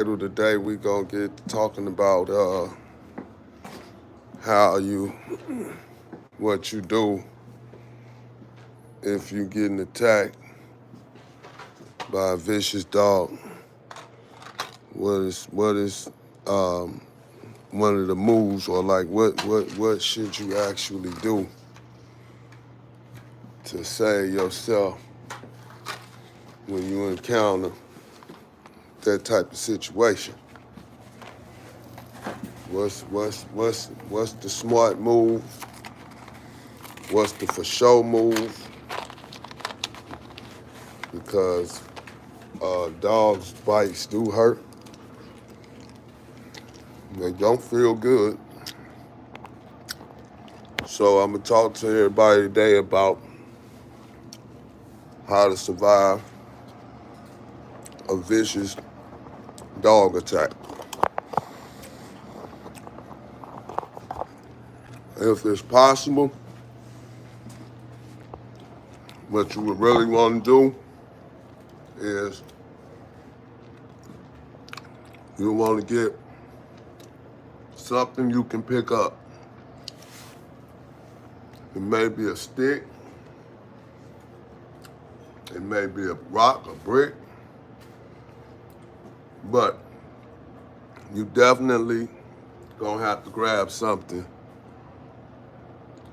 Today we gonna get talking about how what you do if you getting attacked by a vicious dog. What is um, one of the moves, or like what should you actually do to save yourself when you encounter that type of situation? What's the smart move? What's the for sure move? Because dogs' bites do hurt. They don't feel good. So I'm gonna talk to everybody today about how to survive a vicious dog attack. If it's possible, what you would really want to do is you want to get something you can pick up. It may be a stick, it may be a rock, a brick, but you definitely gonna have to grab something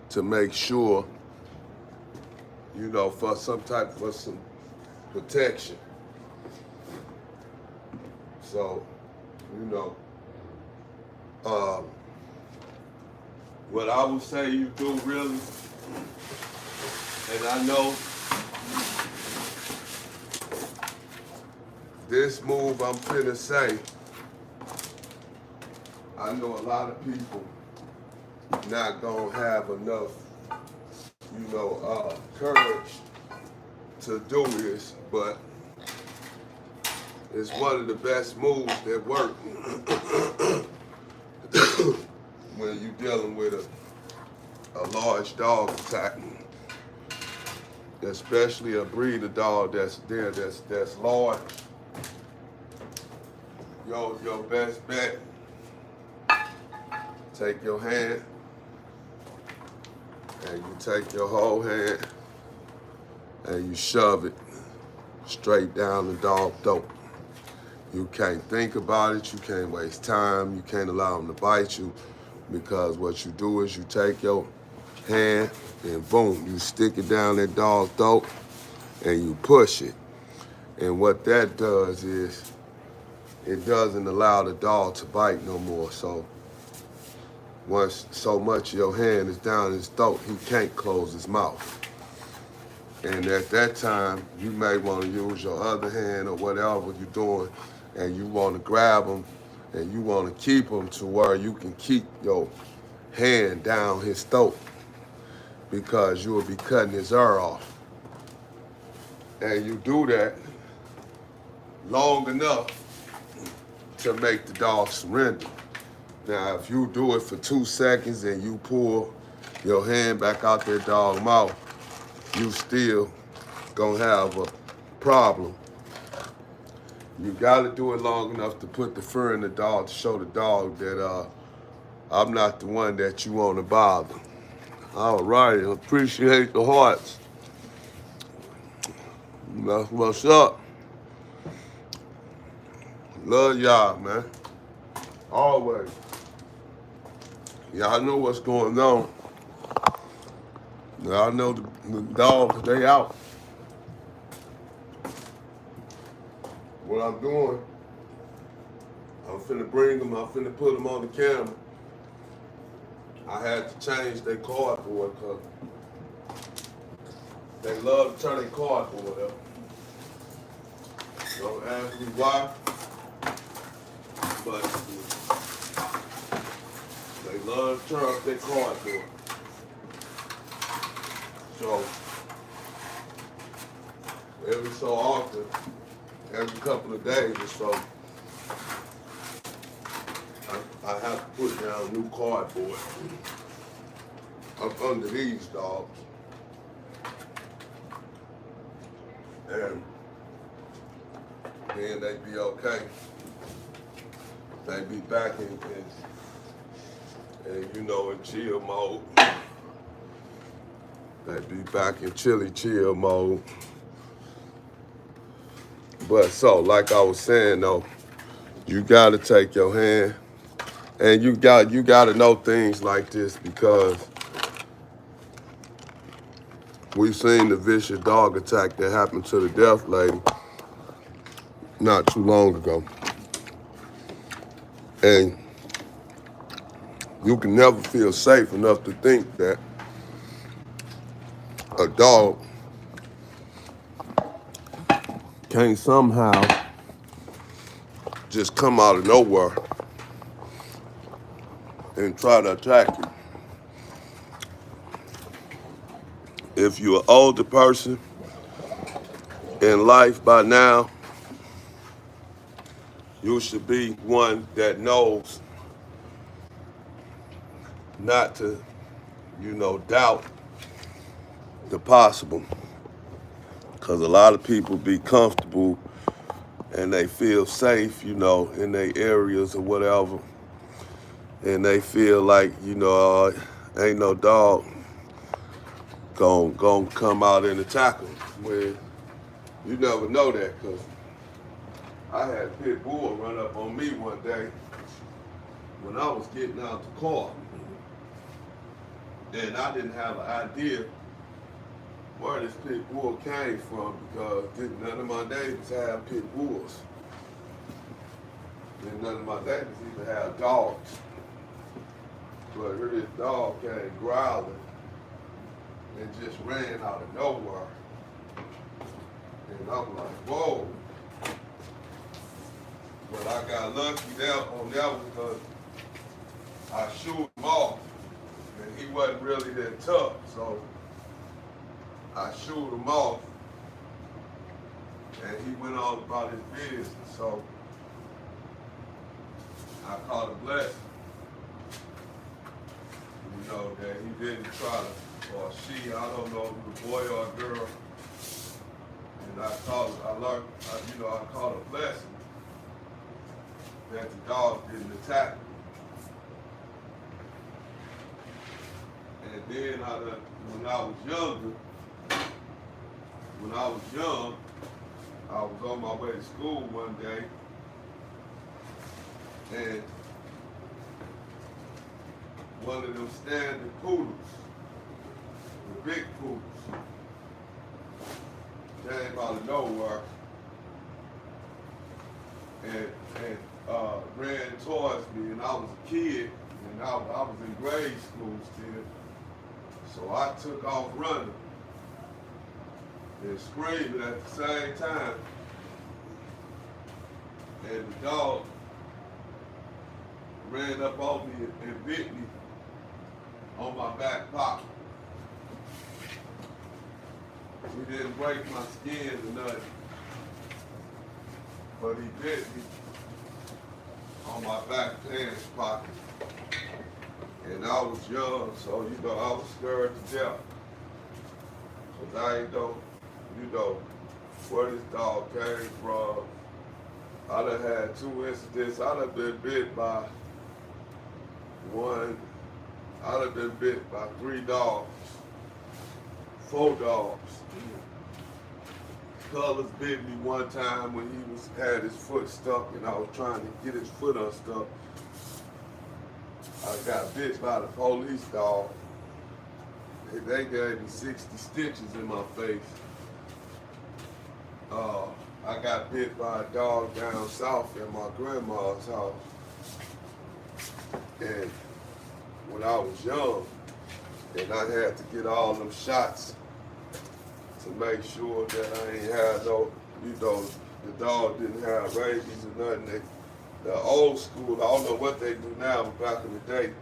to make sure, for some protection. So, um, what I would say you do really, and I know this move I'm finna say, I know a lot of people not gonna have enough, courage to do this, but it's one of the best moves that work when you're dealing with a large dog attack, especially a breed of dog that's large. Your best bet, take your hand and you take your whole hand and you shove it straight down the dog's throat. You can't think about it, you can't waste time, you can't allow them to bite you, because what you do is you take your hand and boom, you stick it down that dog's throat and you push it. And what that does is it doesn't allow the dog to bite no more. So once so much of your hand is down his throat, he can't close his mouth. And at that time, you may want to use your other hand or whatever you're doing, and you want to grab him and you want to keep him to where you can keep your hand down his throat, because you will be cutting his ear off. And you do that long enough to make the dog surrender. Now, if you do it for 2 seconds and you pull your hand back out that dog's mouth, you still gonna have a problem. You gotta do it long enough to put the fur in the dog, to show the dog that I'm not the one that you wanna bother. All right, appreciate the hearts. That's what's up. Love y'all, man. Always. Y'all know what's going on. Y'all know the dogs, they out. What I'm doing, I'm finna bring them, I'm finna put them on the camera. I had to change their cardboard because they love to turn their cardboard up. Don't ask me why, but they love to turn up their cardboard. So every so often, every couple of days or so, I have to put down new cardboard up under these dogs. And then they be okay. they be back in you know, in chill mode. They be back in chill mode. But so, like I was saying though, you gotta take your hand, and you gotta know things like this, because we've seen the vicious dog attack that happened to the deaf lady not too long ago. And you can never feel safe enough to think that a dog can't somehow just come out of nowhere and try to attack you. If you're an older person in life by now, you should be one that knows not to, you know, doubt the possible. Because a lot of people be comfortable and they feel safe, you know, in their areas or whatever. And they feel like, you know, ain't no dog gonna come out and attack them. When you never know that, because I had a pit bull run up on me one day when I was getting out the car. And I didn't have an idea where this pit bull came from, because none of my neighbors have pit bulls. And none of my neighbors even have dogs. But here this dog came growling and just ran out of nowhere. And I'm like, whoa. But I got lucky on that one, because I shooed him off and he wasn't really that tough. So I shooed him off and he went on about his business. So I caught a blessing. You know, that he didn't try to, or she, I don't know if it was a boy or a girl. And I caught a blessing that the dog didn't attack me. And then when I was young, I was on my way to school one day, and one of them standing poodles, the big poodles, came out of nowhere and ran towards me, and I was a kid, and I was in grade school still. So I took off running and screaming at the same time. And the dog ran up on me and bit me on my back pocket. He didn't break my skin or nothing, but he bit me on my back pants pocket. And I was young, so, you know, I was scared to death. Because I ain't know, you know, where this dog came from. I done had 2 incidents. I done been bit by 3 dogs, 4 dogs. Colors bit me one time when he had his foot stuck and I was trying to get his foot unstuck. I got bit by the police dog. They gave me 60 stitches in my face. I got bit by a dog down south at my grandma's house. And when I was young, and I had to get all them shots to make sure that I ain't had no, you know, the dog didn't have rabies or nothing. The old school, I don't know what they do now, but back in the day,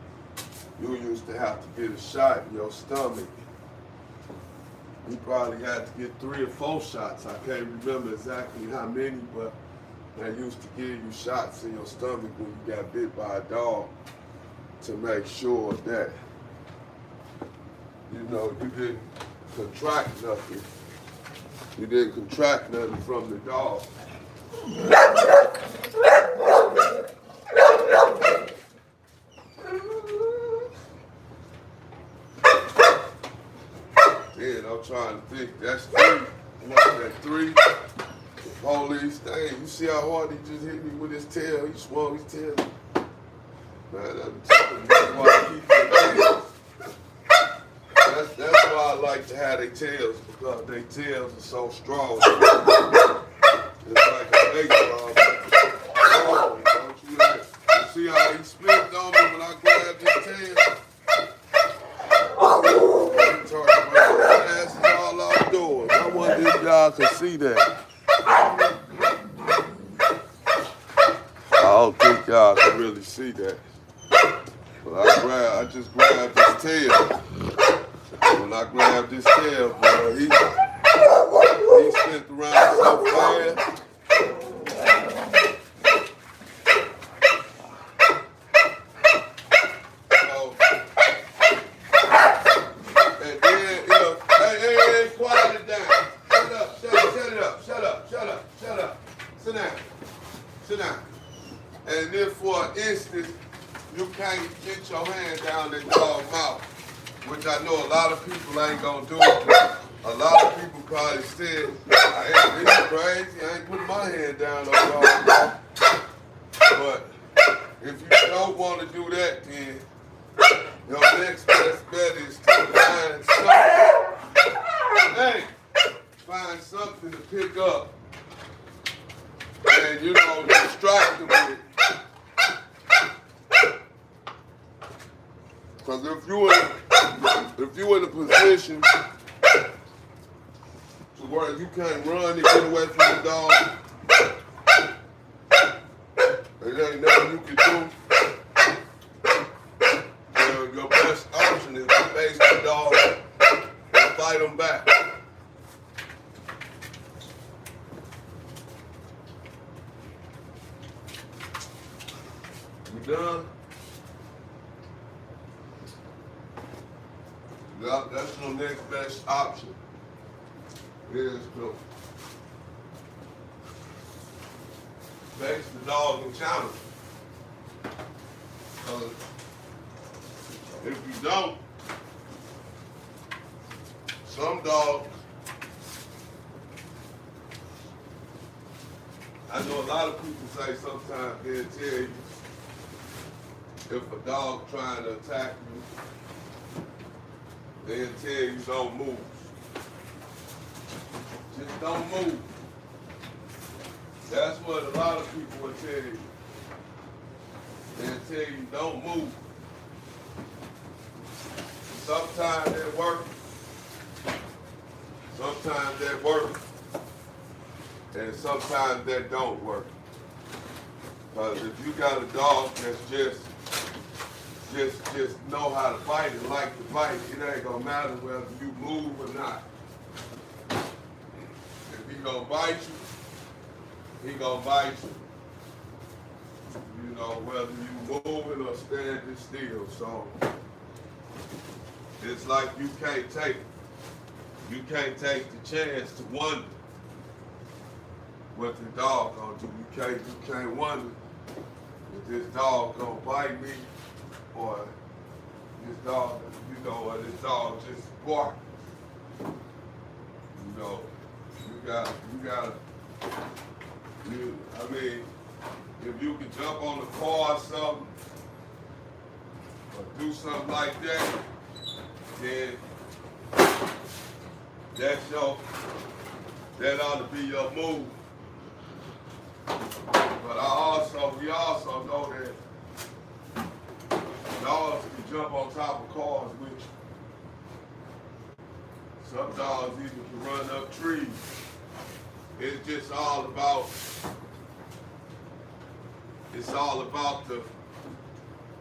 you used to have to get a shot in your stomach. You probably had to get 3 or 4 shots. I can't remember exactly how many, but they used to give you shots in your stomach when you got bit by a dog to make sure that, you know, you didn't contract nothing. You didn't contract nothing from the dog. Hey, you see how hard he just hit me with his tail? He swung his tail. Man, I'm telling you, that's why I keep their tails. That's why I like to have their tails, because their tails are so strong. It's like a baseball. Oh, don't you like? You see how he split on me when I grabbed his tail? He turned around, his ass is all outdoors. I wonder if y'all could see that. I don't think y'all can really see that. But I just grabbed his tail. When I grabbed his tail, boy, he spent around so fast. So, and then, you know, hey, quiet it down. Shut up. Sit down. And then for an instant, you can't get your hand down that dog's mouth, which I know a lot of people ain't gonna do. A lot of people probably said, I ain't really crazy, I ain't putting my hand down on dog's mouth. But if you don't want to do that, then your next best bet is to find something to pick up and, you know, distract them with. Because if you're in a position to where you can't run and get away from the dog, and there ain't nothing you can do, your best option is to face the dog and fight him back. You done? That's your next best option, is to face the dog and challenge. If you don't, some dogs, I know a lot of people say sometimes they'll tell you if a dog trying to attack you, they'll tell you don't move. Just don't move. That's what a lot of people will tell you. They'll tell you don't move. Sometimes that works. Sometimes that works. And sometimes that don't work. Because if you got a dog that's just know how to fight and like to fight, it ain't gonna matter whether you move or not. If he gonna bite you, he gonna bite you. You know, whether you moving or standing still. So it's like you can't take the chance to wonder what the dog gonna do. You can't wonder if this dog gonna bite me, or this dog, or this dog just bark. If you can jump on the car or something, or do something like that, then that ought to be your move. But we also know that dogs can jump on top of cars, which some dogs even can run up trees. It's just all about the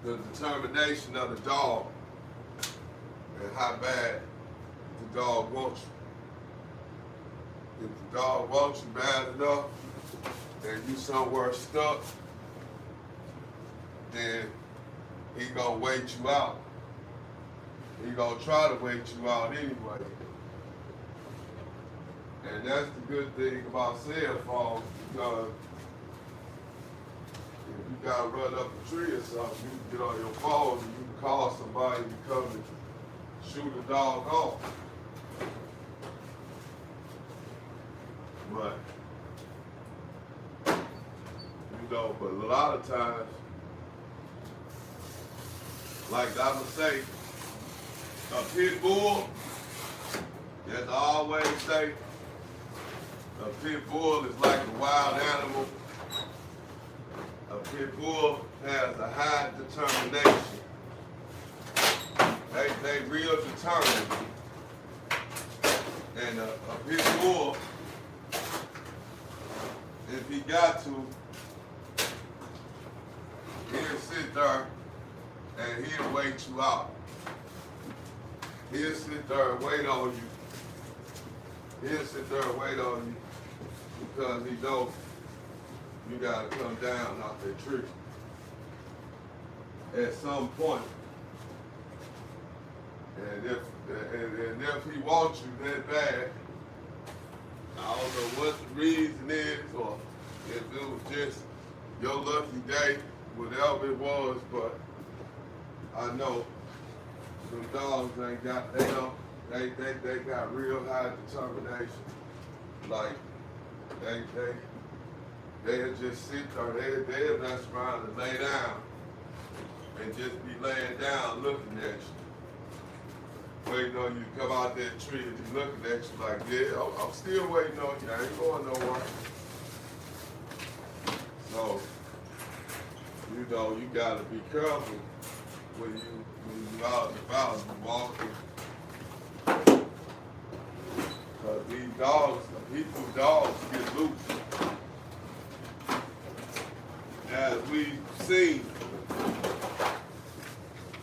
determination of the dog and how bad the dog wants you. If the dog wants you bad enough and you somewhere stuck, then he gonna wait you out. He gonna try to wait you out anyway. And that's the good thing about cell phones, because if you gotta run up a tree or something, you can get on your phone and you can call somebody to come and shoot a dog off. But But a lot of times, like I would say, a pit bull, as I always say, a pit bull is like a wild animal. A pit bull has a high determination. They real determined. And a pit bull, if he got to, he'll sit there and he'll wait you out. He'll sit there and wait on you. He'll sit there and wait on you because he knows you gotta come down off that tree at some point. And if he wants you that bad, I don't know what the reason is, or if it was just your lucky day, whatever it was, but I know some dogs ain't got, they got real high determination. Like, they'll just sit there, they'll mess around and lay down and just be laying down looking at you. Waiting on you to come out that tree and just looking at you like, yeah, I'm still waiting on you, I ain't going nowhere. So, you know, you gotta be careful when you out and about and walking. Cause these dogs, people's dogs get loose. As we've seen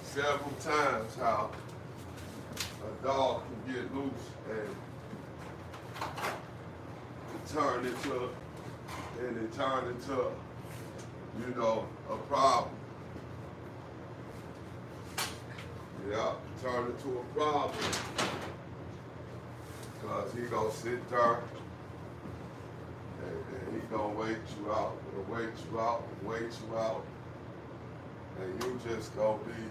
several times how a dog can get loose and turn into, you know, a problem. Yeah, turn into a problem. Because he gonna sit there and he gonna wait you out, and wait you out, and wait you out. And you just gonna be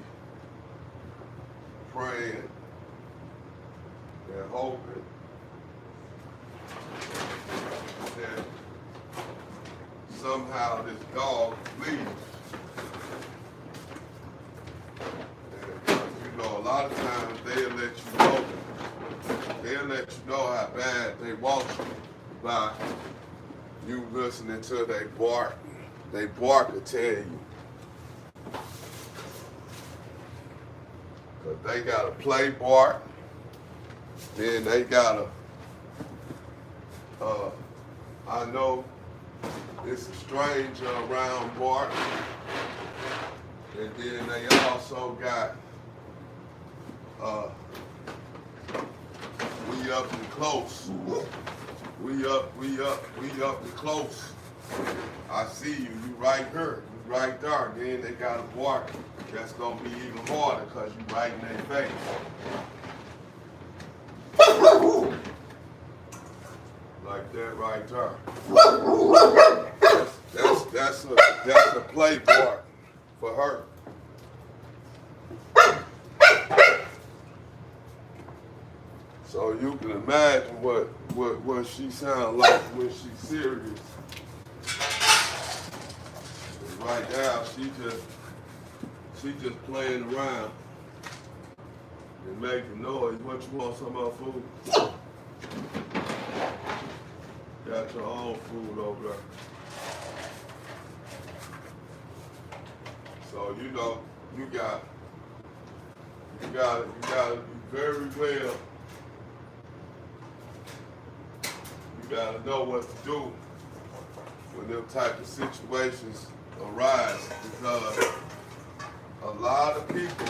praying and hoping that somehow this dog leaves. And you know, a lot of times they'll let you know how bad they want you by you listening to they bark. They bark to tell you. Cause they got a play bark, then they got I know it's a stranger around bark, and then they also got we up and close. We up and close. I see you, you right here, you right there. Then they got a bark that's gonna be even harder because you right in their face. Like that right there. That's a play bark for her. So you can imagine what she sounds like when she's serious. And right now, she just playing around and making noise. What you want, some of food? Got your own food over there. So you know, you got to be very well. You gotta know what to do when them type of situations arise, because a lot of people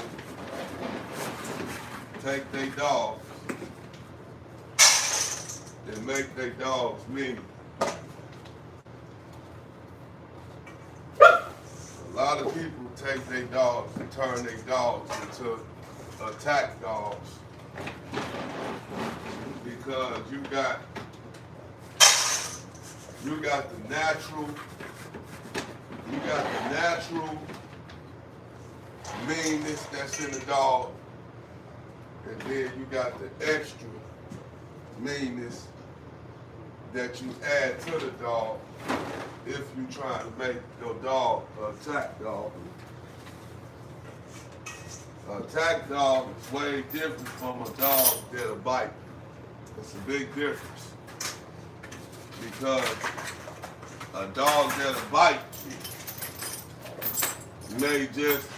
take their dogs and make their dogs mean. A lot of people take their dogs and turn their dogs into attack dogs, because you got the natural meanness that's in the dog, and then you got the extra meanness that you add to the dog if you trying to make your dog an attack dog. An attack dog is way different from a dog that'll bite. It's a big difference. Because a dog that'll bite may just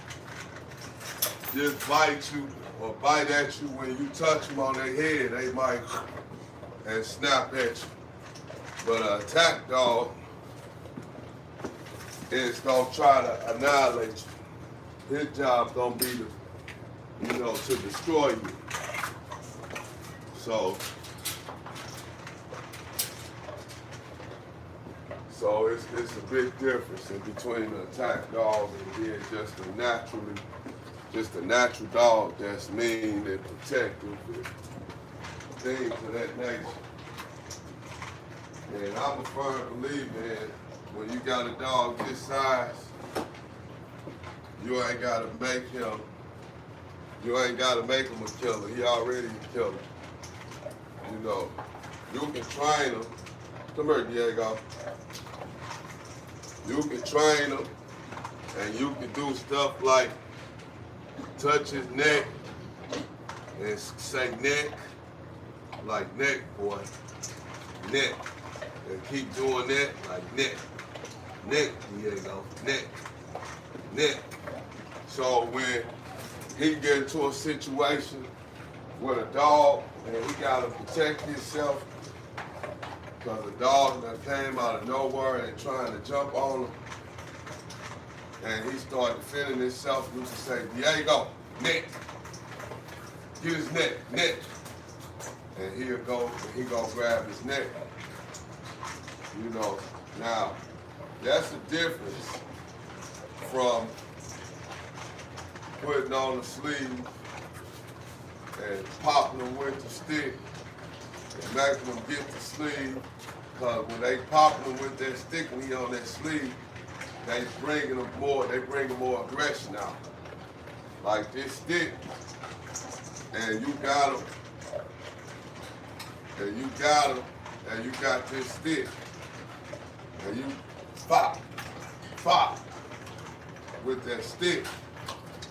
bite you or bite at you when you touch them on their head. They might and snap at you. But an attack dog is gonna try to annihilate you. His job's gonna be to destroy you. So it's a big difference in between an attack dog and being just a natural dog that's mean and protective and things of that nature. And I'm a firm believer in when you got a dog this size, you ain't gotta make him a killer. He already a killer. You know, you can train him. Come here, Diego. You can train him, and you can do stuff like touch his neck and say neck, like neck, boy, neck. And keep doing that, like neck, Diego, neck. So when he get into a situation with a dog and he gotta protect himself, because the dog that came out of nowhere and trying to jump on him, and he started defending himself, you can say, Diego, neck. Get his neck. And he gonna grab his neck. You know, now, that's the difference from putting on the sleeve and popping them with the stick and making them get the sleeve, because when they popping them with that stick when he on that sleeve, they bringing more aggression out. Like this stick, and you got him, and you got this stick, and you pop with that stick.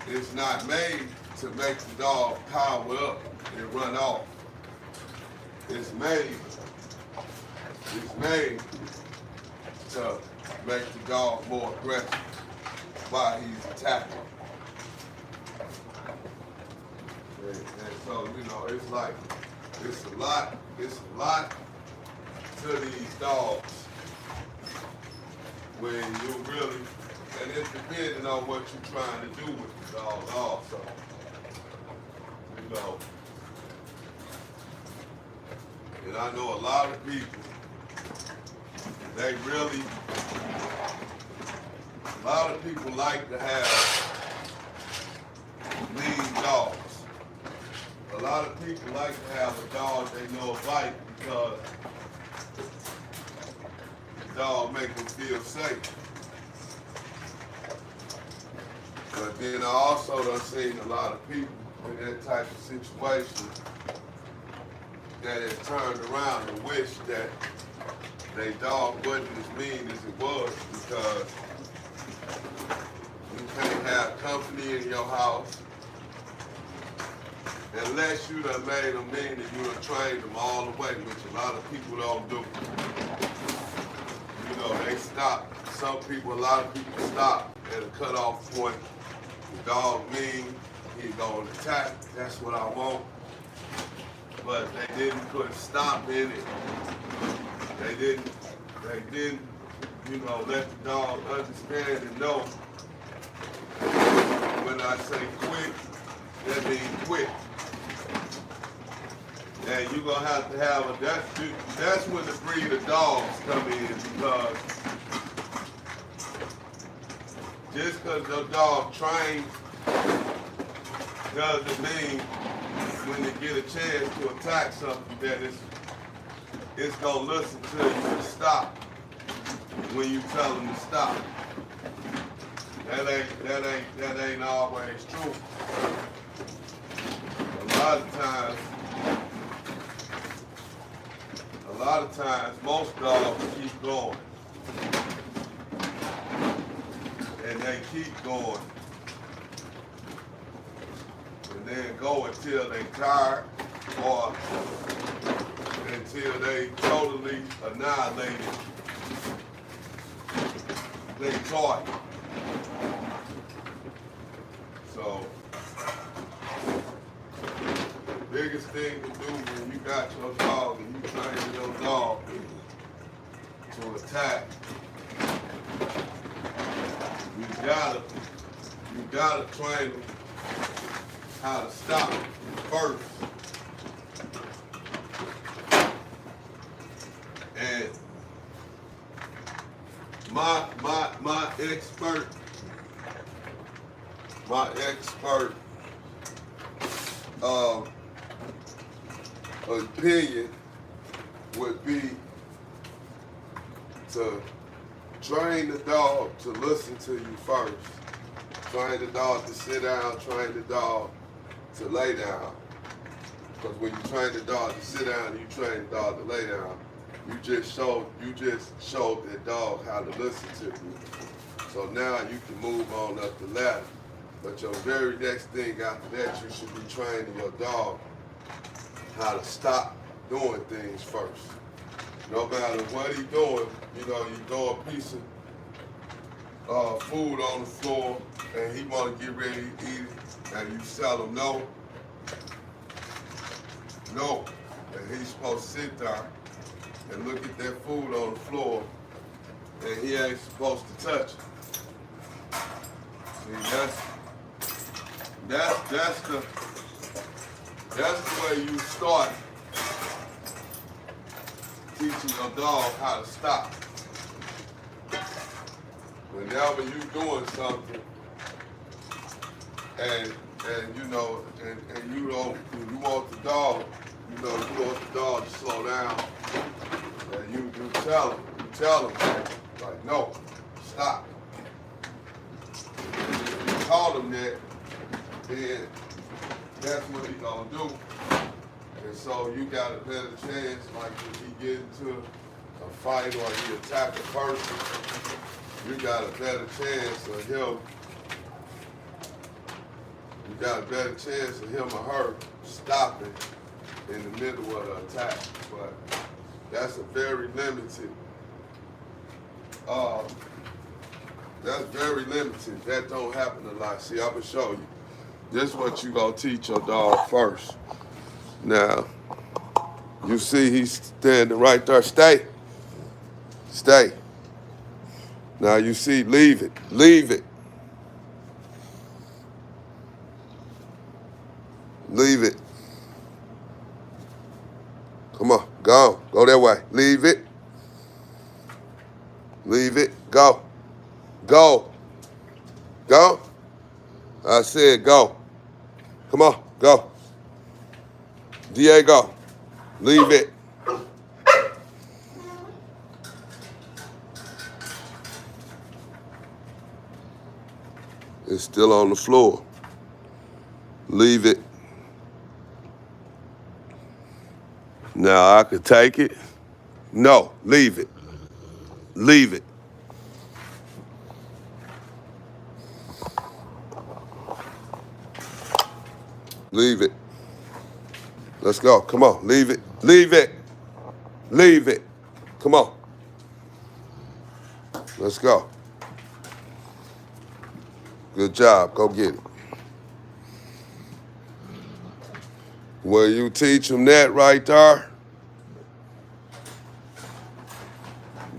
It's not made to make the dog power up and run off. It's made to make the dog more aggressive while he's attacking. And so, you know, it's a lot to these dogs when you really, and it's depending on what you're trying to do with the dog also. You know, and I know a lot of people, a lot of people like to have mean dogs. A lot of people like to have a dog they know bite because the dog make them feel safe. But then I also done seen a lot of people in that type of situation that has turned around and wish that their dog wasn't as mean as it was, because you can't have company in your house unless you done made them mean and you done trained them all the way, which a lot of people don't do. You know, they stop. A lot of people stop at a cutoff point. The dog mean, he gonna attack, that's what I want. But they didn't put a stop in it. They didn't, you know, let the dog understand and know when I say quit, that means quit. And you're gonna have that's when the breed of dogs come in, because just because the dog trained doesn't mean when they get a chance to attack something that it's gonna listen to you to stop when you tell them to stop. That ain't always true. A lot of times, most dogs keep going. and they keep going. And then go until they tired or until they totally annihilated they target. So, biggest thing to do when you got your dog and you train your dog to attack, you gotta train them how to stop first. And my expert opinion would be to train the dog to listen to you first. Train the dog to sit down, train the dog to lay down. Because when you train the dog to sit down and you train the dog to lay down, you just showed that dog how to listen to you. So now you can move on up the ladder. But your very next thing after that, you should be training your dog how to stop doing things first. No matter what he's doing, you throw a piece of food on the floor and he want to get ready to eat it, and you tell him no, and he's supposed to sit there and look at that food on the floor, and he ain't supposed to touch it. See, that's the way you start teaching your dog how to stop. Whenever you doing something, and you want the dog, you want the dog to slow down, and you tell him, like, no, stop. If you taught him that, then that's what he's gonna do. And so you got a better chance, like if he get into a fight or he attack a person, you got a better chance of him. You got a better chance of him or her stopping in the middle of the attack. But that's a very limited. That's very limited. That don't happen a lot. See, I'm gonna show you. This is what you gonna teach your dog first. Now, you see he's standing right there. Stay. Stay. Now you see, leave it. Leave it. Leave it. Come on, go. Go that way. Leave it. Leave it. Go. Go. Go. I said go. Come on, go. Diego, leave it. It's still on the floor. Leave it. Now I could take it. No, leave it. Leave it. Leave it. Let's go. Come on. Leave it. Leave it. Leave it. Come on. Let's go. Good job. Go get it. Well, you teach them that right there,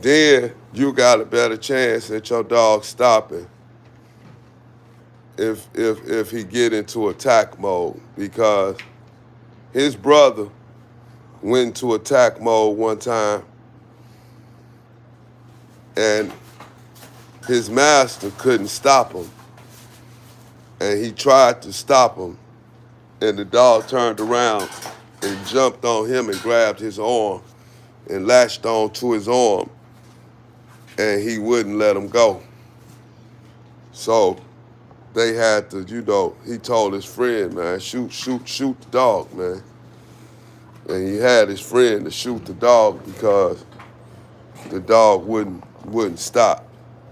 then you got a better chance at your dog stopping if he get into attack mode, because his brother went into attack mode one time and his master couldn't stop him, and he tried to stop him, and the dog turned around and jumped on him and grabbed his arm and latched on to his arm, and he wouldn't let him go. So they had to, he told his friend, man, shoot the dog, man. And he had his friend to shoot the dog because the dog wouldn't stop.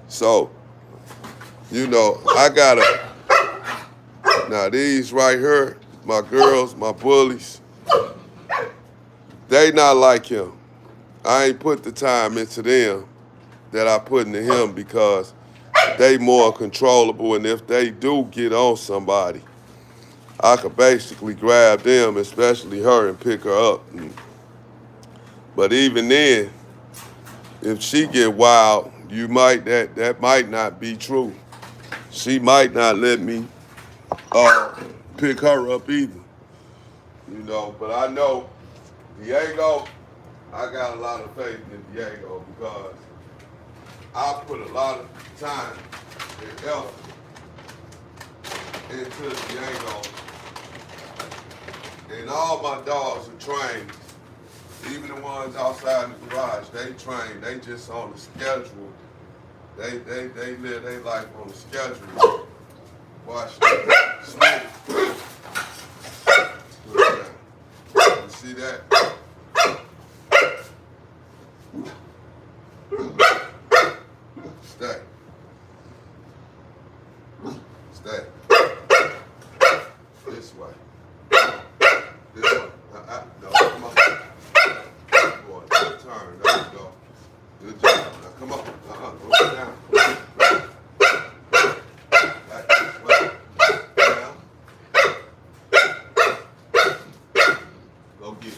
So You know, I gotta, now these right here, my girls, my bullies, they not like him. I ain't put the time into them that I put into him because they more controllable, and if they do get on somebody, I could basically grab them, especially her, and pick her up. But even then, if she get wild, that might not be true. She might not let me pick her up either. You know, but I know Diego, I got a lot of faith in Diego because I put a lot of time and effort into Diego. And all my dogs are trained. Even the ones outside the garage, they train. They just on the schedule. They live their life on the schedule. Watch that. You see that? Stay. Stay. This way. This way. No, come on. Good boy. Good turn. There you go. Good job. Now come on. Go down. Back this way. Down. Go get it.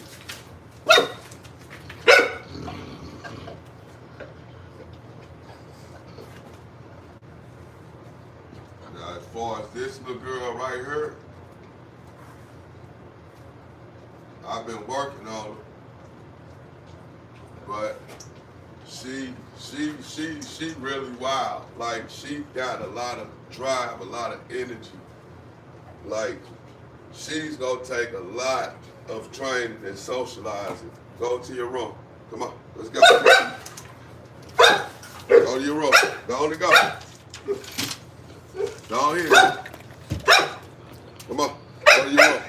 Now as far as this little girl right here, I've been working on her, but she really wild. Like, she got a lot of drive, a lot of energy. Like, she's gonna take a lot of training and socializing. Go to your room. Come on, let's go. Go to your room. Go on and go. Down here. Come on, go to your room.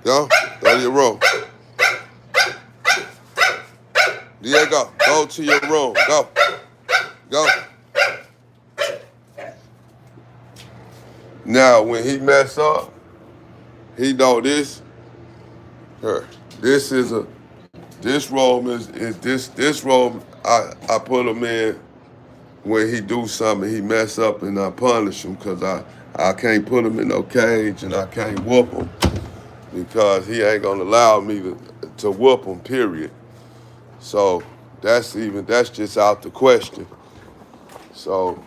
Go to your room. Diego, go to your room. Go. Now, when he mess up, he know this. This room this room I put him in when he do something, he mess up, and I punish him because I can't put him in no cage and I can't whoop him because he ain't gonna allow me to whoop him, period. So that's just out the question. So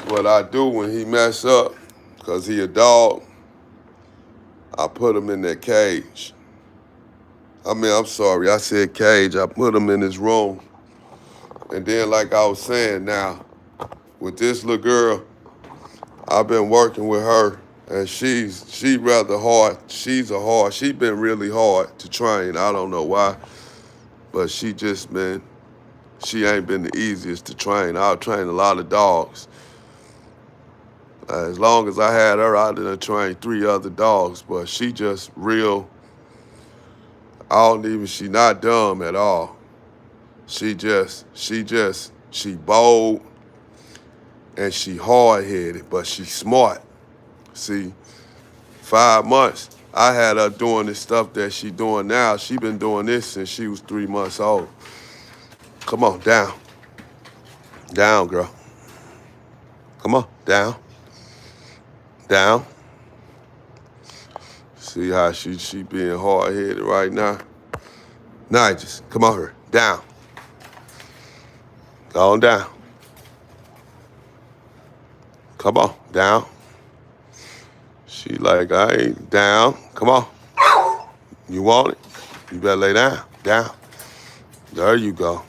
what I do when he mess up, because he a dog, I put him in that cage. I'm sorry, I said cage. I put him in his room. And then, like I was saying now, with this little girl, I've been working with her, and she rather hard. She been really hard to train. I don't know why, but she ain't been the easiest to train. I'll train a lot of dogs. As long as I had her, I done trained 3 other dogs, but she just real, she not dumb at all. She bold and she hard-headed, but she smart. See, 5 months, I had her doing the stuff that she doing now. She been doing this since she was 3 months old. Come on, down. Down, girl. Come on, down. Down. See how she being hard-headed right now? Nigel, come on here. Down. Go on down. Come on, down. She like, I ain't down. Come on. You want it? You better lay down. Down. There you go.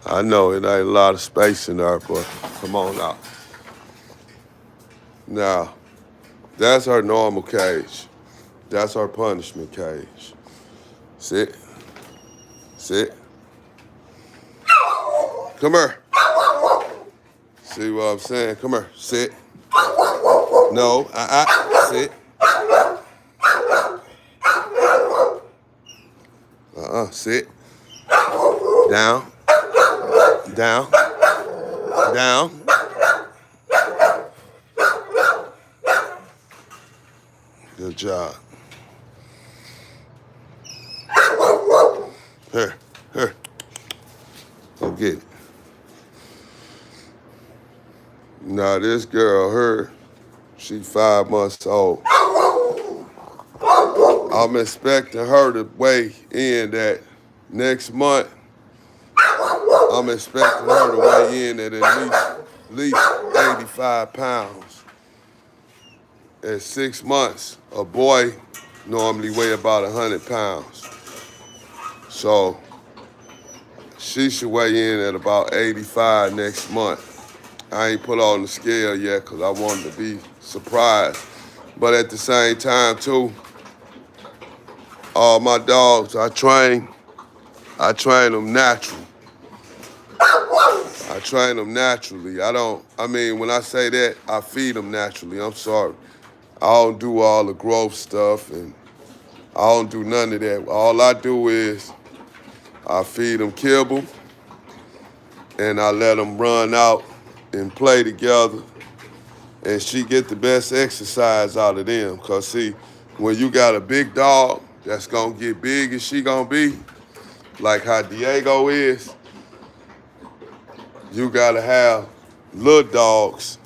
I know it ain't a lot of space in there, but come on out. Now, that's her normal cage. That's her punishment cage. Sit. Sit. Come here. See what I'm saying? Come here. Sit. No. Sit. Sit. Down, down, down. Good job. Here, here. Go get it. Now this girl, she 5 months old. I'm expecting her to weigh in that next month. I'm expecting her to weigh in at least 85 pounds. At 6 months, a boy normally weigh about 100 pounds. So she should weigh in at about 85 next month. I ain't put on the scale yet because I wanted to be surprised. But at the same time too, all my dogs, I train them natural. I train them naturally. When I say that, I feed them naturally. I'm sorry. I don't do all the growth stuff and I don't do none of that. All I do is I feed them kibble and I let them run out and play together. And she get the best exercise out of them. Cause see, when you got a big dog that's gonna get big as she gonna be, like how Diego is, you gotta have little dogs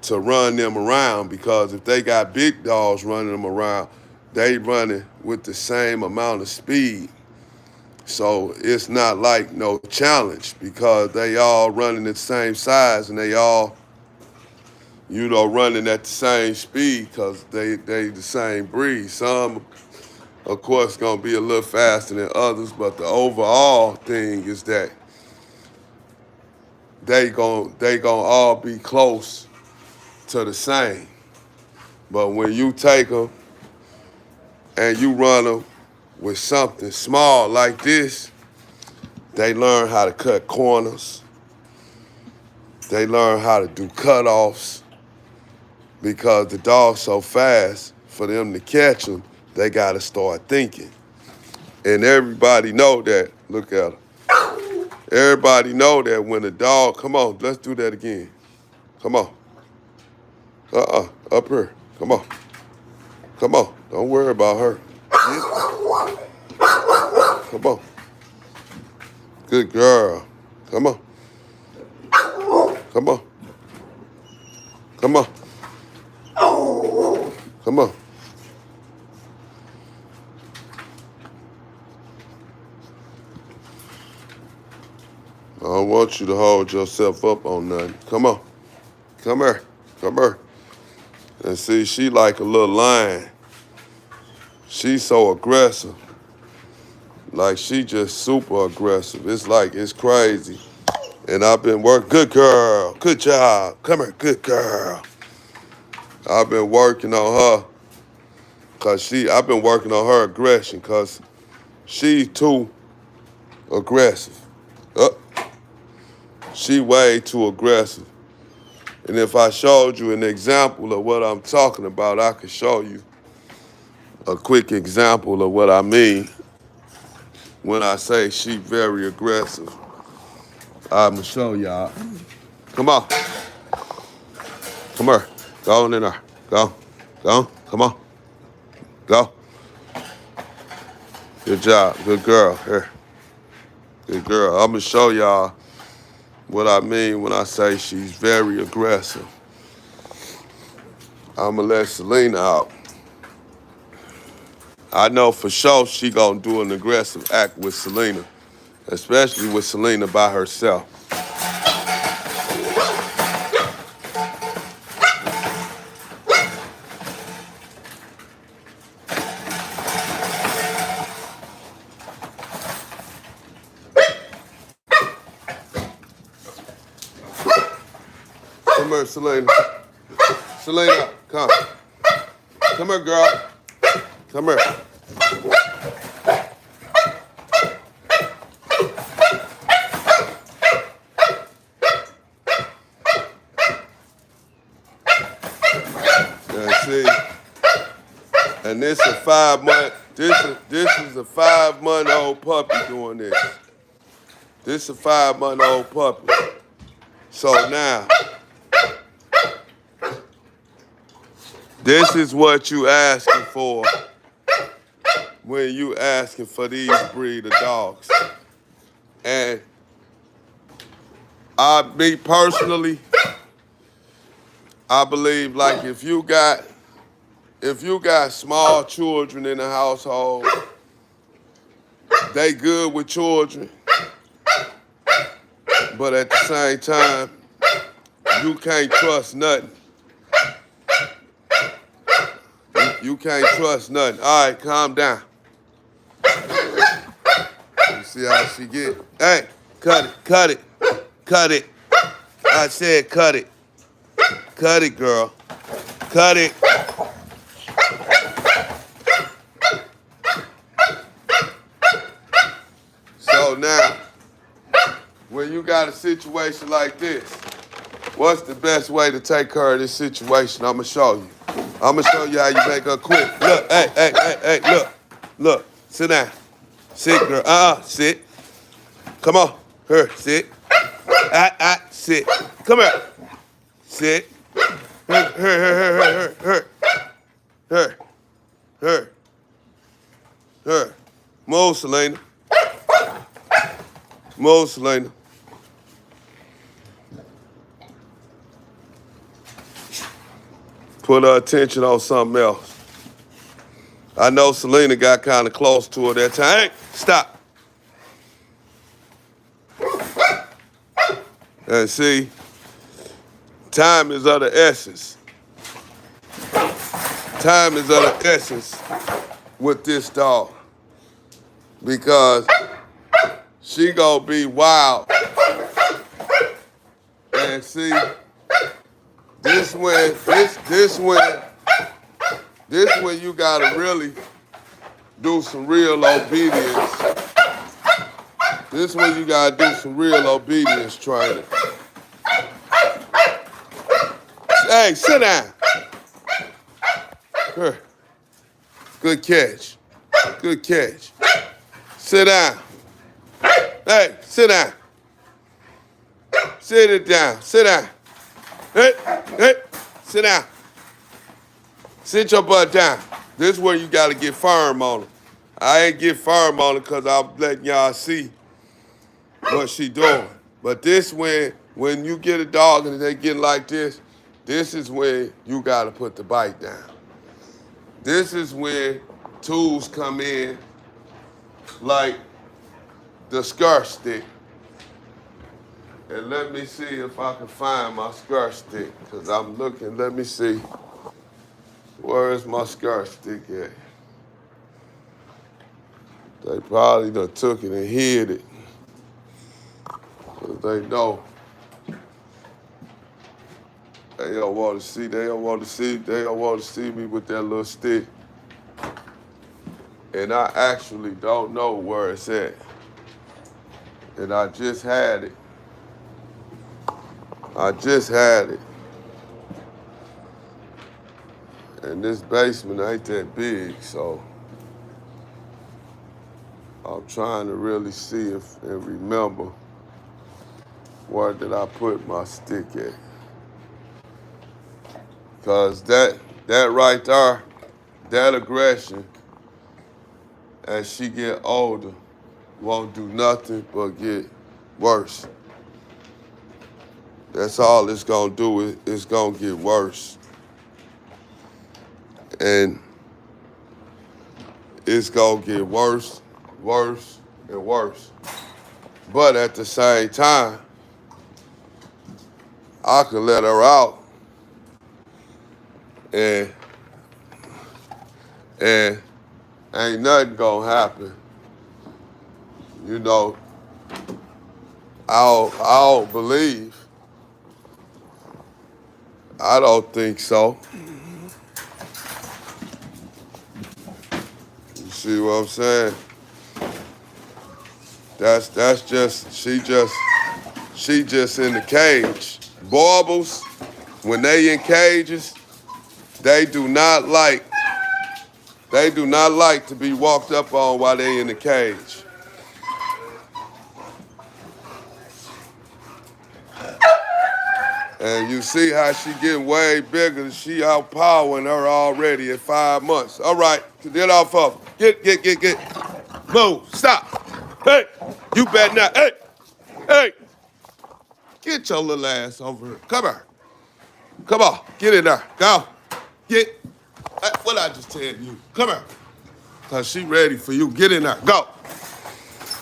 to run them around, because if they got big dogs running them around, they running with the same amount of speed. So it's not like no challenge because they all running the same size and they all, running at the same speed because they the same breed. Some, of course, gonna be a little faster than others, but the overall thing is that they gon' all be close to the same. But when you take them and you run them with something small like this, they learn how to cut corners. They learn how to do cutoffs, because the dog's so fast, for them to catch them, they gotta start thinking. And everybody know that. Look at her. Everybody know that when a dog, come on, let's do that again. Come on. Up here. Come on. Come on. Don't worry about her. Come on. Good girl. Come on. Come on. Come on. Come on. I don't want you to hold yourself up on nothing. Come on. Come here. Come here. And see, she like a little lion. She's so aggressive. Like, she just super aggressive. It's crazy. And I've been working. Good girl. Good job. Come here. Good girl. I've been working on her. I've been working on her aggression because she's too aggressive. She way too aggressive. And if I showed you an example of what I'm talking about, I could show you a quick example of what I mean when I say she very aggressive. I'm gonna show y'all. Come on. Come here. Go on in there. Go. Go. Come on. Go. Good job. Good girl. Here. Good girl. I'm gonna show y'all what I mean when I say she's very aggressive. I'm gonna let Selena out. I know for sure she gonna do an aggressive act with Selena, especially with Selena by herself. Come here, Selena. Selena, come. Come here, girl. Come here. Now see, and this This is a 5-month-old puppy doing this. This is a 5-month-old puppy. So now, this is what you asking for when you asking for these breed of dogs. And me personally, I believe like if you got small children in the household, they good with children, but at the same time, you can't trust nothing. You can't trust nothing. All right, calm down. You see how she get? Hey, cut it, cut it, cut it. I said cut it. Cut it, girl. Cut it. So now, when you got a situation like this, what's the best way to take care of this situation? I'm going to show you. I'm going to show you how you make her quit. Look, hey, look. Sit down. Sit, girl. Sit. Come on. Her, sit. Sit. Come here. Sit. Her. Move, Selena. Move, Selena. Put her attention on something else. I know Selena got kind of close to her that time. Hey, stop. And see, time is of the essence. Time is of the essence with this dog. Because she gonna be wild. And see, this when you gotta really do some real obedience. This when you gotta do some real obedience training. Hey, sit down. Here. Good catch. Good catch. Sit down. Hey, sit down. Sit it down. Sit down. Hey, sit down. Sit your butt down. This is where you got to get firm on her. I ain't get firm on her because I'm letting y'all see what she doing. But this when you get a dog and they get like this is when you got to put the bite down. This is when tools come in like the skirt stick. And let me see if I can find my skirt stick, because I'm looking, let me see. Where is my skirt stick at? They probably done took it and hid it. Because they know. They don't want to see me with that little stick. And I actually don't know where it's at. And I just had it. And this basement ain't that big, so I'm trying to really see and remember where did I put my stick at. Because that right there, that aggression, as she get older, won't do nothing but get worse. That's all it's gonna do, it's gonna get worse. And it's gonna get worse, worse, and worse. But at the same time, I could let her out and ain't nothing gonna happen. You know, I don't believe. I don't think so. You see what I'm saying? That's just she just in the cage. Boerboels, when they in cages, they do not like They do not like to be walked up on while they in the cage. And you see how she getting way bigger. She outpowering her already at 5 months. All right, get off of her. Get. Move, stop. Hey, you better not. Hey. Get your little ass over here. Come here. Come on, get in there. Go. Get. What I just tell you? Come here. Cause she ready for you. Get in there. Go.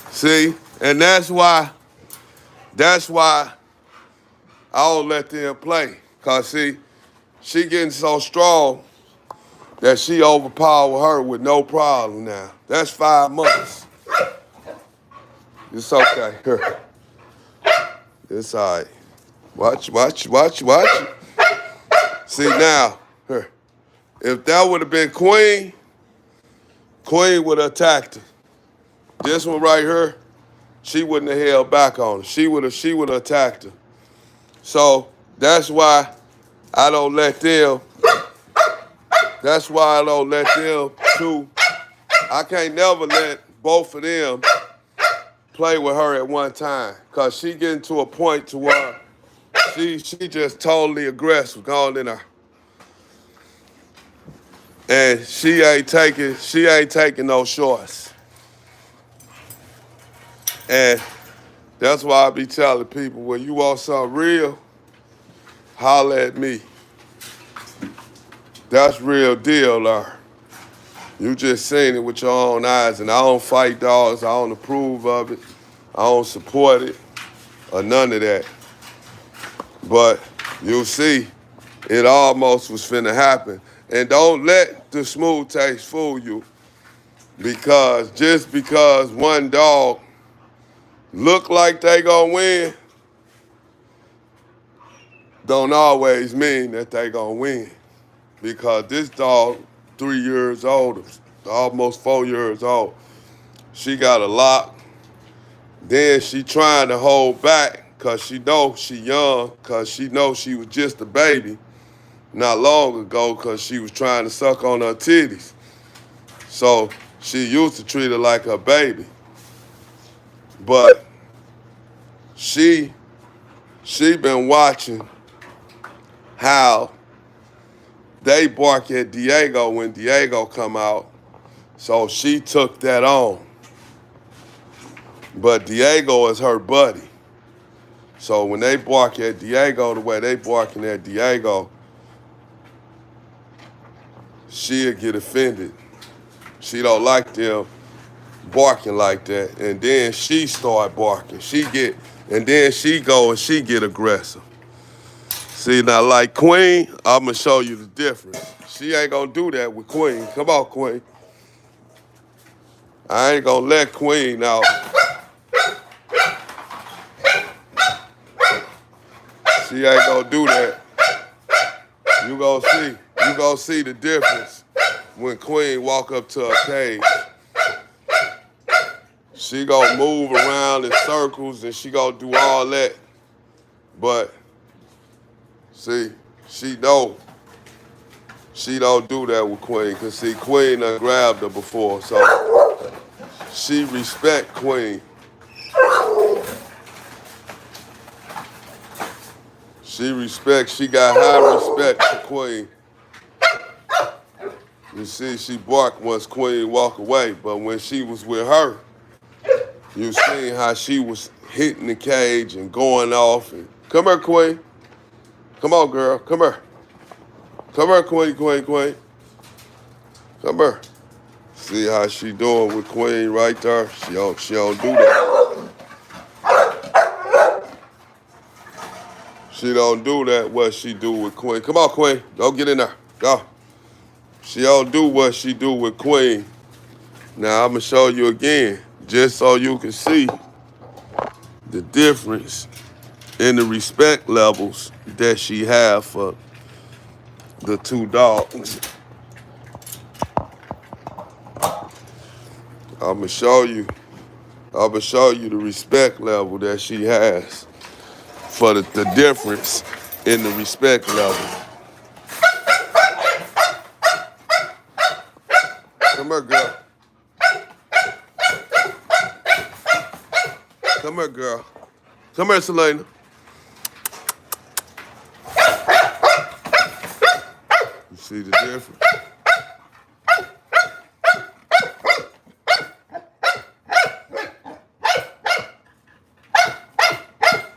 See? And that's why I don't let them play. Cause see, she getting so strong that she overpower her with no problem now. That's 5 months. It's okay. Here. It's all right. Watch. See now, here. If that would have been Queen would have attacked her. This one right here, she wouldn't have held back on her. She would have attacked her. So that's why I don't let them. That's why I don't let them two. I can't never let both of them play with her at one time. Cause she getting to a point to where she just totally aggressive going in her. And she ain't taking no shorts. And that's why I be telling people, when you want something real, holler at me. That's real deal, there. You just seen it with your own eyes, and I don't fight dogs, I don't approve of it, I don't support it, or none of that. But you'll see, it almost was finna happen. And don't let the smooth taste fool you, because just because one dog look like they gonna win, don't always mean that they gonna win. Because this dog, 3 years old, almost 4 years old, she got a lock. Then she trying to hold back because she know she young, because she know she was just a baby not long ago because she was trying to suck on her titties. So she used to treat her like her baby. But she been watching how they bark at Diego when Diego come out. So she took that on. But Diego is her buddy. So when they bark at Diego the way they barking at Diego, she'll get offended. She don't like them barking like that. And then she start barking. And then she go and she get aggressive. See, now like Queen, I'm gonna show you the difference. She ain't gonna do that with Queen. Come on, Queen. I ain't gonna let Queen out. She ain't gonna do that. You gonna see the difference when Queen walk up to her cage. She gonna move around in circles and she gonna do all that. But see, she don't do that with Queen, cause see, Queen done grabbed her before, so she respect Queen. She got high respect for Queen. You see, she barked once Queen walk away, but when she was with her, you seen how she was hitting the cage and going off. And come here, Queen. Come on, girl. Come here. Come here, Queen. Come here. See how she doing with Queen right there? She don't do that. She don't do that what she do with Queen. Come on, Queen. Go get in there. Go. She don't do what she do with Queen. Now I'm gonna show you again, just so you can see the difference in the respect levels that she have for the two dogs. I'm gonna show you the respect level that she has for the difference in the respect level. here, girl. Come here, girl. Come here, Selena. You see the difference?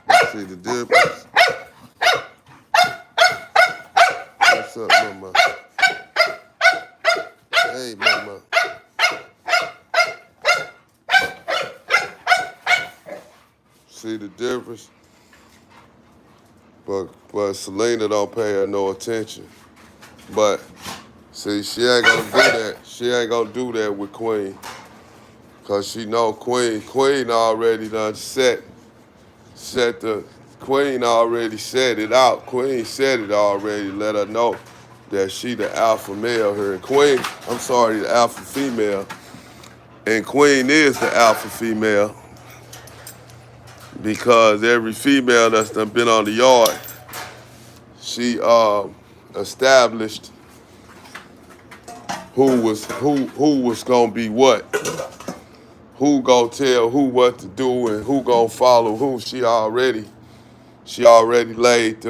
You see the difference? What's up, mama? Hey, mama. See the difference? But Selena don't pay her no attention. But see, she ain't gonna do that. She ain't gonna do that with Queen. Cause she know Queen already done Queen already set it out. Queen said it already, let her know that she the alpha male here. And the alpha female. And Queen is the alpha female because every female that's done been on the yard, she established who was gonna be what, who gonna tell who what to do and who gonna follow who. She already laid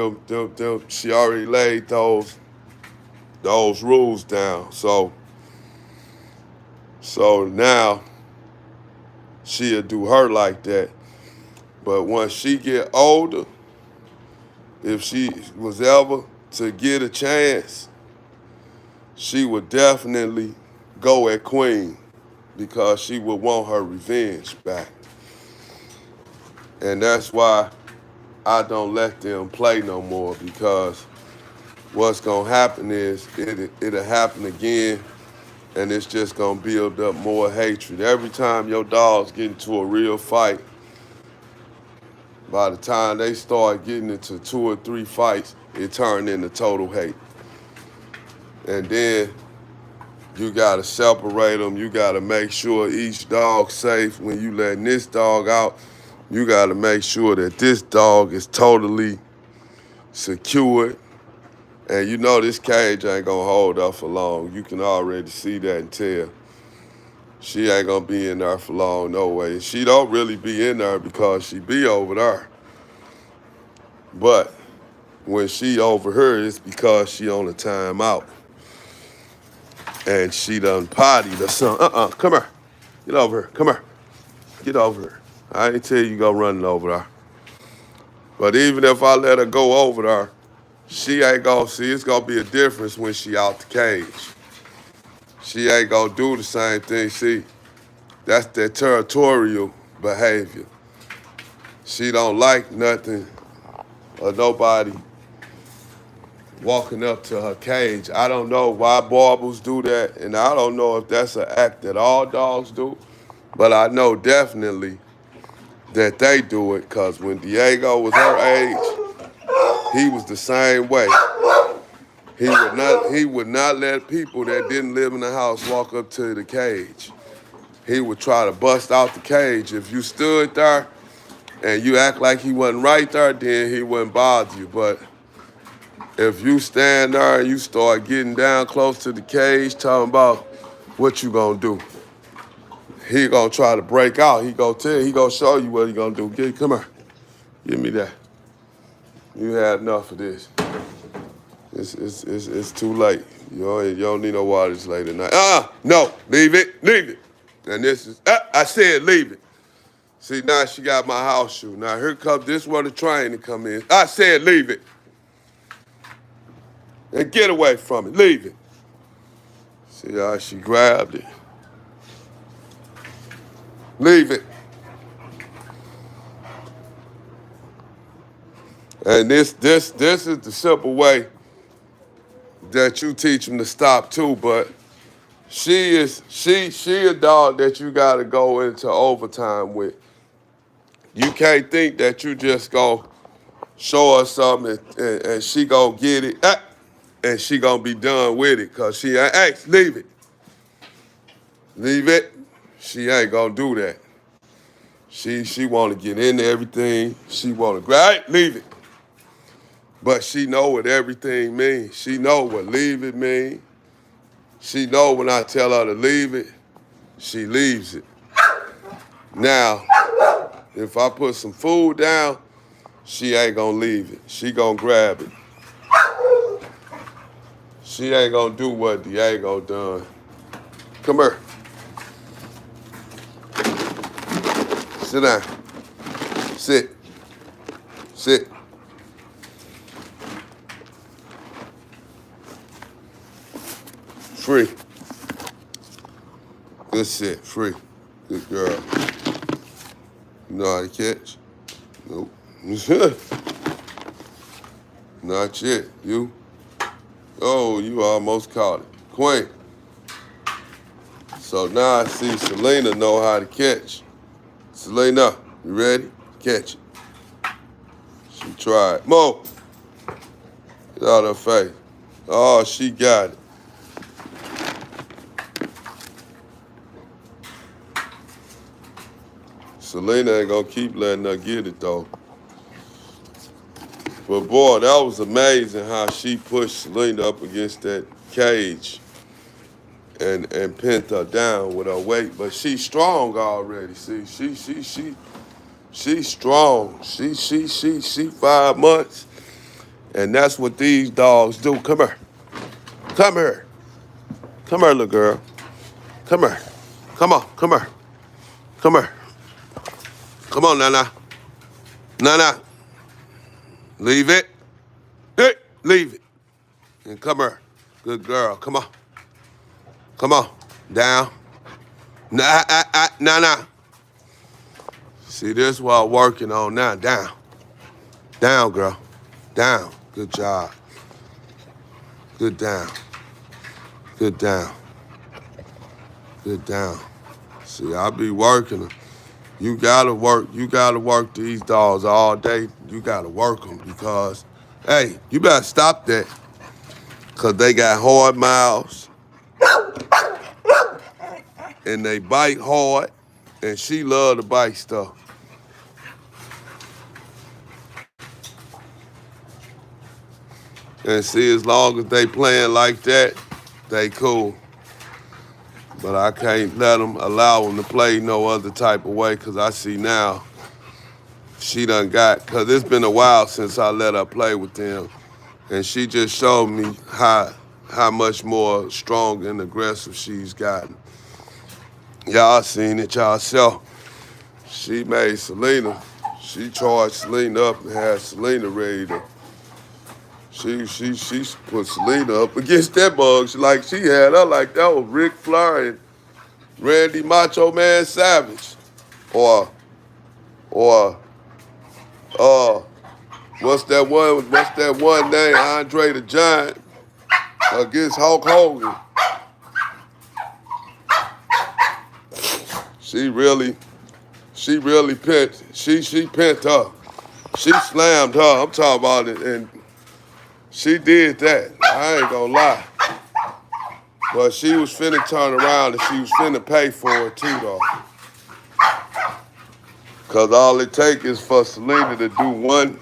those rules down. So now she'll do her like that. But once she get older, if she was ever to get a chance, she would definitely go at Queen because she would want her revenge back. And that's why I don't let them play no more, because what's gonna happen is it'll happen again, and it's just gonna build up more hatred. Every time your dogs get into a real fight, by the time they start getting into 2 or 3 fights, it turned into total hate. And then you gotta separate them. You gotta make sure each dog's safe. When you letting this dog out, you gotta make sure that this dog is totally secured. And you know this cage ain't gonna hold up for long. You can already see that and tell. She ain't gonna be in there for long, no way. She don't really be in there because she be over there. But when she over here, it's because she on a timeout. And she done pottied or something. Come here. Get over here. Come here. Get over here. I ain't tell you go running over there. But even if I let her go over there, she ain't gonna see. It's gonna be a difference when she out the cage. She ain't gonna do the same thing. See, that's that territorial behavior. She don't like nothing or nobody walking up to her cage. I don't know why Boerboels do that, and I don't know if that's an act that all dogs do, but I know definitely that they do it, because when Diego was her age, he was the same way. He would not let people that didn't live in the house walk up to the cage. He would try to bust out the cage. If you stood there and you act like he wasn't right there, then he wouldn't bother you. But if you stand there and you start getting down close to the cage, talking about what you gonna do, he gonna try to break out. He gonna show you what he gonna do. Come here, give me that. You had enough of this. It's too late. You don't need no water this late at night. No, leave it. And this is, I said leave it. See, now she got my house shoe. Now here comes this where the train to come in. I said leave it. And get away from it, leave it. See how she grabbed it. Leave it. And this is the simple way that you teach them to stop too, but she a dog that you gotta go into overtime with. You can't think that you just gonna show her something and she gonna get it, and she gonna be done with it, cause she ain't, hey, leave it. Leave it. She ain't gonna do that. She wanna get into everything. She wanna grab, leave it. But she know what everything means. She know what leave it mean. She know when I tell her to leave it, she leaves it. Now, if I put some food down, she ain't gonna leave it. She gonna grab it. She ain't gonna do what Diego done. Come here. Sit down. Sit. Sit. Free. Good sit. Free. Good girl. You know how to catch? Nope. Not yet. You? Oh, you almost caught it. Queen. So now I see Selena know how to catch. Selena, you ready? Catch it. She tried. Mo! Get out of her face. Oh, she got it. Selena ain't gonna keep letting her get it though. But boy, that was amazing how she pushed Selena up against that cage and pinned her down with her weight. But she's strong already. See, she's strong. She 5 months. And that's what these dogs do. Come here. Come here. Come here, little girl. Come here. Come on, come here. Come here. Come on, Nana. Nana. Leave it. Hey, leave it. And come here. Good girl. Come on. Come on. Down. Nah. See, this is what I'm working on now. Down. Down, girl. Down. Good job. Good down. Good down. Good down. See, I be working them. You gotta work these dogs all day. You gotta work them because, hey, you better stop that. Cause they got hard mouths and they bite hard and she love to bite stuff. And see, as long as they playing like that, they cool. But I can't allow them to play no other type of way because I see now she done got, because it's been a while since I let her play with them. And she just showed me how much more strong and aggressive she's gotten. Y'all seen it yourself. She made Selena, she charged Selena up and had Selena ready to, she put Selena up against that bug. She had her like that was Ric Flair and Randy Macho Man Savage. Or what's that one name? Andre the Giant against Hulk Hogan. She really pinned. She pinned her. She slammed her. I'm talking about it, and she did that. I ain't gonna lie. But she was finna turn around and she was finna pay for it too, though. Cause all it takes is for Selena to do one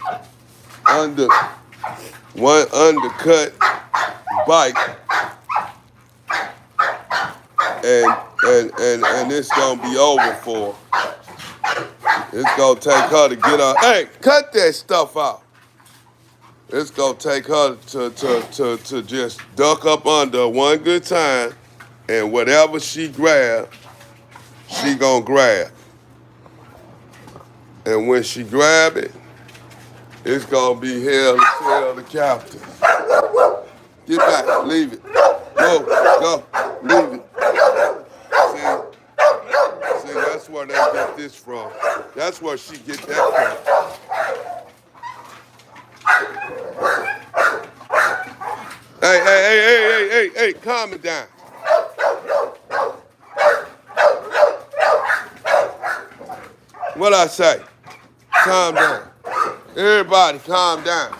undercut bite, and it's gonna be over for her. It's gonna take her to get her. Hey, cut that stuff out. It's gonna take her to just duck up under one good time, and whatever she grab, she gonna grab. And when she grab it, it's gonna be hell to tell the captain. Get back, leave it. Go, leave it. See, that's where they get this from. That's where she get that from. Hey, calm it down. What I say? Calm down. Everybody calm down.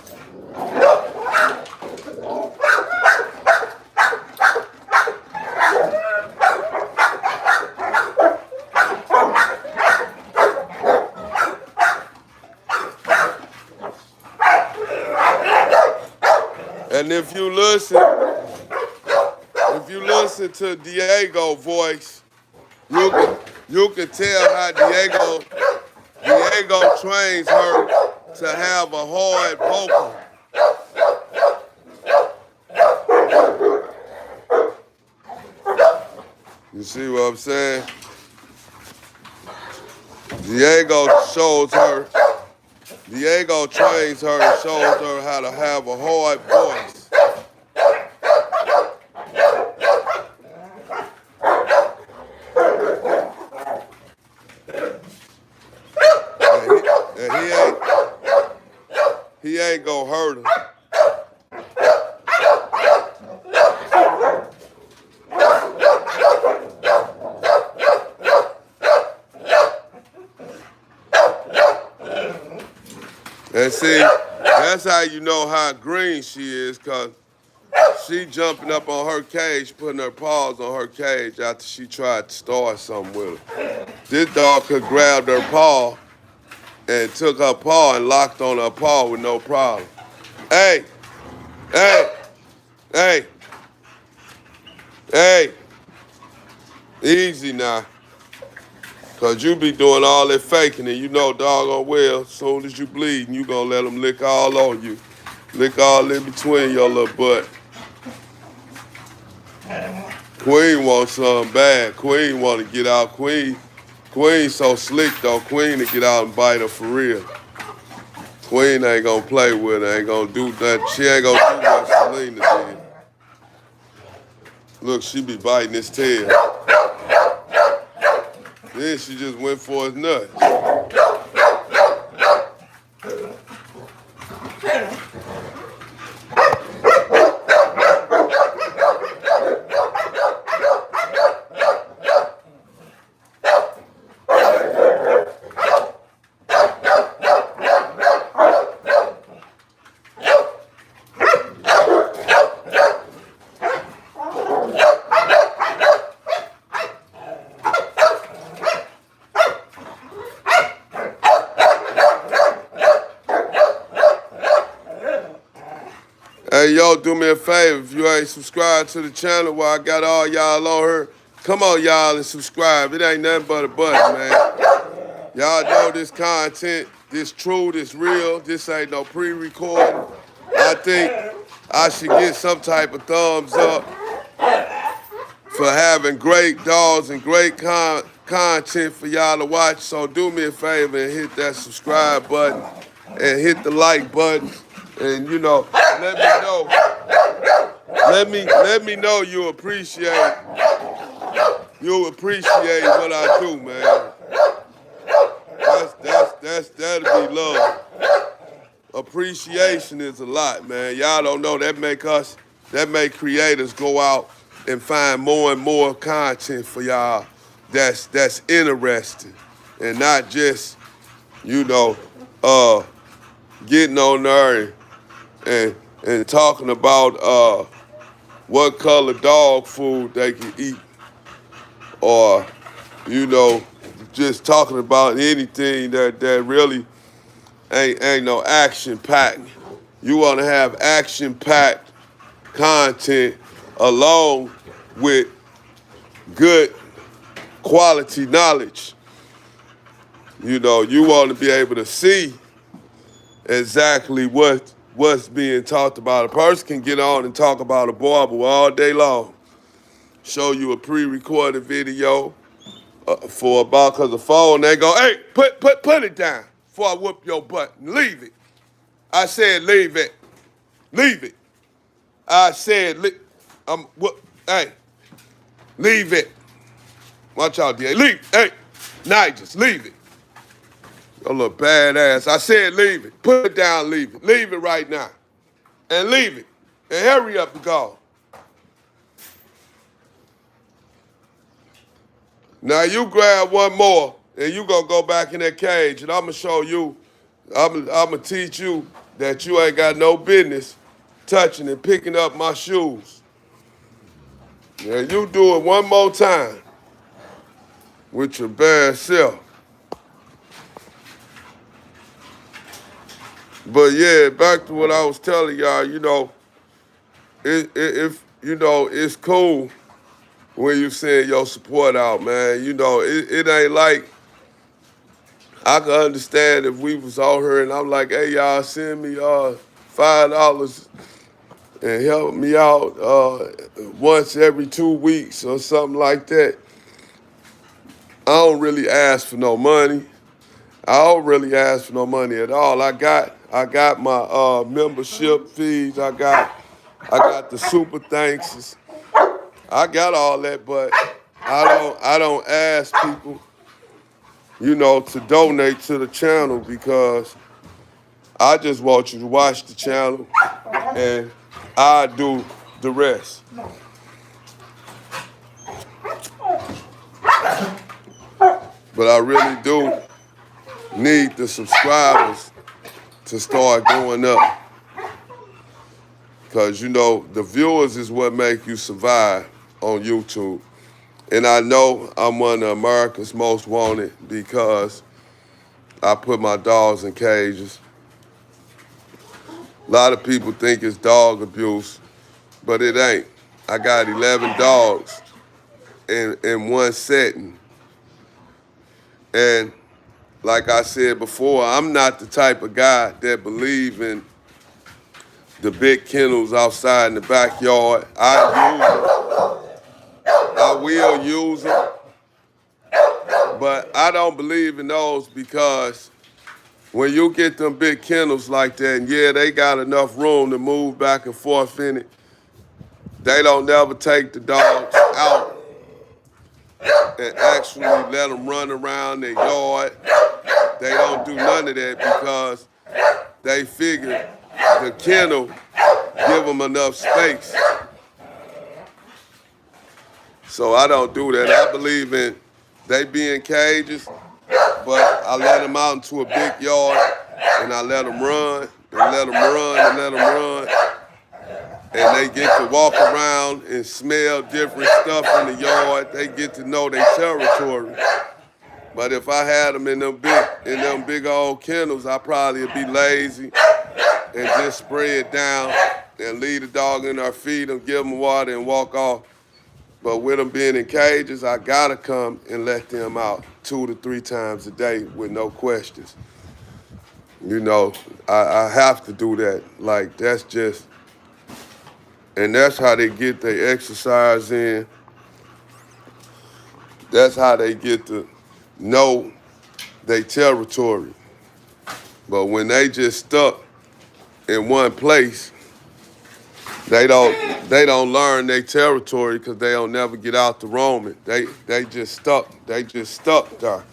And if if you listen to Diego's voice, you can tell how Diego trains her to have a hard vocal. You see what I'm saying? Diego trains her and shows her how to have a hard voice. And he ain't gonna hurt her. And see, that's how you know how green she is, because she jumping up on her cage, putting her paws on her cage after she tried to start something with her. This dog could grab her paw and took her paw and locked on her paw with no problem. Hey, hey, hey, hey, easy now. Because you be doing all that faking and you know doggone well, as soon as you bleeding, you gonna let them lick all on you. Lick all in between your little butt. Queen wants something bad. Queen want to get out. Queen so slick though. Queen to get out and bite her for real. Queen ain't gonna play with her. Ain't gonna do that. She ain't gonna do what Selena did. Look, she be biting his tail. Then she just went for his nuts. Hey, yo, do me a favor. If you ain't subscribed to the channel while I got all y'all on here, come on, y'all, and subscribe. It ain't nothing but a button, man. Y'all know this content, this true, this real. This ain't no pre-recording. I think I should get some type of thumbs up for having great dogs and great content for y'all to watch. So do me a favor and hit that subscribe button and hit the like button. And you know, let me know you appreciate what I do, man. That'll be love. Appreciation is a lot, man. Y'all don't know that make creators go out and find more and more content for y'all that's interesting and not just, you know, getting on there and talking about what color dog food they can eat, or, you know, just talking about anything that really ain't no action-packed. You want to have action-packed content along with good quality knowledge. You know, you want to be able to see exactly what's being talked about. A person can get on and talk about a Boerboel all day long, show you a pre-recorded video for about, because the phone, they go, hey, put it down before I whoop your butt. Leave it. I said leave it. Leave it. I said, hey, leave it. Watch out, DA. Leave. Hey, Nigel, leave it. Your little badass. I said leave it. Put it down, leave it. Leave it right now. And leave it. And hurry up and go. Now you grab one more and you gonna go back in that cage and I'm gonna show you, I'm gonna teach you that you ain't got no business touching and picking up my shoes. Now you do it one more time with your bad self. But yeah, back to what I was telling y'all, you know, if you know, it's cool when you send your support out, man. You know, it ain't like, I can understand if we was out here and I'm like, hey, y'all, send me $5 and help me out once every 2 weeks or something like that. I don't really ask for no money. I don't really ask for no money at all. I got my membership fees. I got the super thanks. I got all that, but I don't ask people, you know, to donate to the channel because I just want you to watch the channel and I do the rest. But I really do need the subscribers to start going up. Because, you know, the viewers is what make you survive on YouTube. And I know I'm one of America's most wanted because I put my dogs in cages. A lot of people think it's dog abuse, but it ain't. I got 11 dogs in one setting. And like I said before, I'm not the type of guy that believe in the big kennels outside in the backyard. I will use them, but I don't believe in those because when you get them big kennels like that, and yeah, they got enough room to move back and forth in it, they don't never take the dogs out and actually let them run around their yard. They don't do none of that because they figure the kennel give them enough space. So I don't do that. I believe in they be in cages, but I let them out into a big yard and I let them run and let them run and let them run. And they get to walk around and smell different stuff in the yard. They get to know their territory. But if I had them in them big old kennels, I probably would be lazy and just spray it down and leave the dog in there, feed them, give them water, and walk off. But with them being in cages, I gotta come and let them out 2 to 3 times a day with no questions. You know, I have to do that. Like, that's just, and that's how they get their exercise in. That's how they get to know their territory. But when they just stuck in one place, they don't learn their territory because they don't never get out to roaming. They just stuck. They just stuck there.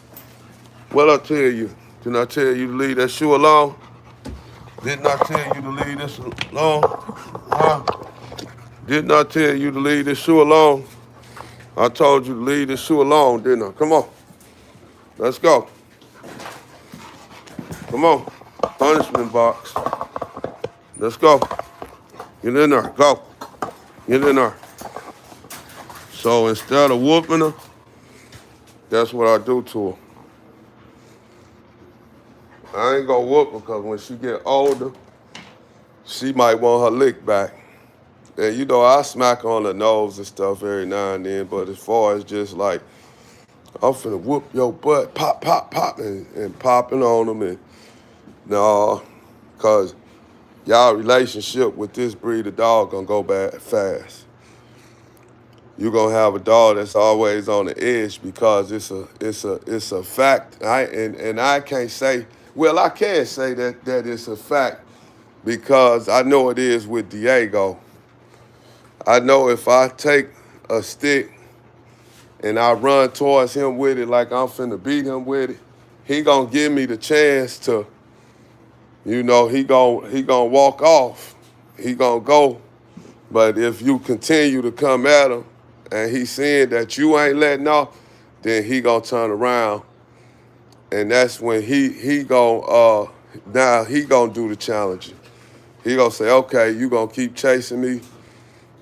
What I tell you? Didn't I tell you to leave that shoe alone? Didn't I tell you to leave this alone? Huh? Didn't I tell you to leave this shoe alone? I told you to leave this shoe alone, didn't I? Come on. Let's go. Come on. Punishment box. Let's go. Get in there. Go. Get in there. So instead of whooping her, that's what I do to her. I ain't gonna whoop her because when she get older, she might want her lick back. And you know, I smack her on the nose and stuff every now and then, but as far as just like, I'm finna whoop your butt, pop, pop, pop, and popping on them, and no, because y'all relationship with this breed of dog gonna go bad fast. You're gonna have a dog that's always on the edge because it's a fact. And I can't say, well, I can say that it's a fact because I know it is with Diego. I know if I take a stick and I run towards him with it like I'm finna beat him with it, he gonna give me the chance to, you know, he gonna walk off. He gonna go. But if you continue to come at him and he seeing that you ain't letting off, then he gonna turn around. And that's when he gonna now he gonna do the challenging. He gonna say, okay, you gonna keep chasing me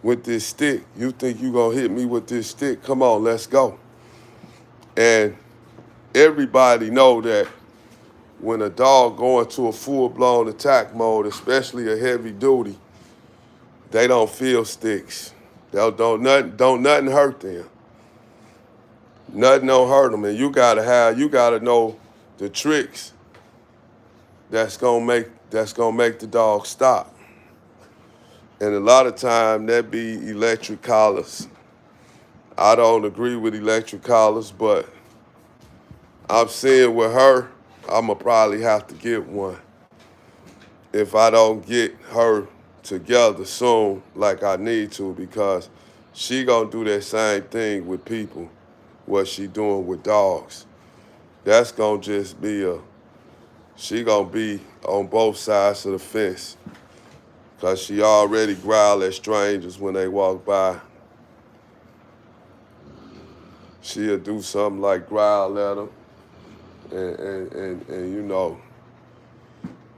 with this stick. You think you gonna hit me with this stick? Come on, let's go. And everybody know that when a dog go into a full-blown attack mode, especially a heavy duty, they don't feel sticks. Don't nothing hurt them. Nothing don't hurt them, and you gotta know the tricks that's gonna make the dog stop. And a lot of time that be electric collars. I don't agree with electric collars, but I'm seeing with her, I'ma probably have to get one if I don't get her together soon like I need to, because she gonna do that same thing with people, what she doing with dogs. That's gonna just be she gonna be on both sides of the fence, because she already growl at strangers when they walk by. She'll do something like growl at them, and you know,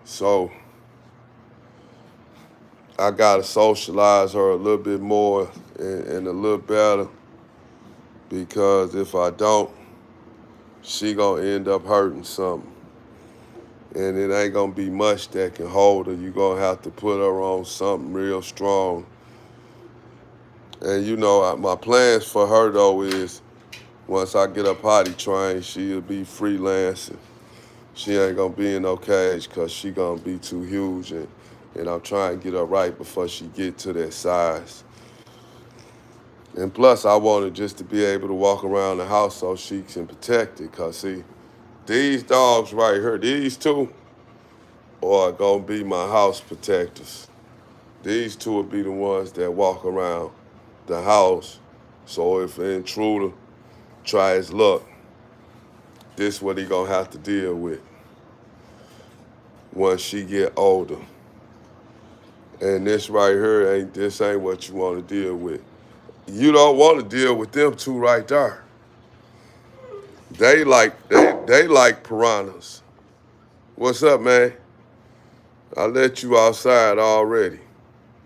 so I gotta socialize her a little bit more and a little better, because if I don't, she gonna end up hurting something. And it ain't gonna be much that can hold her. You gonna have to put her on something real strong. And you know, my plans for her though is, once I get her potty trained, she'll be freelancing. She ain't gonna be in no cage, because she gonna be too huge, and I'm trying to get her right before she get to that size. And plus, I want her just to be able to walk around the house so she can protect it. Because, see, these dogs right here, these two, are going to be my house protectors. These two will be the ones that walk around the house. So if an intruder tries luck, this is what he going to have to deal with once she get older. And this right here, this ain't what you want to deal with. You don't want to deal with them two right there. They like piranhas. What's up, man? I let you outside already.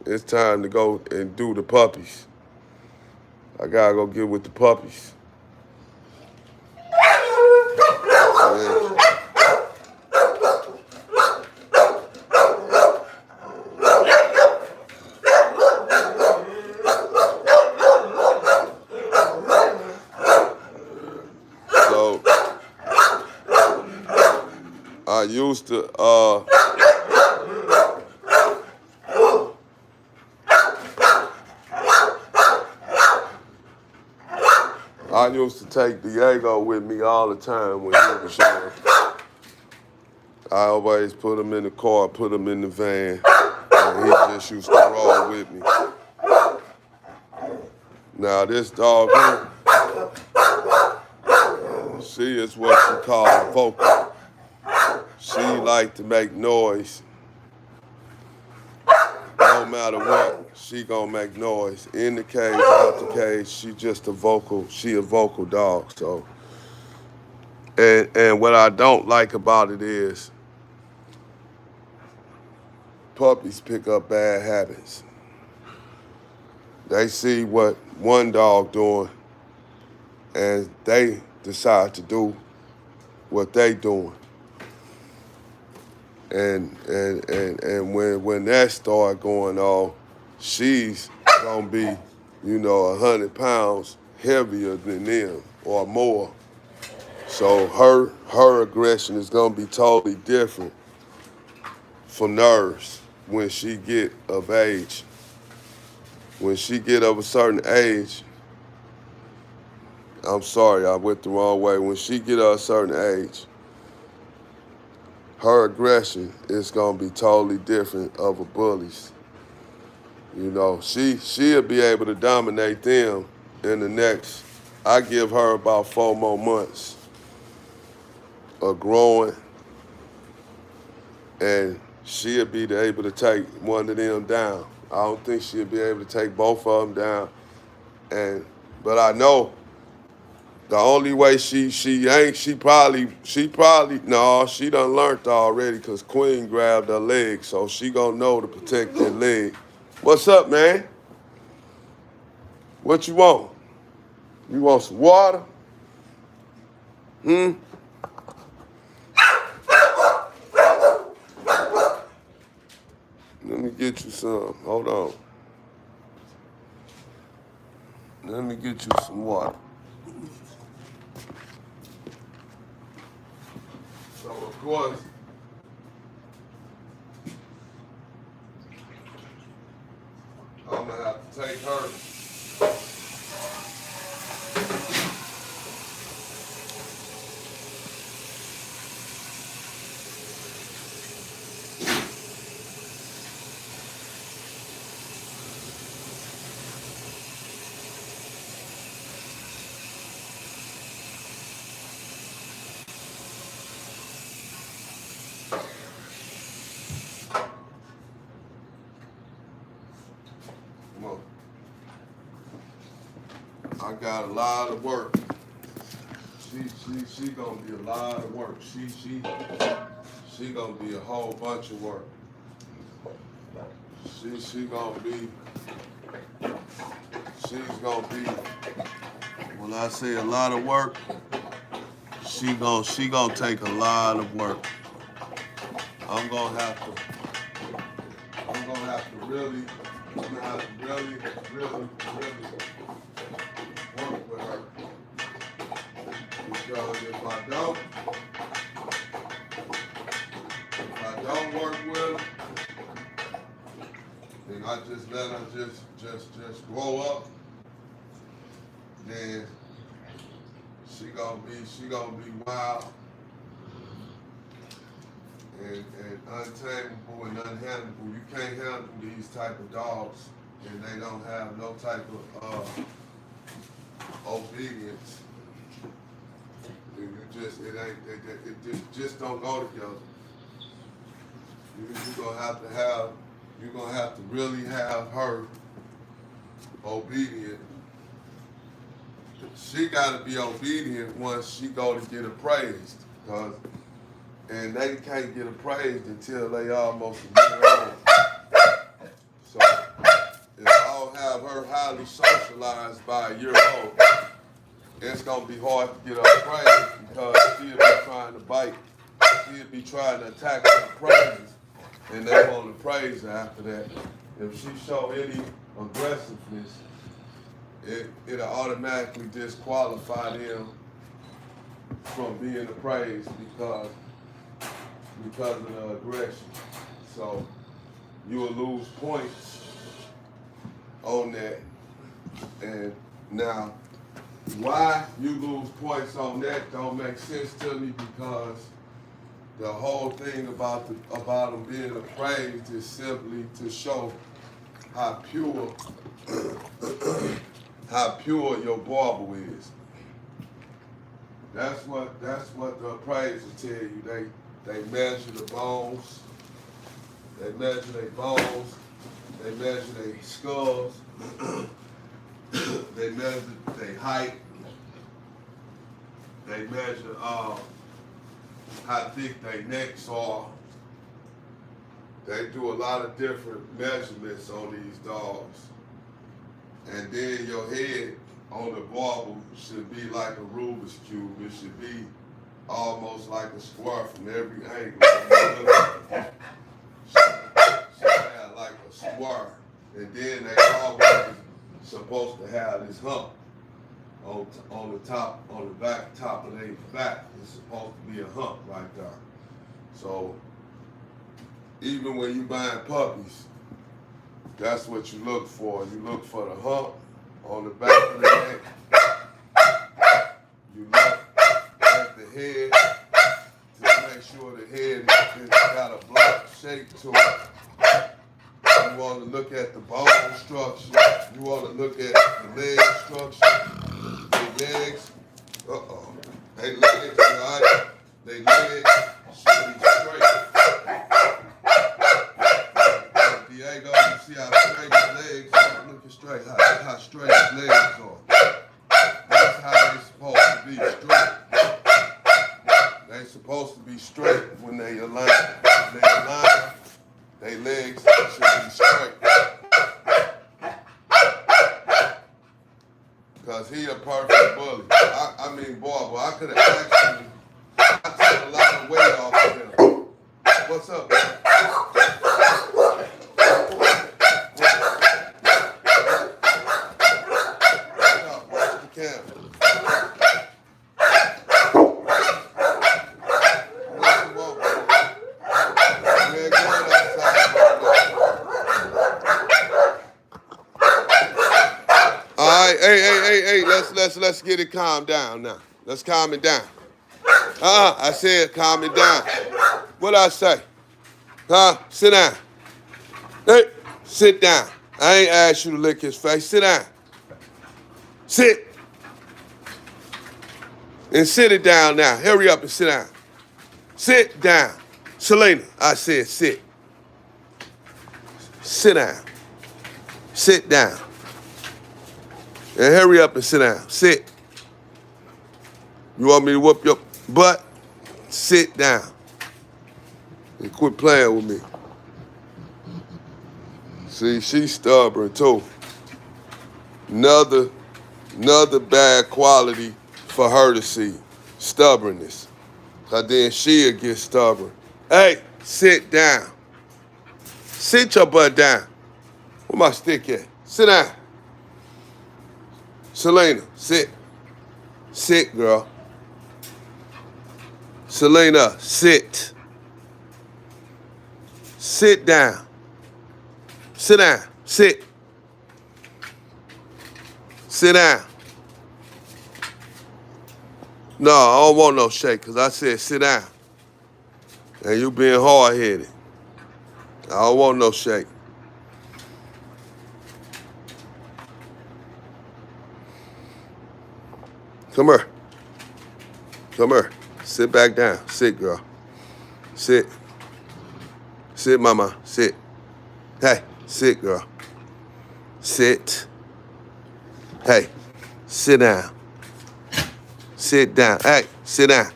It's time to go and do the puppies. I gotta go get with the puppies. Yeah. So I used to take Diego with me all the time when he was young. I always put him in the car, put him in the van, and he just used to roll with me. Now this dog here, she is what you call vocal. She like to make noise. No matter what, she gonna make noise. In the cage, out the cage, she a vocal dog. So, and what I don't like about it is, puppies pick up bad habits. They see what one dog doing, and they decide to do what they doing. And when that start going on, she's gonna be, 100 pounds heavier than them or more. So her aggression is gonna be totally different for nerves when she get of age. When she get of a certain age, I'm sorry, I went the wrong way. When she get of a certain age, her aggression is gonna be totally different of a bully's. She'll be able to dominate them in the next, I give her about 4 more months of growing, and she'll be able to take one of them down. I don't think she'll be able to take both of them down, but I know the only way she probably done learned already, because Queen grabbed her leg, so she gonna know to protect that leg. What's up, man? What you want? You want some water? Let me get you some. Hold on. Let me get you some water. course, I'm gonna have to take her. I got a lot of work. She gonna be a lot of work. She gonna be a whole bunch of work. She's gonna be. When I say a lot of work, she gonna take a lot of work. I'm gonna have to really work with her. Because if I don't work with her, then I just let her just grow up, then she gonna be wild and untamable and unhandleable. You can't handle these type of dogs, and they don't have no type of obedience. It just don't go together. You're gonna have to really have her obedient. She gotta be obedient once she go to get appraised, and they can't get appraised until they almost a year old. So if I don't have her highly socialized by a year old, it's gonna be hard to get her appraised because she'll be trying to bite. She'll be trying to attack the appraisers, and they won't appraise her after that. If she show any aggressiveness, it'll automatically disqualify them from being appraised because of the aggression. So you will lose points on that. And now, why you lose points on that don't make sense to me, because the whole thing about them being appraised is simply to show how pure your Boerboel is. That's what the appraisers tell you. They measure the bones. They measure their bones. They measure their skulls. They measure their height. They measure how thick their necks are. They do a lot of different measurements on these dogs. And then your head on the Boerboel should be like a Rubik's Cube. It should be almost like a square from every angle. Should have like a square. And then they always supposed to have this hump on the top, on the back, top of their back. It's supposed to be a hump right there. So even when you buying puppies, that's what you look for. You look for the hump on the back of the neck. You look at the head to make sure the head has got a block shape to it. You want to look at the bone structure. You want to look at the leg structure. Their legs, Their legs, right? Their legs should be straight. Diego, you see how straight his legs are? Looking straight, how straight his legs are. That's how they're supposed to be straight. They're supposed to be straight when they align. When they align, their legs should be straight. Because he a perfect bully. I mean, Boerboel, I could have actually, I took a lot of weight off of him. What's up, man? What's the walk? let's get it calmed down now. Let's calm it down. I said calm it down. What I say? Sit down. Hey, sit down. I ain't asked you to lick his face. Sit down. Sit. And sit it down now. Hurry up and sit down. Sit down. Selena, I said sit. Sit down. Sit down. And hurry up and sit down. Sit. You want me to whoop your butt? Sit down. And quit playing with me. See, she's stubborn too. Another bad quality for her to see. Stubbornness. Cause then she'll get stubborn. Hey, sit down. Sit your butt down. Where my stick at? Sit down. Selena, sit. Sit, girl. Selena, sit. Sit down. Sit down. Sit. Sit down. No, I don't want no shake, because I said sit down. And you being hard-headed. I don't want no shake. Come here. Come here. Sit back down. Sit, girl. Sit. Sit, mama. Sit. Hey, sit, girl. Sit. Hey, sit down. Sit down. Hey, sit down.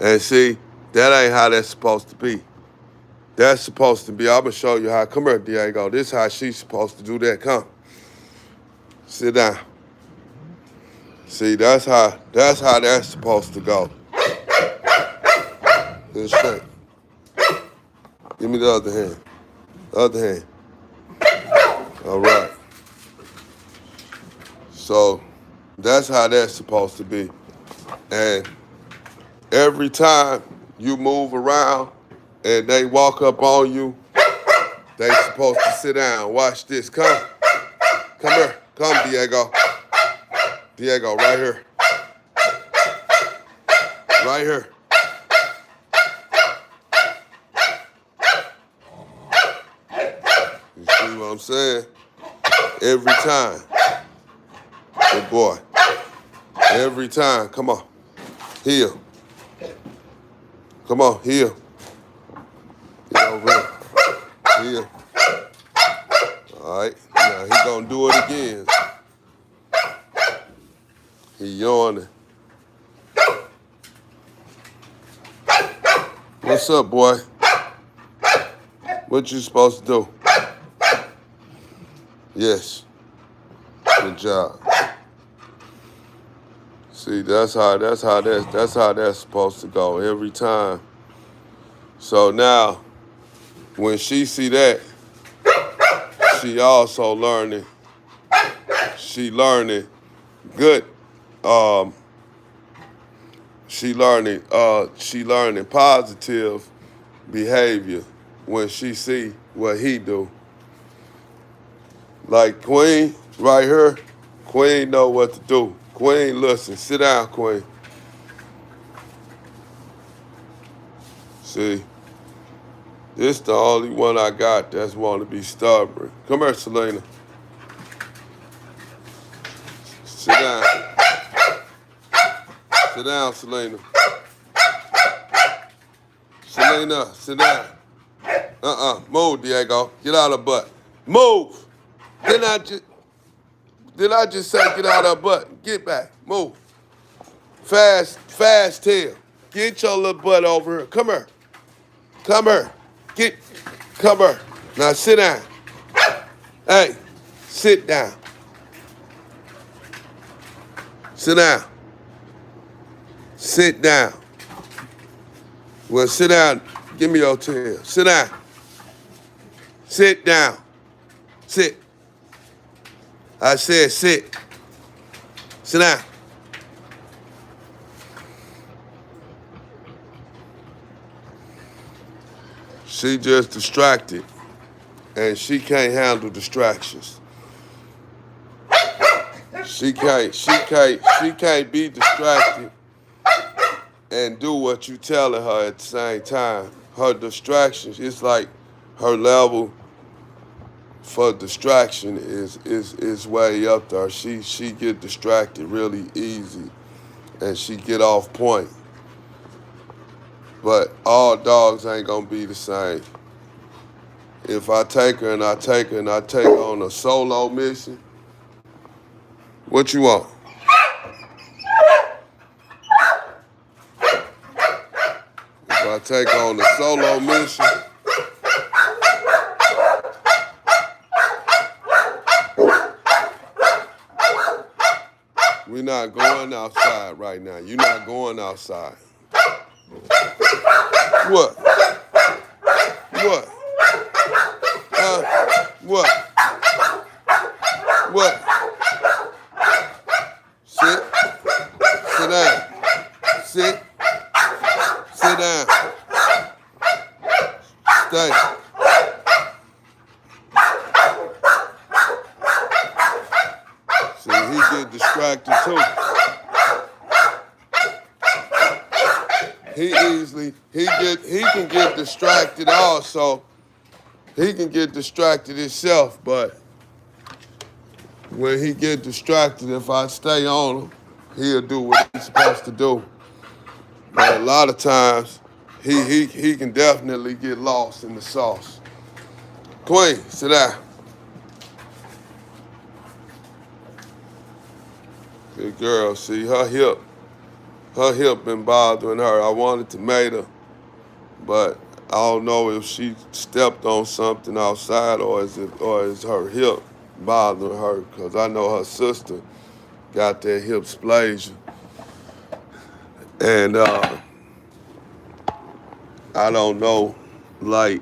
And see, that ain't how that's supposed to be. That's supposed to be, I'm going to show you how. Come here, Diego. This is how she's supposed to do that. Come. Sit down. See, that's how that's supposed to go. Good shit. Give me the other hand. The other hand. All right. So that's how that's supposed to be. And every time you move around and they walk up on you, they supposed to sit down. Watch this. Come. Come here. Come, Diego. Diego, right here. Right here. You see what I'm saying? Every time. Good boy. Every time. Come on. Heel. Come on, heel. Get over here. Heel. All right. Now he gonna do it again. He yawning. What's up, boy? What you supposed to do? Yes. Good job. See, that's how that's supposed to go every time. So now, when she see that, she also learning. She learning good. She learning positive behavior when she see what he do. Like Queen right here, Queen know what to do. Queen, listen, sit down, Queen. See, this the only one I got that's want to be stubborn. Come here, Selena. Sit down. Sit down, Selena. Selena, sit down. Move, Diego. Get out of the butt. Move. Did I just say get out of the butt? Get back. Move. Fast tail. Get your little butt over here. Come here. Come here. Come here. Now sit down. Hey, sit down. Sit down. Sit down. Well, sit down. Give me your tail. Sit down. Sit down. Sit. I said sit. Sit down. She just distracted, and she can't handle distractions. She can't be distracted and do what you telling her at the same time. Her distractions, it's like her level for distraction is way up there. She get distracted really easy and she get off point. But all dogs ain't gonna be the same. If I take her and I take her and I take her on a solo mission, what you want? If I take her on a solo mission, we're not going outside right now. You're not going outside. What? What? What? What? Sit. Sit down. Sit. Sit down. Stay. See, he get distracted too. He can get distracted also. He can get distracted himself, but when he get distracted, if I stay on him, he'll do what he's supposed to do. But a lot of times, he can definitely get lost in the sauce. Queen, sit down. Good girl, see her hip been bothering her. I wanted to mate her, but I don't know if she stepped on something outside or is her hip bothering her, because I know her sister got that hip splasia. And I don't know, like,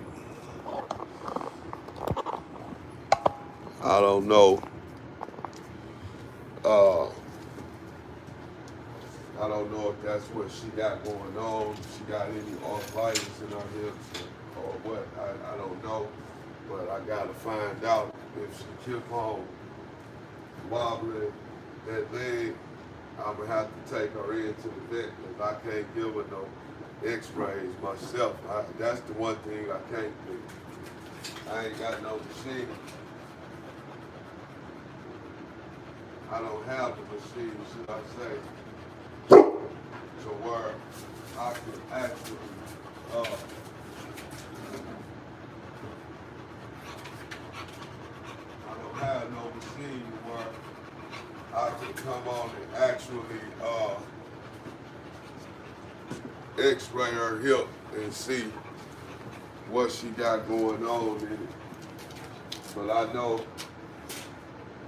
I don't know. I don't know if that's what she got going on. If she got any arthritis in her hips or what. I don't know. But I gotta find out if she keep on wobbling that leg. I'm gonna have to take her into the vet because I can't give her no x-rays myself. That's the one thing I can't do. I ain't got no machine. I don't have the machine, should I say, to where I can actually I don't have no machine where I can come on and actually x-ray her hip and see what she got going on in it. But I know,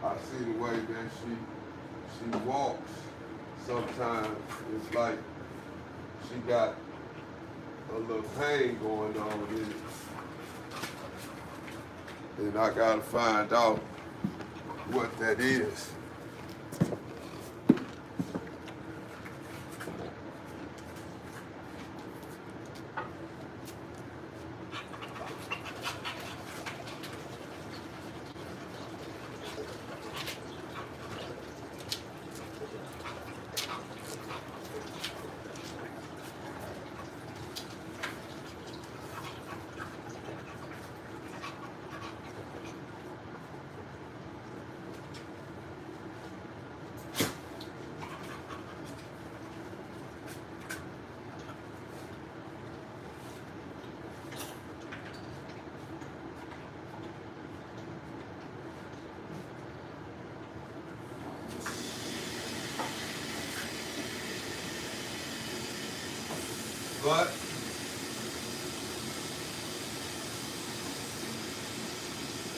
I see the way that she walks. Sometimes it's like she got a little pain going on in it. And I gotta find out what that is. But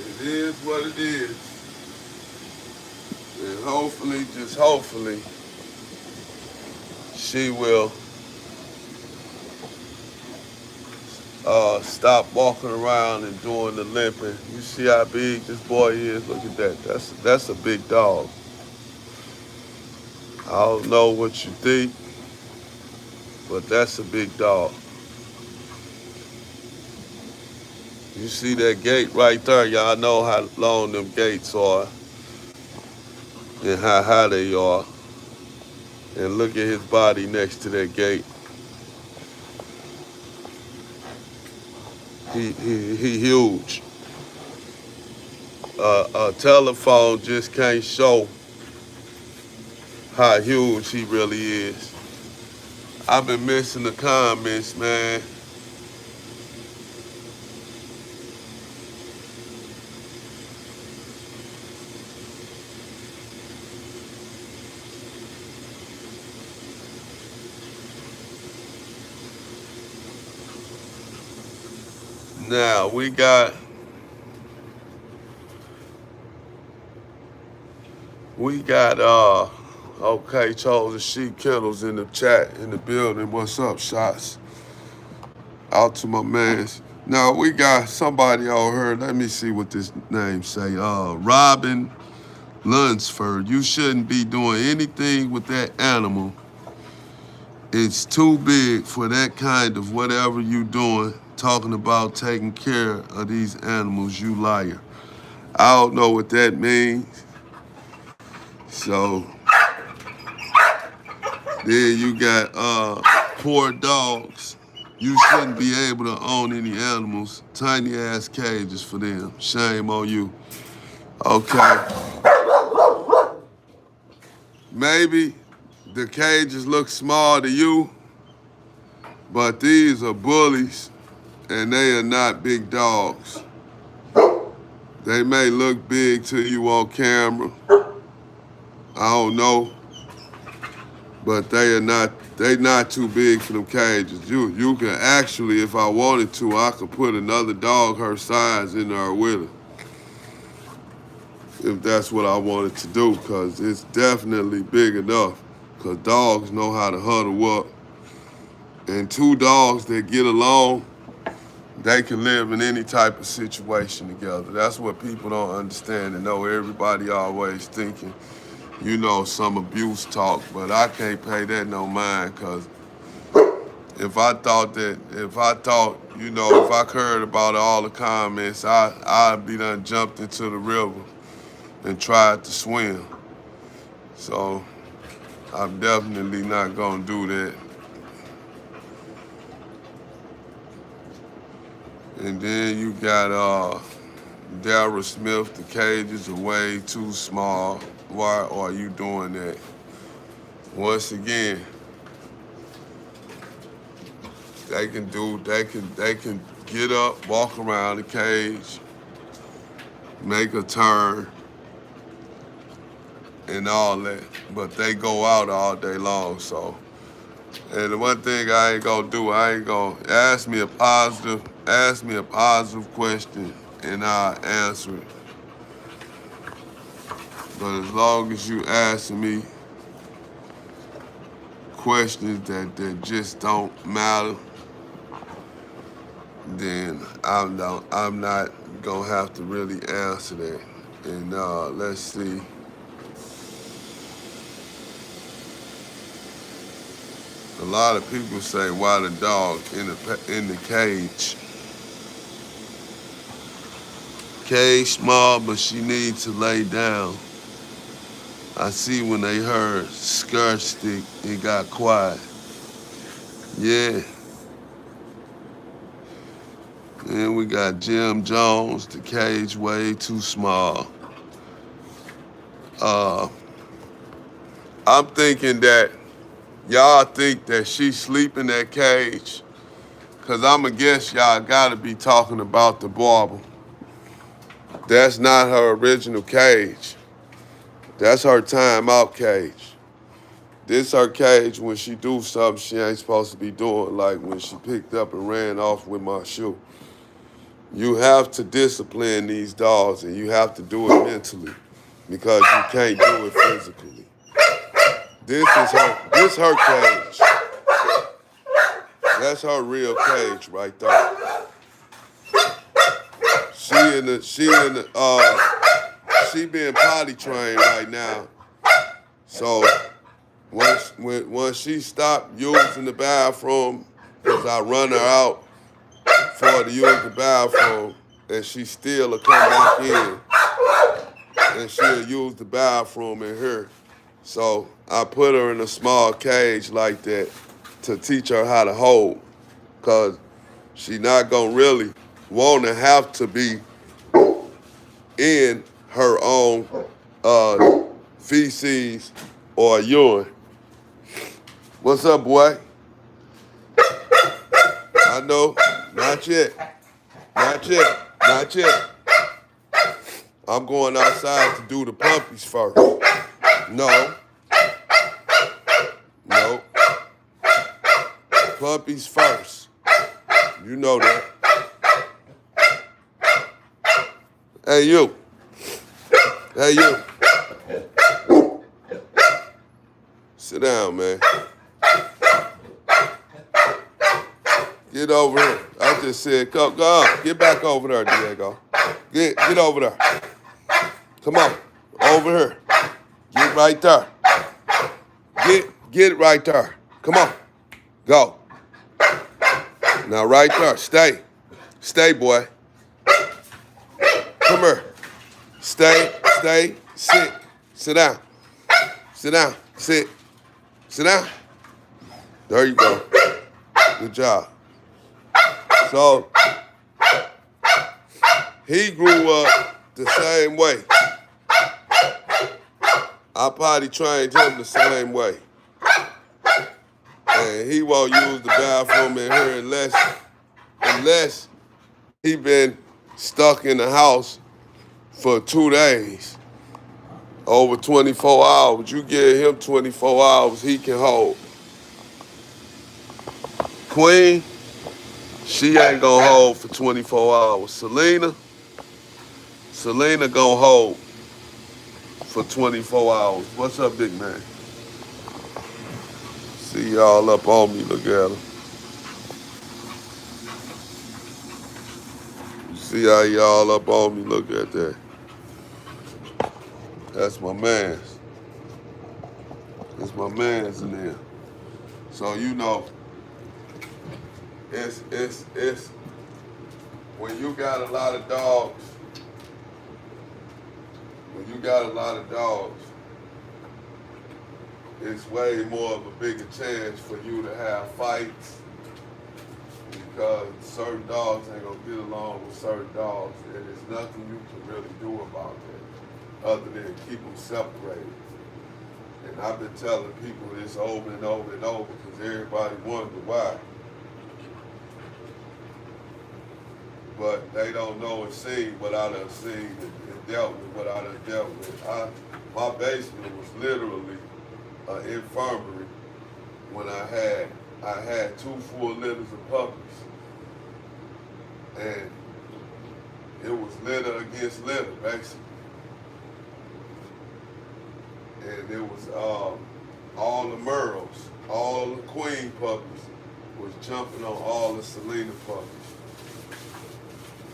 it is what it is. And hopefully, just hopefully, she will stop walking around and doing the limping. You see how big this boy is? Look at that. That's a big dog. I don't know what you think, but that's a big dog. You see that gate right there? Y'all know how long them gates are and how high they are. And look at his body next to that gate. He huge. A telephone just can't show how huge he really is. I've been missing the comments, man. Now we got okay, chosen sheep kennels in the chat in the building. What's up, shots? Out to my mans. Now we got somebody out here. Let me see what this name say. Robin Lunsford. You shouldn't be doing anything with that animal. It's too big for that kind of whatever you doing. Talking about taking care of these animals, you liar. I don't know what that means. So then you got poor dogs. You shouldn't be able to own any animals. Tiny ass cages for them. Shame on you. Okay. Maybe the cages look small to you, but these are bullies and they are not big dogs. They may look big to you on camera. I don't know. But they not too big for them cages. You can actually, if I wanted to, I could put another dog her size in there with her. If that's what I wanted to do, because it's definitely big enough. Because dogs know how to huddle up. And two dogs that get along, they can live in any type of situation together. That's what people don't understand and know. Everybody always thinking, you know, some abuse talk, but I can't pay that no mind, because if I thought, you know, if I cared about all the comments, I'd be done jumped into the river and tried to swim. So I'm definitely not gonna do that. And then you got Darryl Smith, the cages are way too small. Why are you doing that? Once again, they can get up, walk around the cage, make a turn, and all that. But they go out all day long, so. And the one thing I ain't gonna do, I ain't gonna ask me a positive question and I'll answer it. But as long as you asking me questions that just don't matter, then I'm not gonna have to really answer that. And let's see. A lot of people say, why the dog in the cage? Cage small, but she needs to lay down. I see when they heard skirt stick, it got quiet. Yeah. Then we got Jim Jones, the cage way too small. I'm thinking that y'all think that she sleep in that cage, because I'ma guess y'all gotta be talking about the Boerboel. That's not her original cage. That's her timeout cage. This her cage when she do something she ain't supposed to be doing, like when she picked up and ran off with my shoe. You have to discipline these dogs, and you have to do it mentally, because you can't do it physically. This her cage. That's her real cage right there. She being potty trained right now. So once she stopped using the bathroom, because I run her out for her to use the bathroom, and she still will come back in. and she'll use the bathroom in here. So I put her in a small cage like that to teach her how to hold, because she not gonna really want to have to be in her own feces or urine. What's up, boy? I know, not yet, not yet, not yet. I'm going outside to do the puppies first. No, no, puppies first. You know that. Hey, you. Hey, you. Sit down, man. Get over here. I just said, go on. Get back over there, Diego. Get over there. Come on. Over here. Get right there. Get right there. Come on. Go. Now right there. Stay. Stay, boy. Come here. Stay. Sit. Sit down. Sit down. Sit. Sit down. There you go. Good job. So, he grew up the same way. I potty trained him the same way. And he won't use the bathroom in here unless he been stuck in the house for 2 days. Over 24 hours. You give him 24 hours, he can hold. Queen, she ain't gonna hold for 24 hours. Selena gonna hold for 24 hours. What's up, big man? See y'all up on me, look at him. See how y'all up on me, look at that. That's my mans. That's my mans in there. So you know, it's when you got a lot of dogs, it's way more of a bigger chance for you to have fights, because certain dogs ain't gonna get along with certain dogs, and there's nothing you can really do about that other than keep them separated. And I've been telling people this over and over and over because everybody wonder why. But they don't know and see what I done seen and dealt with what I done dealt with. My basement was literally an infirmary when I had 2 full litters of puppies. And it was litter against litter, basically. And it was all the Merles, all the Queen puppies was jumping on all the Selena puppies,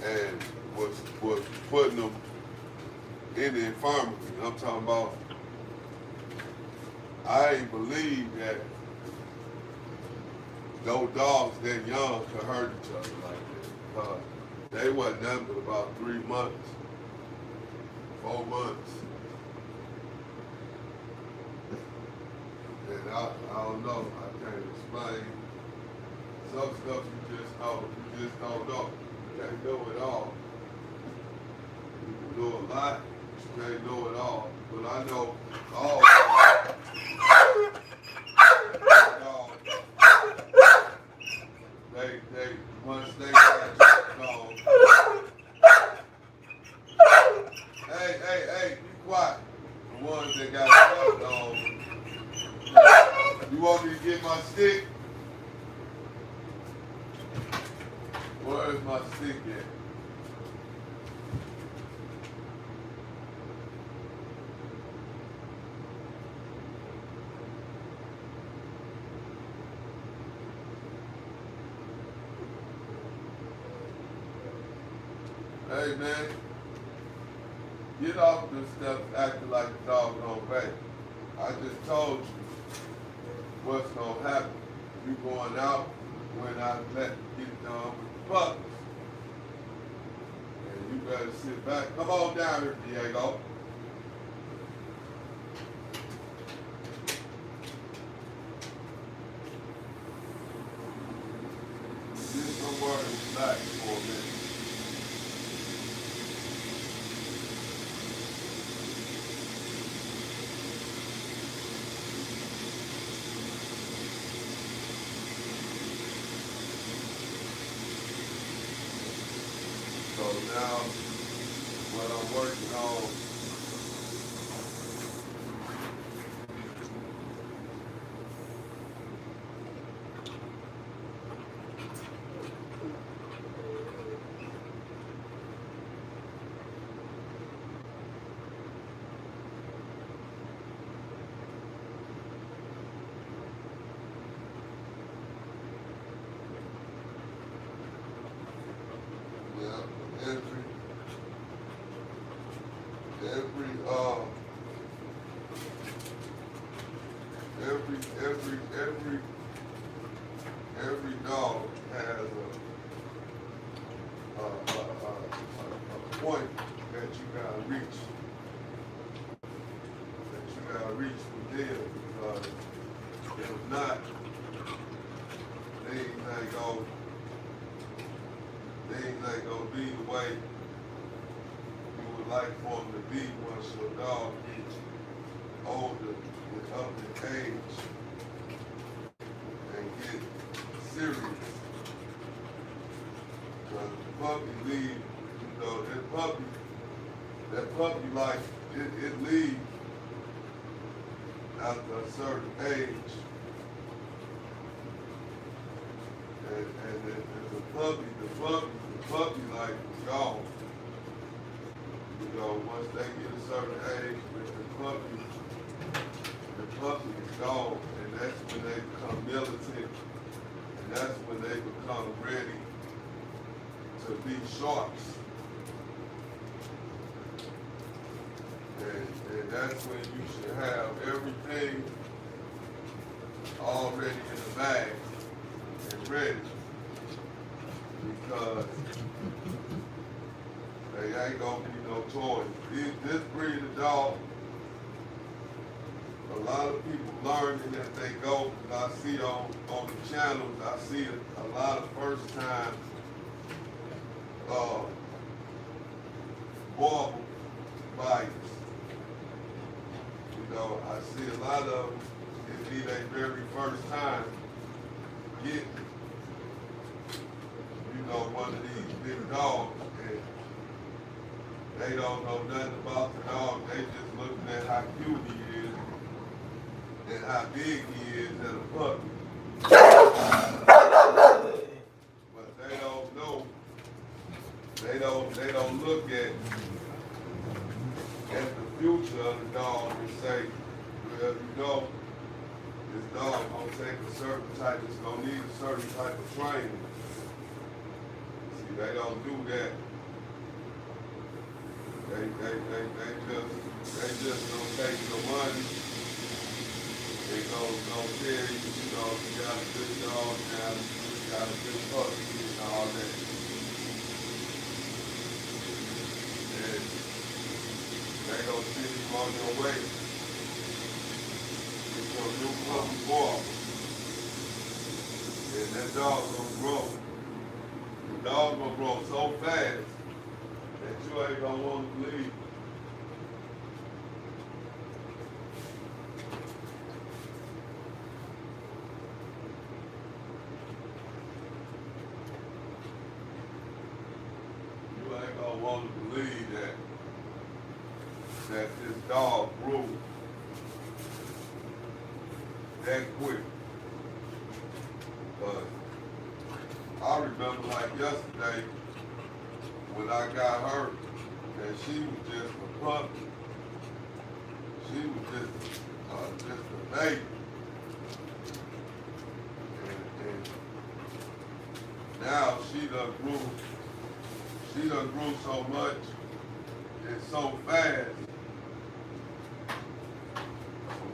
and was putting them in the infirmary. I'm talking about, I ain't believe that no dogs that young could hurt each other like that. They wasn't nothing but about 3 months, 4 months. And I don't know, I can't explain. Some stuff you just don't know. You can't know it all. You can know a lot, but you can't know it all. But I know all dogs. They once they got dogs. Hey, be quiet. The ones that got dogs. You want me to get my stick? Where's my stick at? Hey man, get off this stuff acting like a dog don't pay. I just told you what's gonna happen. You going out when I get done with the puppies. And you better sit back. Come on down here, Diego. relax for a minute. So now, what I'm working on, every dog has a point that you gotta reach. That you gotta reach within, because if not, things ain't gonna be the way you would like for them to be once your dog gets older and up in age and get serious. Because the puppy leave, that puppy life, it leaves after a certain age. And the puppy life is gone. Once they get a certain age, the puppy is gone, and that's when they become militant, and that's when they become ready to be sharks. And that's when you should have everything already in the bag and ready, because they ain't gonna be no toys. This breed of dog, a lot of people learning as they go. I see on the channels, I see a lot of first time Boerboels bites. I see a lot of them, it be their very first time getting, one of these big dogs, and they don't know nothing about the dog. They just looking at how cute he is and how big he is as a puppy. But they don't know. They don't look at the future of the dog and say, well, this dog gonna take a certain type, it's gonna need a certain type of training. See, they don't do that. They just don't take the money. They don't tell you, you got a good dog now, you got a good puppy and all that. And they don't send you on your way. It's your new puppy boy. And that dog gonna grow. The dog gonna grow so fast that you ain't gonna want to leave. You ain't gonna want to believe that this dog grew that quick. But I remember like yesterday when I got her, and she was just a puppy. She was just a baby. And now she done grew so much and so fast,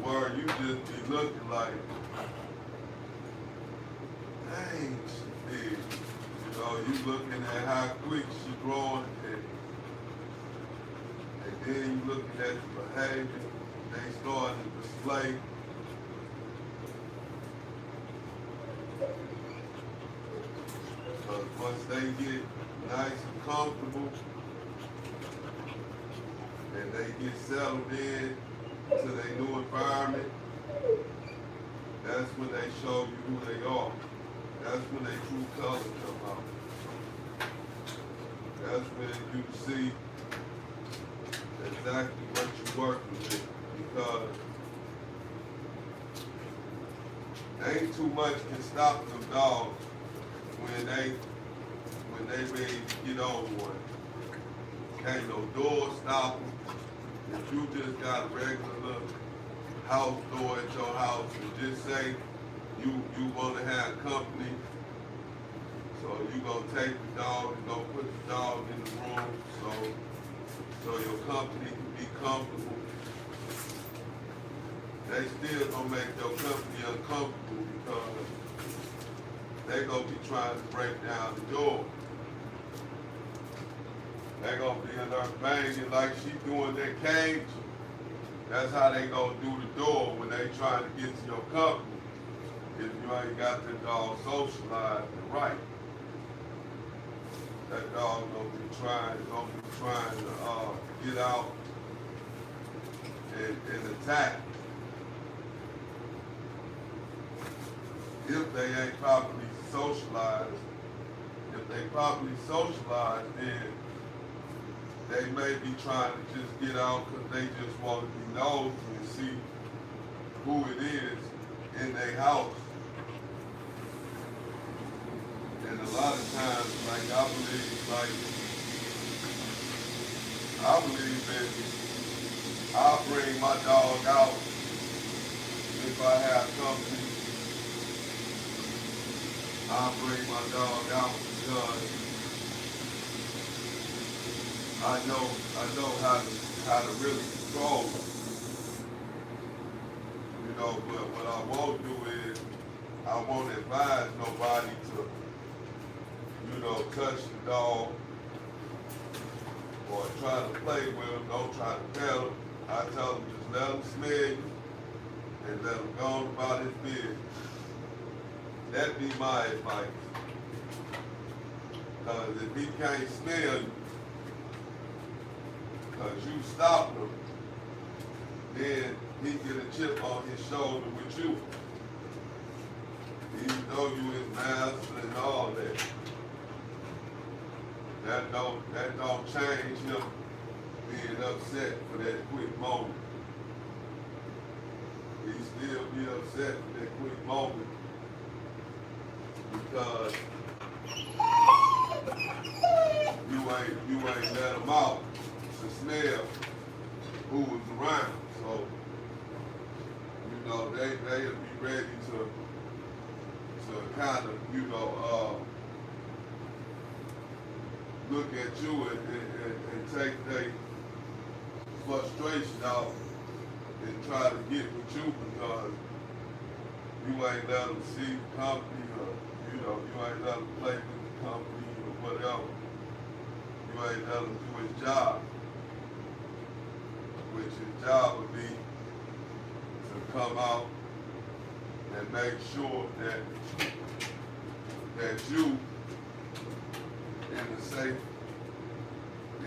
where you just be looking like, dang, she big. You looking at how quick she growing, and then you looking at the behavior they starting to display. once they get nice and comfortable and they get settled in to their new environment, that's when they show you who they are. That's when their true colors come out. That's when you see exactly what you're working with, because ain't too much can stop them dogs when they ready to get on one. Ain't no door stop them. If you just got a regular little house door at your house and just say you want to have company, so you gonna take the dog and go put the dog in the room so your company can be comfortable. They still gonna make your company uncomfortable because they gonna be trying to break down the door. They gonna be in there banging like she doing that cage. That's how they gonna do the door when they trying to get to your company. If you ain't got the dog socialized and right. That dog gonna be trying to get out and attack. If they ain't properly socialized, then they may be trying to just get out because they just want to be nosy and see who it is in their house. And a lot of times, I believe that I'll bring my dog out if I have company. I'll bring my dog out because I know how to really control it. You know, but what I won't do is I won't advise nobody to, touch the dog or try to play with him. Don't try to pet him. I tell him just let him smell you and let him go on about his business. That'd be my advice. Because if he can't smell you, because you stop him, then he get a chip on his shoulder with you. Even though you his master and all that. That don't change him being upset for that quick moment. He still be upset for that quick moment because you ain't let him out to smell who was around. So, they'll be ready to kind of, look at you and take their frustration out and try to get with you because you ain't let them see the company or, you ain't let them play with the company or whatever. You ain't let him do his job, which his job would be to come out and make sure that you in a safe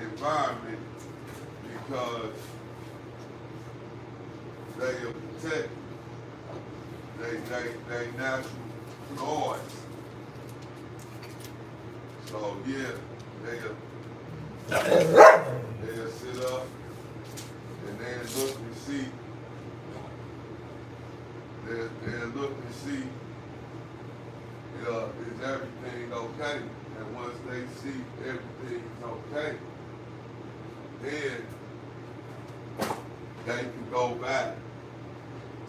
environment because they are protected. They natural guards. So yeah, they'll sit up and then look and see. They'll look and see is everything okay? And once they see everything's okay, then they can go back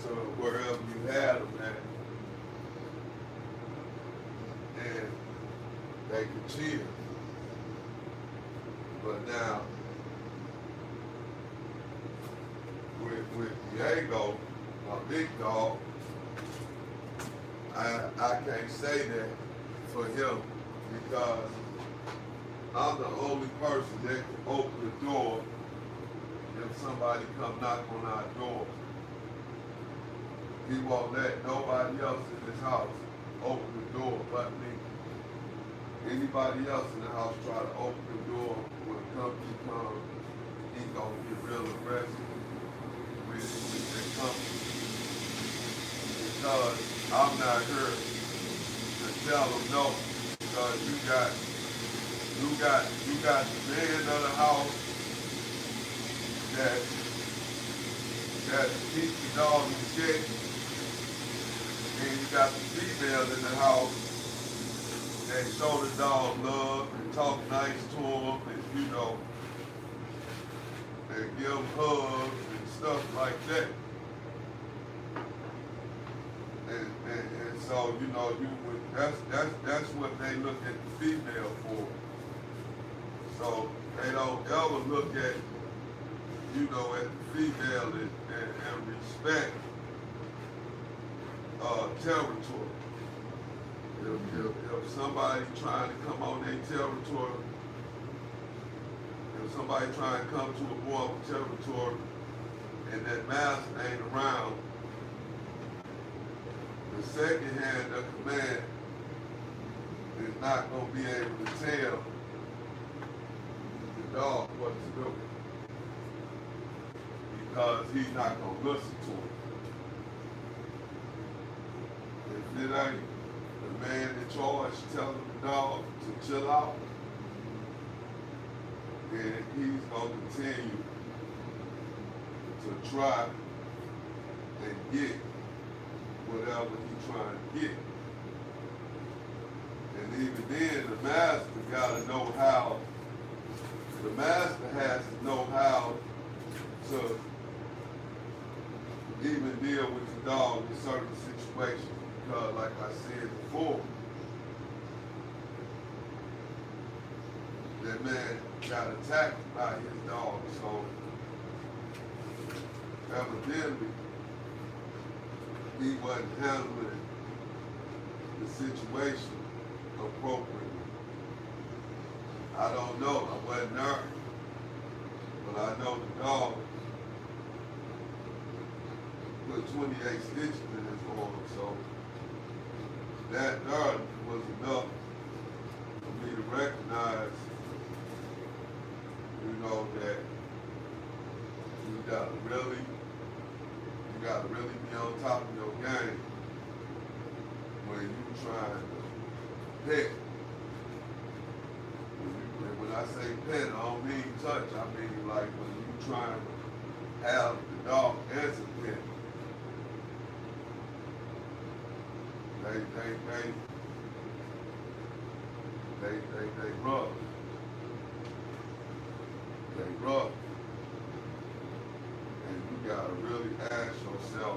to wherever you had them at, and they can chill. But now, with Diego, my big dog, I can't say that for him because I'm the only person that can open the door if somebody come knock on our door. He won't let nobody else in his house open the door but me. Anybody else in the house try to open the door when the company comes, he's gonna get real aggressive with that company. Because I'm not here to tell them no. Because you got the man of the house that keeps the dog in check, and you got the female in the house that show the dog love and talk nice to him, and and give him hugs and stuff like that. And so that's what they look at the female for. So they don't ever look at at the female and respect territory. If somebody trying to come on their territory, if somebody trying to come to a Boerboel territory and that master ain't around, the second hand of command is not going to be able to tell the dog what to do, because he's not going to listen to it. If it ain't the man in charge telling the dog to chill out, then he's going to continue to try and get whatever he's trying to get. And even then, the master got to know how, the master has to know how to even deal with the dog in certain situations. Because like I said before, that man got attacked by his dog. So evidently, he wasn't handling the situation appropriately. I don't know, I wasn't there, but I know the dog put 28 stitches in his arm, so that there was enough for me to recognize, that you gotta really be on top of your game when you trying to pet. And when I say pet, I don't mean touch. I mean like when you trying to have the dog as a pet. They rough. They rough. And you gotta really ask yourself,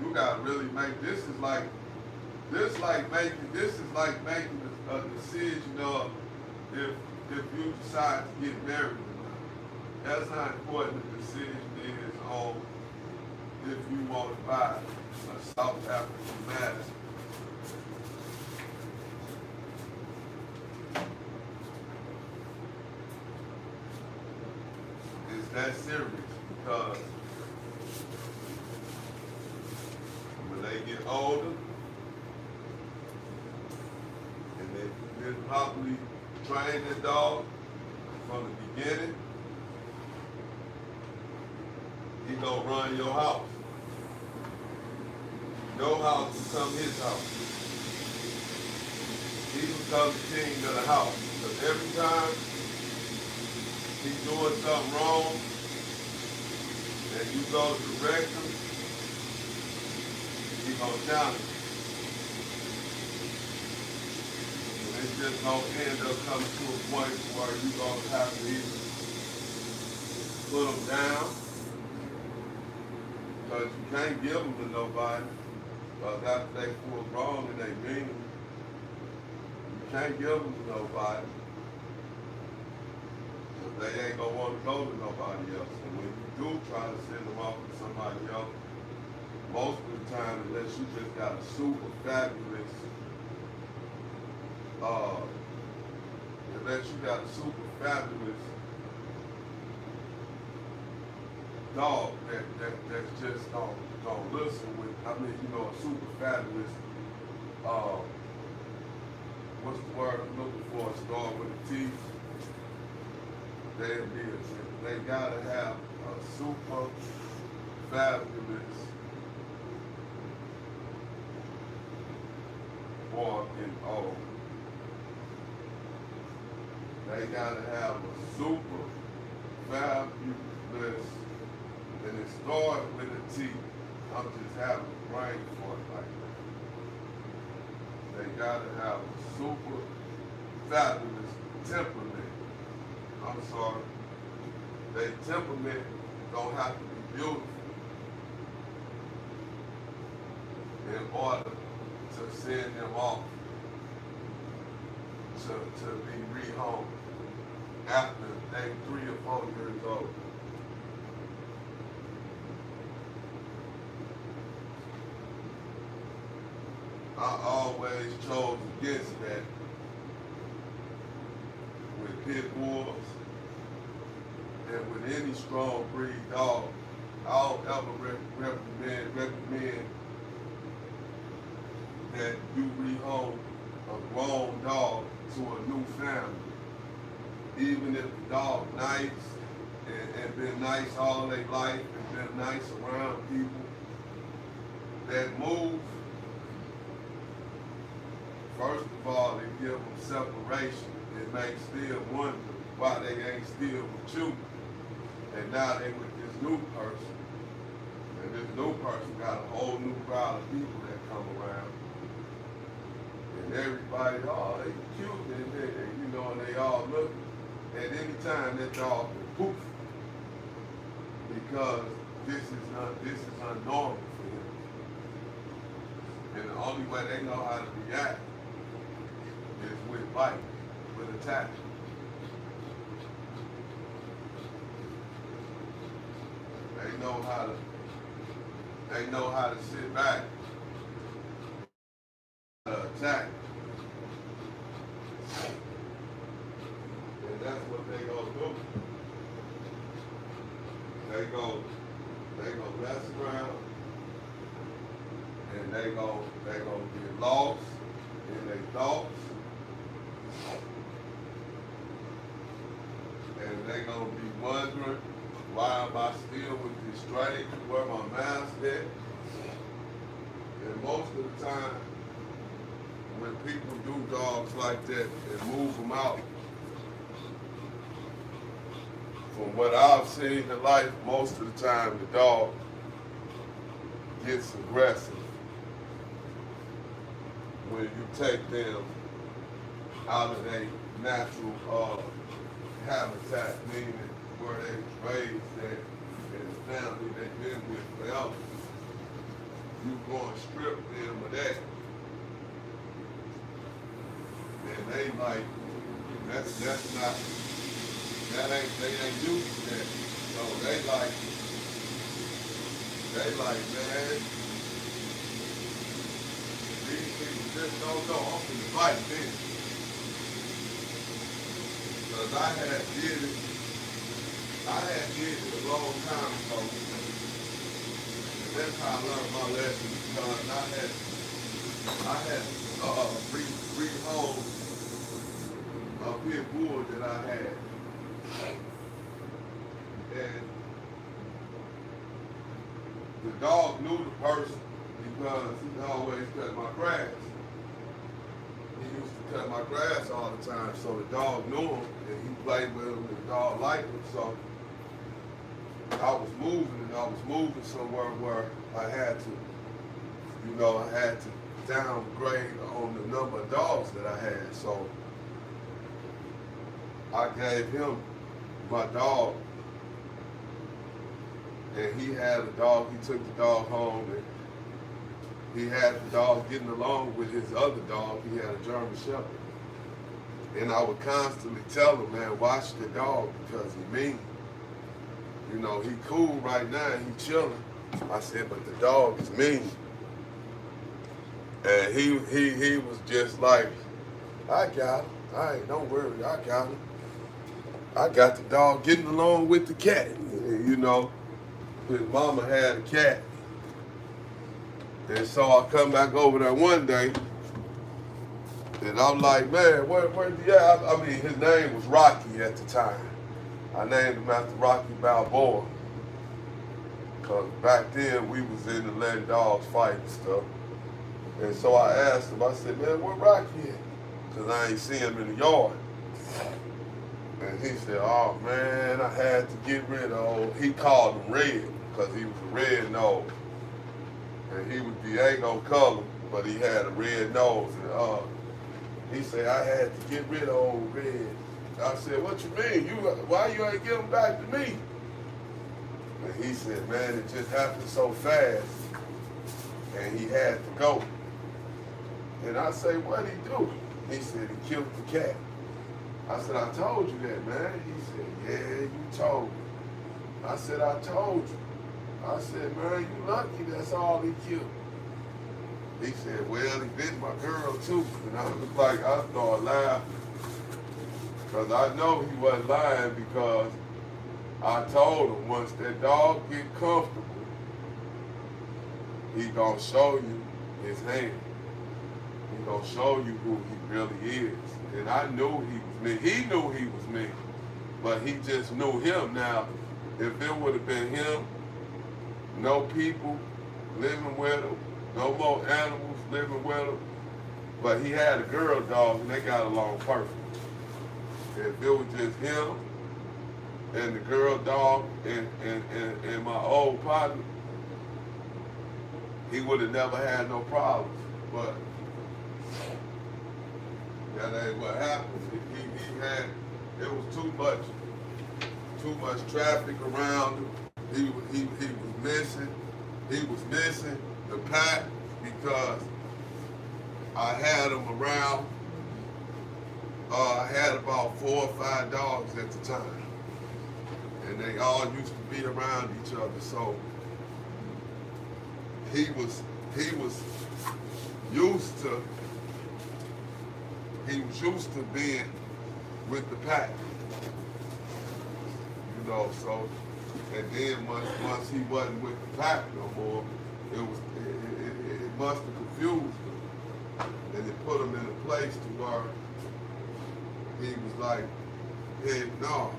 you gotta really make, this is like making a decision of if you decide to get married or not. That's how important the decision is on if you want to buy a South African mask. It's that serious, because when they get older and they properly train the dog from the beginning, he gonna run your house. Your house become his house. He becomes the king of the house. Because every time he's doing something wrong and you go to correct him, he's gonna challenge you. And it's just gonna end up coming to a point where you're gonna have to either put him down, because you can't give them to nobody. Because after they feel wrong and they mean, you can't give them to nobody. Because they ain't gonna want to go to nobody else. And when you do try to send them off to somebody else, most of the time, unless you just got a super fabulous, dog that's just don't listen with, a super fabulous what's the word I'm looking for? Start with the teeth. There it is. They gotta have a super fabulous or in all. They gotta have a super fabulous, and it starts with a T. I'm just having a brain for it like that. They gotta have a super fabulous temperament. I'm sorry. Their temperament don't have to be beautiful in order to send them off to be rehomed after they 3 or 4 years old. I always chose against that with pit bulls and with any strong breed dog. I don't ever recommend that you rehome a grown dog to a new family. Even if the dog nice and been nice all their life and been nice around people, that move, first of all, they give them separation. It makes still wonder why they ain't still with you. And now they with this new person. And this new person got a whole new crowd of people that come around. And everybody, oh, they cute, and you know, and they all look. At any time, that dog will poof. Because this is unnormal for him. And the only way they know how to react is with bite, with attack. They know how to sit back, attack. And that's what they gonna do. They go mess around, and they gonna get lost in their thoughts, and they gonna be wondering, why am I still with this stranger? Where my mask at? And most of the time, when people do dogs like that and move them out, from what I've seen in life, most of the time the dog gets aggressive when you take them out of their natural habitat, meaning where they was raised at and the family they've been with forever. You gonna strip them of that. And they like, that's not, they ain't used to that. So they like, man, these people just don't know. I'm gonna fight this. Because I had did it a long time ago. And that's how I learned my lesson, because I had rehomed a pit bull that I had. And the dog knew the person because he always cut my grass. He used to cut my grass all the time, so the dog knew him, and he played with him, and the dog liked him. So I was moving somewhere where I had to downgrade on the number of dogs that I had. So I gave him my dog, and he had a dog. He took the dog home, and he had the dog getting along with his other dog. He had a German Shepherd. And I would constantly tell him, man, watch the dog because he mean. You know, he cool right now, he chilling. I said, but the dog is mean. And he was just like, I got him. All right, don't worry, I got him. I got the dog getting along with the cat. You know, his mama had a cat. And so I come back over there one day, And I'm like, man, where's he at? I mean, his name was Rocky at the time. I named him after Rocky Balboa. Because back then, we was into letting dogs fight and stuff. And so I asked him, I said, man, where Rocky at? Because I ain't see him in the yard. And he said, oh, man, I had to get rid of, he called him Red, because he was a red nose. And he was Diego color, but he had a red nose. And he said, I had to get rid of old Red. I said, what you mean? Why you ain't give him back to me? And he said, man, it just happened so fast, and he had to go. And I say, what'd he do? He said, he killed the cat. I said, I told you that, man. He said, yeah, you told me. I said, I told you. I said, man, you lucky that's all he killed. He said, well, he bit my girl too. And I was like, I started laughing. Because I know he wasn't lying, because I told him once that dog get comfortable, he gonna show you his hand. He gonna show you who he really is. And I knew he was me. He knew he was me, but he just knew him. Now, if it would have been him, no people living with him, no more animals living with him, but he had a girl dog and they got along perfect. If it was just him and the girl dog and my old partner, he would have never had no problems. But that ain't what happened. He had, it was too much traffic around him. He was missing the pack, because I had him around. I had about 4 or 5 dogs at the time, and they all used to be around each other. So he was used to being with the pack, you know. So, and then once he wasn't with the pack no more, it must have confused him, and it put him in a place to where he was like, hey, no,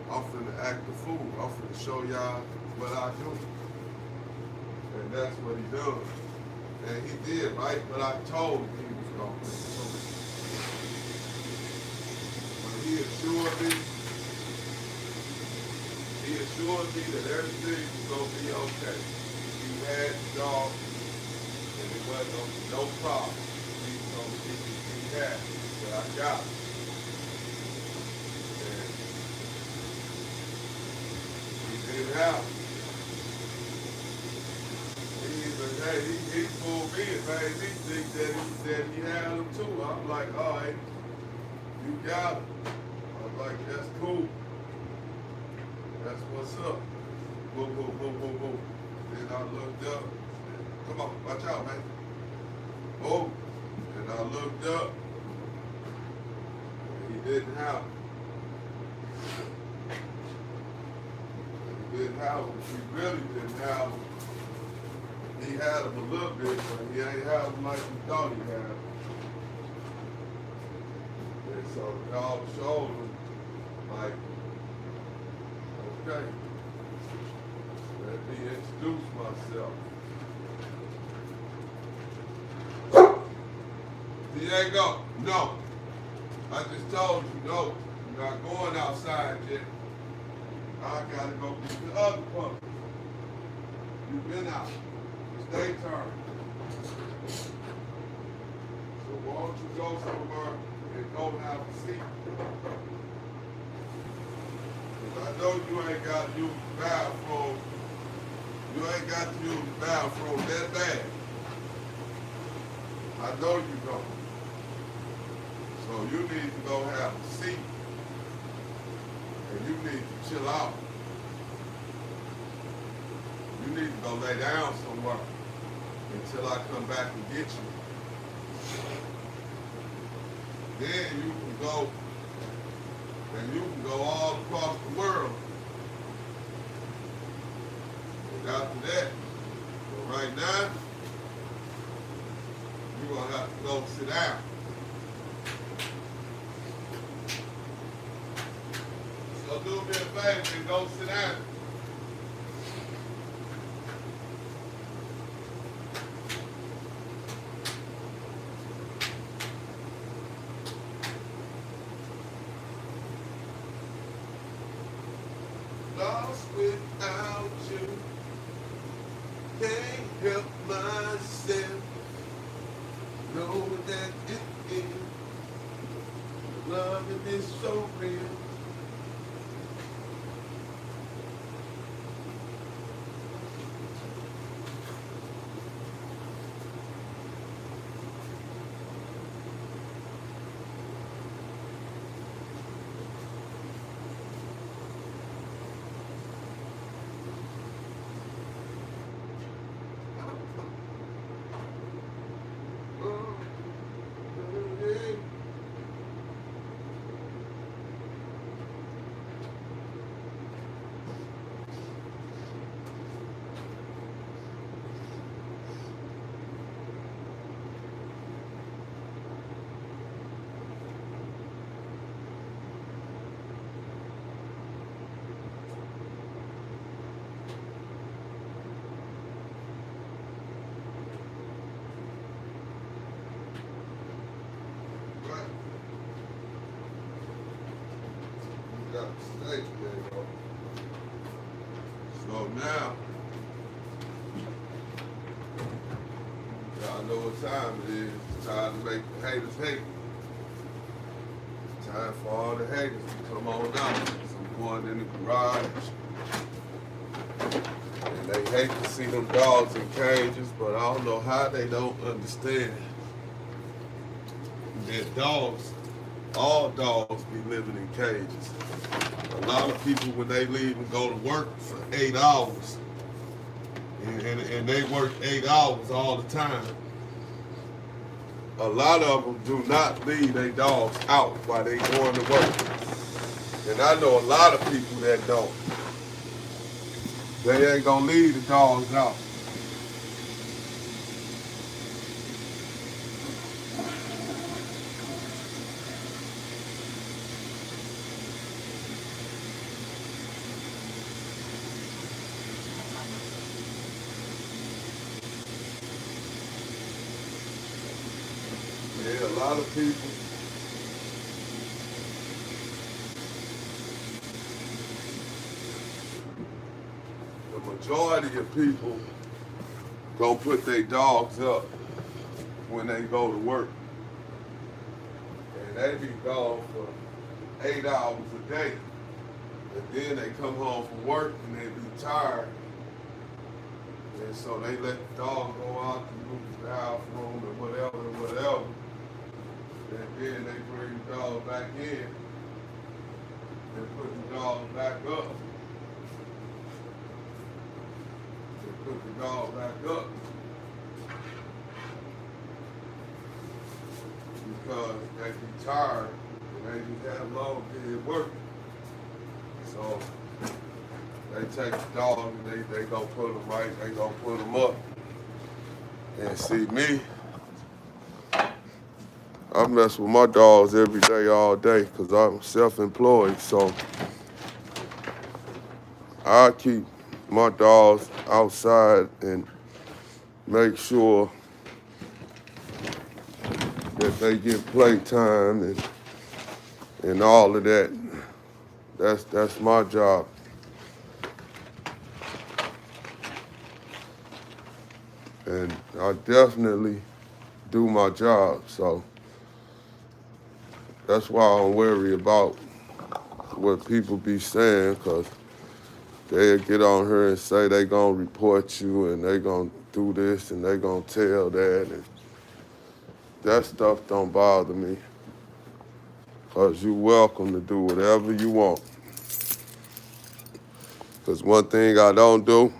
I'm finna act the fool. I'm finna show y'all what I do. And that's what he done. And he did, right? But I told him he was gonna do it. But he assured me that everything was gonna be okay. He had the dog, and it wasn't no problem. He had it, but I got it. And he didn't have it. He fooled me and made me think that he had them too. I'm like, all right, you got him. I'm like, that's cool. That's what's up. Boom, boom, boom, boom, boom. Then I looked up. Come on, watch out, man. Boom. And I looked up. And he didn't have him. He didn't have him. He really didn't have him. He had him a little bit, but he ain't have him like he thought he had him. And so the dog showed him, like, okay, let me introduce myself. Diego, no. I just told you, no. You're not going outside yet. I gotta go get the other puppy. You've been out. Stay turn. So why don't you go somewhere and go have a seat? Because I know you ain't got to use the bathroom. You ain't got to use the bathroom that bad. I know you don't. So you need to go have a seat. And you need to chill out. You need to go lay down somewhere until I come back and get you. Then you can go, and you can go all across the world. And after that, but right now, you're gonna have to go sit down. So do me a favor and go sit down. Lost without you, can't help myself, knowing that it is, loving is so real. There you go. So now, y'all know what time it is. It's time to make the haters hate. Time for all the haters to come on out. I'm going in the garage. And they hate to see them dogs in cages, but I don't know how they don't understand that dogs, all dogs be living in cages. A lot of people, when they leave and go to work for 8 hours, and they work 8 hours all the time, a lot of them do not leave their dogs out while they going to work. And I know a lot of people that don't. They ain't gonna leave the dogs out. Yeah, a lot of people. The majority of people gonna put their dogs up when they go to work. And they be gone for 8 hours a day. And then they come home from work and they be tired. And so they let the dog go out and use the bathroom and whatever. And then they bring the dog back in and put the dog back up. And put the dog back up. Because they be tired and they just have long day working. So they take the dog and they gonna put them right, they gonna put them up. And see me, I mess with my dogs every day, all day, because I'm self-employed. So I keep my dogs outside and make sure that they get playtime and all of that. That's my job. And I definitely do my job, so that's why I don't worry about what people be saying, because they'll get on here and say they gonna report you and they gonna do this and they gonna tell that. And that stuff don't bother me, because you're welcome to do whatever you want. Because one thing I don't do,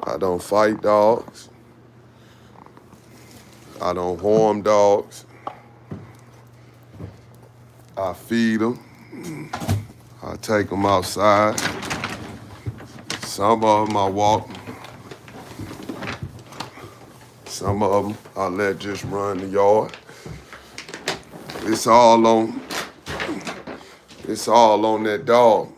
I don't fight dogs. I don't harm dogs. I feed them. I take them outside. Some of them I walk Some of them I let just run the yard. It's all on that dog.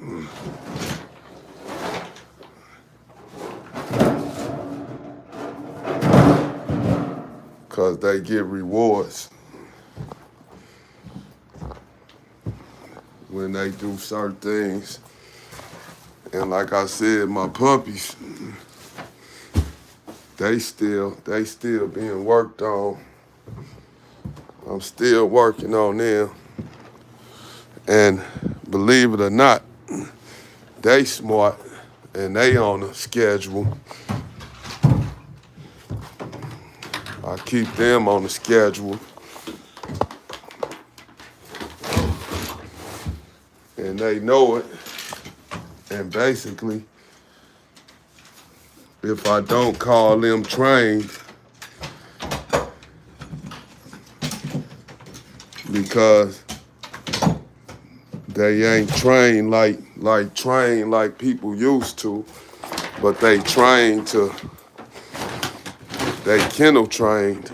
Cause they get rewards when they do certain things. And like I said, my puppies, they still being worked on. I'm still working on them. And believe it or not, they smart and they on a schedule. I keep them on the schedule. And they know it. And basically, if I don't call them trained, because they ain't trained like people used to, but they kennel trained,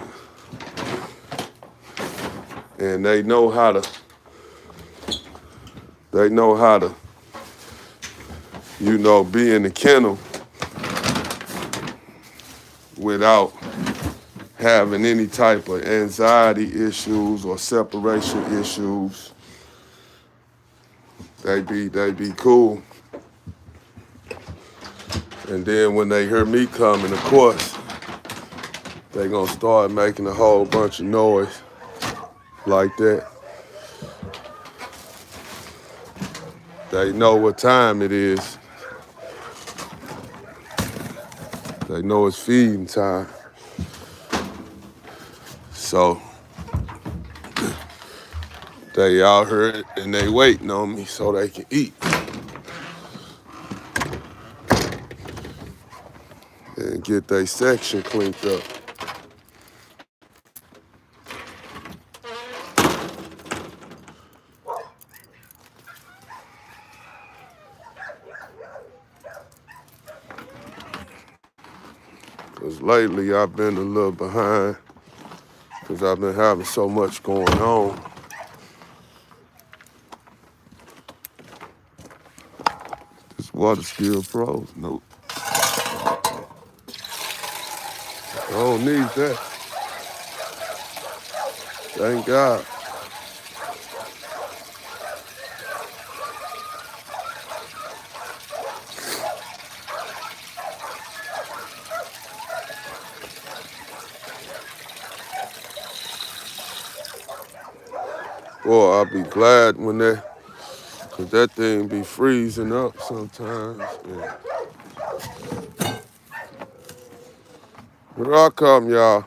and they know how to, be in the kennel without having any type of anxiety issues or separation issues. They be cool. And then when they hear me coming, of course, they gonna start making a whole bunch of noise like that. They know what time it is. They know it's feeding time. So they out here and they waiting on me so they can eat. And get their section cleaned up. Because lately I've been a little behind because I've been having so much going on. This water still froze. Nope. I don't need that. Thank God. Boy, I'll be glad when cause that thing be freezing up sometimes. Yeah. Here I come, y'all.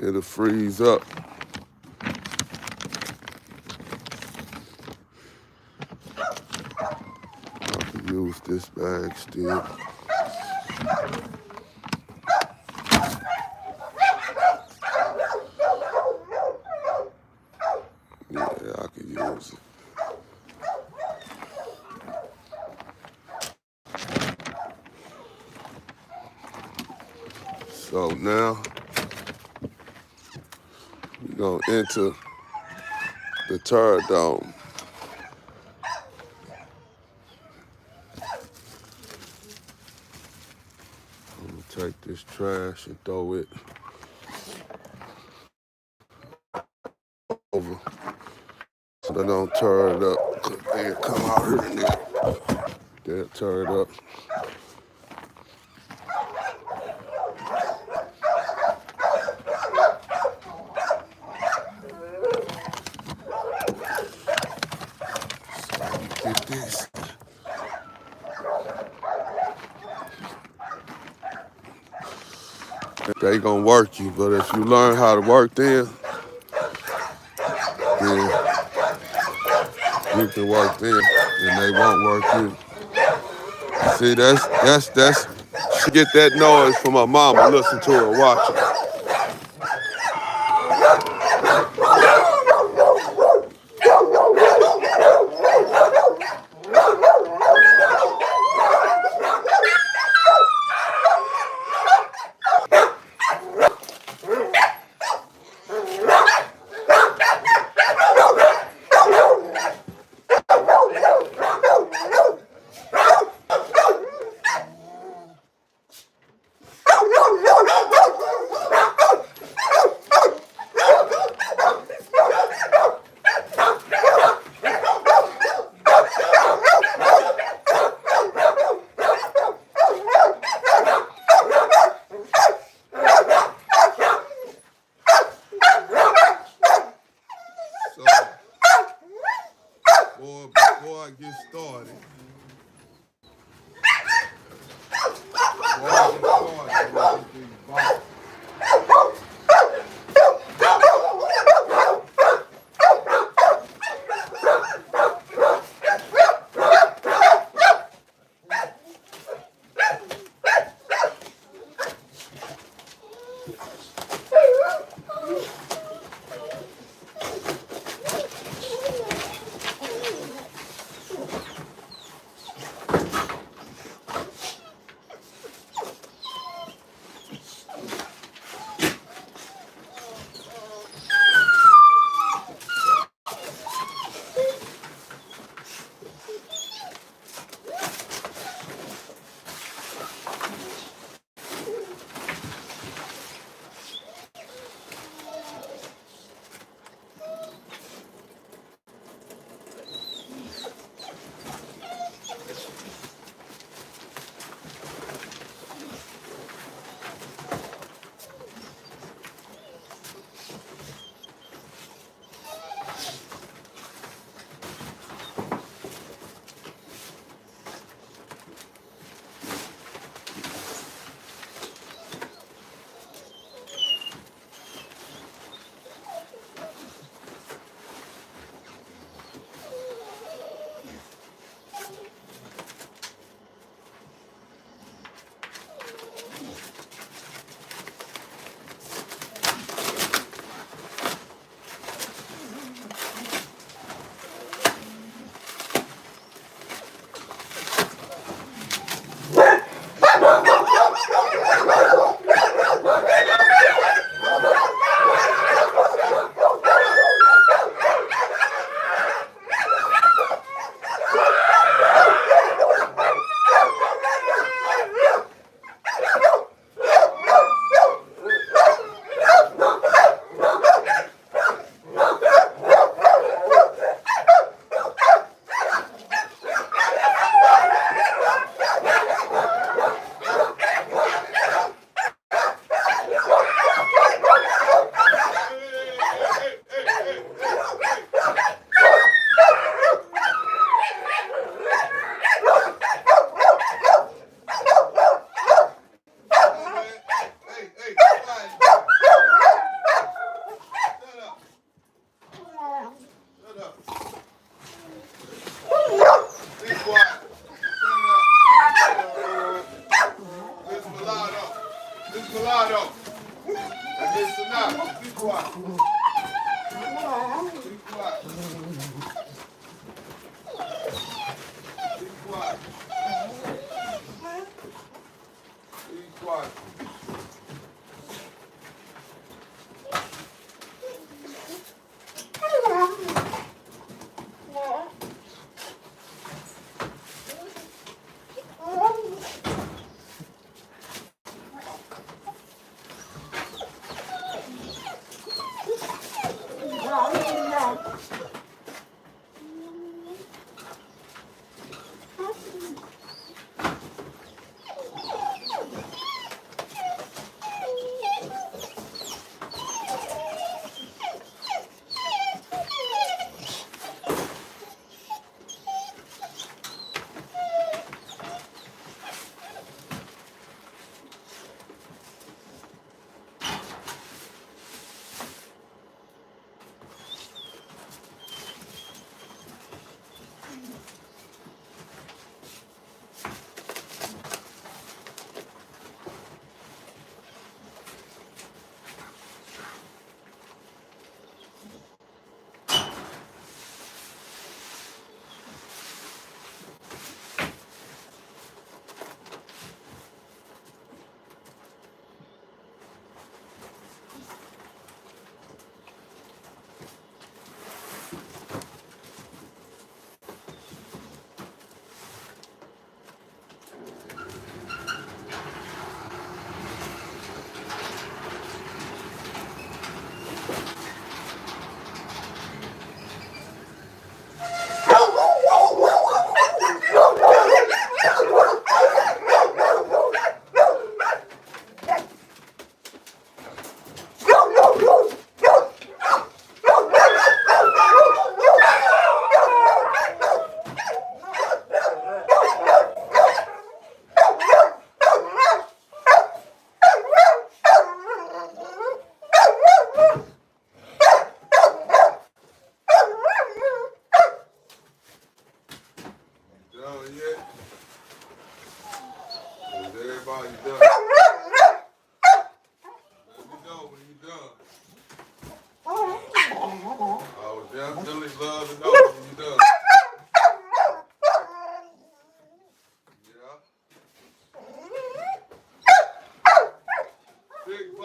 It'll freeze up. I can use this bag still. Yeah, I could use it. So now we're gonna enter the Territorial. I'm gonna take this trash and throw it over so they don't tear it up. Cause they'll come out here and they'll tear it up. Get this. They gonna work you, but if you learn how to work them, then you can work them, and they won't work you. See, that's she get that noise from her mama. Listen to her, watch her. before I get started,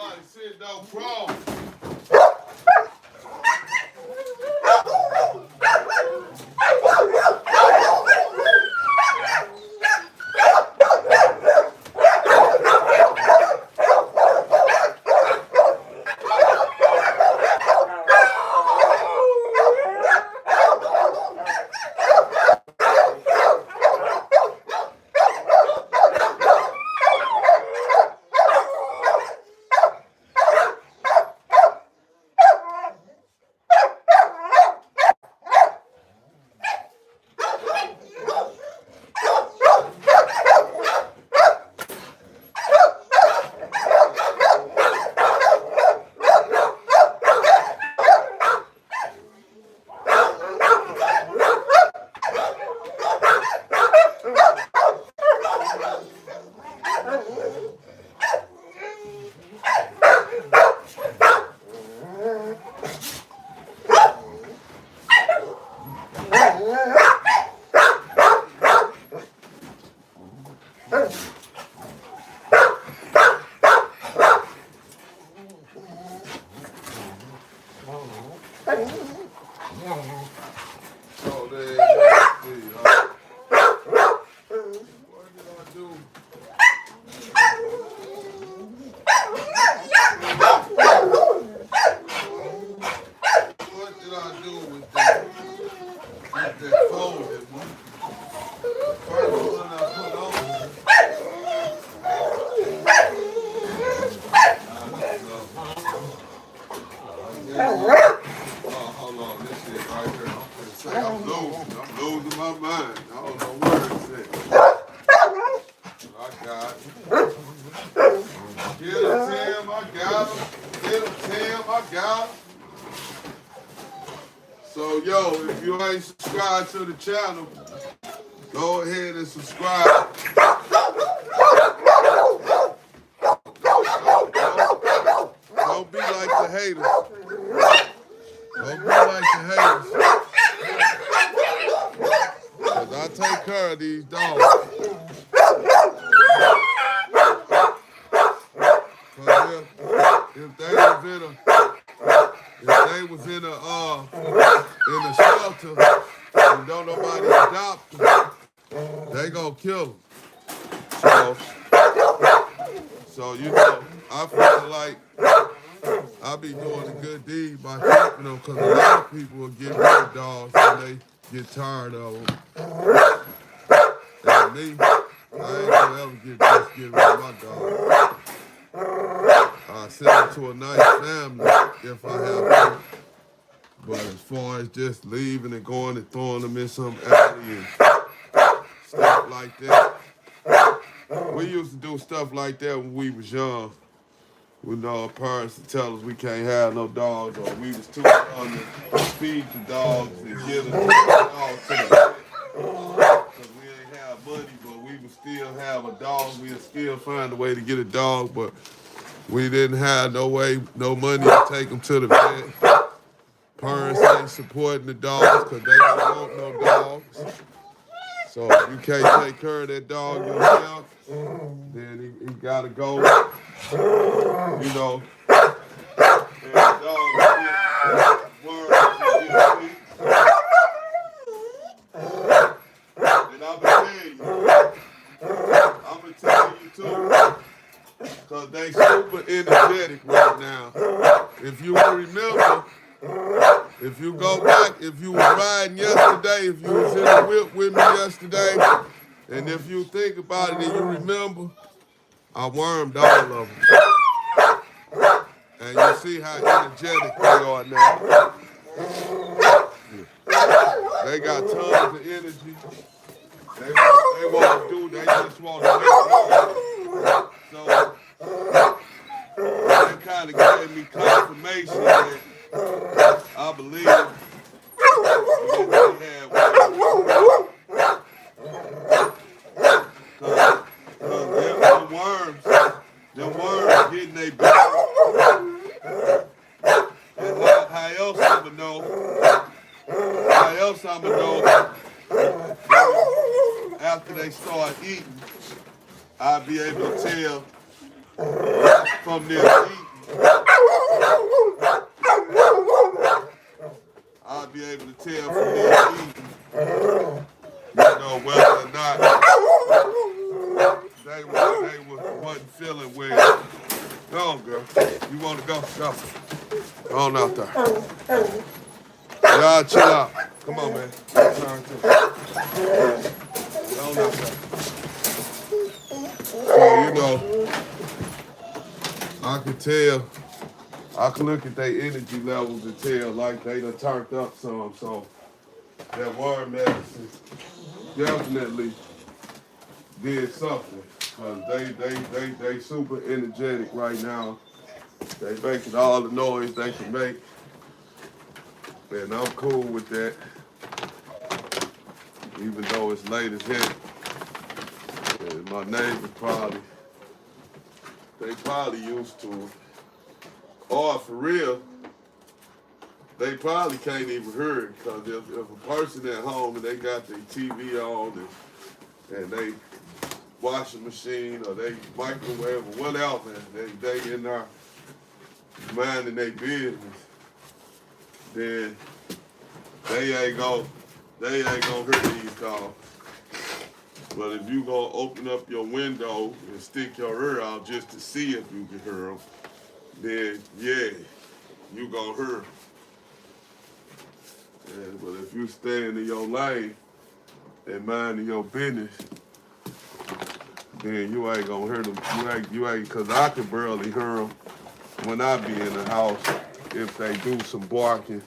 Somebody sit down, crawl. So then, let's see, what did I do? What did I do with that folded one? First one I put on. Oh, hold on, this is right here. I'm losing my mind. I don't know what it said. I got it. Get him, Tim, I got him. Get him, Tim, I got him. So, yo, if you ain't subscribed to the channel, go ahead and subscribe. Don't be like the haters. Don't be like the haters. Cause I take care of these dogs. Cause if they was in a shelter and don't nobody adopt them, they gonna kill them. So you know, I feel like I be doing a good deed by keeping them, because a lot of people will get rid of dogs when they get tired of them. And me, I ain't gonna ever get rid of my dog. I send them to a nice family if I have to. But as far as just leaving and going and throwing them in some alley and stuff like that, we used to do stuff like that when we was young. With our parents to tell us we can't have no dogs, or we was too young to feed the dogs and give the dogs to the vet. Because we ain't have money, but we would still have a dog. We'd still find a way to get a dog, but we didn't have no money to take them to the vet. Parents ain't supporting the dogs because they don't want no dogs. So if you can't take care of that dog yourself, then he gotta go. You know, and the dog get worms and get sick. And I'ma tell you too, because they super energetic right now. If you remember, if you go back, if you were riding yesterday, if you was in the whip with me yesterday, and if you think about it and you remember, I wormed all of them. And you see how energetic they are now. They got tons of energy. They want to do, they just want to make. So that kind of gave me confirmation that I believe that they had one. Because them worms getting their back. And how else I'ma know? How else I'ma know? After they start eating, I'll be able to tell from their eating Go on, girl. You want to go? Go. Go on out there. Y'all chill out. Come on, man. Turn to. Go on out there. So, you know, I can tell, I can look at their energy levels and tell like they done turned up some. So that word medicine definitely did something. Cause they super energetic right now. They making all the noise they can make. And I'm cool with that. Even though it's late as hell. And my neighbors they probably used to it. Or for real, they probably can't even hear it. Because if a person at home and they got their TV on and they washing machine or they microwave or whatever, they in there minding their business, then they ain't gonna hear these dogs. But if you gonna open up your window and stick your ear out just to see if you can hear them, then yeah, you gonna hear them. Yeah, but if you staying in your lane and minding your business, then you ain't gonna hear them. You ain't, cause I can barely hear them when I be in the house. If they do some barking,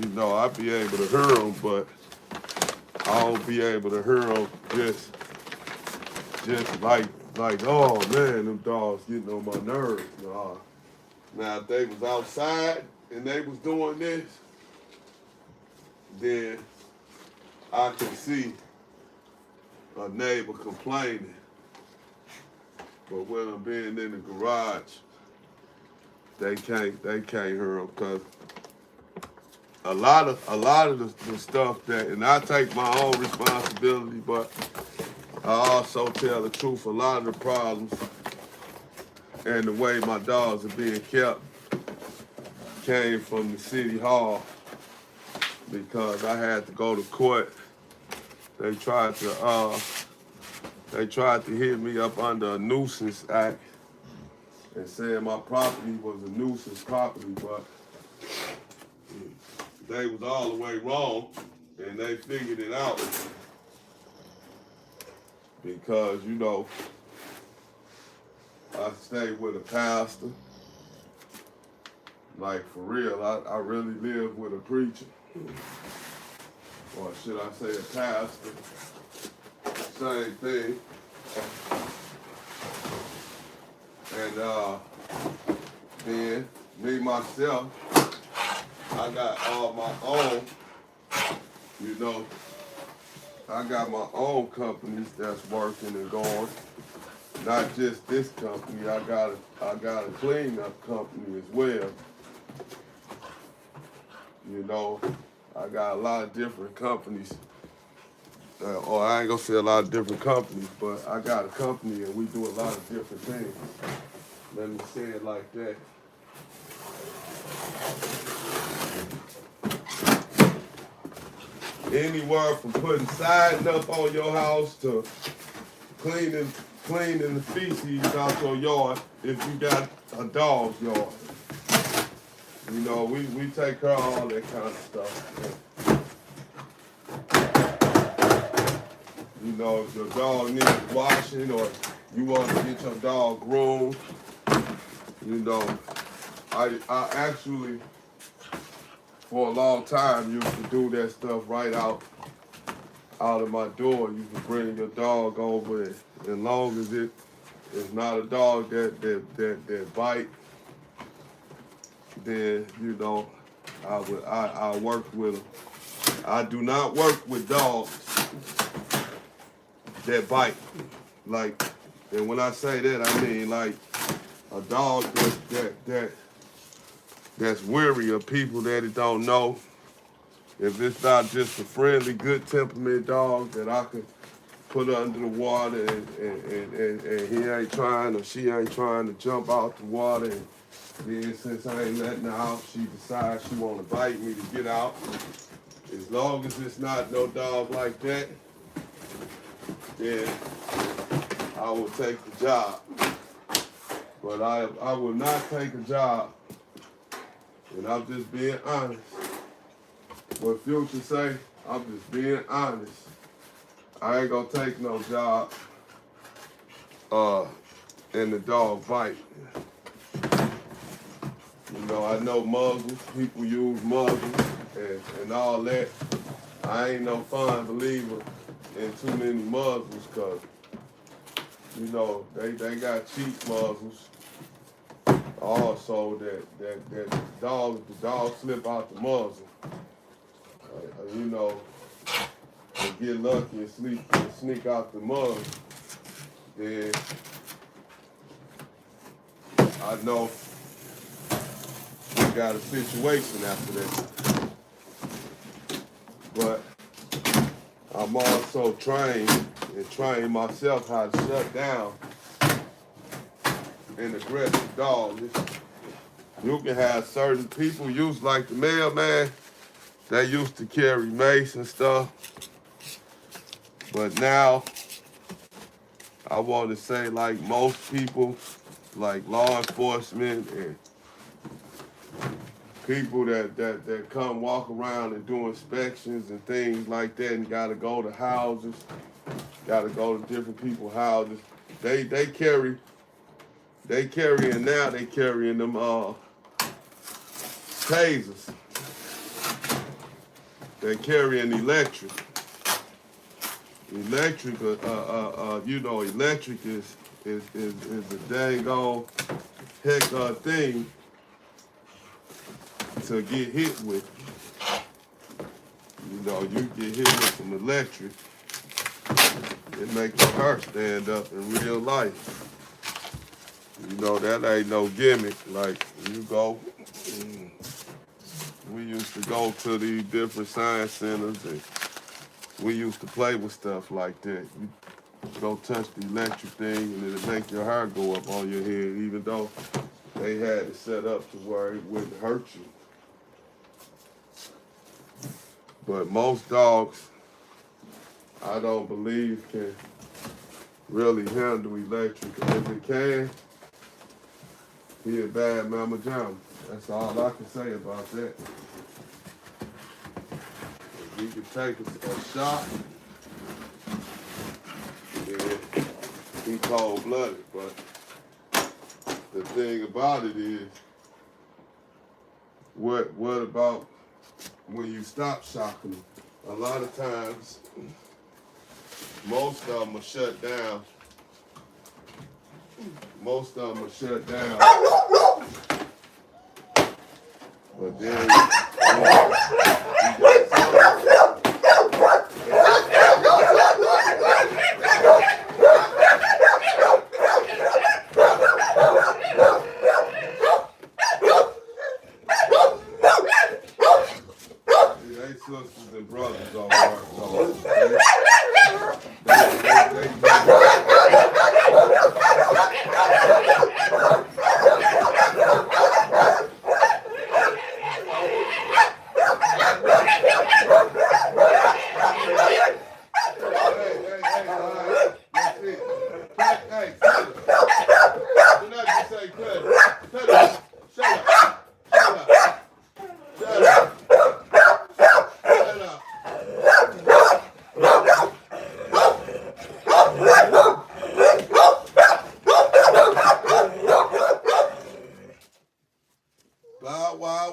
you know, I be able to hear them, but I don't be able to hear them just like, oh man, them dogs getting on my nerves. Nah. Now, if they was outside and they was doing this, then I can see a neighbor complaining. But when I'm being in the garage, they can't hear them, because a lot of the stuff that, and I take my own responsibility, but I also tell the truth, a lot of the problems and the way my dogs are being kept came from the city hall, because I had to go to court. They tried to hit me up under a nuisance act and saying my property was a nuisance property, but they was all the way wrong, and they figured it out. Because, you know, I stayed with a pastor. Like, for real, I really live with a preacher. Or should I say a pastor? Same thing. And then, me, myself, I got all my own, you know, I got my own companies that's working and going. Not just this company, I got a cleanup company as well. You know, I got a lot of different companies. Or I ain't gonna say a lot of different companies, but I got a company and we do a lot of different things. Let me say it like that. Anywhere from putting siding up on your house to cleaning the feces out your yard if you got a dog's yard. You know, we take care of all that kind of stuff. You know, if your dog needs washing or you want to get your dog groomed, you know, I actually, for a long time, used to do that stuff right out of my door. You can bring your dog over, and as long as it's not a dog that bite, then, you know, I work with them. I do not work with dogs that bite. Like, and when I say that, I mean like a dog that's weary of people that it don't know. If it's not just a friendly, good temperament dog that I could put under the water and he ain't trying or she ain't trying to jump out the water, and then since I ain't letting her out, she decides she want to bite me to get out. As long as it's not no dog like that, then I will take the job. But I will not take a job, and I'm just being honest. What Future say, I'm just being honest. I ain't gonna take no job in the dog bite. You know, I know muzzles, people use muzzles and all that. I ain't no fond believer in too many muzzles because, you know, they got cheap muzzles. Also, that the dog slip out the muzzle. You know, and get lucky and sneak out the muzzle. Then I know we got a situation after that. But I'm also trained and train myself how to shut down an aggressive dog. You can have certain people used like the mailman. They used to carry mace and stuff. But now, I want to say like most people, like law enforcement and people that come walk around and do inspections and things like that and gotta go to houses, gotta go to different people's houses. They carrying them tasers. They carrying electric. Electric, you know, electric is a dang old heck thing to get hit with. You know, you get hit with some electric, it makes your hair stand up in real life. You know, that ain't no gimmick. Like, you go, we used to go to these different science centers and we used to play with stuff like that. You go touch the electric thing and it'll make your hair go up on your head, even though they had it set up to where it wouldn't hurt you. But most dogs, I don't believe, can really handle electric. And if it can, he a bad mama jamma. That's all I can say about that. If he can take a shot, then he cold-blooded. But the thing about it is, what about when you stop shocking them? A lot of times, most of them are shut down. Most of them are shut down. But then, they sisters and brothers all right.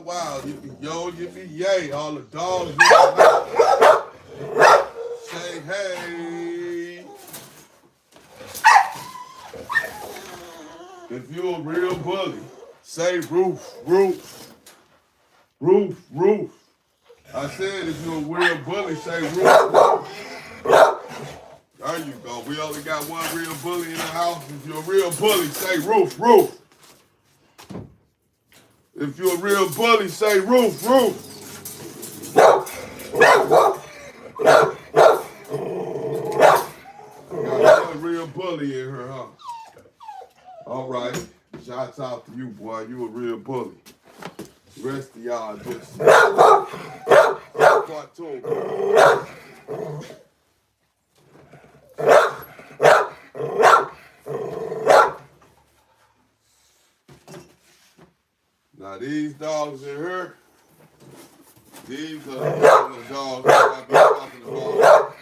Wow, yippee yo, yippee yay, all the dogs in the house. Say hey. If you're a real bully, say roof, roof, roof, roof. I said if you're a real bully, say roof, roof. There you go. We only got one real bully in the house. If you're a real bully, say roof, roof. If you're a real bully, say roof, roof. Got one real bully in her, huh? All right. Shouts out to you, boy. You a real bully. The rest of y'all just cartoon. Now these dogs in here, these are the dogs that I be talking about.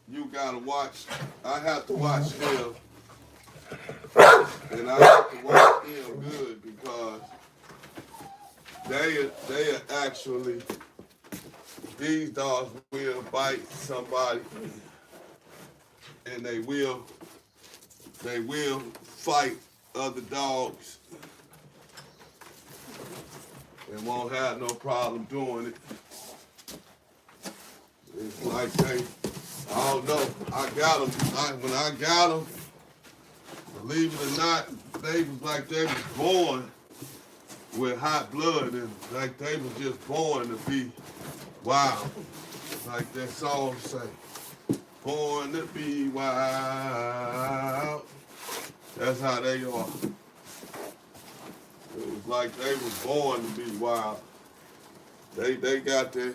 You gotta watch. I have to watch them, and I have to watch them good because they are actually, these dogs will bite somebody, and they will fight other dogs and won't have no problem doing it. It's like they, I don't know, I got them, when I got them, believe it or not, they was like they was born with hot blood and like they was just born to be wild. Like that song say, born to be wild. That's how they are. It was like they was born to be wild. They got their,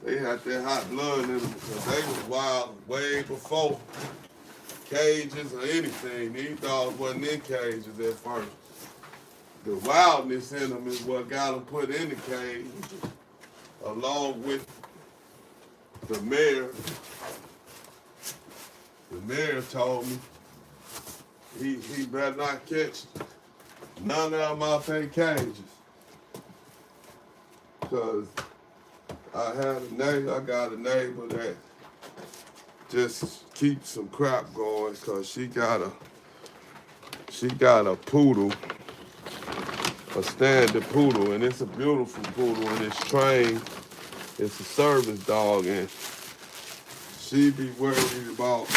they had their hot blood in them because they was wild way before cages or anything. These dogs wasn't in cages at first. The wildness in them is what got them put in the cage, along with the mayor. The mayor told me he better not catch none of them out their cages. Cause I got a neighbor that just keeps some crap going cause she got a poodle, a standard poodle, and it's a beautiful poodle and it's trained. It's a service dog and she be worried about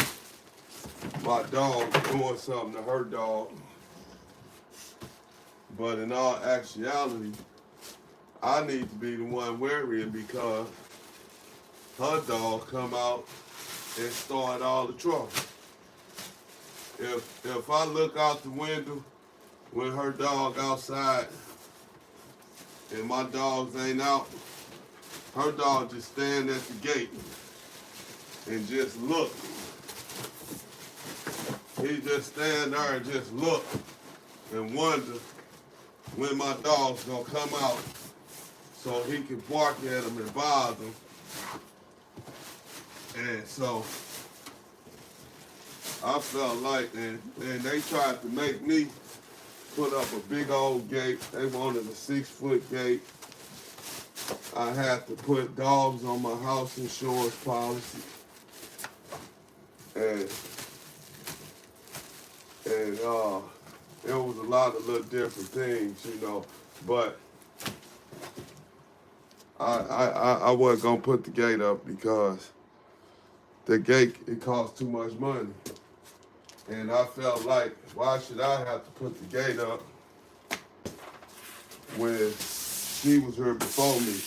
my dog doing something to her dog. But in all actuality, I need to be the one worrying because her dog come out and start all the trouble. If I look out the window when her dog outside and my dogs ain't out, her dog just stand at the gate and just look. He just stand there and just look and wonder when my dog's gonna come out so he can bark at him and bother him. And so I felt like, and they tried to make me put up a big old gate. They wanted a 6-foot gate. I had to put dogs on my house insurance policy. And it was a lot of little different things, you know, but I wasn't gonna put the gate up because the gate, it costs too much money. And I felt like, why should I have to put the gate up when she was here before me?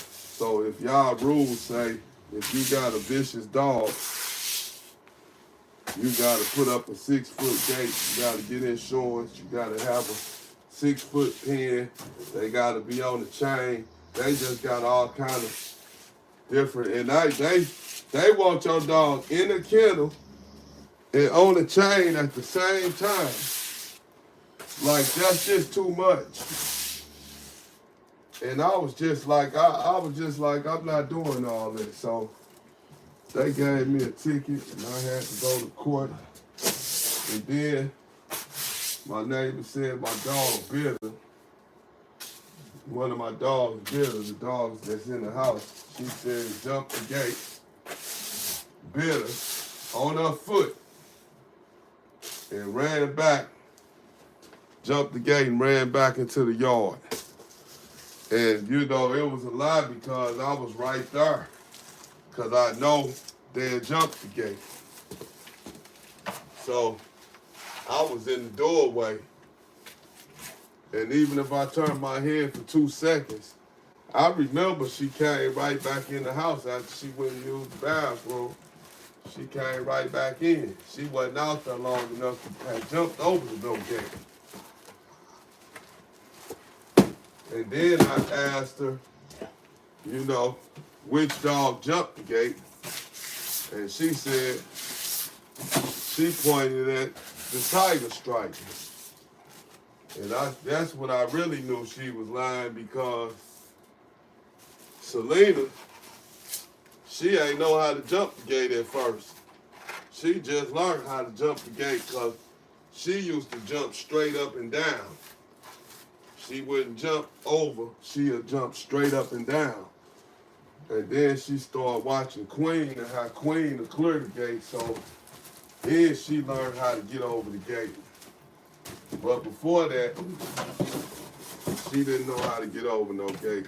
So if y'all rules say, if you got a vicious dog, you gotta put up a 6-foot gate, you gotta get insurance, you gotta have a 6-foot pen, they gotta be on the chain. They just got all kind of different, and they want your dog in a kennel and on the chain at the same time. Like, that's just too much. And I was just like, I'm not doing all this. So they gave me a ticket and I had to go to court. And then my neighbor said my dog bit her. One of my dogs bit her, the dogs that's in the house. She said jump the gate, bit her on her foot, and ran back, jumped the gate and ran back into the yard. And you know, it was a lie because I was right there. Because I know they had jumped the gate. So I was in the doorway. And even if I turned my head for 2 seconds, I remember she came right back in the house after she went and used the bathroom. She came right back in. She wasn't out there long enough to have jumped over the door gate. And then I asked her, you know, which dog jumped the gate? And she said, she pointed at the tiger stripe. And that's when I really knew she was lying, because Selena, she ain't know how to jump the gate at first. She just learned how to jump the gate because she used to jump straight up and down. She wouldn't jump over, she'd jump straight up and down. And then she started watching Queen and how Queen would clear the gate, so then she learned how to get over the gate. But before that, she didn't know how to get over no gate.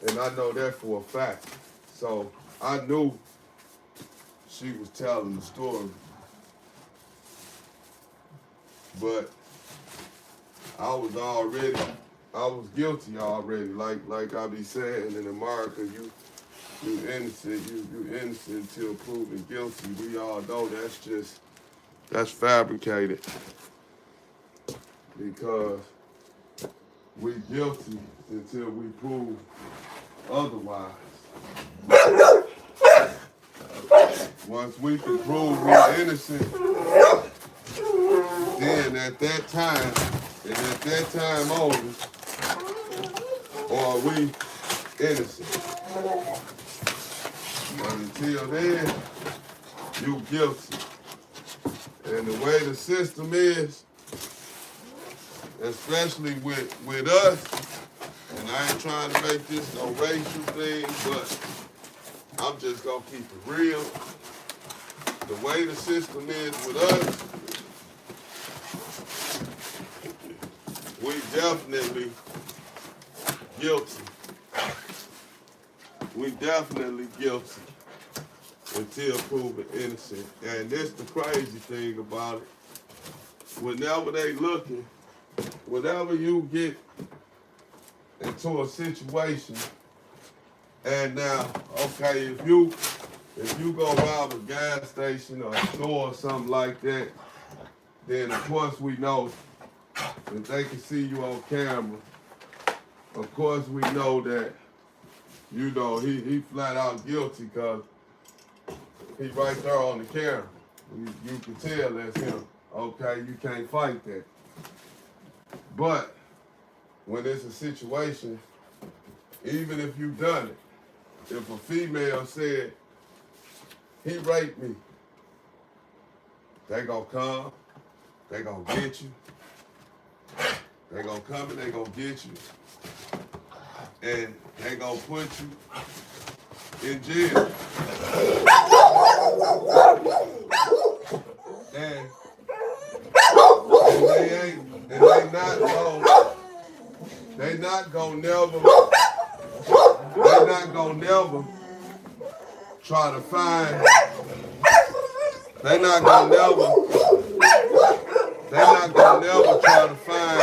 And I know that for a fact. So I knew she was telling the story. But I was guilty already. Like I be saying, in America, you innocent, you innocent until proven guilty. We all know that's fabricated. Because we guilty until we prove otherwise. Once we can prove we're innocent, then at that time, and at that time only, are we innocent. But until then, you guilty. And the way the system is, especially with us, and I ain't trying to make this no racial thing, but I'm just gonna keep it real. The way the system is with us, we definitely guilty. We definitely guilty until proven innocent. And this the crazy thing about it. Whenever they looking, whenever you get into a situation, and now, okay, if you go rob a gas station or a store or something like that, then of course we know that they can see you on camera. Of course we know that, you know, he flat out guilty because he right there on the camera. You can tell that's him. Okay, you can't fight that. But when it's a situation, even if you done it, if a female said, he raped me, they gonna come, they gonna get you, they gonna come and they gonna get you, and they gonna put you in jail. And they not gonna never try to find, they not gonna never try to find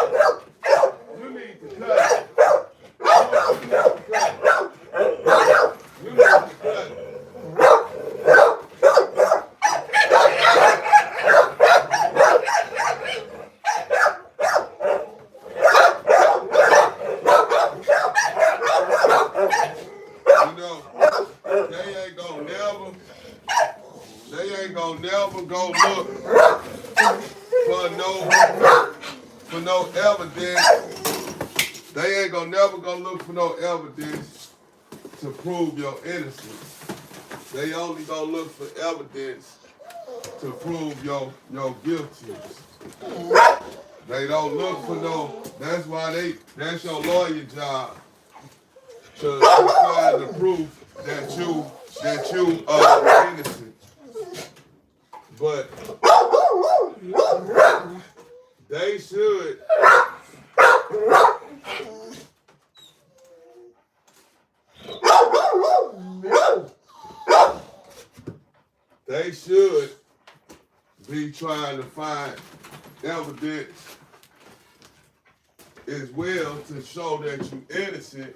you need to cut. You need to cut. Never go look for no evidence. They ain't gonna never go look for no evidence to prove your innocence. They only gonna look for evidence to prove your guiltiness. They don't look for no, that's your lawyer job to find the proof that you are innocent. But they should be trying to find evidence as well to show that you're innocent,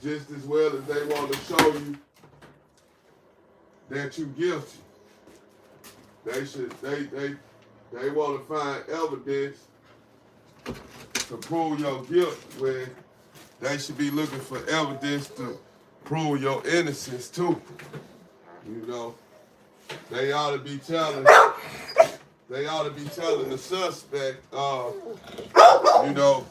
just as well as they want to show you that you're guilty. They want to find evidence to prove your guilt, when they should be looking for evidence prove your innocence too. You know, they ought to be telling the suspect, you know,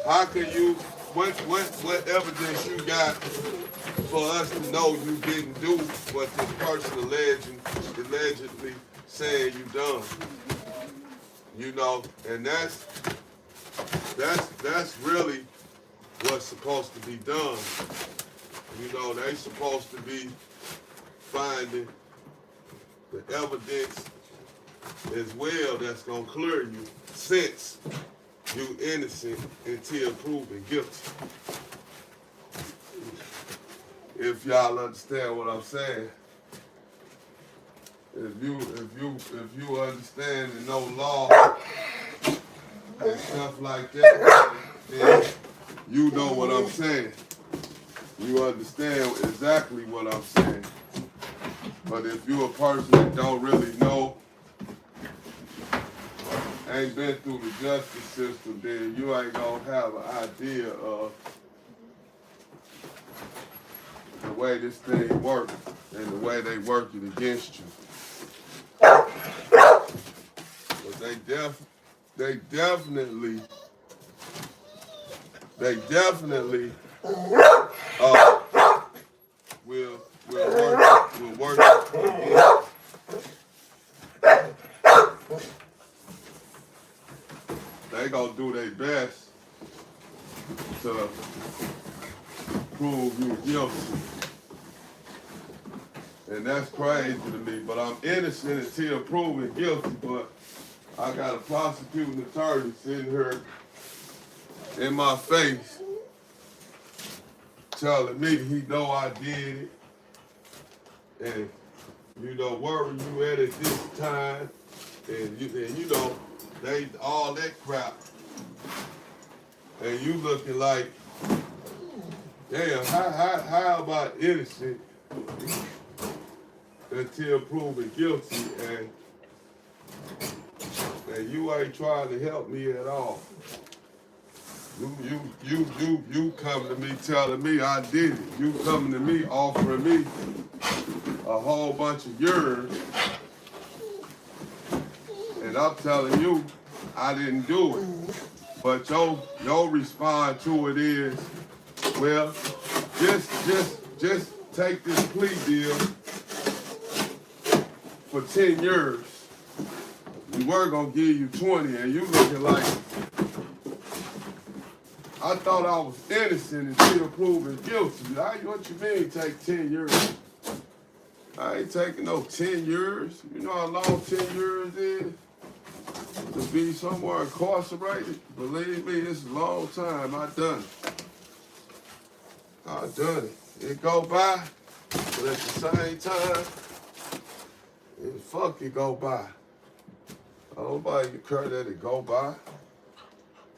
how can you, what evidence you got for us to know you didn't do what this person allegedly saying you done? You know, and that's really what's supposed to be done. You know, they supposed to be finding the evidence as well that's gonna clear you since you innocent until proven guilty. If y'all understand what I'm saying. If you understand and know law and stuff like that, then you know what I'm saying. You understand exactly what I'm saying. But if you're a person that don't really know, ain't been through the justice system, then you ain't gonna have an idea of the way this thing works and the way they work it against you. But they definitely will work against. They gonna do their best to prove you guilty. And that's crazy to me, but I'm innocent until proven guilty, but I got a prosecuting attorney sitting here in my face telling me he know I did it, and you know, where were you at this time, and you know, they all that crap, and you looking like, damn, how about innocent until proven guilty, and you ain't trying to help me at all. You come to me telling me I did it. You coming to me offering me a whole bunch of years, and I'm telling you I didn't do it. But your response to it is, well, just take this plea deal for 10 years. We were gonna give you 20, and you looking like, I thought I was innocent until proven guilty. What you mean take 10 years? I ain't taking no 10 years. You know how long 10 years is? To be somewhere incarcerated? Believe me, this is a long time. I done it. It go by, but at the same time, it go by. Nobody can care that it go by.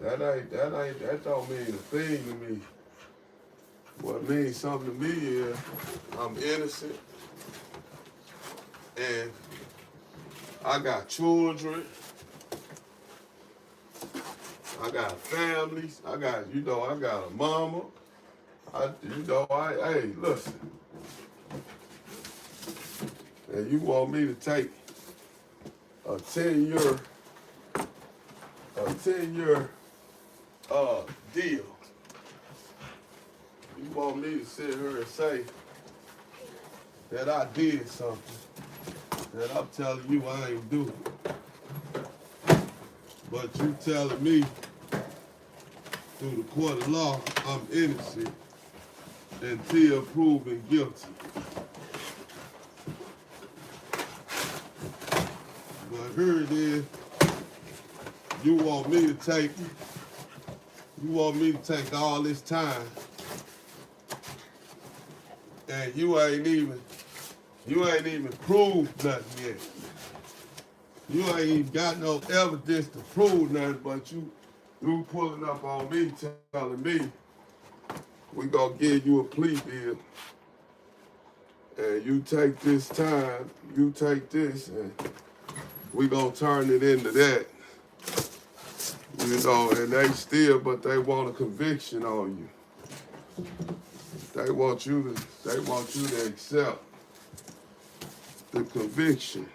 That don't mean a thing to me. What means something to me is I'm innocent, and I got children, I got families, I got a mama. Hey, listen. And you want me to take a 10-year deal. You want me to sit here and say that I did something that I'm telling you I ain't do. But you telling me through the court of law I'm innocent until proven guilty. But here it is. You want me to take all this time, and you ain't even proved nothing yet. You ain't even got no evidence to prove nothing, but you pulling up on me, telling me we gonna give you a plea deal, and you take this time, you take this, and we gonna turn it into that. You know, and they want a conviction on you. They want you to accept the conviction.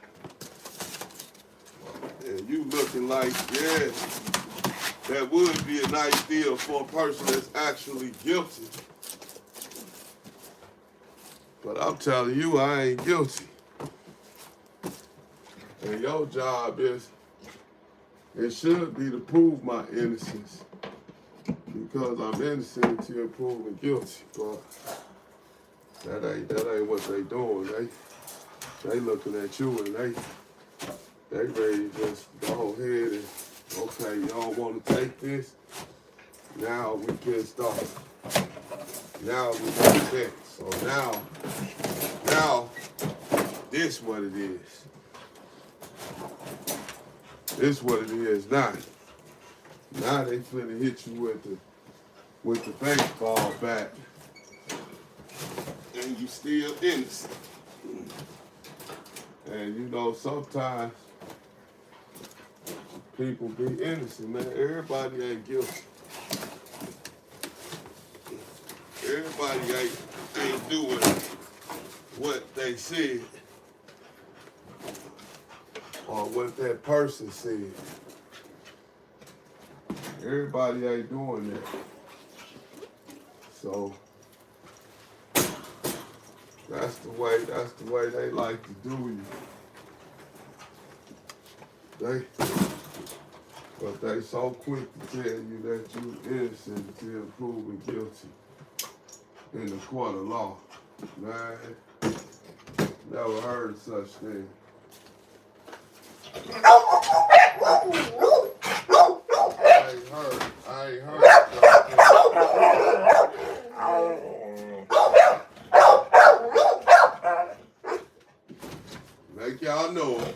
And you looking like, yeah, that would be a nice deal for a person that's actually guilty. But I'm telling you, I ain't guilty. And your job is, it should be to prove my innocence. Because I'm innocent until proven guilty. But that ain't what they doing. They looking at you and they ready to just go ahead and, okay, y'all want to take this? Now we pissed off. Now we got that. So now, this what it is. This what it is now. Now they finna hit you with the baseball bat, and you still innocent. And you know, sometimes people be innocent, man. Everybody ain't guilty. Everybody ain't doing what they said or what that person said. Everybody ain't doing that. So that's the way they like to do you. But they so quick to tell you that you're innocent until proven guilty in the court of law. Man, never heard such thing. I ain't heard make y'all know it.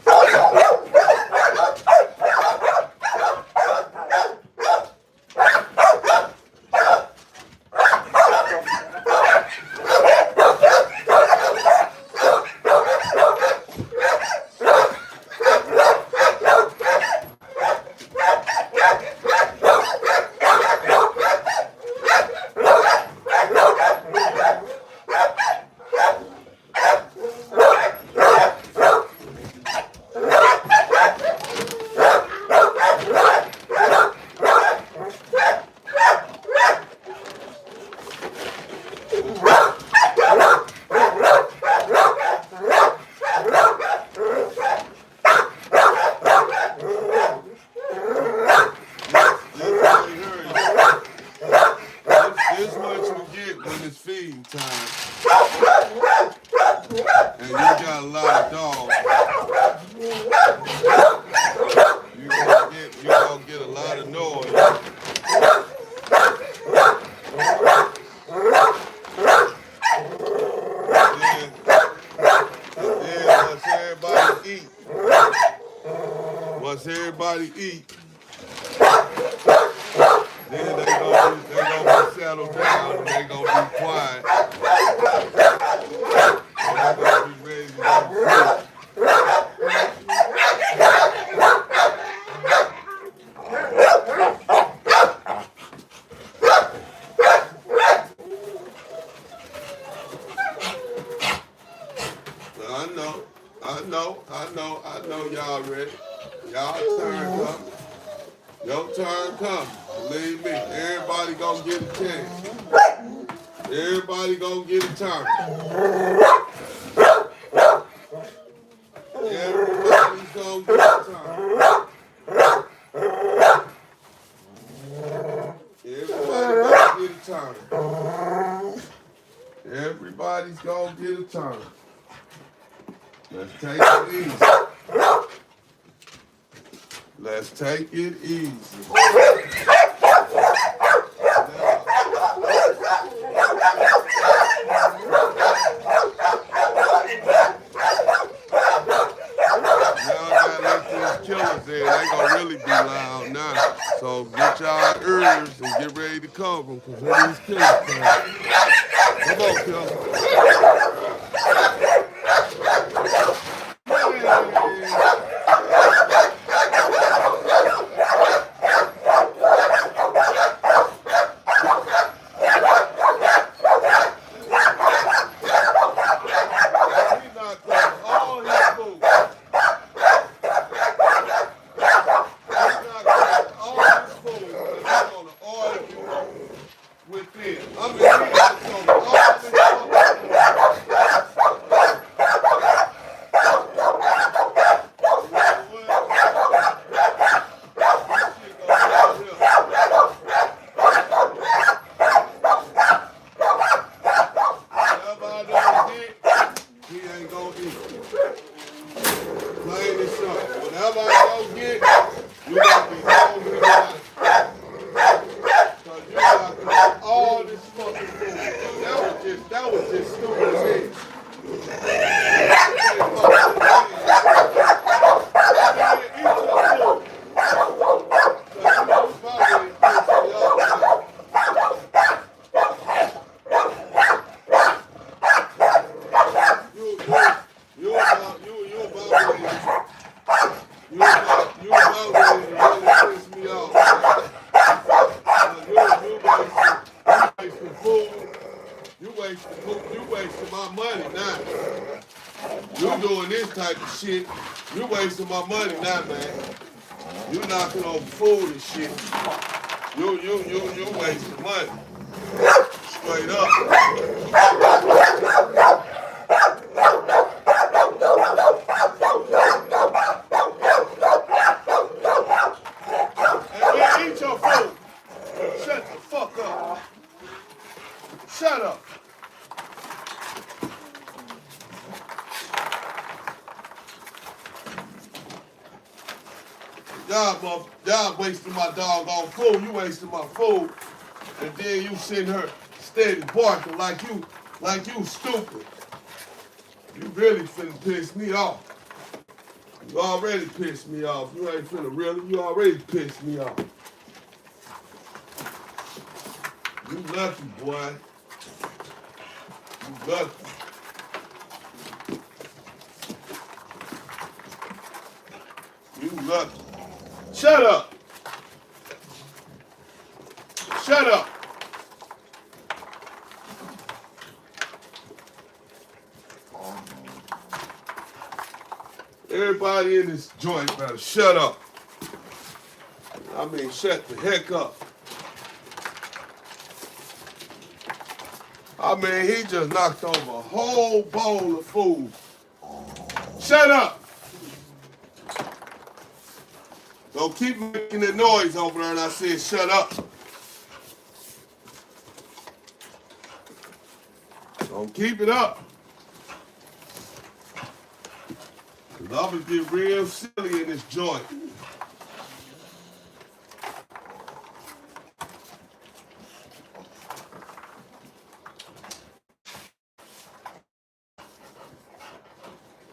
Once everybody eat, then they gonna be settled down and they gonna be quiet. And they gonna be ready to go to sleep. I know y'all ready. Y'all turn coming. Your turn coming. Believe me, everybody gonna get a chance. Everybody gonna get a turn. Everybody's gonna get a turn. Everybody gonna get a turn. Everybody's gonna get a turn. Let's take it easy. Let's take it easy. Killers there, they gonna really be loud now. So get y'all ears and get ready to cover them, because when these killers come. Come on, killer. Shit, you wasting my money now, man. You knocking over food and shit. You wasting money. Straight up. Hey man, eat your food. Shut the fuck up. Shut up. Y'all wasting my doggone food. You wasting my food. And then you sitting here steady barking like you stupid. You really finna piss me off. You already pissed me off. You ain't finna really. You already pissed me off. You lucky, boy. You lucky. You lucky. Shut up. Shut up. Everybody in this joint better shut up. I mean, shut the heck up. I mean, he just knocked over a whole bowl of food. Shut up. Don't keep making the noise over there and I said shut up. Don't keep it up. Cause I'm gonna get real silly in this joint.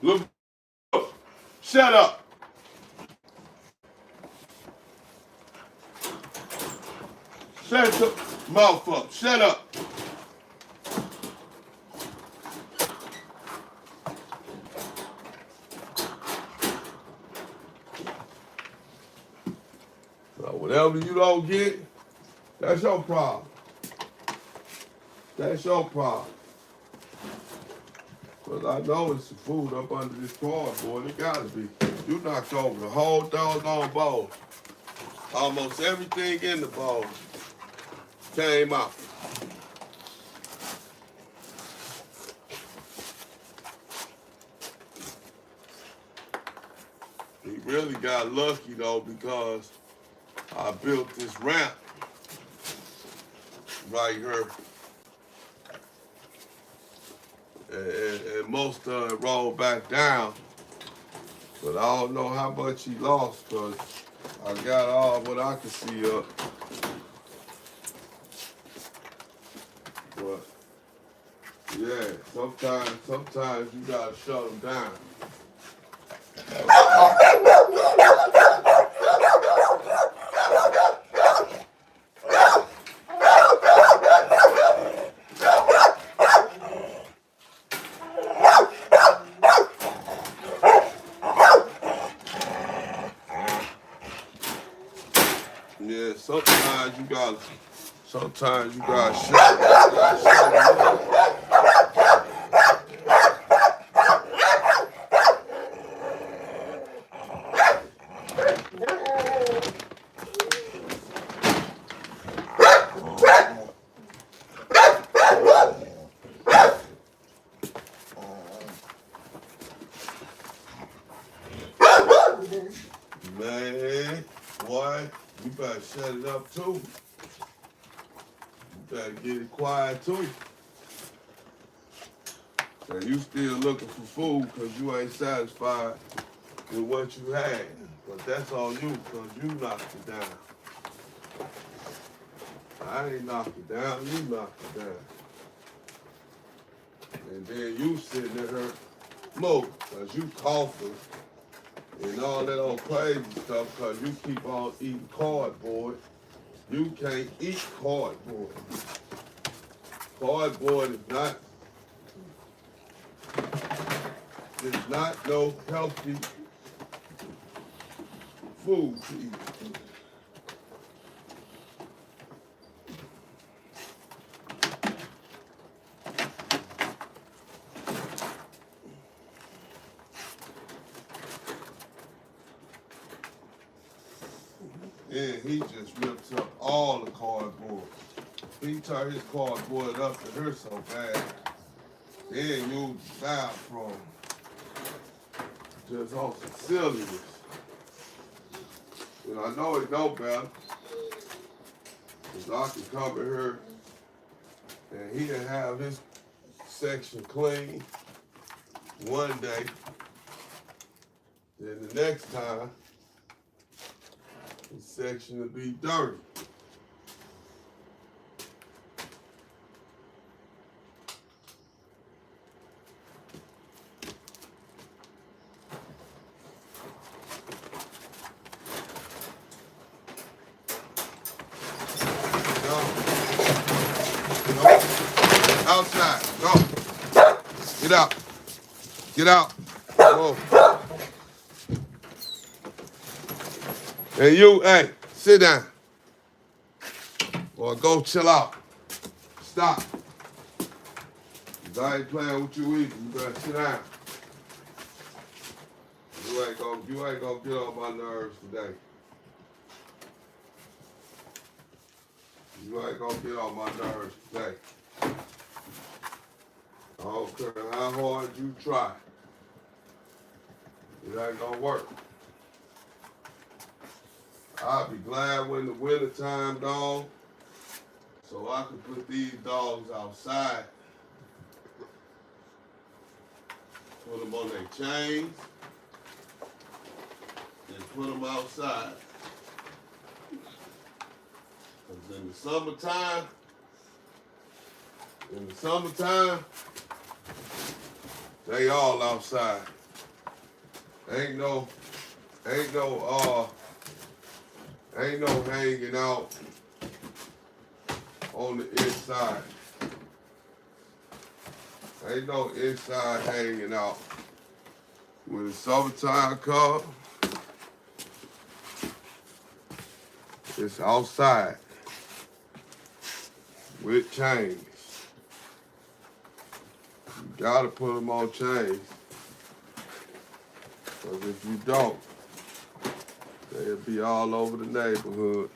Look, shut up. Shut your mouth up. Shut up. So whatever you don't get, that's your problem. That's your problem. Because I know it's some food up under this cardboard. It gotta be. You knocked over the whole doggone bowl. Almost everything in the bowl came out. He really got lucky though because I built this ramp right here. And most of it rolled back down. But I don't know how much he lost because I got all what I could see up. But yeah, sometimes you gotta shut them down. Yeah, sometimes you gotta shut them up. better shut it up too. You better get it quiet too. And you still looking for food because you ain't satisfied with what you had. But that's on you because you knocked it down. I ain't knocked it down, you knocked it down. And then you sitting at her smoke because you coughing and all that old crazy stuff because you keep on eating cardboard. You can't eat cardboard. Cardboard is not no healthy food to eat. And he just rips up all the cardboard. He turned his cardboard up to her so bad. Then you styrofoam. Just on some silliness. And I know it no better. Because I can come at her and he can have his section clean one day. Then the next time, his section will be dirty. Outside, go. Get out. Get out. Whoa. And you, hey, sit down. Or go chill out. Stop. If I ain't playing with you either, you better sit down. You ain't gonna get on my nerves today. You ain't gonna get on my nerves today. I don't care how hard you try. It ain't gonna work. I'll be glad when the winter time dawns, so I can put these dogs outside. Put them on their chains, and put them outside. Because in the summertime, they all outside. Ain't no hanging out on the inside. Ain't no inside hanging out. When the summertime comes, it's outside with chains. You gotta put them on chains. Because if you don't, they'll be all over the neighborhood.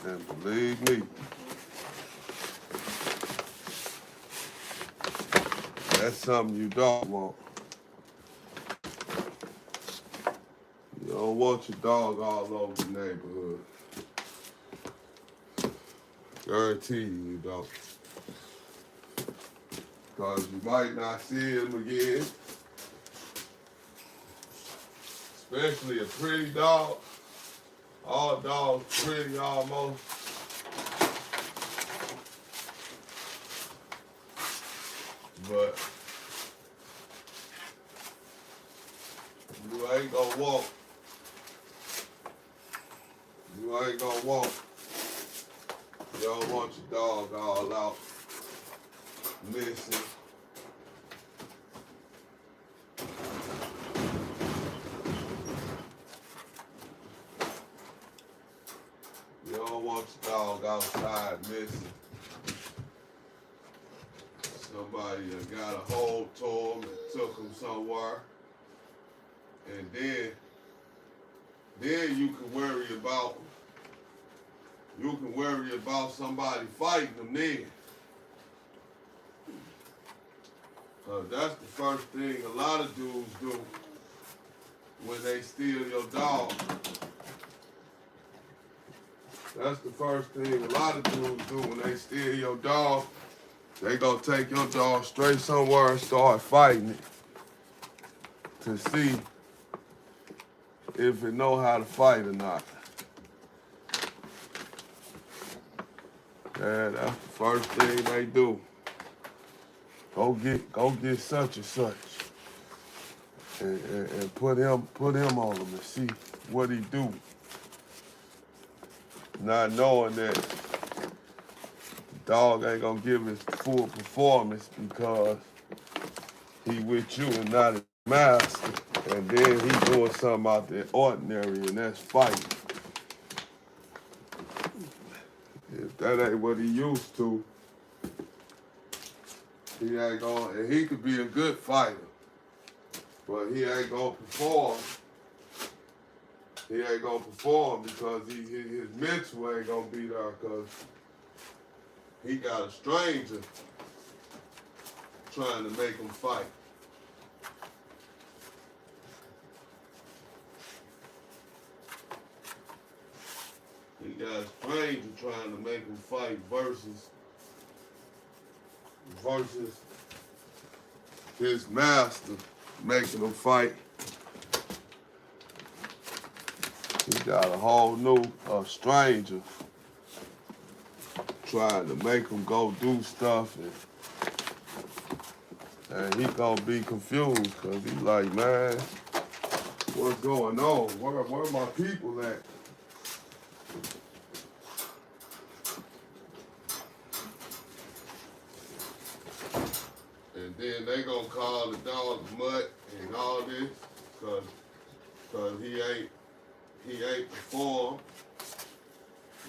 And believe me, that's something you don't want. You don't want your dog all over the neighborhood. Guarantee you don't. Because you might not see him again. Especially a pretty dog. All dogs pretty almost. But you ain't gonna walk. You ain't gonna walk. You don't want your dog all out missing. You don't want your dog outside missing. Somebody got a hold to him and took him somewhere. And then you can worry about somebody fighting them then. That's the first thing a lot of dudes do when they steal your dog. That's the first thing a lot of dudes do when they steal your dog. They gonna take your dog straight somewhere and start fighting it to see if it know how to fight or not. Yeah, that's the first thing they do. Go get such and such, and put him on him and see what he do. Not knowing that the dog ain't gonna give his full performance because he with you and not his master, and then he doing something out there ordinary, and that's fighting. If that ain't what he used to, he ain't gonna, and he could be a good fighter, but he ain't gonna perform. He ain't gonna perform because his mental ain't gonna be there because he got a stranger trying to make him fight. He got a stranger trying to make him fight versus his master making him fight. He got a whole new stranger trying to make him go do stuff, and he gonna be confused because he like, man, what's going on? Where my people at? And then they gonna call the dog mutt and all this because he ain't performed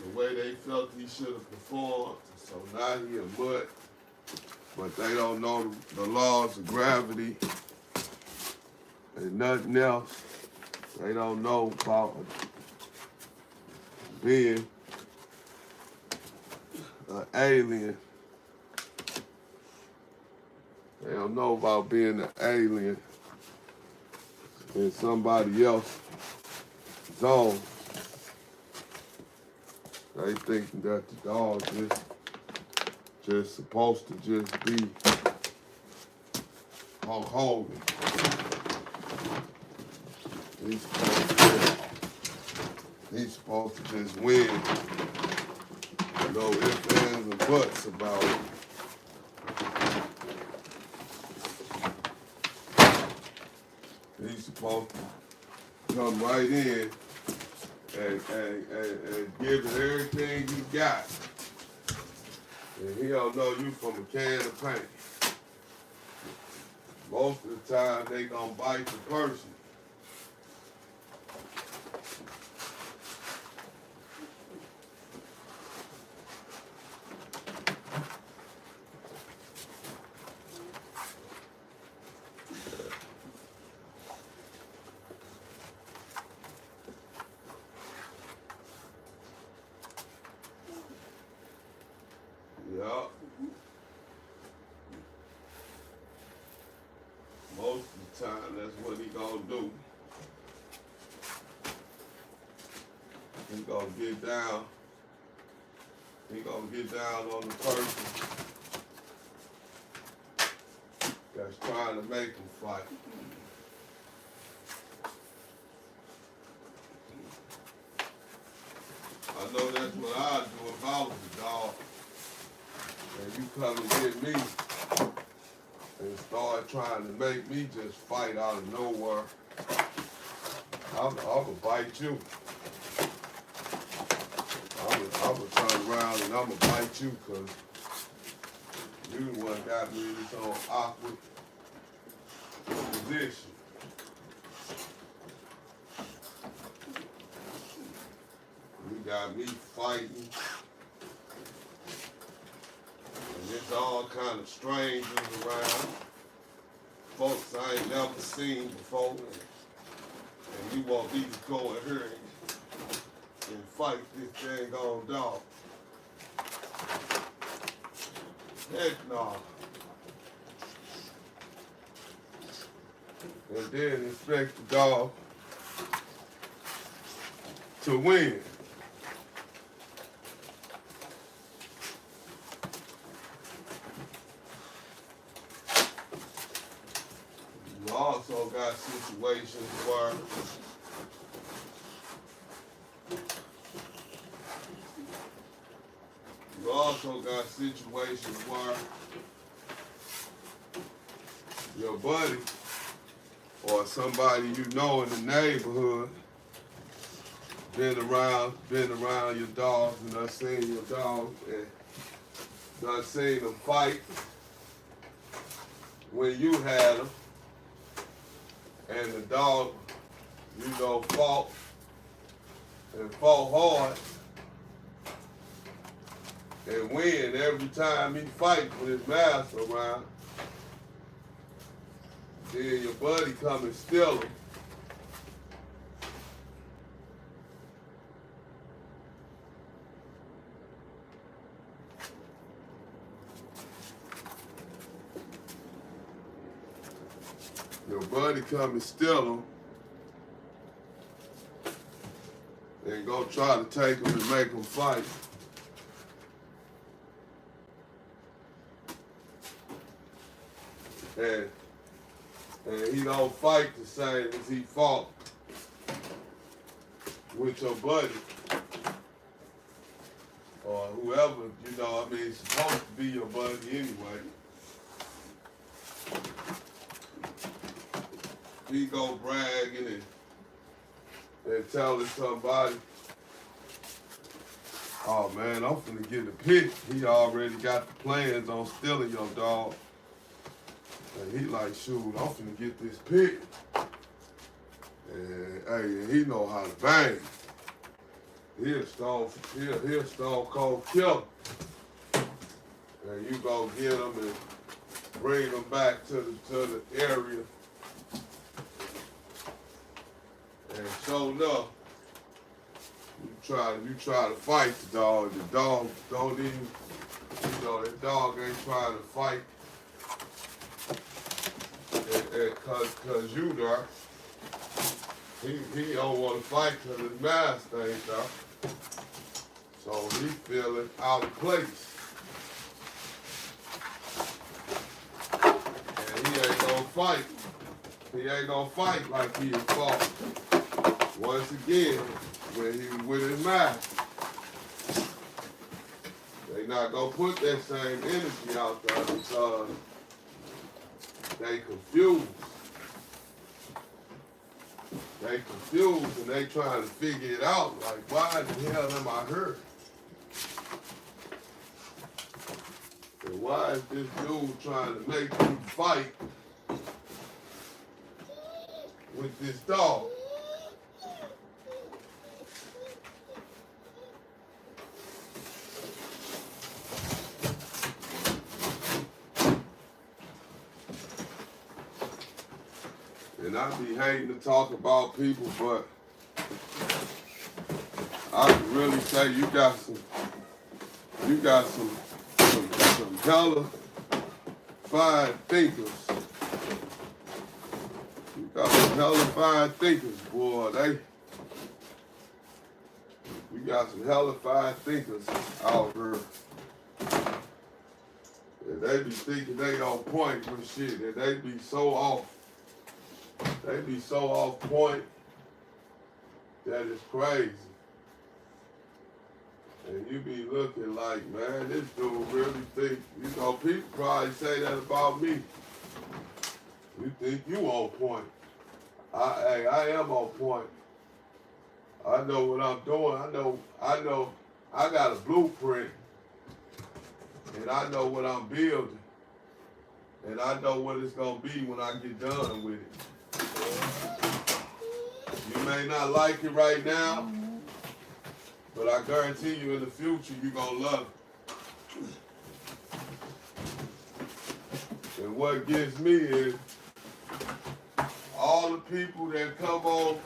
the way they felt he should have performed. So now he a mutt, but they don't know the laws of gravity and nothing else. They don't know about being an alien. They don't know about being an alien in somebody else's zone. They thinking that the dog just supposed to just be Hulk Hogan. He's supposed to just win. No ifs, ands, and buts about it. He's supposed to come right in and give it everything he got. And he don't know you from a can of paint. Most of the time, they gonna bite the person. Yeah. Most of the time, that's what he gonna do. He gonna get down. He gonna get down on the person that's trying to make him fight. I know that's what I'd do if I was a dog. And you come and get me and start trying to make me just fight out of nowhere, I'm gonna bite you. I'm gonna turn around and I'm gonna bite you because you the one got me in this whole awkward position. You got me fighting. There's all kind of strangers around, folks I ain't never seen before, and you want me to go in here and fight this dang on dog. Heck no. and then expect the dog to win. You also got situations where your buddy or somebody you know in the neighborhood been around your dog and done seen your dog and done seen them fight when you had them, and the dog, fought hard and win every time he fights with his master around. Then your buddy come and steal him. Your buddy come and steal him and go try to take him and make him fight. And he don't fight the same as he fought with your buddy or whoever, it's supposed to be your buddy anyway. He go bragging and telling somebody, oh man, I'm finna get a pick. He already got the plans on stealing your dog. And he like, shoot, I'm finna get this pick. And hey, he know how to bang. He a stone cold killer. And you go get him and bring him back to the area. And sure enough, you try to fight the dog. The dog don't even, the dog ain't trying to fight. Cause you there. He don't want to fight cause his master ain't there. So he feeling out of place. And he ain't gonna fight. He ain't gonna fight like he had fought once again when he was with his master. They not gonna put that same energy out there because they confused. They confused and they trying to figure it out. Like, why the hell am I hurt? And why is this dude trying to make me fight with this dog? And I be hating to talk about people, but I can really say you got some hella fine thinkers. You got some hella fine thinkers, boy. You got some hella fine thinkers out here. And they be thinking they on point with shit, and they be so off. They be so off point that it's crazy. And you be looking like, man, this dude really think, people probably say that about me. You think you on point. I am on point. I know what I'm doing. I know I got a blueprint. And I know what I'm building. And I know what it's gonna be when I get done with it. You may not like it right now, but I guarantee you in the future you're gonna love it. And what gets me is all the people that come on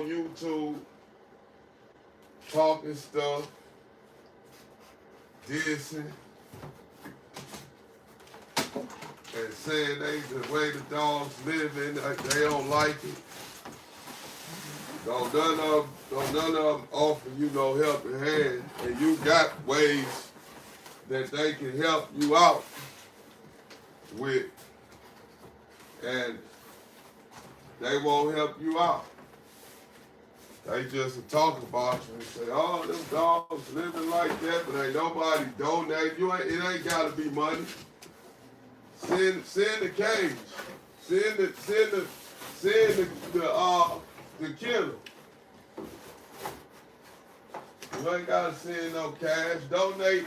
YouTube talking stuff, dissing, and saying the way the dogs living, they don't like it. Don't none of them offer you no helping hand, and you got ways that they can help you out with, and they won't help you out. They just talk about you and say, oh, them dogs living like that, but ain't nobody donate. It ain't gotta be money. Send the cage. Send the kennel. You ain't gotta send no cash. Donate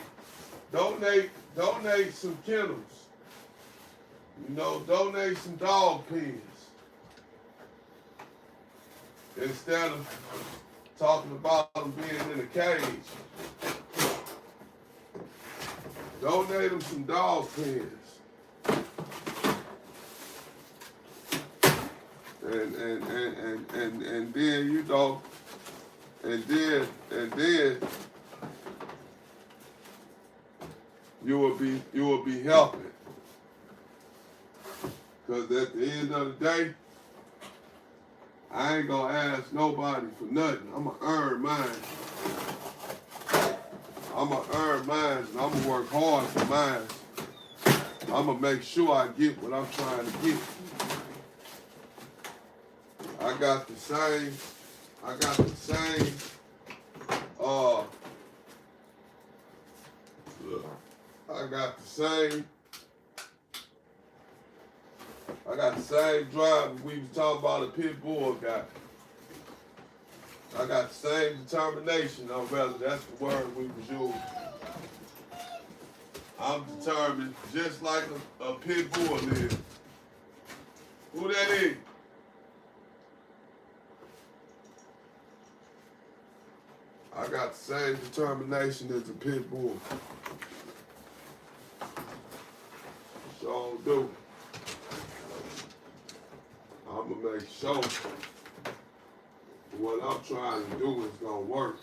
some kennels. You know, donate some dog pens. Instead of talking about them being in a cage. Donate them some dog pens. And then, you know, and then you will be helping. Because at the end of the day, I ain't gonna ask nobody for nothing. I'm gonna earn mine. I'm gonna earn mine, and I'm gonna work hard for mine. I'm gonna make sure I get what I'm trying to get. I got the same, I got the same drive we was talking about a pit bull guy. I got the same determination, or rather, that's the word we was using. I'm determined just like a pit bull is. Who that is? I got the same determination as a pit bull. So do. I'm gonna make sure what I'm trying to do is gonna work.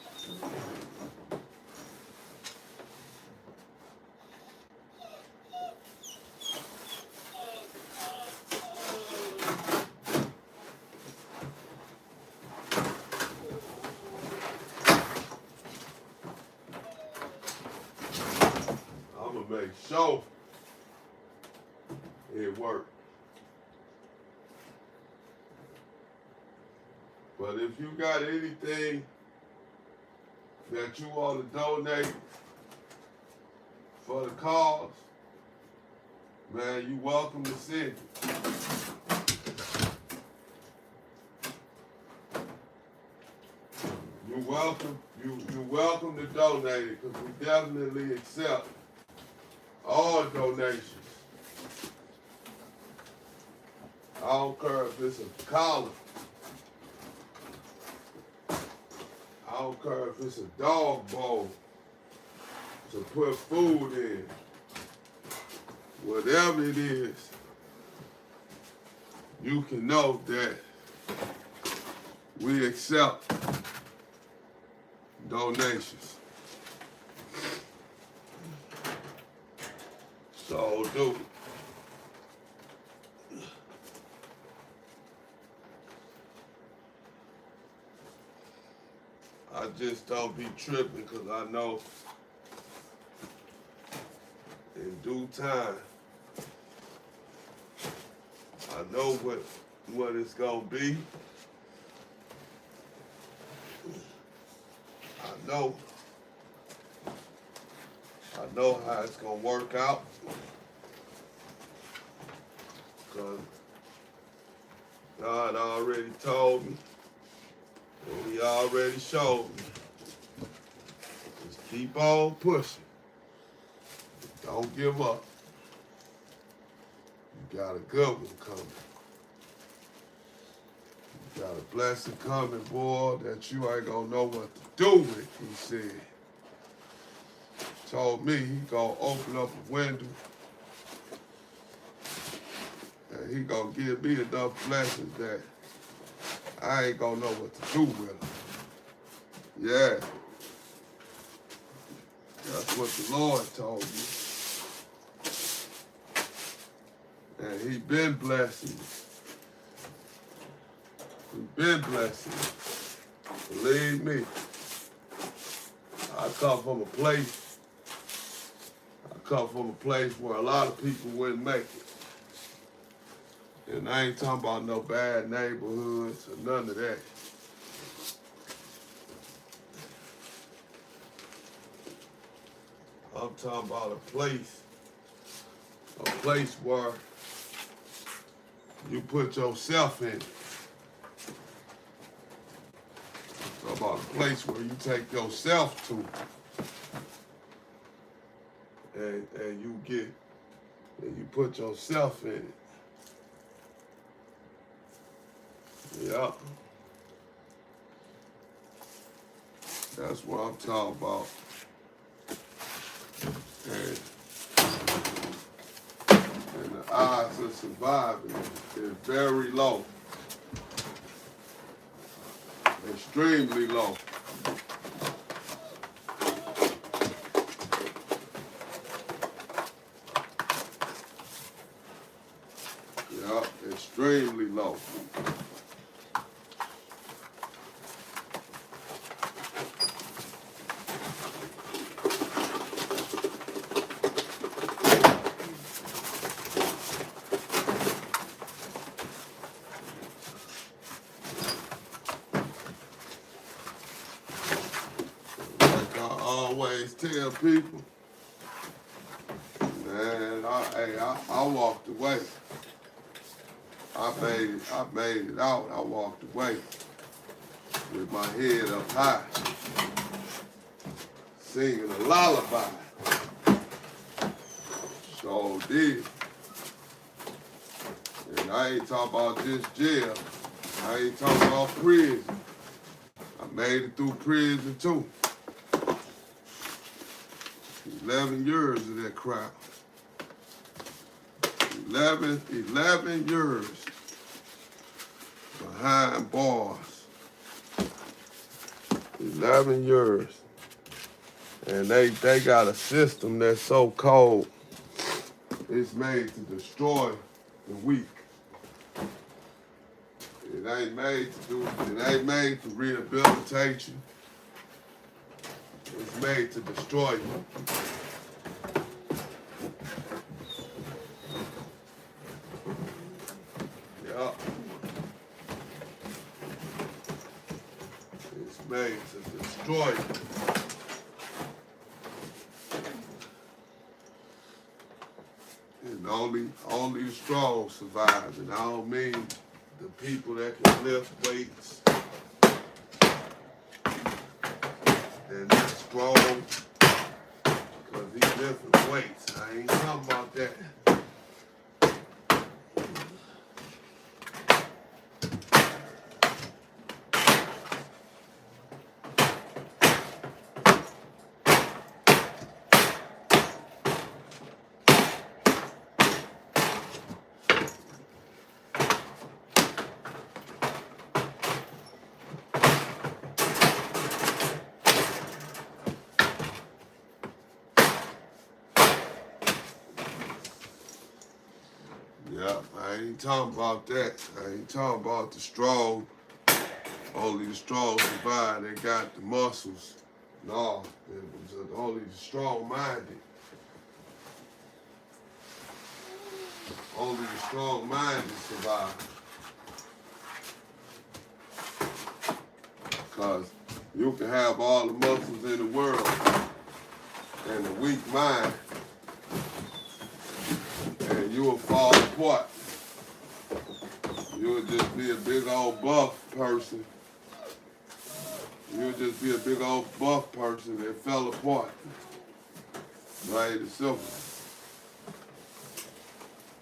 I'm gonna make sure it works. But if you got anything that you want to donate for the cause, man, you welcome to send it. You welcome to donate it, because we definitely accept all donations. I don't care if it's a collar. I don't care if it's a dog bowl to put food in. Whatever it is, you can know that we accept donations. So do. I just don't be tripping, because I know in due time, I know what it's gonna be. I know how it's gonna work out, because God already told me. And he already showed me. Just keep on pushing. Don't give up. You got a good one coming. You got a blessing coming, boy, that you ain't gonna know what to do with, he said. Told me he gonna open up a window and he gonna give me enough blessings that I ain't gonna know what to do with them. Yeah. That's what the Lord told me. And he been blessing. He been blessing. Believe me. I come from a place where a lot of people wouldn't make it. And I ain't talking about no bad neighborhoods or none of that. I'm talking about a place where you put yourself in it. I'm talking about a place where you take yourself to. And you put yourself in it. Yeah. That's what I'm talking about. And the odds of surviving is very low. Extremely low. Yeah, extremely low. Always tell people, man, I walked away. I made it out. I walked away with my head up high, singing a lullaby. Sure did. And I ain't talking about just jail. I ain't talking about prison. I made it through prison too. 11 years of that crap. 11 years behind bars. 11 years. And they got a system that's so cold, it's made to destroy the weak. It ain't made for rehabilitation. It's made to destroy you. Yeah. It's made to destroy you. And only the strong survive. And I don't mean the people that can lift weights and they're strong because he's lifting weights. I ain't talking about that. Yeah, I ain't talking about that. I ain't talking about the strong. Only the strong survive. They got the muscles. No, it was only the strong-minded. Only the strong-minded survive. Because you can have all the muscles in the world and a weak mind, and you will fall apart. You'll just be a big old buff person. You'll just be a big old buff person that fell apart. Right and simple.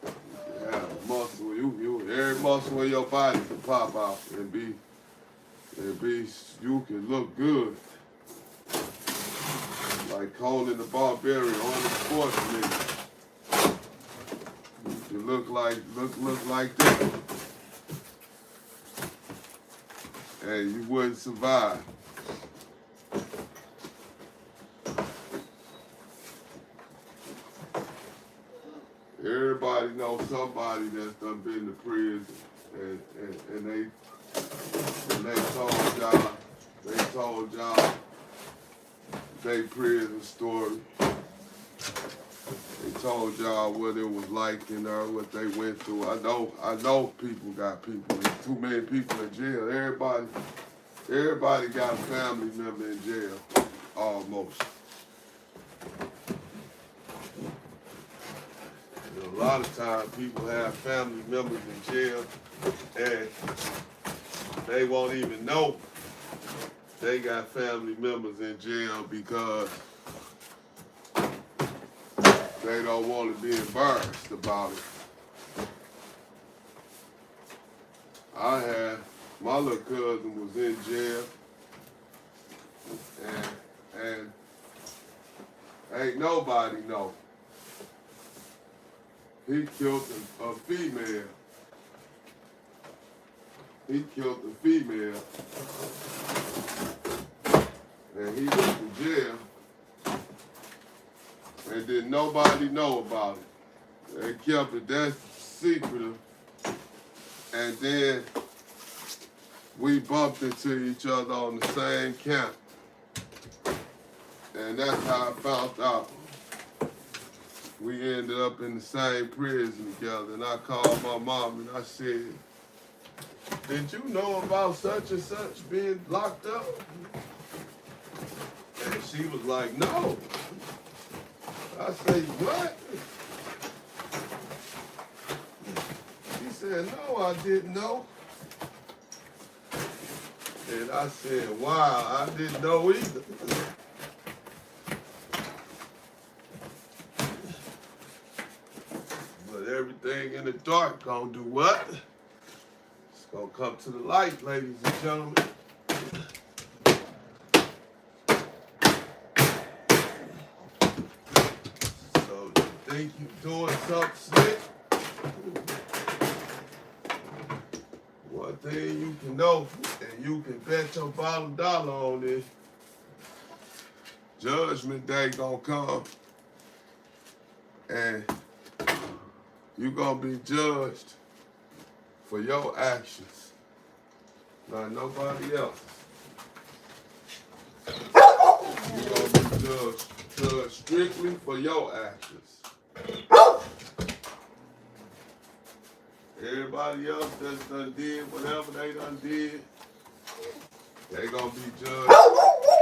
You have a muscle, every muscle in your body can pop out and be, you can look good. Like Conan the Barbarian on the sports league. You can look like that. And you wouldn't survive. Everybody know somebody that's done been to prison, and they told y'all they prison story. They told y'all what it was like in there, what they went through. I know people got people. There's too many people in jail. Everybody got a family member in jail, almost. And a lot of times people have family members in jail and they won't even know they got family members in jail because they don't want to be embarrassed about it. My little cousin was in jail, and ain't nobody know. He killed a female. He killed a female, and he went to jail. And didn't nobody know about it. They kept it that secretive. And then we bumped into each other on the same camp. And that's how I found out. We ended up in the same prison together. And I called my mom and I said, "Did you know about such and such being locked up?" And she was like, "No." I said, "What?" She said, "No, I didn't know." And I said, "Wow, I didn't know either." But everything in the dark gonna do what? It's gonna come to the light, ladies and gentlemen. Think you doing something slick? One thing you can know, and you can bet your bottom dollar on this, Judgment Day gonna come, and you gonna be judged for your actions, not nobody else. You gonna be judged strictly for your actions. Everybody else that's done did whatever they done did, they gonna be judged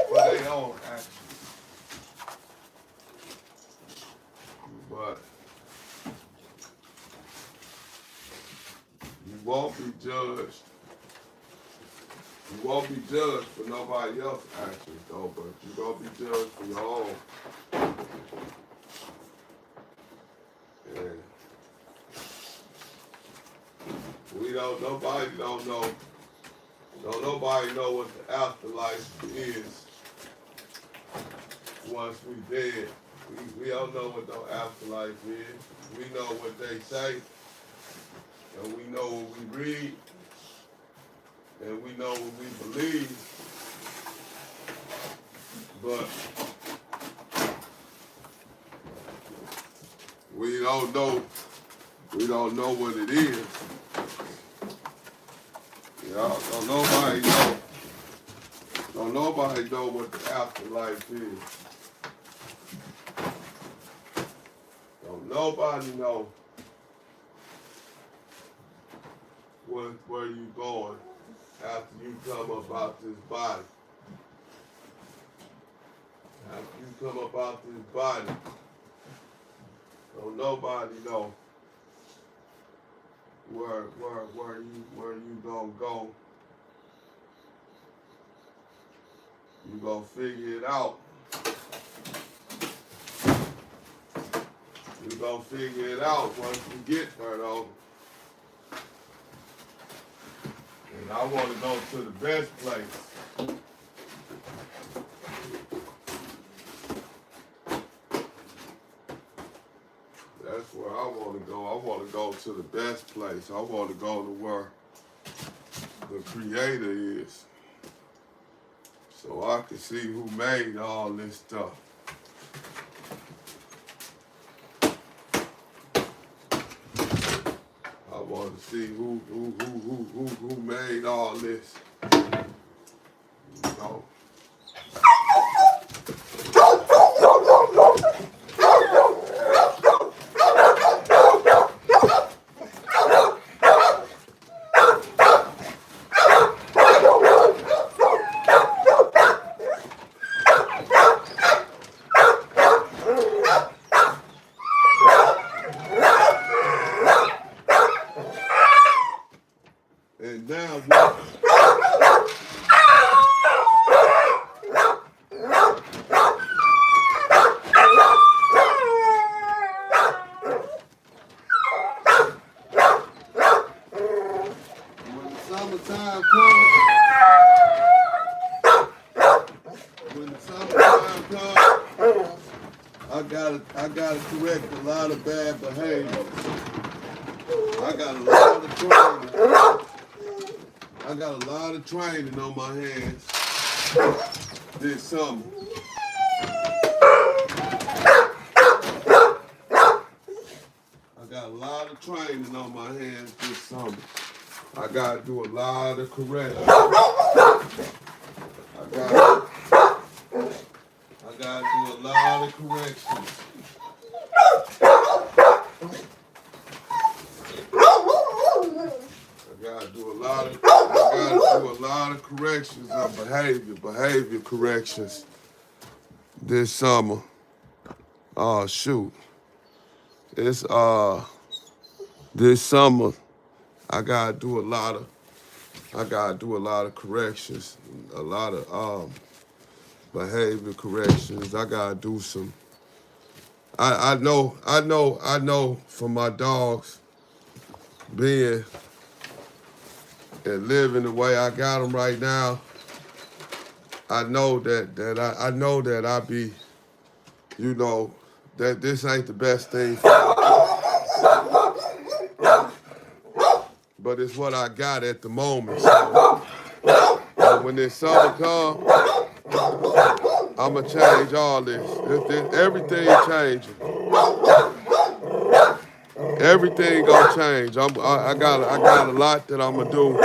for their own actions. But you won't be judged. You won't be judged for nobody else's actions though, but you're gonna be judged for your own. And nobody don't know. Don't nobody know what the afterlife is once we dead. We don't know what no afterlife is. We know what they say, and we know what we read, and we know what we believe. But we don't know what it is. Don't nobody know what the afterlife is. Don't nobody know where you going after you come up out this body. After you come up out this body, don't nobody know where you gonna go. You gonna figure it out. You gonna figure it out once you get there though. And I wanna go to the best place. That's where I want to go. I want to go to the best place. I want to go to where the Creator is, so I can see who made all this stuff. see who made all this. You know. And now when the summertime comes, I gotta correct a lot of bad behavior. I got a lot of training on my hands this summer. I got a lot of training on my hands this summer. I gotta do a lot of corrections. I gotta do a lot of corrections. I gotta do a lot of corrections on behavior corrections this summer. Oh shoot. It's this summer I gotta do a lot of corrections, a lot of behavior corrections. I gotta do some. I know for my dogs being and living the way I got them right now, I know that I be, you know, that this ain't the best thing for me. But it's what I got at the moment. So when this summer comes, I'ma change all this. Everything changing. Everything gonna change. I got a lot that I'ma do,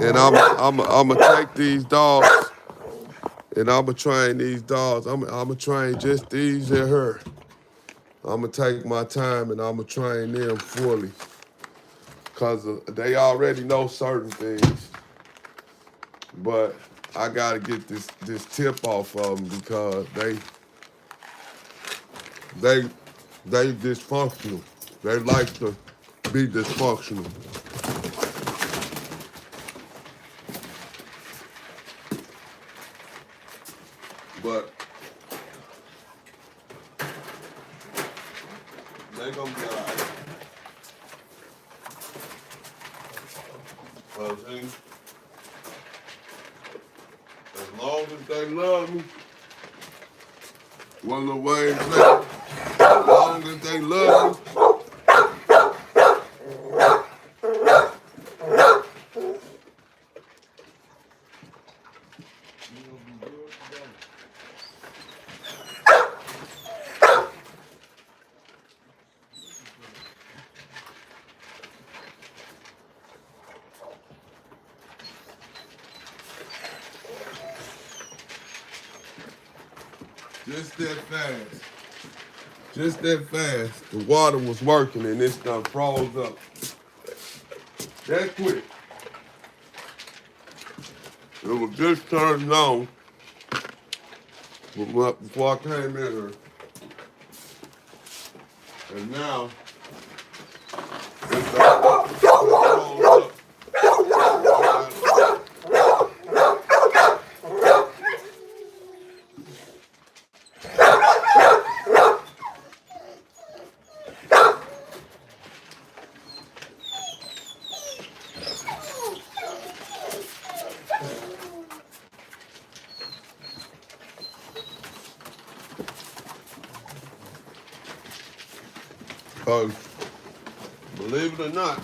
and I'ma take these dogs, and I'ma train these dogs. I'ma train just these and her. I'ma take my time and I'ma train them fully, cause they already know certain things, but I gotta get this tip off of them because they dysfunctional. They like to be dysfunctional. But they gonna be all right. As long as they love me, one of the ways that, as long as they love me, just that fast, the water was working and this stuff froze up. That quick. It was just turned on before I came in here. And now, it's froze up. Because, believe it or not,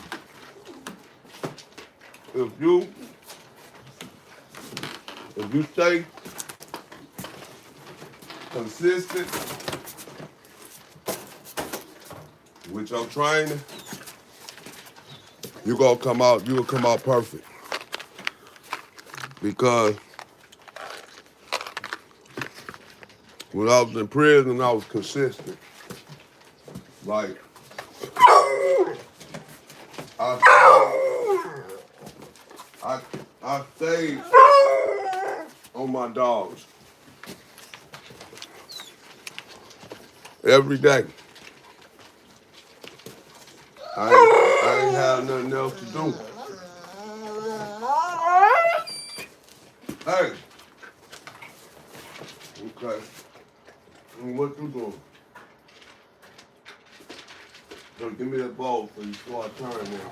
if you stay consistent with your training, you'll come out perfect. Because when I was in prison, I was consistent. Like, I stayed on my dogs every day. I ain't had nothing else to do. Hey. Okay. What you doing? So give me that ball so you start turning now.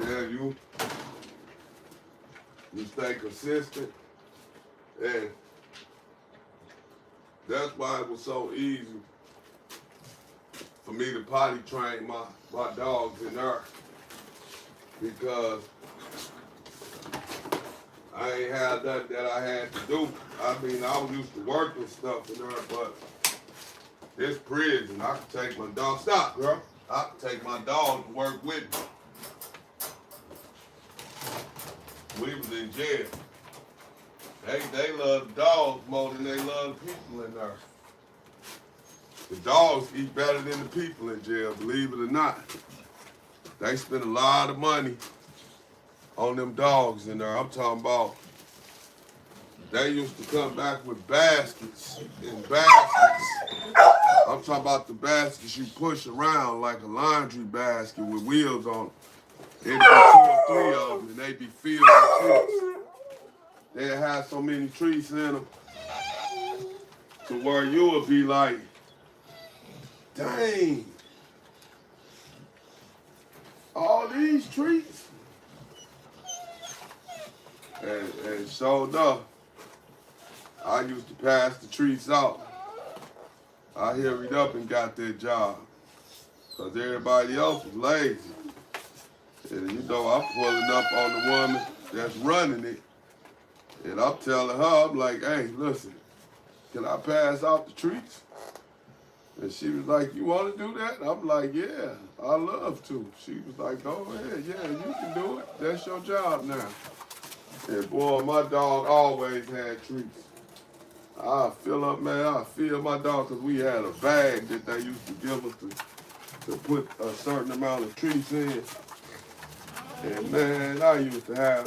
Yeah, you stay consistent, and that's why it was so easy for me to potty train my dogs in there, because I ain't had nothing that I had to do. I mean, I was used to working stuff in there, but this prison, I could take my dog. Stop, girl. I could take my dog to work with me. We was in jail. They love the dogs more than they love the people in there. The dogs eat better than the people in jail, believe it or not. They spend a lot of money on them dogs in there. I'm talking about, they used to come back with baskets and baskets. I'm talking about the baskets you push around like a laundry basket with wheels on it. It'd be 2 or 3 of them, and they'd be filled with treats. They'd have so many treats in them to where you would be like, dang, all these treats? And sure enough, I used to pass the treats out. I hurried up and got that job, because everybody else was lazy. And you know, I'm pulling up on the woman that's running it, and I'm telling her, I'm like, hey, listen, can I pass out the treats? And she was like, you want to do that? I'm like, yeah, I love to. She was like, go ahead, yeah, you can do it. That's your job now. And boy, my dog always had treats. I fill up, man, I fill my dog, because we had a bag that they used to give us to put a certain amount of treats in. And man, I used to have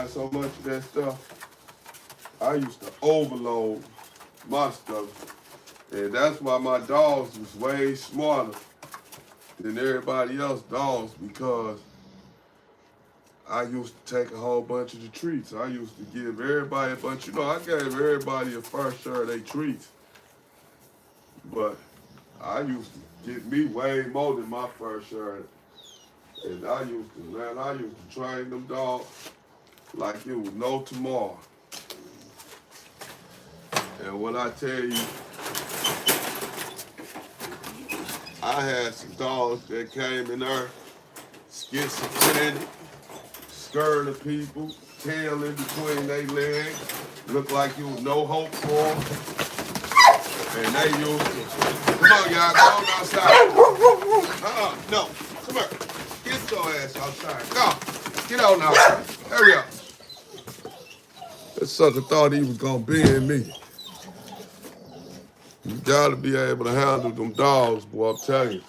so much of that stuff. I used to overload my stuff. And that's why my dogs was way smarter than everybody else's dogs, because I used to take a whole bunch of the treats. I used to give everybody a bunch. You know, I gave everybody a fair share of their treats. But I used to get me way more than my fair share. And I used to train them dogs like it was no tomorrow. And when I tell you, I had some dogs that came in there, schizophrenic, scared of people, tail in between their legs, looked like it was no hope for them. And they used to, come on y'all, go on outside. No, come here. Get your ass outside. Go, get on outside. Hurry up. That sucker thought he was gonna bend me. You gotta be able to handle them dogs, boy, I'm telling you.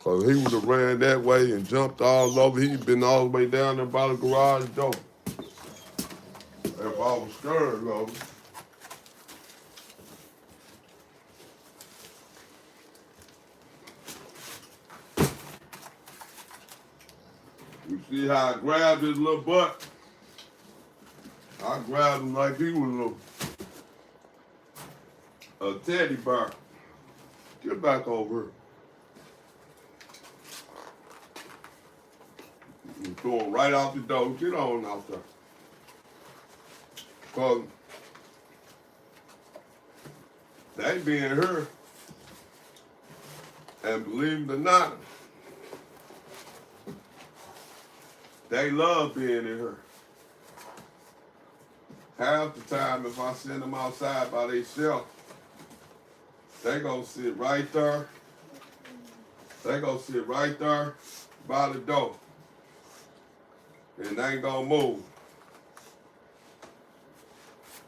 Cause he would have ran that way and jumped all over. He'd been all the way down there by the garage door. If I was scared of him. You see how I grabbed his little butt? I grabbed him like he was a teddy bear. Get back over here. You throw him right out the door. Get on out there. Cause they being here, and believe it or not, They love being in here. Half the time, if I send them outside by themselves, they gonna sit right there. They gonna sit right there by the door. And they ain't gonna move.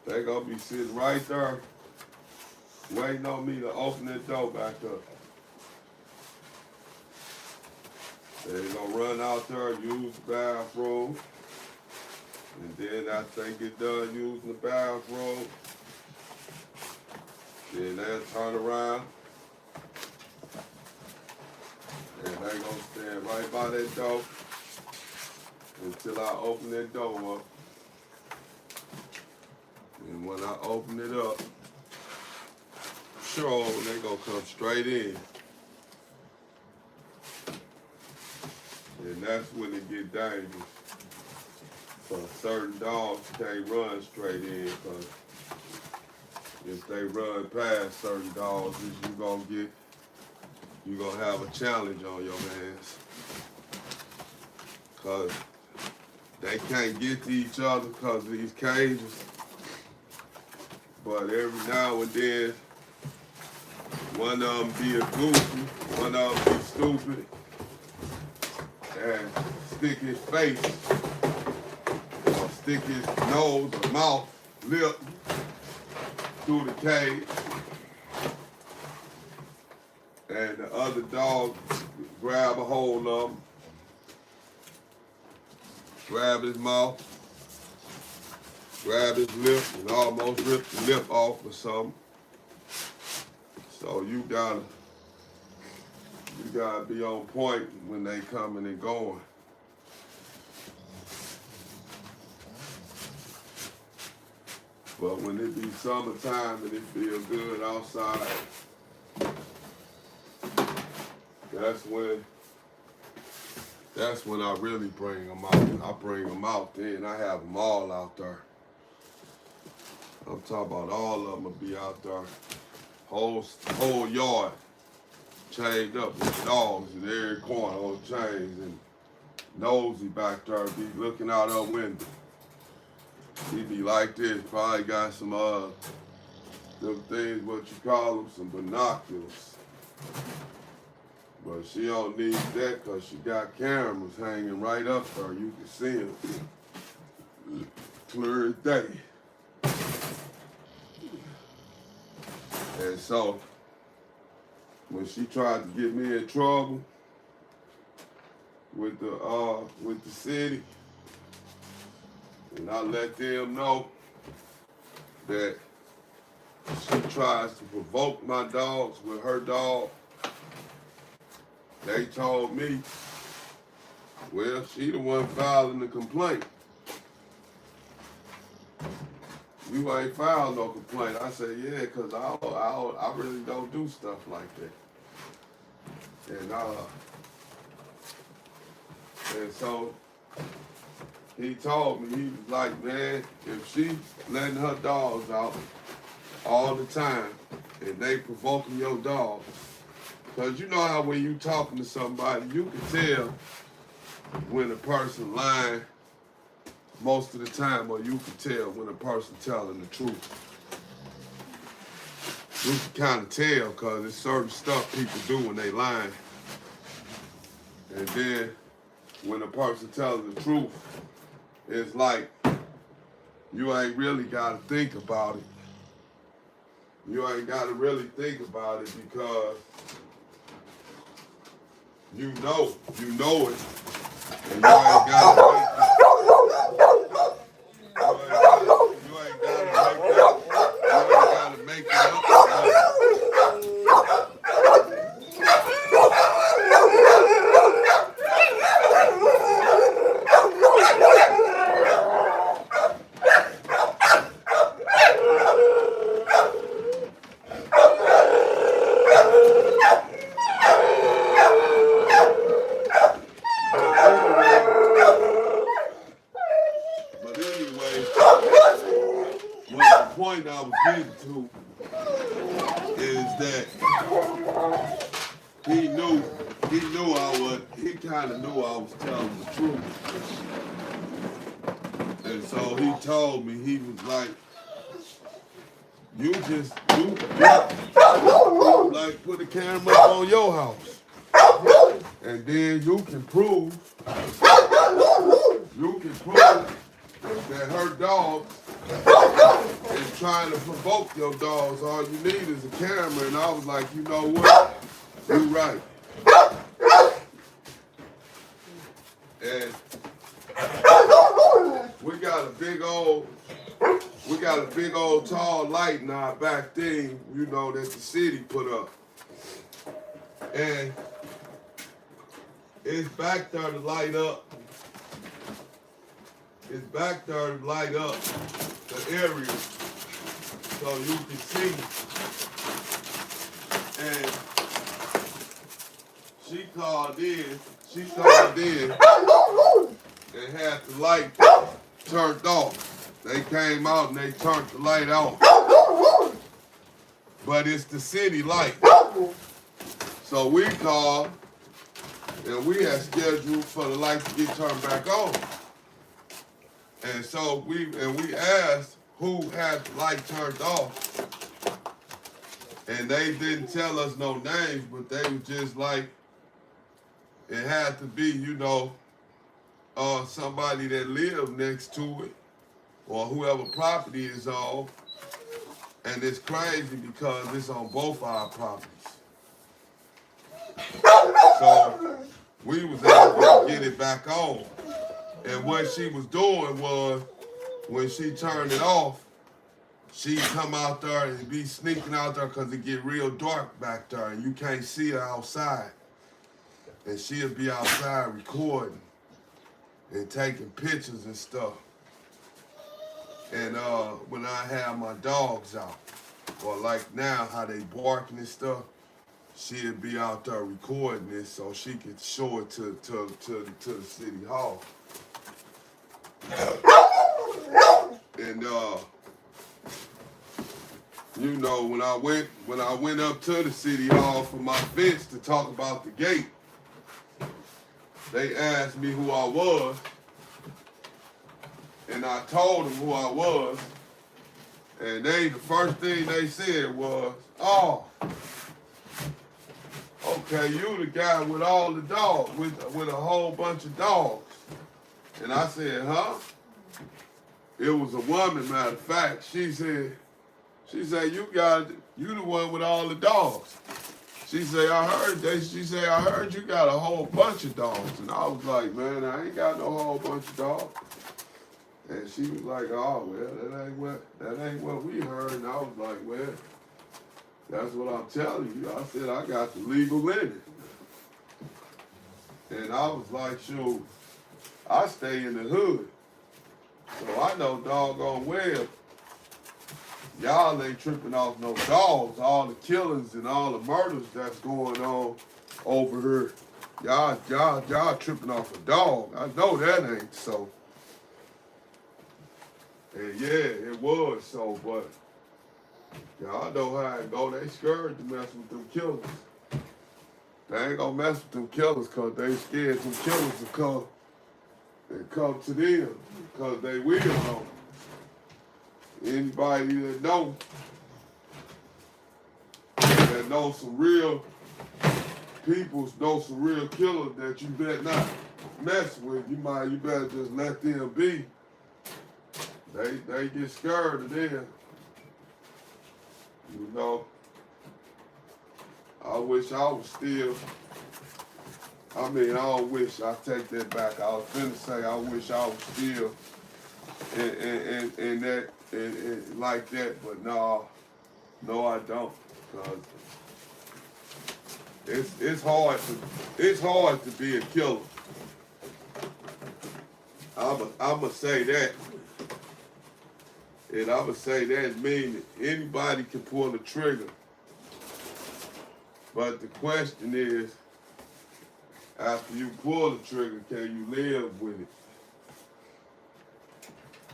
They gonna be sitting right there, waiting on me to open that door back up. They gonna run out there, use the bathroom, and then after they get done using the bathroom, then they'll turn around, and they gonna stand right by that door until I open that door up. And when I open it up, sure, they gonna come straight in. And that's when it get dangerous. So certain dogs can't run straight in, because if they run past certain dogs, you gonna have a challenge on your hands. Cause they can't get to each other because of these cages. But every now and then, one of them be a goofy, one of them be stupid, and stick his face, or stick his nose or mouth, lip, through the cage. And the other dog grab a hold of him, grab his mouth, grab his lip, and almost rip the lip off or something. So you gotta be on point when they coming and going. But when it be summertime and it feel good outside, that's when I really bring them out. I bring them out then. I have them all out there. I'm talking about all of them will be out there. Whole yard chained up with dogs in every corner on chains, and nosy back there be looking out her window. He be like this, probably got some them things, what you call them, some binoculars. But she don't need that because she got cameras hanging right up there. You can see them clear as day. And so, when she tried to get me in trouble with the city, and I let them know that she tries to provoke my dogs with her dog, they told me, well, she the one filing the complaint. You ain't filed no complaint. I said, yeah, because I really don't do stuff like that. And so he told me, he was like, man, if she letting her dogs out all the time and they provoking your dogs, because you know how when you talking to somebody, you can tell when a person lying most of the time, or you can tell when a person telling the truth. You can kind of tell because there's certain stuff people do when they lying. And then when a person telling the truth, it's like you ain't really got to think about it. You ain't got to really think about it because you know it, and you ain't got to make it. You ain't got to make it up. Point I was getting to is that he knew he knew he kind of knew I was telling the truth. And so he told me, he was like, you like put a camera up on your house. And then you can prove that her dogs is trying to provoke your dogs. All you need is a camera. And I was like, you know what? You're right. And we got a big old tall light in our back thing, you know, that the city put up. And it's back there to light up. It's back there to light up the area so you can see. And she called in and had the light turned off. They came out and they turned the light off. But it's the city light. So we called and we had scheduled for the light to get turned back on. And so we asked who had the light turned off. And they didn't tell us no names, but they were just like, it had to be, you know, somebody that lived next to it or whoever property is on. And it's crazy because it's on both our properties. So we was able to get it back on. And what she was doing was, when she turned it off, she'd come out there and be sneaking out there because it get real dark back there and you can't see her outside. And she'll be outside recording and taking pictures and stuff. And when I have my dogs out, or like now how they barking and stuff, she'll be out there recording it so she could show it to the city hall. And you know, when I went up to the city hall for my fence to talk about the gate, they asked me who I was, and I told them who I was, and the first thing they said was, "Oh, okay, you the guy with all the dogs, with a whole bunch of dogs." And I said, "Huh?" It was a woman, matter of fact. She said, you the one with all the dogs. She said, I heard you got a whole bunch of dogs. And I was like, man, I ain't got no whole bunch of dogs. And she was like, oh, well, that ain't what we heard. And I was like, well, that's what I'm telling you. I said, I got the legal limit. And I was like, shoot, I stay in the hood. So I know doggone well, y'all ain't tripping off no dogs. All the killings and all the murders that's going on over here, y'all tripping off a dog. I know that ain't so. And yeah, it was so, but y'all know how it go. They scared to mess with them killers. They ain't gonna mess with them killers because they scared some killers to come to them because they will know. Anybody that know some real people, know some real killers that you better not mess with. You better just let them be. They get scared of them. You know, I wish I was still. I mean, I don't wish. I take that back. I was finna say I wish I was still in that like that, but no, I don't. Cause it's hard to be a killer. I'ma say that. And I'ma say that meaning anybody can pull the trigger. But the question is, after you pull the trigger, can you live with it?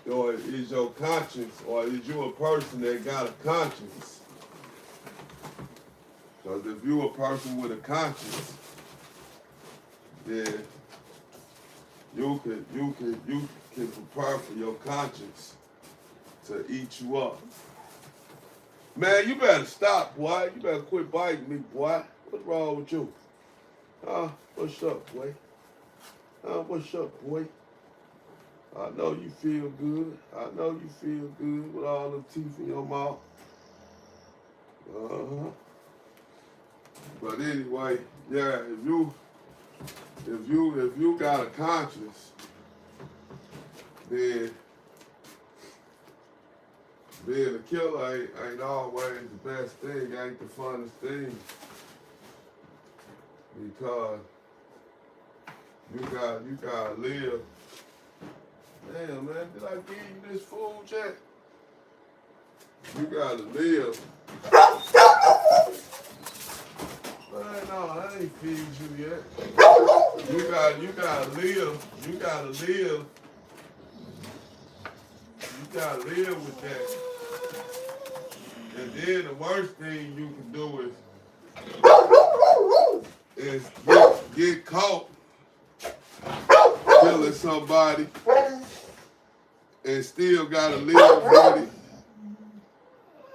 Or is your conscience, or is you a person that got a conscience? Because if you a person with a conscience, then you can prepare for your conscience to eat you up. Man, you better stop, boy. You better quit biting me, boy. What's wrong with you? What's up, boy? What's up, boy? I know you feel good. I know you feel good with all the teeth in your mouth. But anyway, yeah, if you got a conscience, then being a killer ain't always the best thing, ain't the funnest thing. Because you gotta live. Damn, man, did I give you this food yet? You gotta live. Man, no, I ain't feed you yet. You gotta live. You gotta live. You gotta live with that. And then the worst thing you can do is get caught killing somebody and still gotta live with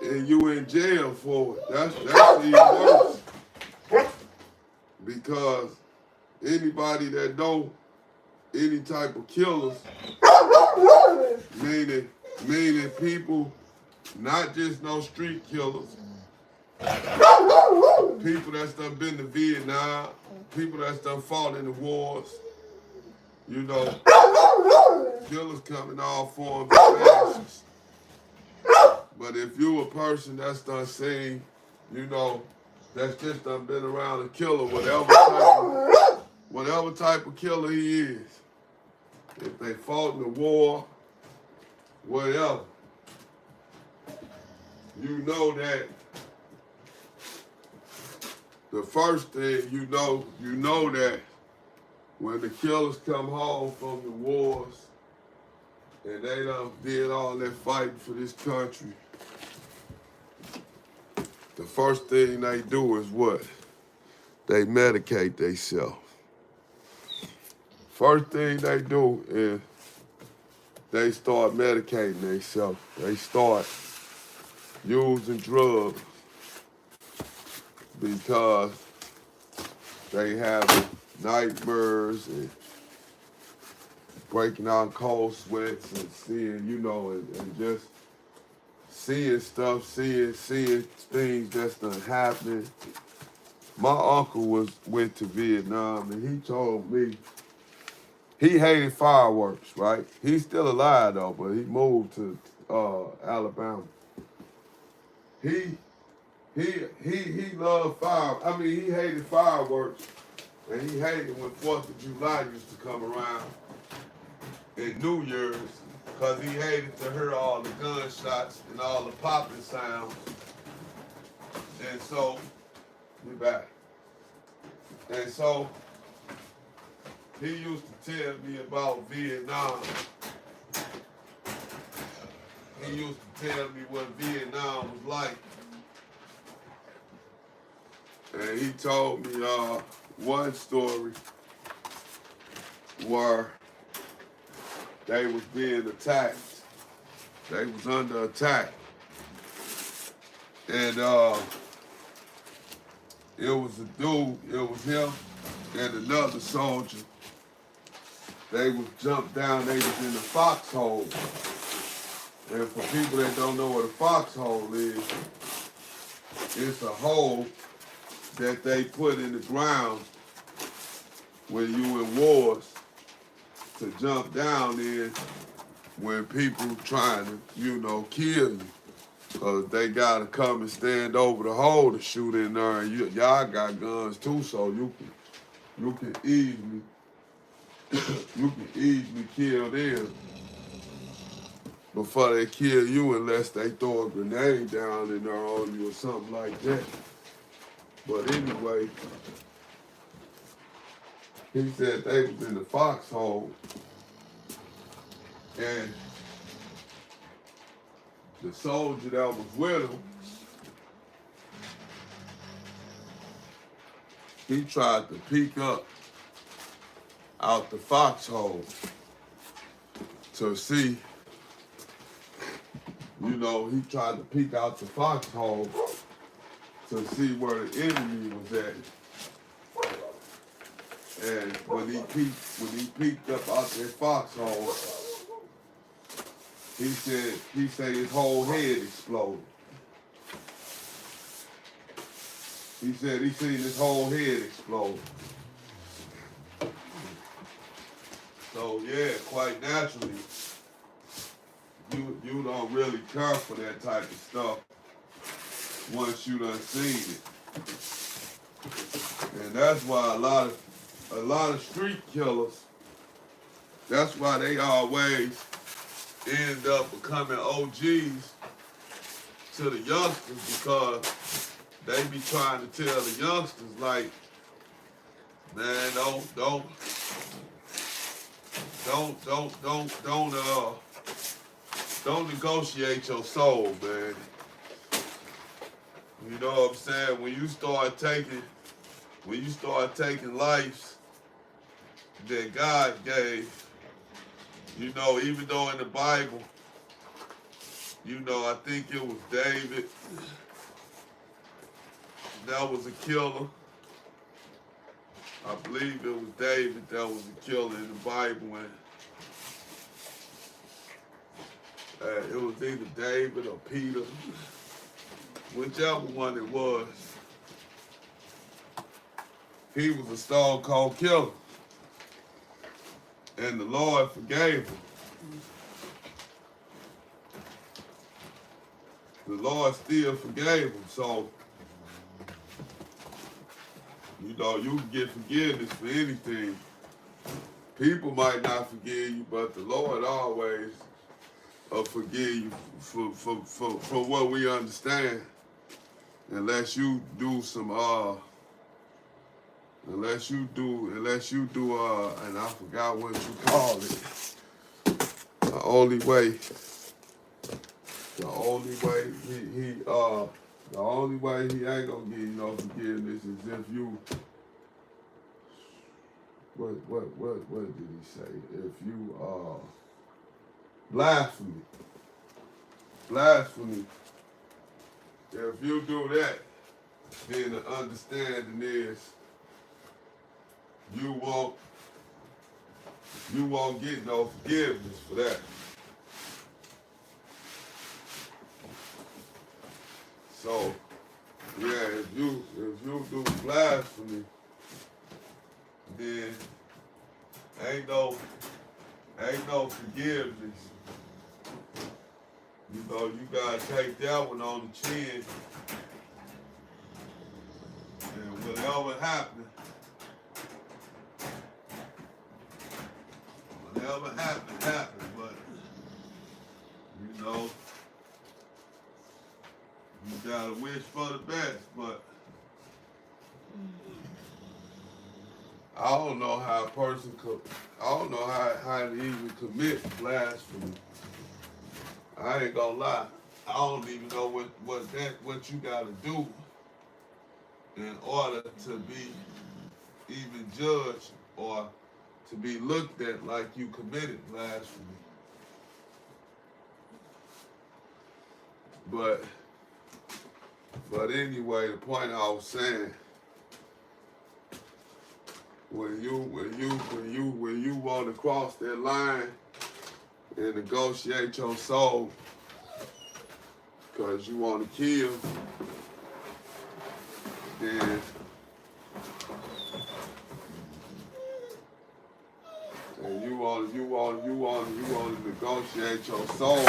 it, and you in jail for it. That's even worse. Because anybody that know any type of killers, meaning people, not just no street killers, people that's done been to Vietnam, people that's done fought in the wars, you know, killers come in all forms and fashions. But if you a person that's done seen, you know, that's just done been around a killer, whatever type of killer he is, if they fought in the war, whatever, you know that the first thing you know that when the killers come home from the wars and they done did all that fighting for this country, the first thing they do is what? They medicate themselves. First thing they do is they start medicating themselves. They start using drugs because they have nightmares and breaking out cold sweats and seeing, you know, and just seeing stuff, seeing things that's done happening. My uncle went to Vietnam and he told me he hated fireworks, right? He's still alive though, but he moved to Alabama. He loved he hated fireworks, and he hated when 4th of July used to come around and New Year's, because he hated to hear all the gunshots and all the popping sounds. And so, we're back. And so, he used to tell me about Vietnam. He used to tell me what Vietnam was like. And he told me one story where they was being attacked. They was under attack. And it was a dude, it was him and another soldier. They was jumped down, they was in the foxhole. And for people that don't know what a foxhole is, it's a hole that they put in the ground when you in wars to jump down in when people trying to, you know, kill you. Because they got to come and stand over the hole to shoot in there. And y'all got guns too, so you can easily kill them before they kill you, unless they throw a grenade down in there on you or something like that. But anyway, he said they was in the foxhole, and the soldier that was with him, he tried to peek up out the foxhole to see, you know, he tried to peek out the foxhole to see where the enemy was at. And when he peeked up out that foxhole, he said his whole head exploded. He said he seen his whole head explode. So yeah, quite naturally, you don't really care for that type of stuff once you done seen it. And that's why a lot of street killers, that's why they always end up becoming OGs to the youngsters, because they be trying to tell the youngsters, like, man, don't negotiate your soul, man. You know what I'm saying? When you start taking lives that God gave, you know, even though in the Bible, you know, I think it was David that was a killer. I believe it was David that was a killer in the Bible, and it was either David or Peter, whichever one it was. He was a stone cold killer, and the Lord forgave him. The Lord still forgave him, so you know, you can get forgiveness for anything. People might not forgive you, but the Lord always forgive you for what we understand. Unless you do some unless you do and I forgot what you call it. The only way he ain't gonna give you no forgiveness is if you, what did he say? If you blasphemy. If you do that, then the understanding is you won't get no forgiveness for that. So, yeah, if you do blasphemy, then ain't no forgiveness. You know, you gotta take that one on the chin, and whatever happened, happened. But you know, you gotta wish for the best, but I don't know how a person could, I don't know how to even commit blasphemy. I ain't gonna lie. I don't even know what you gotta do in order to be even judged or to be looked at like you committed blasphemy. But anyway, the point I was saying, when you want to cross that line and negotiate your soul because you want to kill, then and you want to negotiate your soul,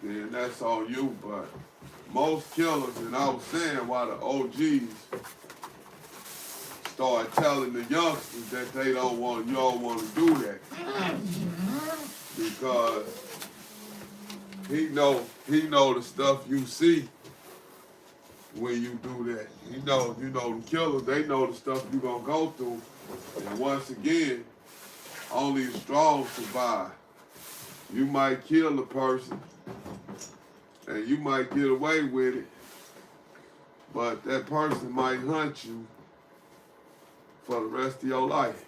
then that's on you. But most killers, and I was saying why the OGs start telling the youngsters that you don't want to do that, because he know the stuff you see when you do that. You know the killers, they know the stuff you gonna go through, and once again, only the strong survive. You might kill a person, and you might get away with it, but that person might hunt you for the rest of your life.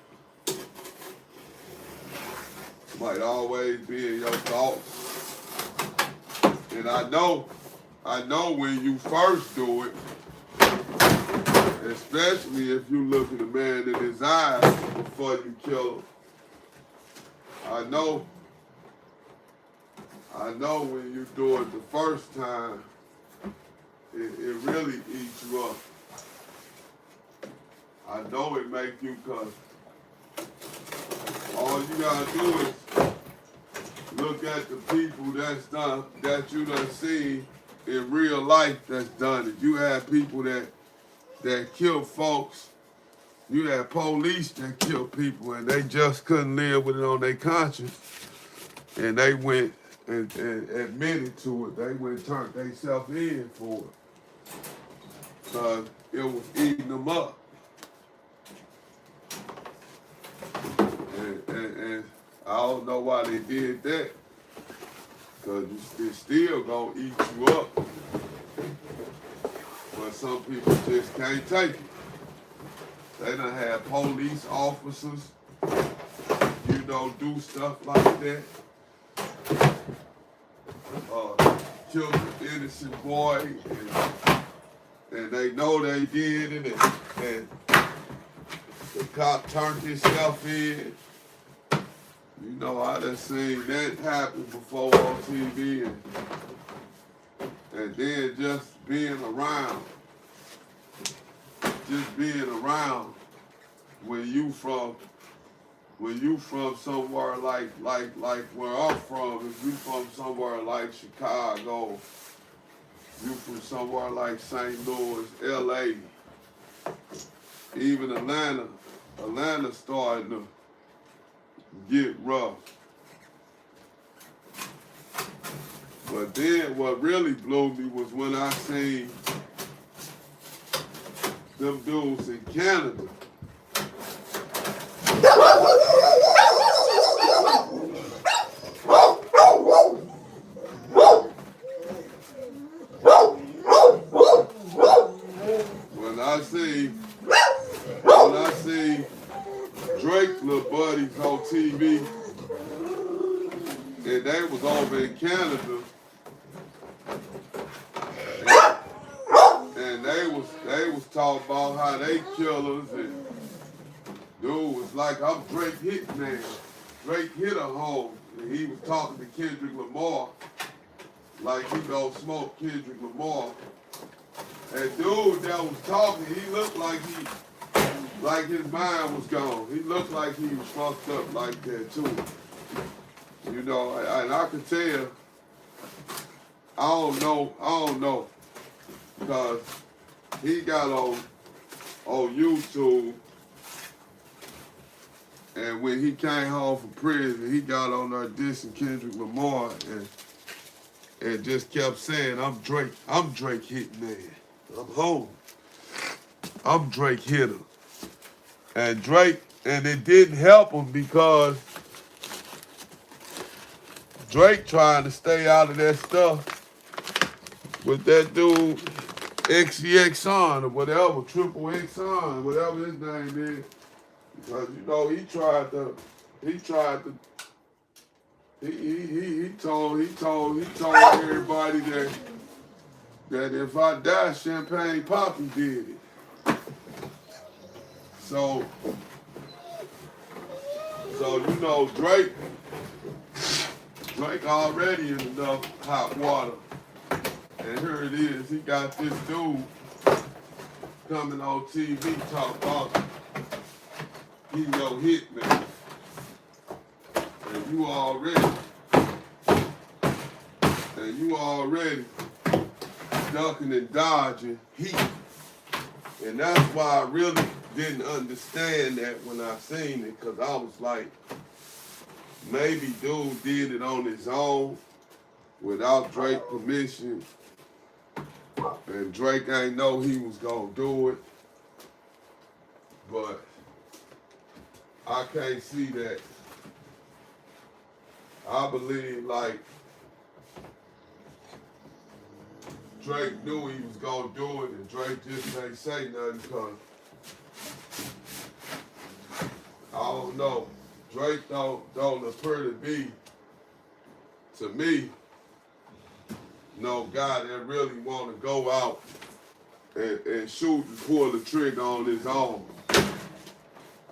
Might always be in your thoughts. And I know when you first do it, especially if you look at a man in his eyes before you kill him. I know when you do it the first time, it really eats you up. I know it makes you cuss. All you gotta do is look at the people that you done seen in real life that's done it. You had people that kill folks. You had police that killed people and they just couldn't live with it on their conscience. And they went and admitted to it. They went and turned themselves in for it. Because it was eating them up. And I don't know why they did that. Because it's still going to eat you up. But some people just can't take it. They done had police officers, do stuff like that. Killed an innocent boy, and they know they did it, and the cop turned himself in. I done seen that happen before on TV, and then just being around when you from somewhere like where I'm from. If you from somewhere like Chicago, you from somewhere like St. Louis, LA, even Atlanta starting to get rough. But then what really blew me was when I seen them dudes in Canada. When I see Drake's little buddies on TV, and they was over in Canada, and they was talking about how they killers, and dude was like, I'm Drake hitman. Drake hit a home, and he was talking to Kendrick Lamar like he gonna smoke Kendrick Lamar. And dude that was talking, he looked like his mind was gone. He looked like he was fucked up like that too. And I could tell, I don't know, because he got on YouTube, and when he came home from prison, he got on there dissing Kendrick Lamar and just kept saying, I'm Drake hitman. I'm home. I'm Drake hitter. And it didn't help him because Drake trying to stay out of that stuff with that dude XCX or whatever, Triple X whatever his name is. Because he told everybody that if I die, Champagne Poppy did it. So Drake already in enough hot water. And here it is, he got this dude coming on TV talking about he no hitman. And you already ducking and dodging heat. And that's why I really didn't understand that when I seen it, because I was like, maybe dude did it on his own without Drake's permission. And Drake ain't know he was gonna do it. But I can't see that. I believe like Drake knew he was gonna do it, and Drake just ain't say nothing because don't know. Drake don't appear to be, to me, no guy that really want to go out and shoot and pull the trigger on his own.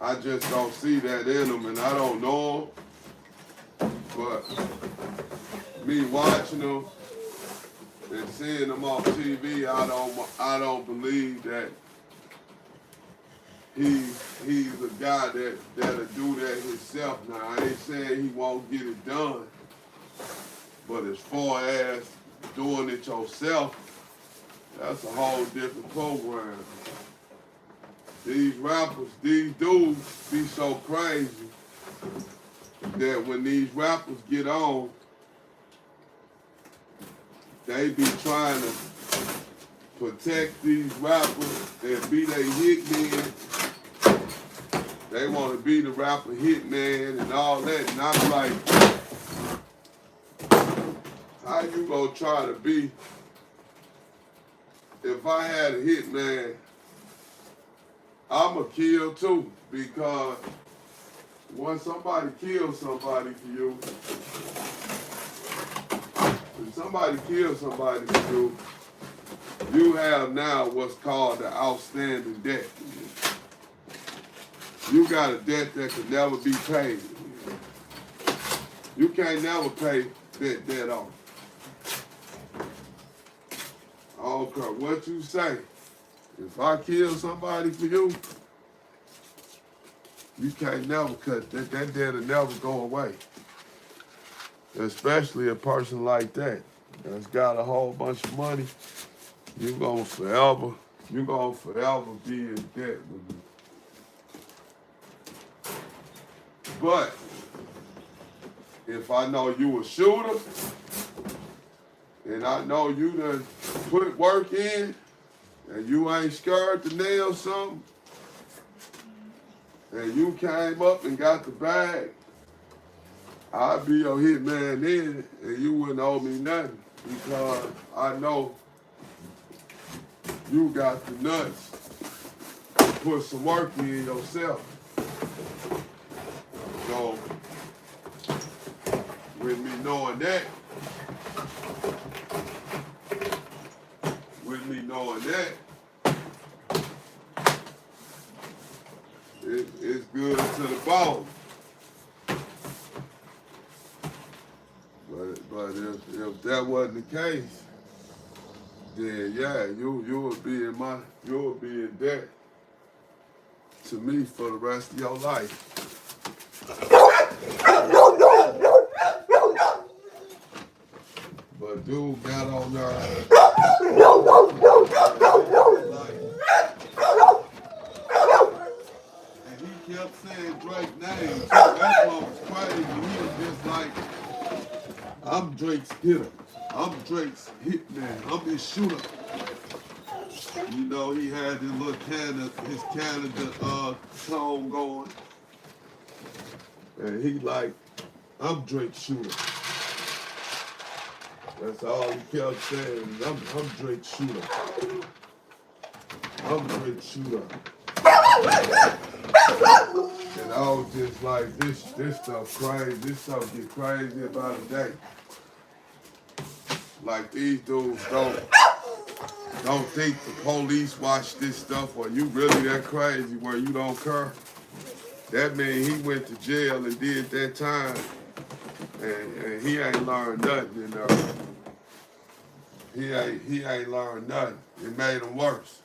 I just don't see that in him, and I don't know him. But me watching him and seeing him on TV, I don't believe that he's a guy that'll do that himself. Now I ain't saying he won't get it done, but as far as doing it yourself, that's a whole different program. These rappers, these dudes be so crazy that when these rappers get on, they be trying to protect these rappers and be they hitmen. They want to be the rapper hitman and all that. And I'm like, how you gonna try to be? If I had a hitman, I'ma kill too, because when somebody kills somebody for you, when somebody kills somebody for you, you have now what's called the outstanding debt. You got a debt that could never be paid. You can't never pay that debt off. I don't care what you say. If I kill somebody for you, you can't never cut that. That debt will never go away. Especially a person like that that's got a whole bunch of money. You're gonna forever be in debt with me. But if I know you a shooter, and I know you done put work in, and you ain't scared to nail something, and you came up and got the bag, I'd be your hitman then, and you wouldn't owe me nothing, because I know you got the nuts to put some work in yourself. So, with me knowing that, it's good to the bone. But if that wasn't the case, then yeah, you would be in debt to me for the rest of your life. But dude got on there. And he kept saying Drake's name. So that one was crazy. He was just like, I'm Drake's hitter. I'm Drake's hitman. I'm his shooter. You know, he had his little Canada tone going. And he like, I'm Drake's shooter. That's all he kept saying. I'm Drake's shooter. I'm Drake's shooter. And I was just like, this stuff crazy. This stuff get crazy about a day. Like these dudes don't think the police watch this stuff, or you really that crazy where you don't care. That means he went to jail and did that time, and he ain't learned nothing in there. He ain't learned nothing. It made him worse.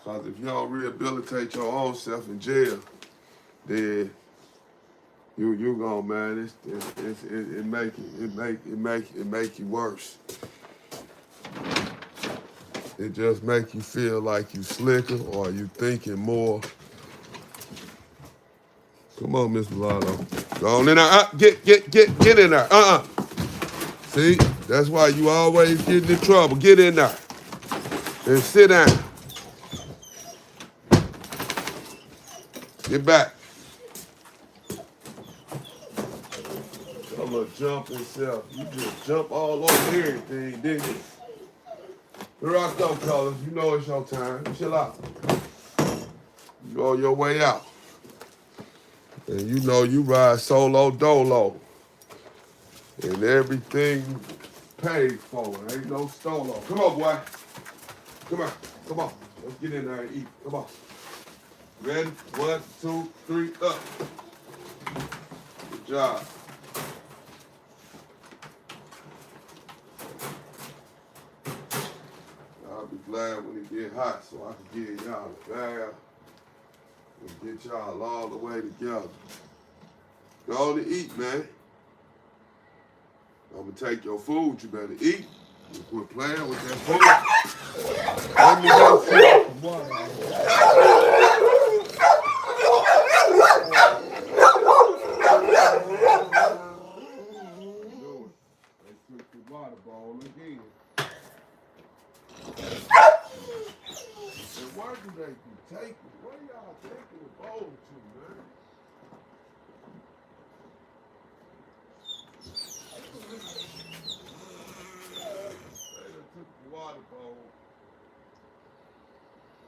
Cause if you don't rehabilitate your own self in jail, then you gone, man. It make you worse. It just make you feel like you slicker or you thinking more. Come on, Miss Mulatto. Go on in there. Get in there. See, that's why you always get in trouble. Get in there and sit down. Get back. Your little jumping self. You just jump all over everything, didn't you? Here I come, colors. You know it's your time. Chill out. You on your way out. And you know you ride solo dolo. And everything paid for. Ain't no solo. Come on, boy. Come on. Come on. Let's get in there and eat. Come on. Ready? 1, 2, 3, up. Good job. I'll be glad when it get hot so I can get y'all a bath and get y'all all the way together. Go on to eat, man. I'm gonna take your food. You better eat. You quit playing with that food. Let me go see some water. They took the water bowl again. And where do they be taking? Where y'all taking the bowl to, man? They done took the water bowl.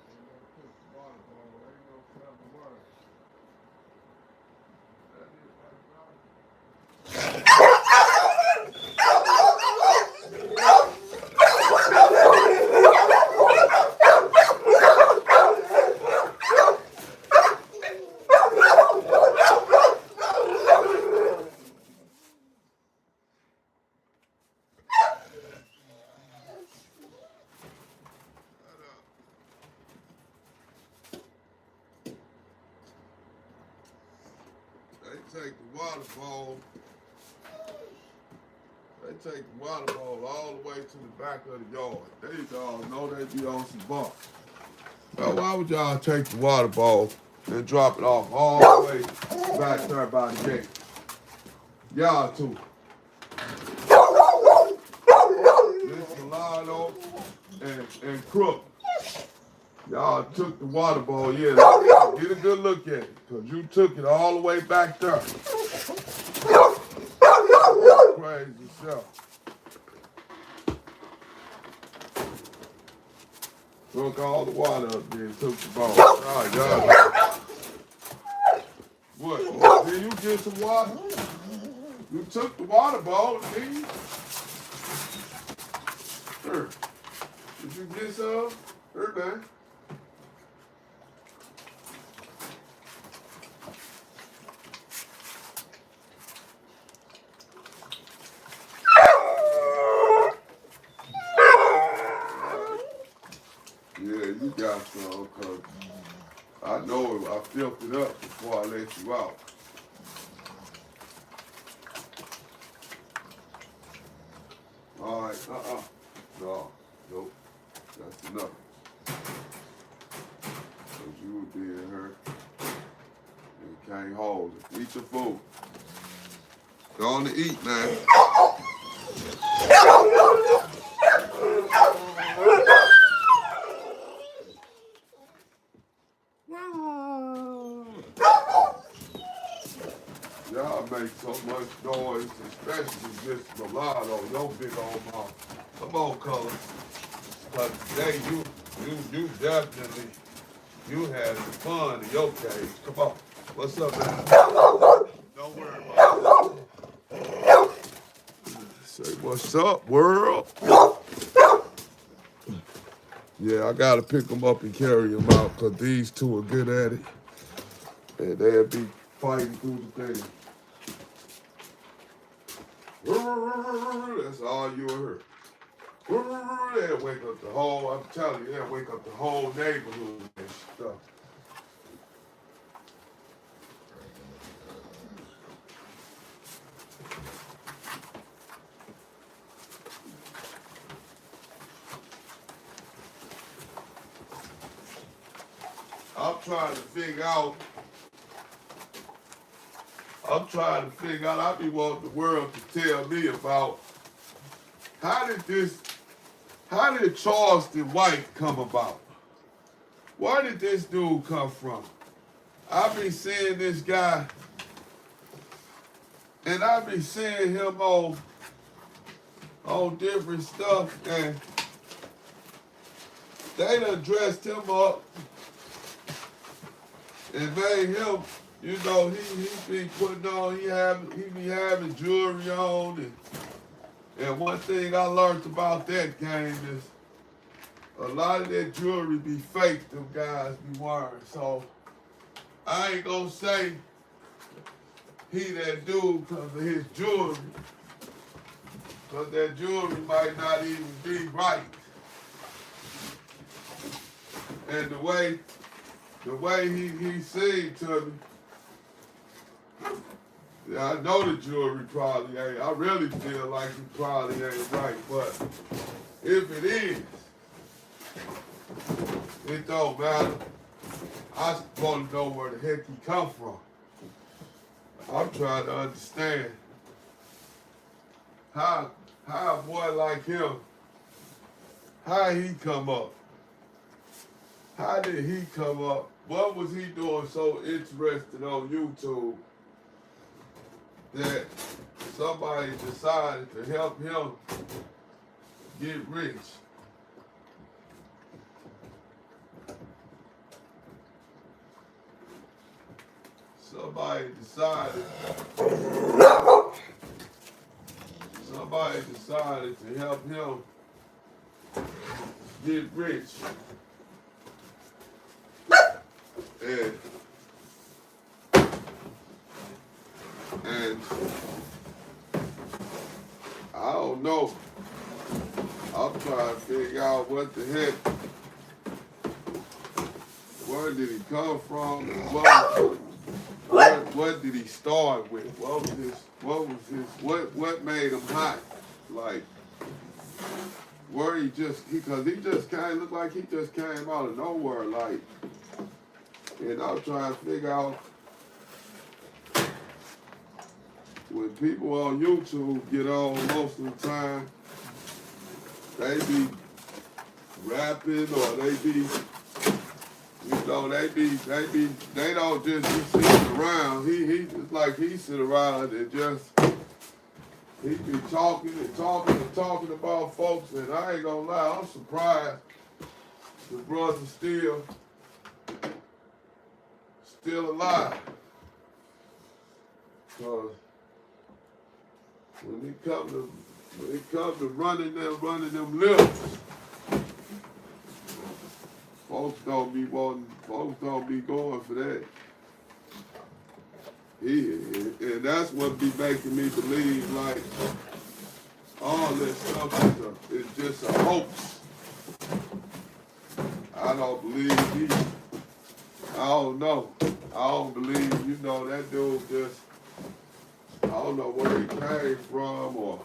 They done took the water bowl. Ain't no telling where. That is like God. They take the water bowl. They take the water bowl all the way to the back of the yard. They all know they be on some bump. Now, why would y'all take the water bowl and drop it off all the way back there by the gate? Y'all too. Miss Milano and Crook. Y'all took the water bowl, yeah. Get a good look at it, because you took it all the way back there. Crazy stuff. Took all the water up there and took the bowl. All right, y'all. What? Did you get some water? You took the water bowl, didn't you? Sure. Did you get some? Sure, man. Yeah, you got some, because I know I filled it up before I let you out. All right, no, nope, that's enough. Because you would be in her, you can't hold it. Eat your food. Go on to eat, man. Y'all make so much noise, especially just Milano, your big old mouth. Come on, colors. But today you definitely, you had some fun in your cage. Come on. What's up, man? Don't worry about it. Say, what's up, world? Yeah, I gotta pick them up and carry them out, because these two are good at it. And they'll be fighting through the thing. That's all you heard. They'll wake up the whole, I'm telling you, they'll wake up the whole neighborhood and stuff. I'm trying to figure out, I be wanting the world to tell me about how did Charleston White come about? Where did this dude come from? I be seeing this guy, and I be seeing him on different stuff, and they done dressed him up and made him, you know, he be putting on, he be having jewelry on, and one thing I learned about that game is a lot of that jewelry be fake, them guys be wearing. So I ain't gonna say he that dude because of his jewelry, because that jewelry might not even be right. And the way he seemed to me, yeah, I know the jewelry probably ain't. I really feel like he probably ain't right, but if it is, it don't matter. I just want to know where the heck he come from. I'm trying to understand how a boy like him, how he come up? How did he come up? What was he doing so interesting on YouTube that somebody decided to help him get rich? Somebody decided to help him get rich. And I don't know. I'm trying to figure out what the heck, where did he come from? What did he start with? What made him hot? Like, where because he just kind of looked like he just came out of nowhere, like, and I'm trying to figure out when people on YouTube get on most of the time, they be rapping or they be, you know, they don't just be sitting around. It's like he sit around and just, he be talking about folks, and I ain't gonna lie, I'm surprised the brother's still alive. Cause when it come to running them lips, folks don't be going for that. And that's what be making me believe like all this stuff is just a hoax. I don't believe I don't know. I don't believe, you know, that dude just, I don't know where he came from or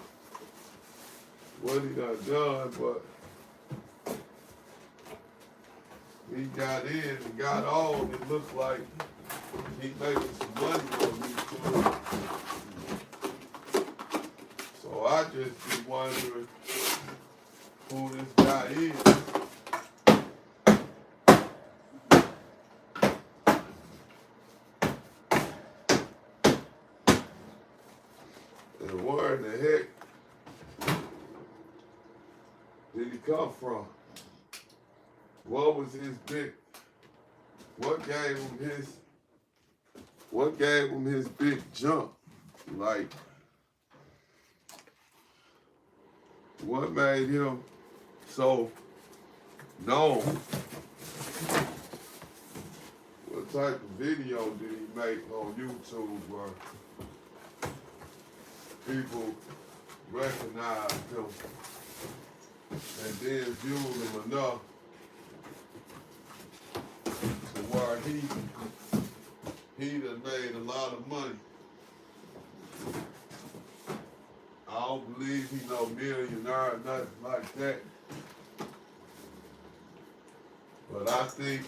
what he done, but he got in and got on. It looked like he making some money on YouTube. So I just be wondering who this guy is. And where in the heck did he come from? What was his big, what gave him his big jump? Like, what made him so known? What type of video did he make on YouTube where people recognized him and then viewed him enough to where he done made a lot of money? I don't believe he no millionaire or nothing like that. But I think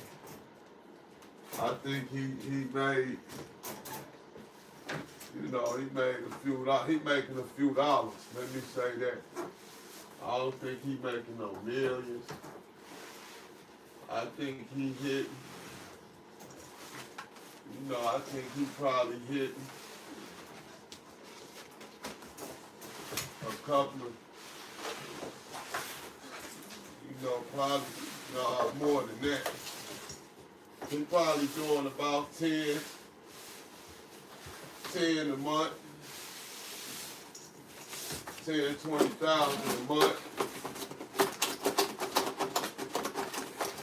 he made, you know, he making a few dollars. Let me say that. I don't think he making no millions. I think he hit, you know, I think he probably hit a couple of, you know, probably more than that. He probably doing about 10 10 a month, 10, 20,000 a month.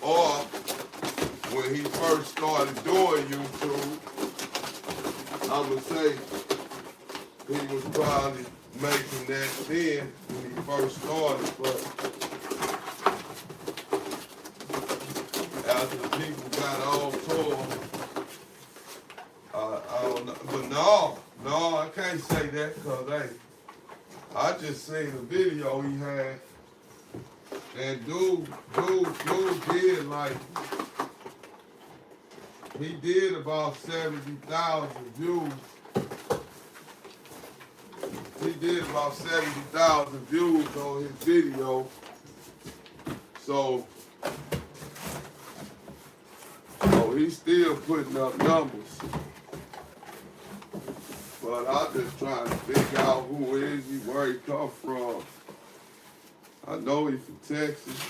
Or when he first started doing YouTube, I would say he was probably making that then when he first started, but after the people got on tour, I don't know. But no, I can't say that because, hey, I just seen a video he had, and dude did like, he did about 70,000 views. He did about 70,000 views on his video. So he's still putting up numbers. But I'm just trying to figure out who is he, where he come from. I know he's from Texas.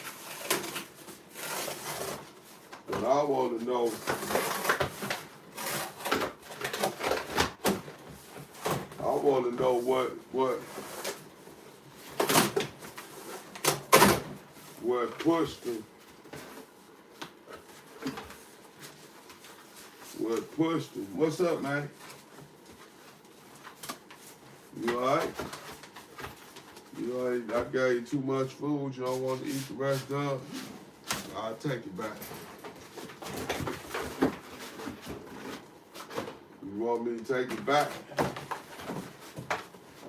But I want to know what pushed him. What pushed him. What's up, man? You all right? You all right? I gave you too much food. You don't want to eat the rest of it? I'll take it back. You want me to take it back?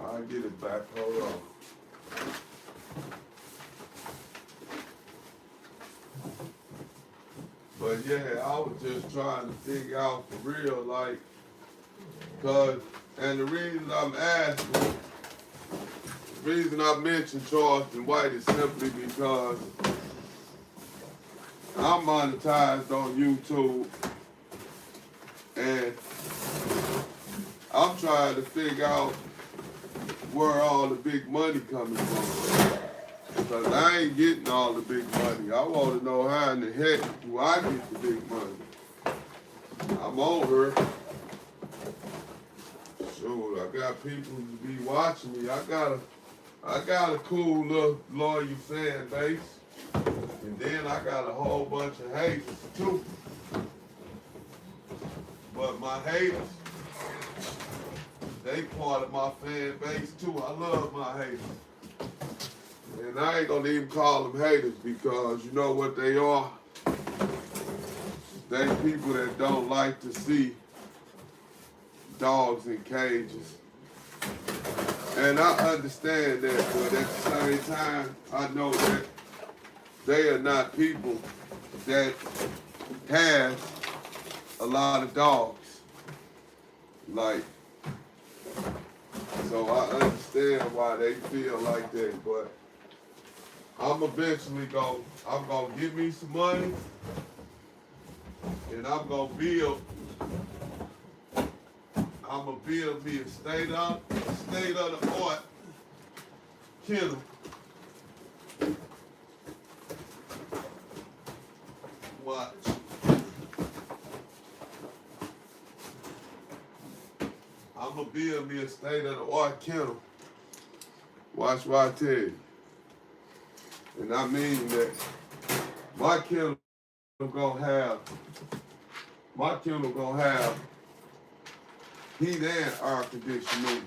I'll get it back. Hold on. But yeah, I was just trying to figure out for real, like, and the reason I'm asking, the reason I mentioned Charleston White is simply because I'm monetized on YouTube, and I'm trying to figure out where all the big money coming from. Because I ain't getting all the big money. I want to know how in the heck do I get the big money. I'm on her. Shoot, I got people who be watching me. I got a cool little loyal fan base. And then I got a whole bunch of haters too. But my haters, they part of my fan base too. I love my haters. And I ain't gonna even call them haters because you know what they are? They people that don't like to see dogs in cages. And I understand that, but at the same time, I know that they are not people that have a lot of dogs. Like, so I understand why they feel like that, but I'm eventually I'm gonna give me some money, and I'm gonna build me a state of the art kennel. Watch. I'm gonna build me a state of the art kennel. Watch what I tell you. And I mean that my kennel gonna have heat and air conditioning.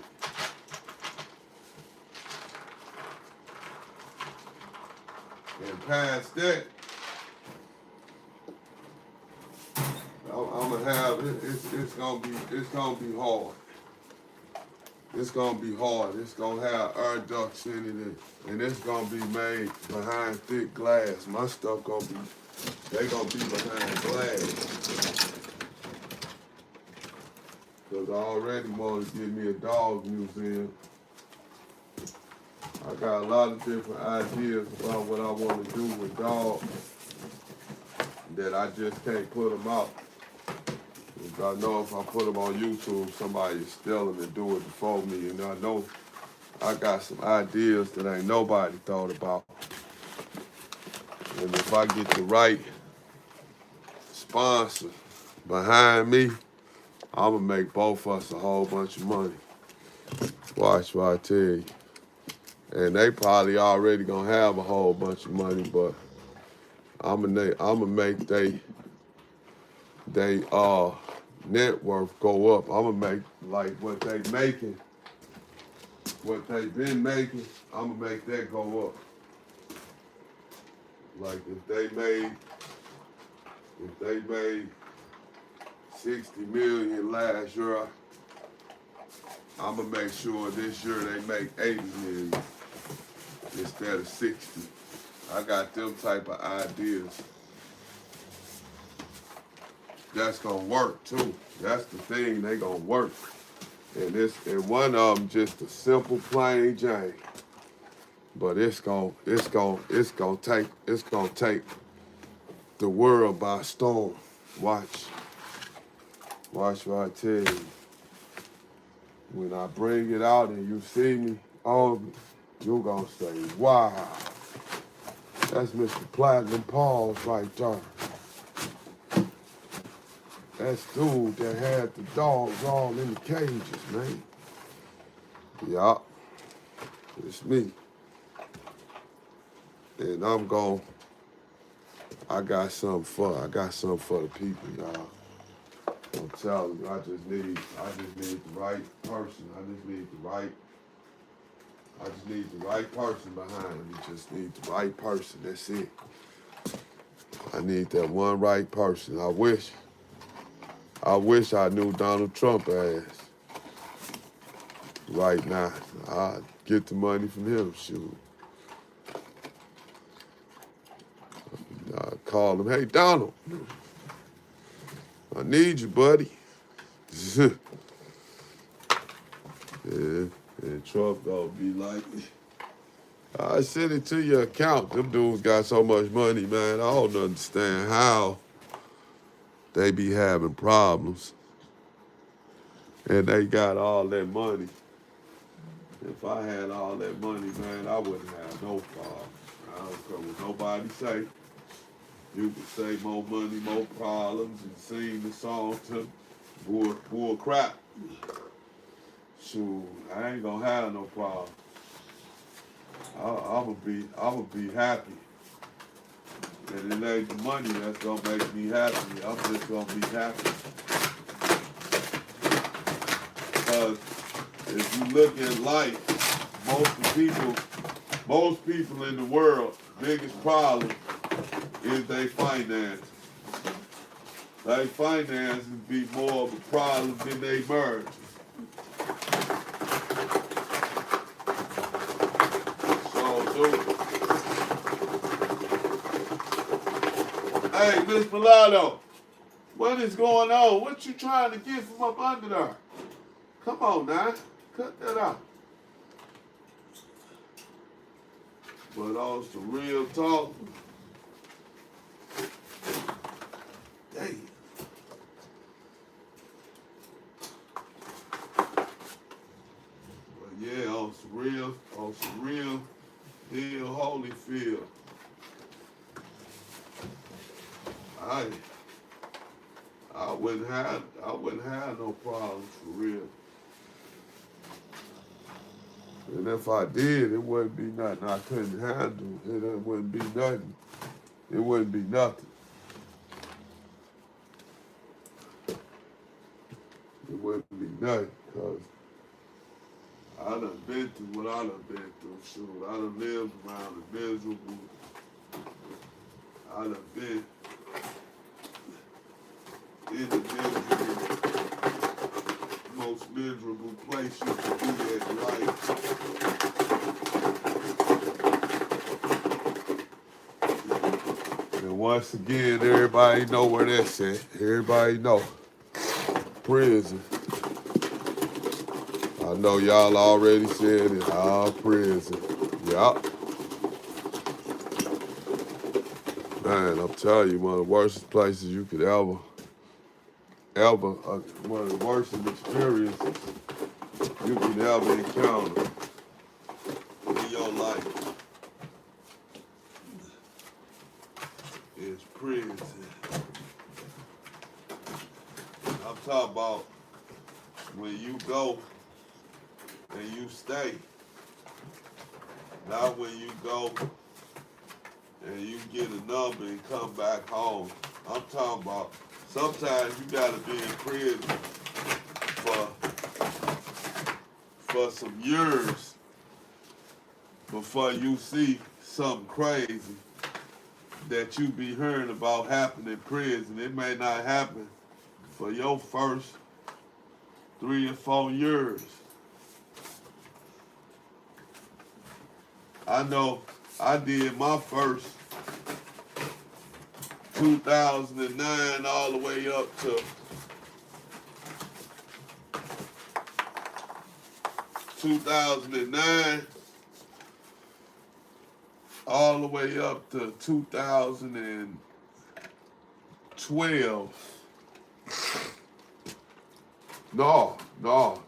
And past that, I'm gonna have it's gonna be hard. It's gonna be hard. It's gonna have air ducts in it, and it's gonna be made behind thick glass. My stuff they gonna be behind glass. Cause I already want to get me a dog museum. I got a lot of different ideas about what I want to do with dogs that I just can't put them out. I know if I put them on YouTube, somebody will steal them and do it before me. And I know I got some ideas that ain't nobody thought about. And if I get the right sponsor behind me, I'ma make both of us a whole bunch of money. Watch what I tell you. And they probably already gonna have a whole bunch of money, but I'ma make they net worth go up. I'ma make like what they making, what they been making, I'ma make that go up. Like if they made 60 million last year, I'ma make sure this year they make 80 million instead of 60. I got them type of ideas. That's gonna work too. That's the thing, they gonna work. And one of them just a simple plain Jane. But it's gonna take the world by storm. Watch what I tell you. When I bring it out and you see me on me, you're gonna say, wow, that's Mr. Platinum Paul's right there. That's dude that had the dogs all in the cages, man. Yup, it's me. And I got something for the people, y'all. I'm telling you, I just need the right person. I just need the right person behind me. Just need the right person. That's it. I need that one right person. I wish I knew Donald Trump ass right now. I'd get the money from him, shoot. I'd call him, hey, Donald, I need you, buddy. Yeah, and Trump gonna be like, I sent it to your account. Them dudes got so much money, man. I don't understand how they be having problems. And they got all that money. If I had all that money, man, I wouldn't have no problem. I don't care what nobody say. You could say more money, more problems, and sing the song to bull crap. Shoot, I ain't gonna have no problem. I'ma be happy. And it ain't the money that's gonna make me happy. I'm just gonna be happy. Because if you look at life, most people in the world, biggest problem is their finances. Their finances be more of a problem than they marriage. Hey, Miss Mulatto, what is going on? What you trying to get from up under there? Come on now, cut that out. But on some real talk, dang. But yeah, on some real deal, Holyfield. I wouldn't have no problems for real. And if I did, it wouldn't be nothing I couldn't handle. It wouldn't be nothing. It wouldn't be nothing. It wouldn't be nothing, because I done been through what I done been through. Shoot, I done lived around the miserable. I done been in the most miserable place you could be at life. And once again, everybody know where that's at. Everybody know. Prison. I know y'all already said it. Prison. Yup. Man, I'm telling you, one of the worst places you could ever, one of the worst experiences you could ever encounter in your life is prison. I'm talking about when you go and you stay. Not when you go and you get a number and come back home. I'm talking about sometimes you gotta be in prison for some years before you see something crazy that you be hearing about happen in prison. It may not happen for your first 3 or 4 years. I know I did my first 2009 all the way up to 2009 all the way up to 2012. No,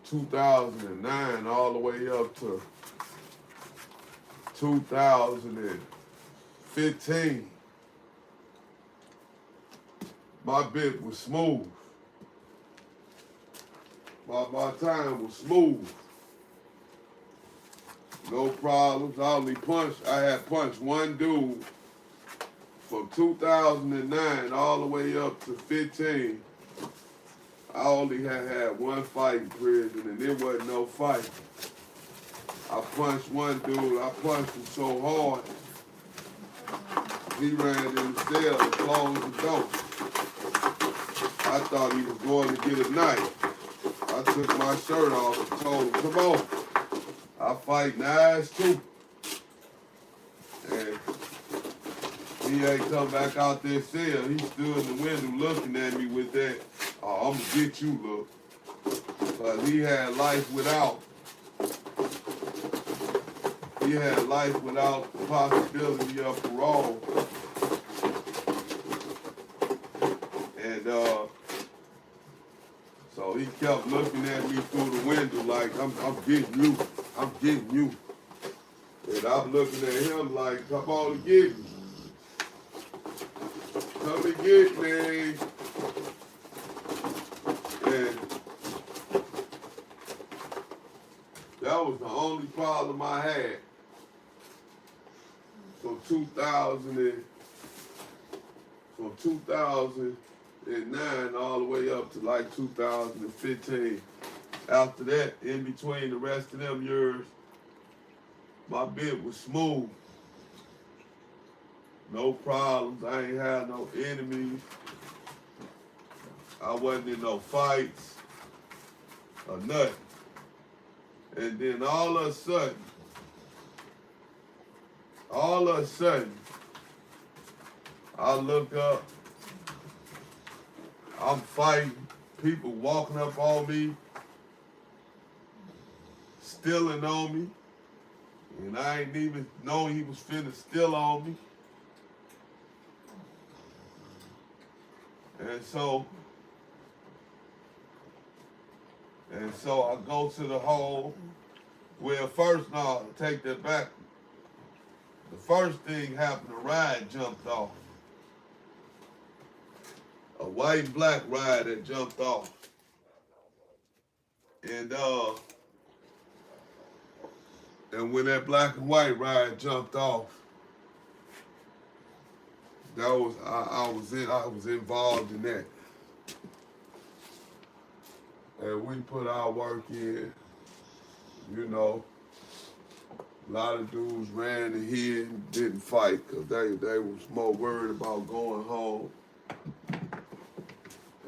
2009 all the way up to 2015. My bit was smooth. My time was smooth. No problems. I had punched one dude from 2009 all the way up to 15. I only had one fight in prison, and there wasn't no fight. I punched one dude. I punched him so hard, he ran in the cell and closed the door. I thought he was going to get a knife. I took my shirt off and told him, come on. I fight nice too. And he ain't come back out there cell. He stood in the window looking at me with that, oh, I'm gonna get you look. But he had life without the possibility of parole. And so he kept looking at me through the window like, I'm getting you. I'm getting you. And I'm looking at him like, come on and get me. Come and get me. And that was the only problem I had from 2009 all the way up to like 2015. After that, in between the rest of them years, my bit was smooth. No problems. I ain't had no enemies. I wasn't in no fights or nothing. And then all of a sudden, I look up, I'm fighting, people walking up on me, stealing on me, and I ain't even know he was finna steal on me. And so I go to the hole. Well, first, no, take that back. The first thing happened, a ride jumped off. A white and black ride that jumped off. And when that black and white ride jumped off, that was I was involved in that. And we put our work in, you know. A lot of dudes ran and hid and didn't fight because they was more worried about going home.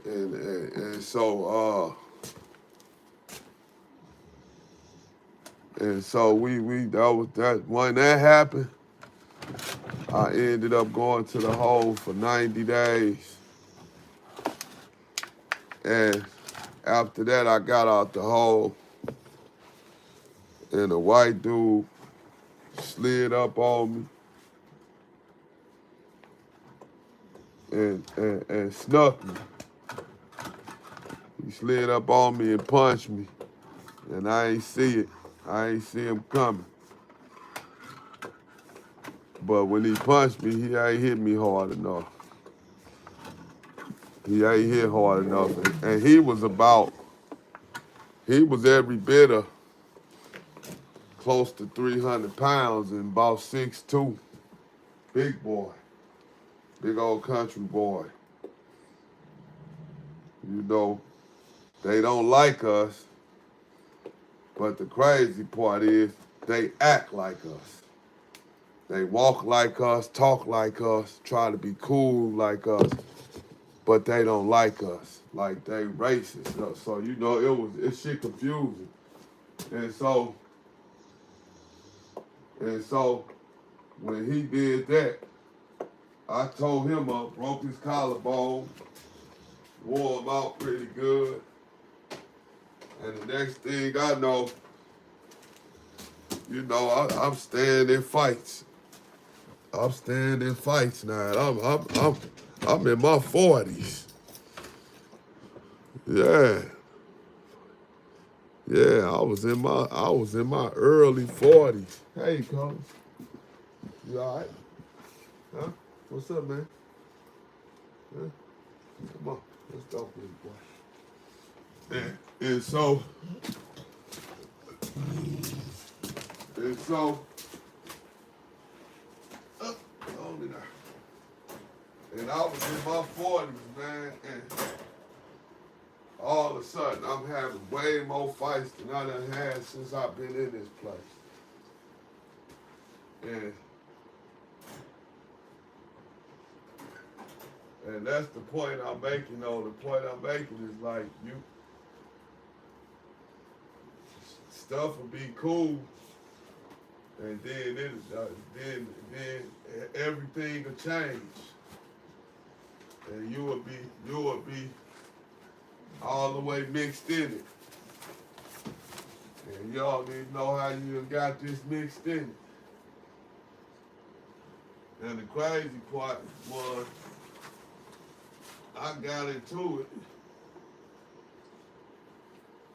And so that when that happened, I ended up going to the hole for 90 days. And after that, I got out the hole, and a white dude slid up on me and snuck me. He slid up on me and punched me, and I ain't see it. I ain't see him coming. But when he punched me, he ain't hit me hard enough. He ain't hit hard enough. And he was about he was every bit of close to 300 pounds and about 6'2". Big boy. Big old country boy. You know, they don't like us, but the crazy part is they act like us. They walk like us, talk like us, try to be cool like us, but they don't like us. Like they racist. So you know, it's shit confusing. And so when he did that, I told him up, broke his collarbone, wore him out pretty good. And the next thing I know, you know, I'm staying in fights. I'm staying in fights now. I'm in my 40s. Yeah. Yeah, I was in my early 40s. Hey, Coach. You all right? Huh? What's up, man? Huh? Come on, let's go, big boy. And so hold it there. And I was in my 40s, man, and all of a sudden I'm having way more fights than I done had since I've been in this place. And that's the point I'm making, though. The point I'm making is like, stuff will be cool, and then everything will change, and you will be all the way mixed in it. And y'all need to know how you got this mixed in it. And the crazy part was, I got into it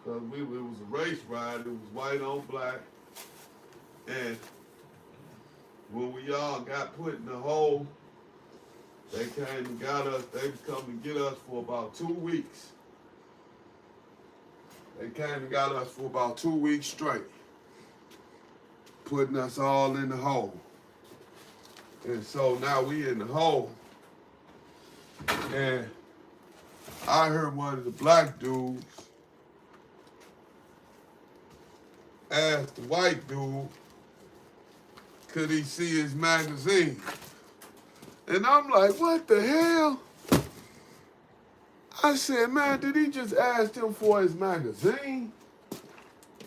because it was a race ride. It was white on black. And when we all got put in the hole, they came and got us. They was coming to get us for about 2 weeks. They came and got us for about 2 weeks straight, putting us all in the hole. And so now we in the hole. And I heard one of the black dudes ask the white dude, could he see his magazine? And I'm like, what the hell? I said, man, did he just ask him for his magazine?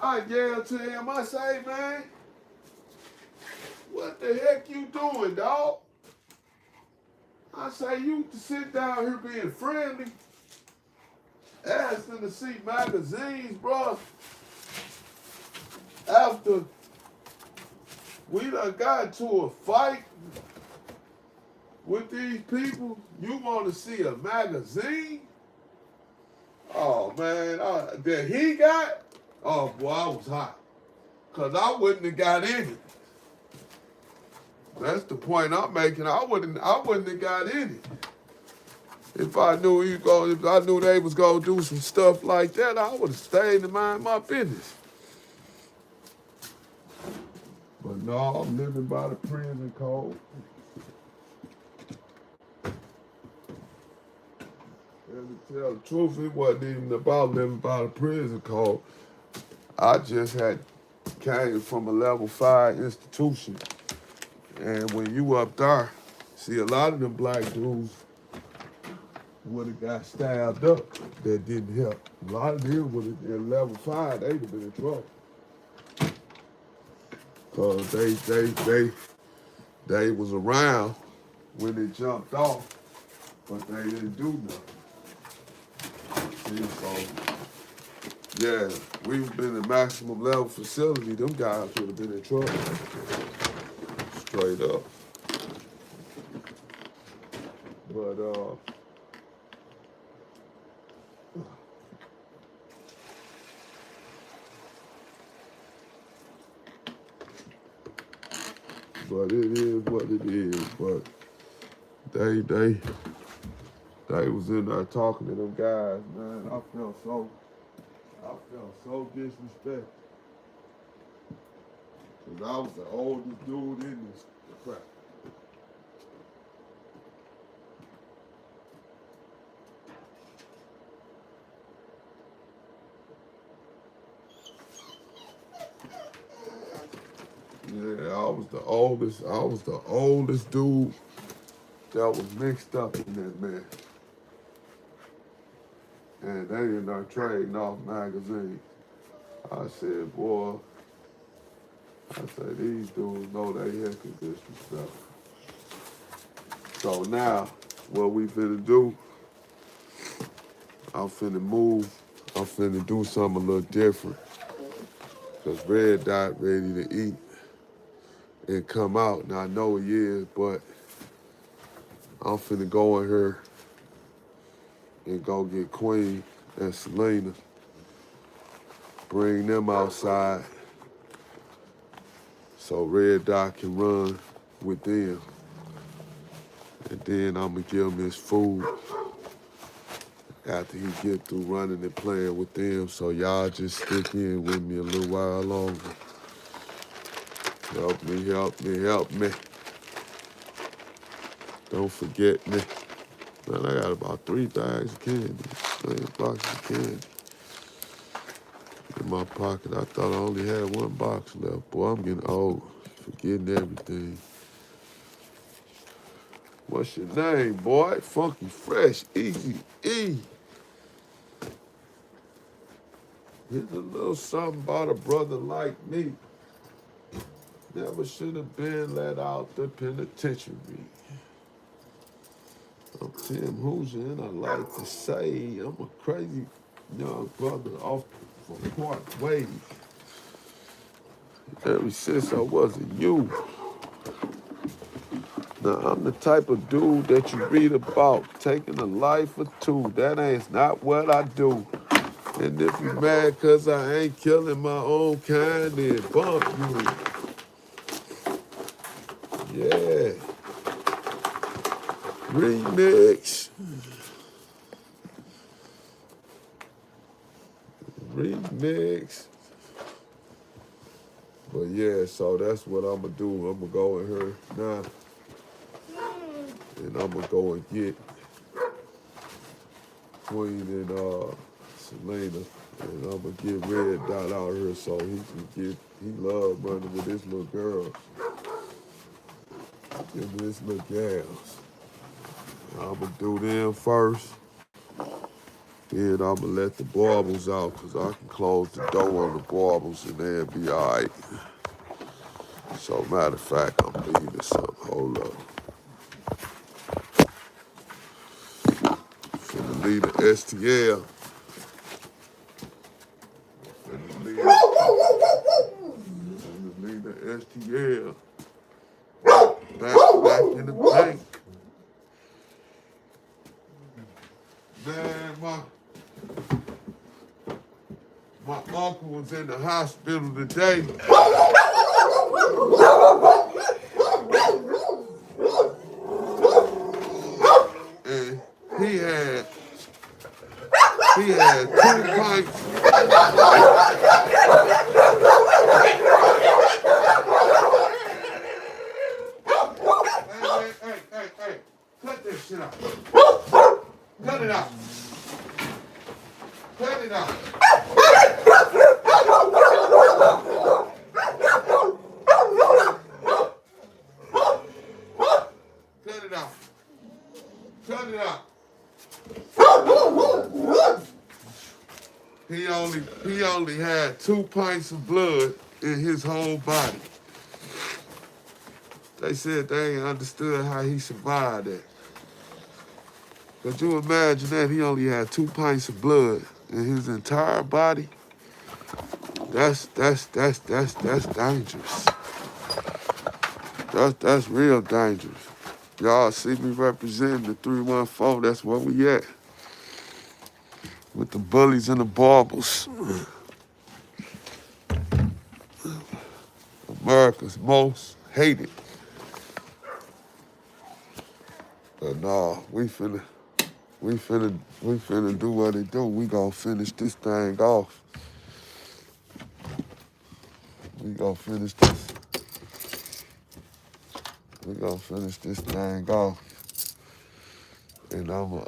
I yelled to him, I say, man, what the heck you doing, dog? I say, you sit down here being friendly, asking to see magazines, bro. After we done got into a fight with these people, you want to see a magazine? Oh, man, that he got? Oh, boy, I was hot. Because I wouldn't have got in it. That's the point I'm making. I wouldn't have got in it. If I knew they was gonna do some stuff like that, I would have stayed to mind my business. But no, I'm living by the prison code. And to tell the truth, it wasn't even about living by the prison code. I just had came from a level 5 institution. And when you up there, see, a lot of them black dudes would have got stabbed up that didn't help. A lot of them would have, at level 5, they'd have been in trouble. Because they was around when it jumped off, but they didn't do nothing. See, so, yeah, we've been in maximum level facility, them guys would have been in trouble. Straight up. But it is what it is. But they was in there talking to them guys, man. I felt so disrespected. Because I was the oldest dude in this crap. Yeah, I was the oldest. I was the oldest dude that was mixed up in that mess. And they ended up trading off magazines. I said, boy, I said, these dudes know they heck of disrespect. So now, what we finna do, I'm finna move. I'm finna do something a little different. Because Red Dot ready to eat and come out. Now, I know he is, but I'm finna go in here and go get Queen and Selena. Bring them outside so Red Dot can run with them. And then I'm gonna give him his food after he get through running and playing with them. So y'all just stick in with me a little while longer. Help me, help me, help me. Don't forget me. Man, I got about 3 bags of candy, 3 boxes of candy in my pocket. I thought I only had 1 box left. Boy, I'm getting old, forgetting everything. What's your name, boy? Funky Fresh, Easy E. Here's a little something about a brother like me. Never should have been let out the penitentiary. I'm Tim Hoosier, and I like to say I'm a crazy young brother off from Park Way. Ever since I was a youth. Now, I'm the type of dude that you read about, taking a life or two. That ain't not what I do. And if you mad cause I ain't killing my own kind, then bump you. Yeah. Remix. Remix. But yeah, so that's what I'm gonna do. I'm gonna go in here now. And I'm gonna go and get Queen and Selena. And I'm gonna get Red Dot out here so he can get, he love running with his little girls. And his little gals. I'm gonna do them first. Then I'm gonna let the Boerboels out because I can close the door on the Boerboels and they'll be all right. So matter of fact, I'm leaving something. Hold up. Finna leave the STL. Finna leave the STL. Back in the bank. Man, my uncle was in the hospital today. And he had 2 pints. Hey, cut that shit out. Cut it out. Cut it out. Cut it out. Cut it out. He only had 2 pints of blood in his whole body. They said they ain't understood how he survived that. Could you imagine that? He only had 2 pints of blood in his entire body. That's dangerous. That's real dangerous. Y'all see me representing the 314. That's where we at. With the bullies and the Boerboels. America's most hated. But nah, we finna finna do what it do. We gonna finish this thing off. We gonna finish this. We gonna finish this thing off. And I'ma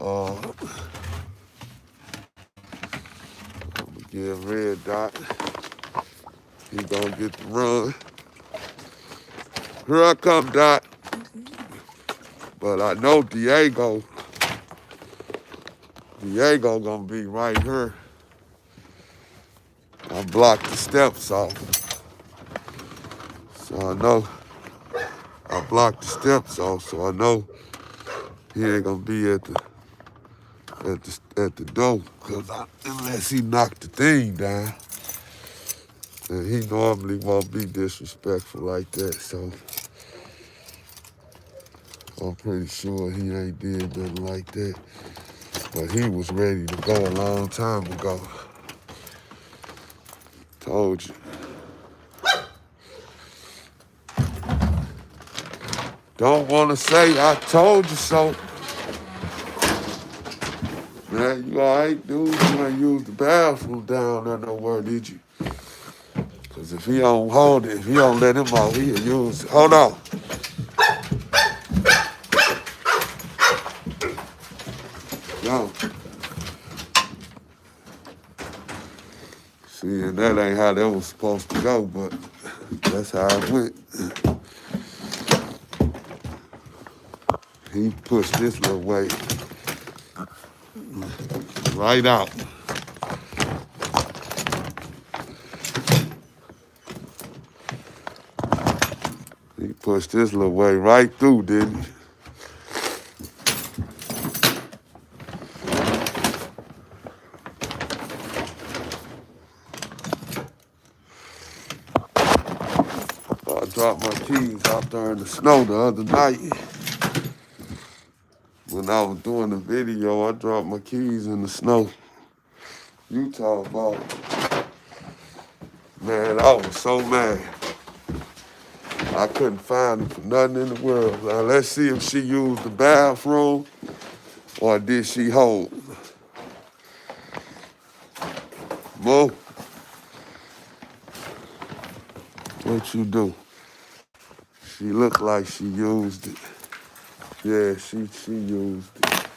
give Red Dot. He gonna get the run. Here I come, Dot. But I know Diego gonna be right here. I blocked the steps off. So I know I blocked the steps off, so I know he ain't gonna be at the door, unless he knocked the thing down. And he normally won't be disrespectful like that, so I'm pretty sure he ain't did nothing like that. But he was ready to go a long time ago. Told you. Don't want to say I told you so. Man, you all right, dude? You ain't used the bathroom down there nowhere, did you? Because if he don't hold it, if he don't let him out, he'll use it. Hold on. No. See, and that ain't how that was supposed to go, but that's how it went. He pushed this little weight right out. He pushed this little way right through, didn't he? I dropped my keys out there in the snow the other night. When I was doing the video, I dropped my keys in the snow. You talk about, man, I was so mad. I couldn't find them for nothing in the world. Now, let's see if she used the bathroom or did she hold. Mo, what you do? She looked like she used it. Yeah, she used it.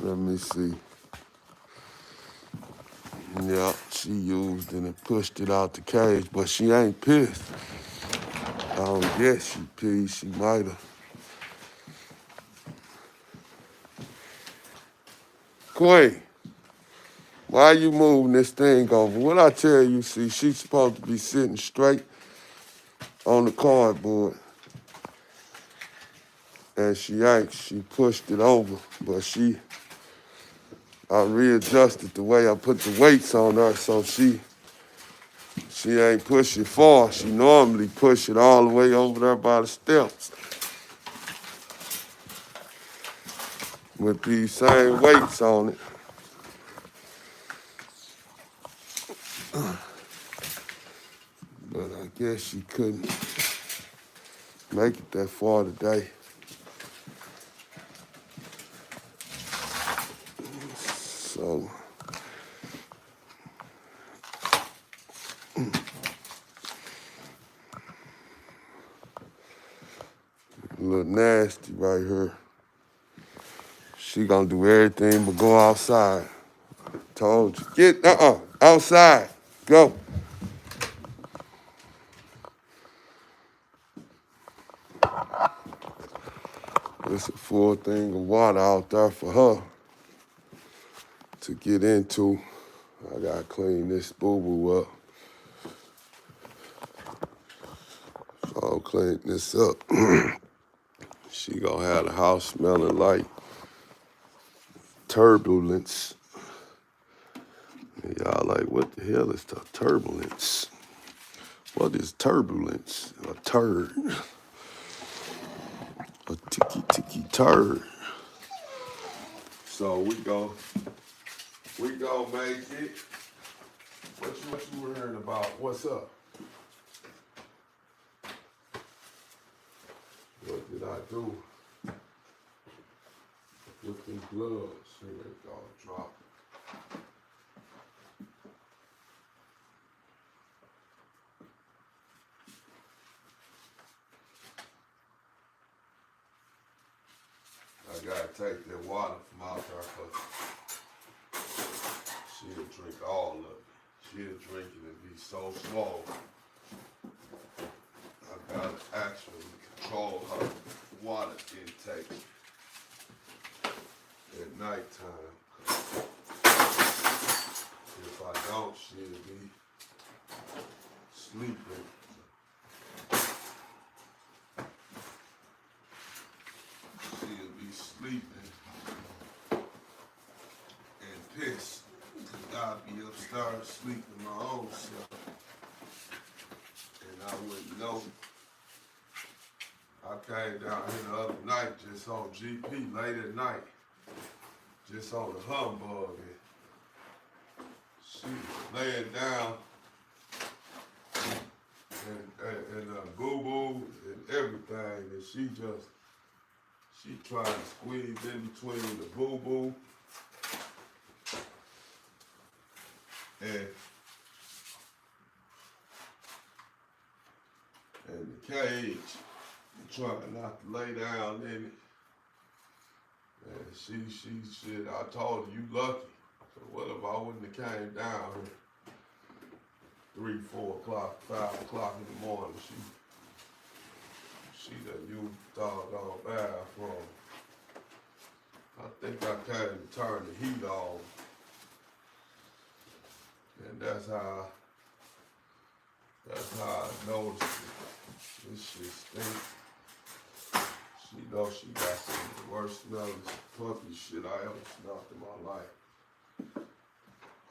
Let me see. Yeah, she used it and pushed it out the cage, but she ain't pissed. I don't guess she peed. She might have. Queen, why you moving this thing over? What I tell you, see, she's supposed to be sitting straight on the cardboard. And she ain't. She pushed it over, but I readjusted the way I put the weights on her so she ain't push it far. She normally push it all the way over there by the steps. With these same weights on it. But I guess she couldn't make it that far today. So, a little nasty right here. She gonna do everything but go outside. Told you. Get, outside. Go. It's a full thing of water out there for her to get into. I gotta clean this boo-boo up. So I'll clean this up. She gonna have the house smelling like turbulence. And y'all like, what the hell is the turbulence? What is turbulence? A turd. A ticky turd. So we go make it. What you were hearing about? What's up? What did I do? with the gloves. See, they all drop. I gotta take that water from out there because she'll drink all of it. She'll drink it and be so slow. I gotta actually control her water intake at nighttime. If I don't, she'll be sleeping. She'll be sleeping and pissed. I'll be upstairs sleeping my own self. And I wouldn't know. I came down here the other night just on GP late at night. Just on the humbug. And she was laying down and boo-boo and everything. And she trying to squeeze in between the boo-boo and the cage, and trying not to lay down in it. And she said, I told her, you lucky. So what if I wouldn't have came down here 3, 4 o'clock, 5 o'clock in the morning? She done used the doggone bathroom. I think I came to turn the heat on. And that's how I noticed it. This shit stinks. She knows she got some of the worst smelling puppy shit I ever smelled in my life.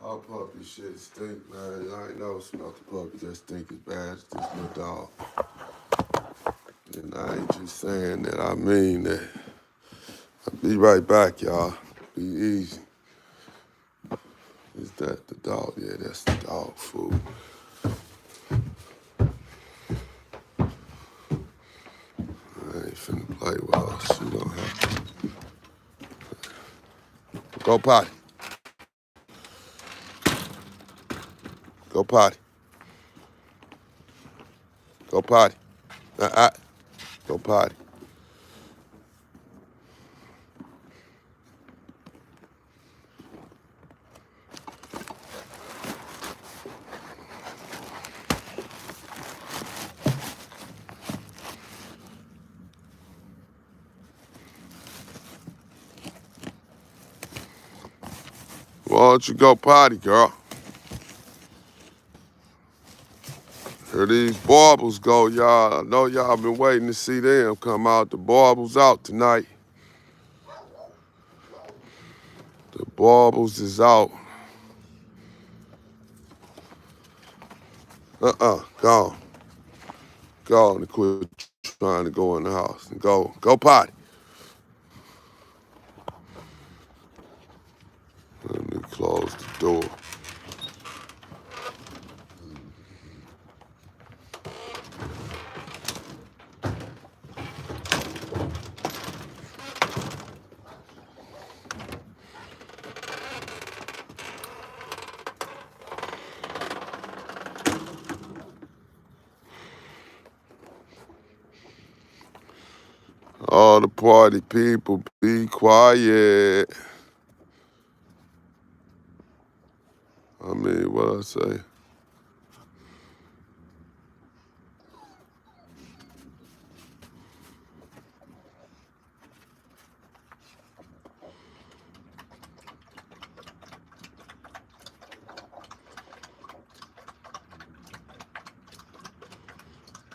Her puppy shit stink, man. I ain't never smelled a puppy that stink as bad as this little dog. And I ain't just saying that, I mean that. I'll be right back, y'all. Be easy. Is that the dog? Yeah, that's the dog food. I ain't finna play with her. She don't have to. Go potty. Go potty. Go potty. Go potty. Why don't you go potty, girl? Here these Boerboels go, y'all. I know y'all been waiting to see them come out. The Boerboels out tonight. The Boerboels is out. Go on. Go on and quit trying to go in the house. And go potty. Let me close the door. All the party people, be quiet. I mean, what I say?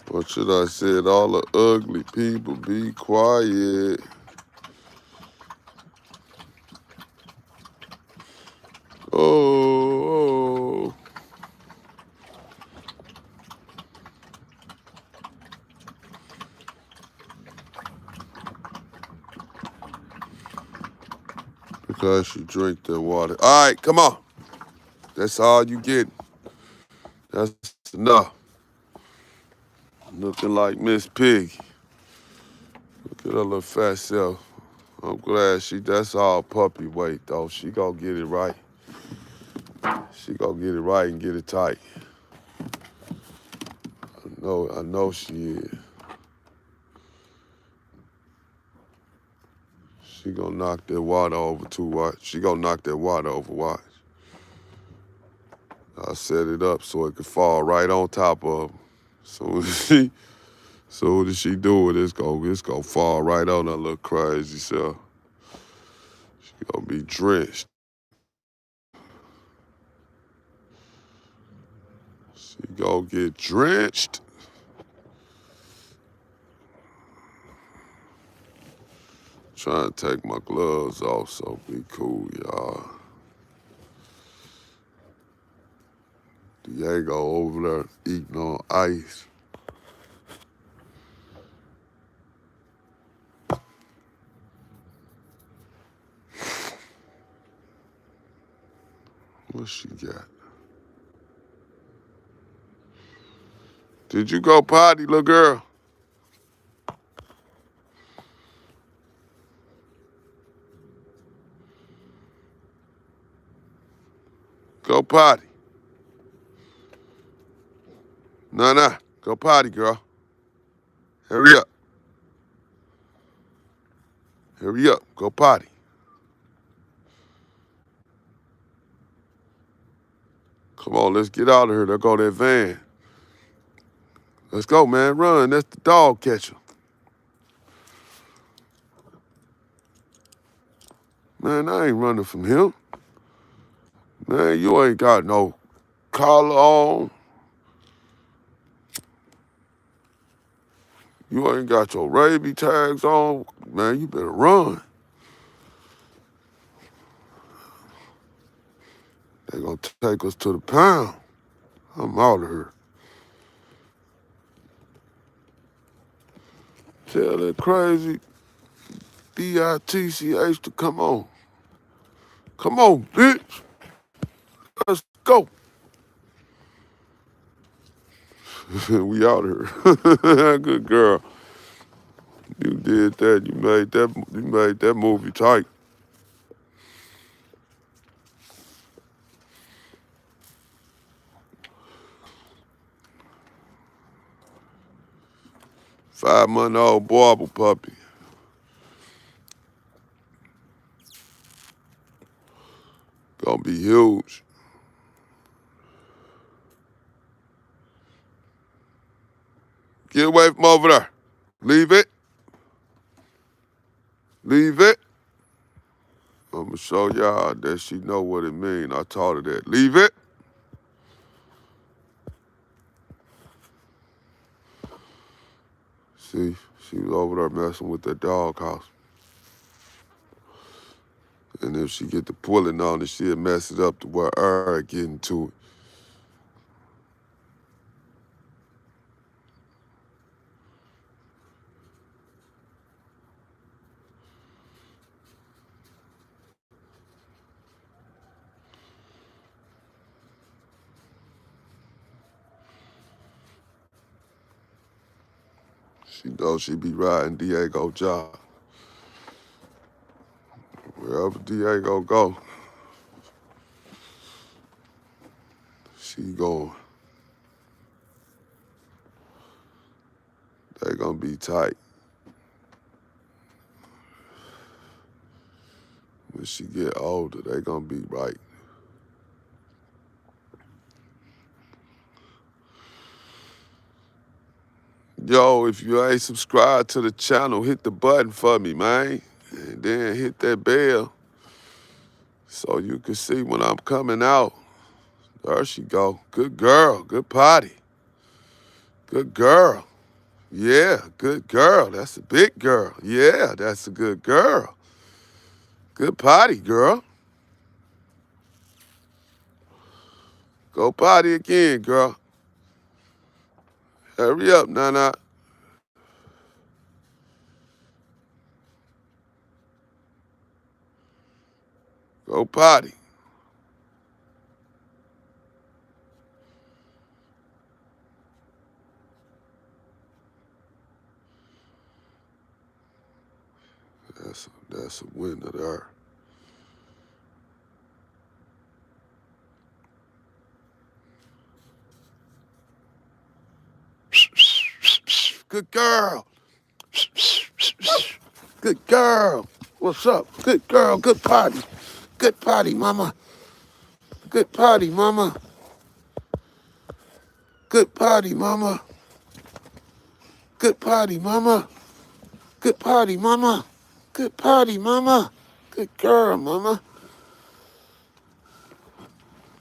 What should I say? All the ugly people, be quiet. Oh. Because you drink the water. All right, come on. That's all you get. That's enough. Looking like Miss Pig. Look at her little fat self. I'm glad that's all puppy weight, though. She gonna get it right. She gonna get it right and get it tight. I know she is. She gonna knock that water over too, watch. She gonna knock that water over, watch. I set it up so it could fall right on top of her. Soon as she do it, it's gonna fall right on her little crazy self. She gonna be drenched. She gonna get drenched. Trying to take my gloves off, so be cool, y'all. Diego over there eating on ice. What she got? Did you go potty, little girl? Go potty. Nah. Go potty, girl. Hurry up. Hurry up. Go potty. Come on, let's get out of here. There go that van. Let's go, man. Run. That's the dog catcher. Man, I ain't running from him. Man, you ain't got no collar on. You ain't got your rabies tags on. Man, you better run. They gonna take us to the pound. I'm out of here. Tell that crazy bitch to come on. Come on, bitch. Let's go. We out here. Good girl. You did that. You made that movie tight. Five-month-old Boerboels puppy. Gonna be huge. Get away from over there. Leave it. Leave it. I'm gonna show y'all that she know what it mean. I taught her that. Leave it. See, she was over there messing with that doghouse. And if she get to pulling on it, she'll mess it up to where her getting to it. She knows she be riding Diego job. Wherever Diego go, she going. They gonna be tight. When she get older, they gonna be right. Yo, if you ain't subscribed to the channel, hit the button for me, man. And then hit that bell so you can see when I'm coming out. There she go. Good girl. Good potty. Good girl. Yeah, good girl. That's a big girl. Yeah, that's a good girl. Good potty, girl. Go potty again, girl. Hurry up, Nana. Go potty. That's a winner there. Good girl. Good girl. What's up? Good girl. Good potty. Good potty, mama. Good potty, mama. Good potty, mama. Good potty, mama. Good potty, mama. Good potty, mama. Good girl, mama.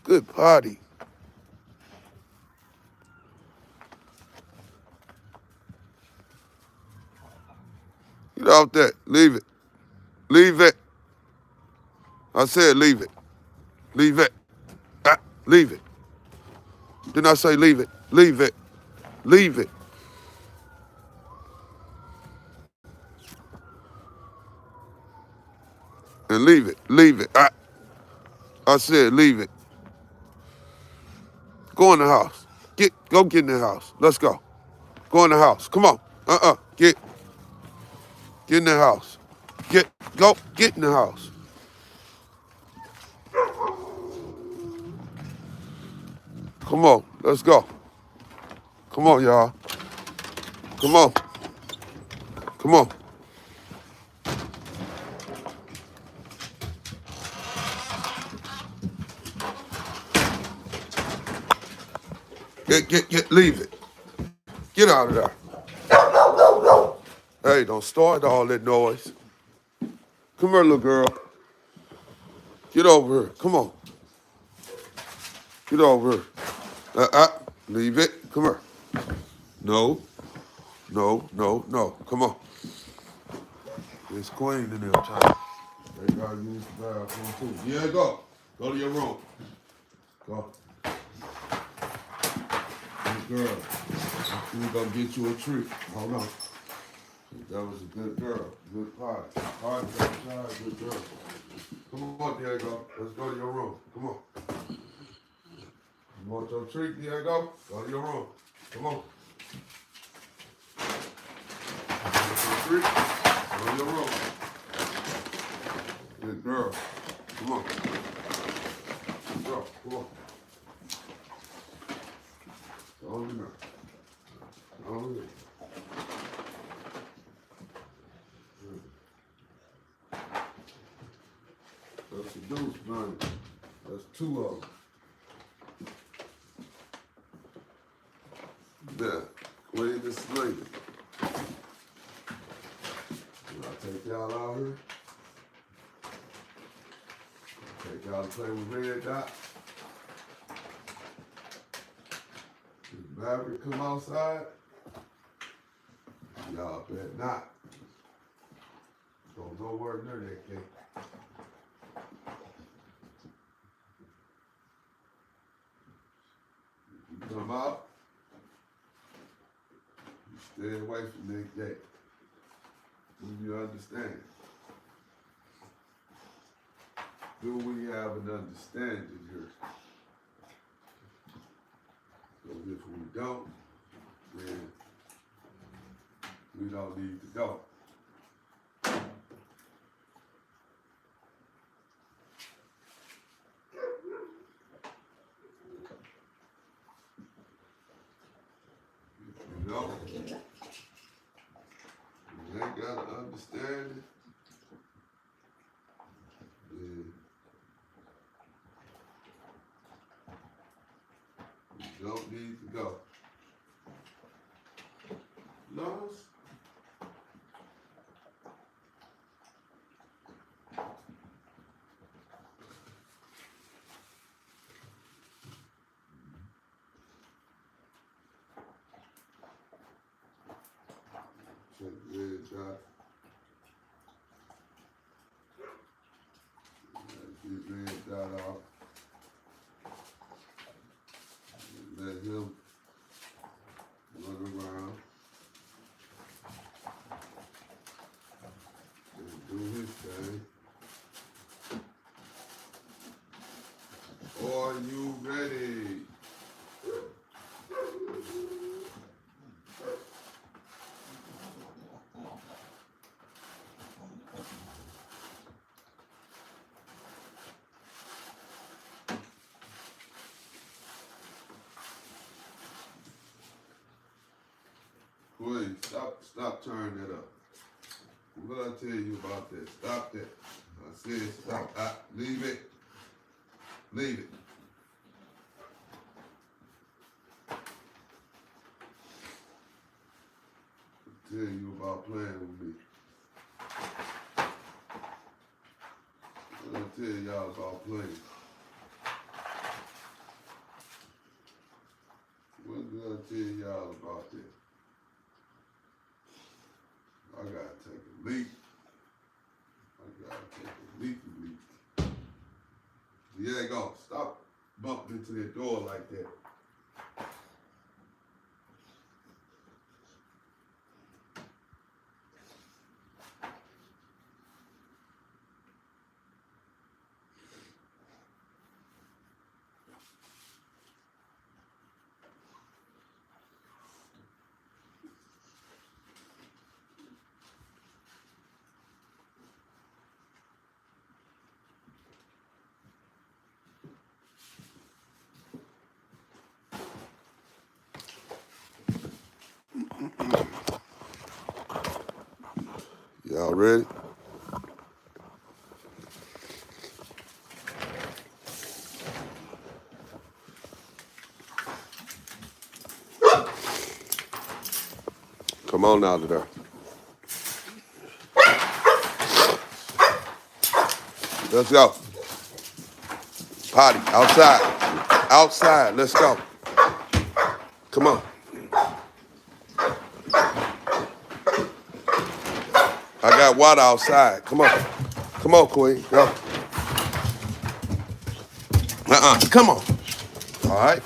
Good potty. Get off that. Leave it. Leave it. I said leave it. Leave it. Ah, leave it. Didn't I say leave it? Leave it. Leave it. And leave it. Leave it. Ah, I said leave it. Go in the house. Go get in the house. Let's go. Go in the house. Come on. Get in the house. Get in the house. Come on. Let's go. Come on, y'all. Come on. Come on. Leave it. Get out of there. Hey, don't start all that noise. Come here, little girl. Get over here. Come on. Get over here. Leave it. Come here. No. Come on. It's Queen in there, child. They gotta use the bathroom too. Yeah, go. Go to your room. Go. Good girl. We're gonna get you a treat. Hold on. That was a good girl. Good pie. Pie, good girl. Come on, Diego. Let's go to your room. Come on. You want your treat, Diego? Go to your room. Come on. You want your treat? Go to your room. Good girl. Come on. Good girl. Come on. Go on in there. Go on in there. That's the deuce, man. That's two of them. Yeah, Queen is sleeping. Will I take y'all out here? Take y'all to play with Red Dot. If Maverick come outside, y'all bet not. Don't go where near that gate. If you come out, you stay away from that gate. Do you understand? Do we have an understanding here? Because if we don't, then we don't need to go. You know? You ain't got to understand it. Then you don't need to go. Lost? Check the edge out. Get red dot off. Let him run around and do his thing. Are you ready? please. Stop turning that up. What did I tell you about that? Stop that. I said stop. Leave it. Leave it. I'll tell you about playing with me. What did I tell y'all about playing? What did I tell y'all about that? I gotta take a leak. Diego, stop bumping into that door like that. Y'all ready? Come on out of there. Let's go. Potty, outside. Outside, let's go. Come on. I got water outside. Come on. Come on, Queen. Go. Come on. All right.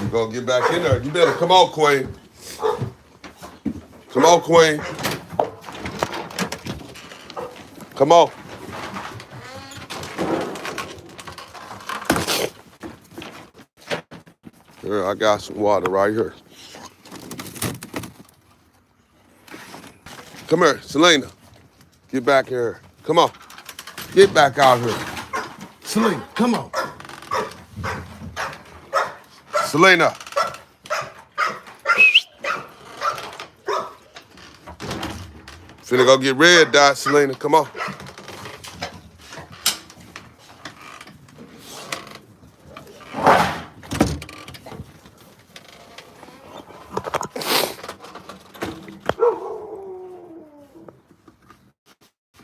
You gonna get back in there. You better come on, Queen. Come on, Queen. Come on. Here, I got some water right here. Come here, Selena. Get back here. Come on. Get back out here. Selena, come on. Selena. Finna go get red dot, Selena. Come on.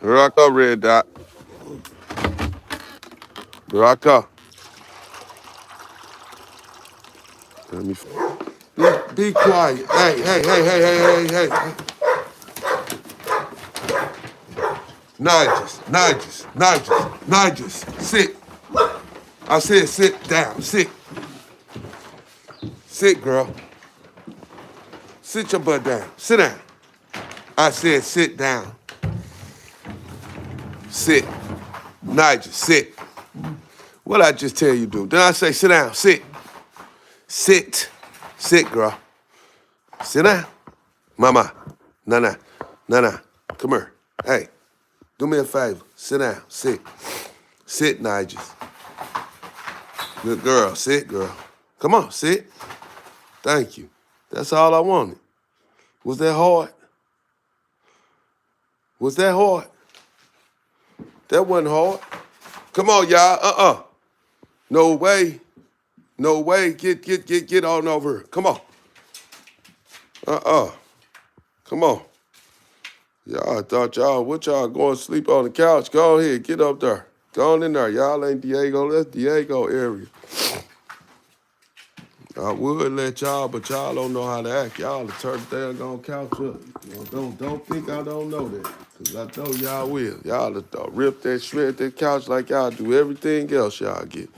Here I come, red dot. Here I come. Let me. Be quiet. Hey. Nigel, sit. I said sit down, sit. Sit, girl. Sit your butt down. Sit down. I said sit down. Sit. Nigel, sit. What I just tell you do? Then I say sit down, sit. Sit. Sit, girl. Sit down. Mama. Nana. Come here. Hey, do me a favor. Sit down. Sit. Sit, Nigel. Good girl. Sit, girl. Come on, sit. Thank you. That's all I wanted. Was that hard? Was that hard? That wasn't hard. Come on, y'all. No way. No way. Get on over here. Come on. Come on. Y'all thought what y'all going to sleep on the couch? Go ahead, get up there. Go on in there. Y'all ain't Diego. That's Diego area. I would let y'all, but y'all don't know how to act. Y'all the turn the damn couch up. Don't think I don't know that, because I know y'all will. Y'all rip that, shred that couch like y'all do everything else y'all get.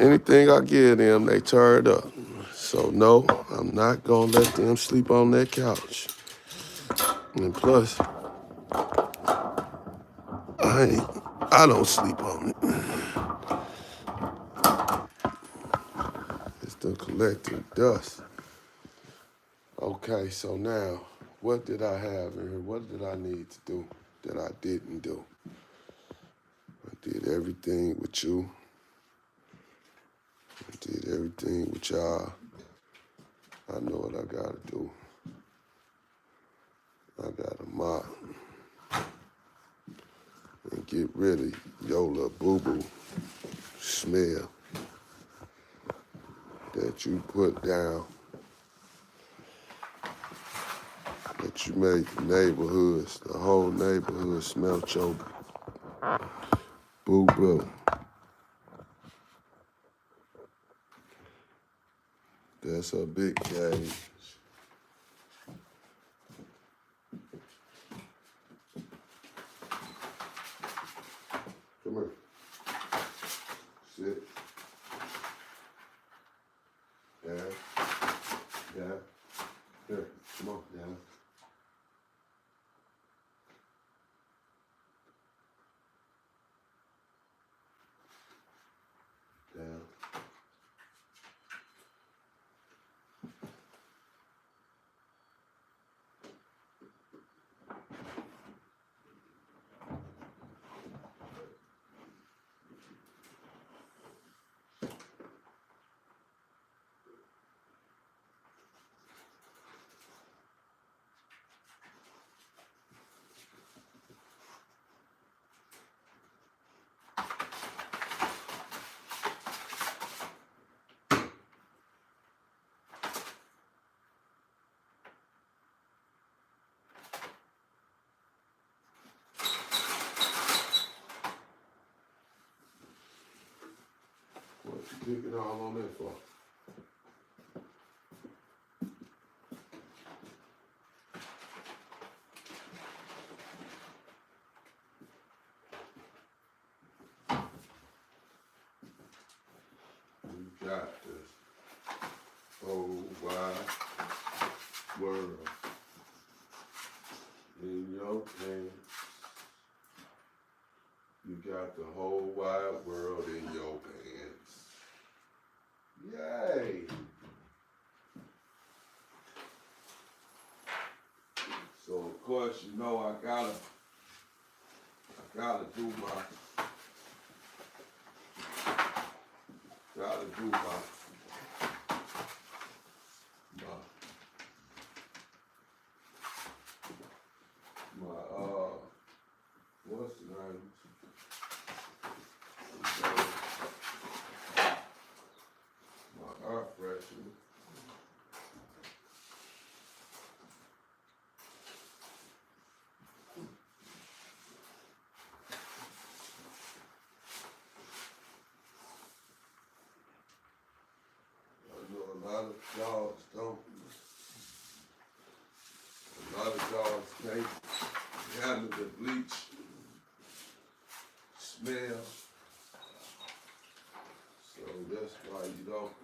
Anything I give them, they tear it up. So no, I'm not going to let them sleep on that couch. And plus, I don't sleep on it. It's the collecting dust. Okay, so now, what did I have in here? What did I need to do that I didn't do? I did everything with you. I did everything with y'all. I know what I gotta do. I got a mop and get rid of your little boo-boo smell that you put down, that you make the neighborhoods, the whole neighborhood smell your boo-boo. That's a big cage. Come here. Sit. Down. Down. Here. Come on. Down. Down. What you picking all on that for? You got this whole wide world in your hands. You got the whole wide world in your hands. Yay! So of course, you know I gotta do my what's the name? My air freshener. I know a lot of dogs don't. A lot of dogs can't handle the bleach smell. So that's why you don't.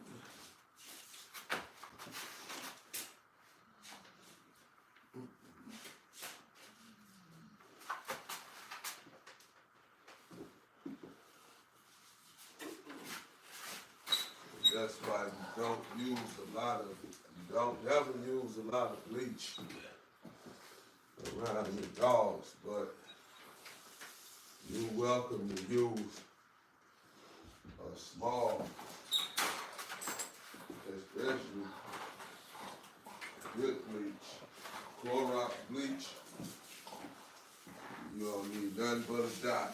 That's why you don't use a lot of, you don't ever use a lot of bleach around your dogs, but you're welcome to use a small, especially good bleach, Clorox bleach. You don't need nothing but a dot.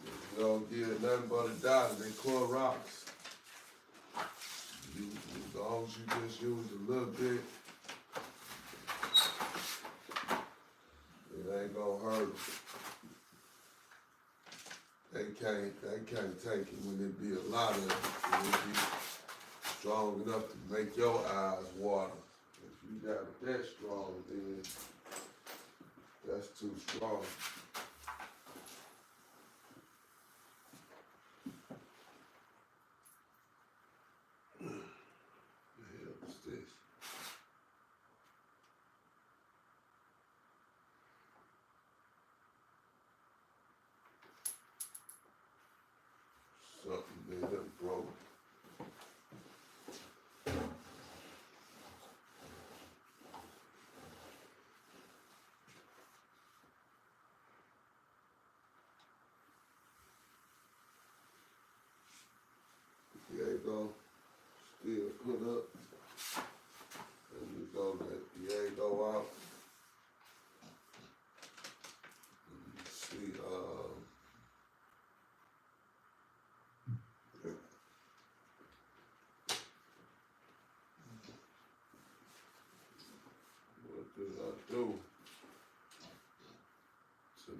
If you don't get nothing but a dot and they Clorox, as long as you just use a little bit, it ain't gonna hurt them. They can't take it when there be a lot of it. When it be strong enough to make your eyes water. If you got it that strong, then that's too strong. The hell is this? Something that done broke.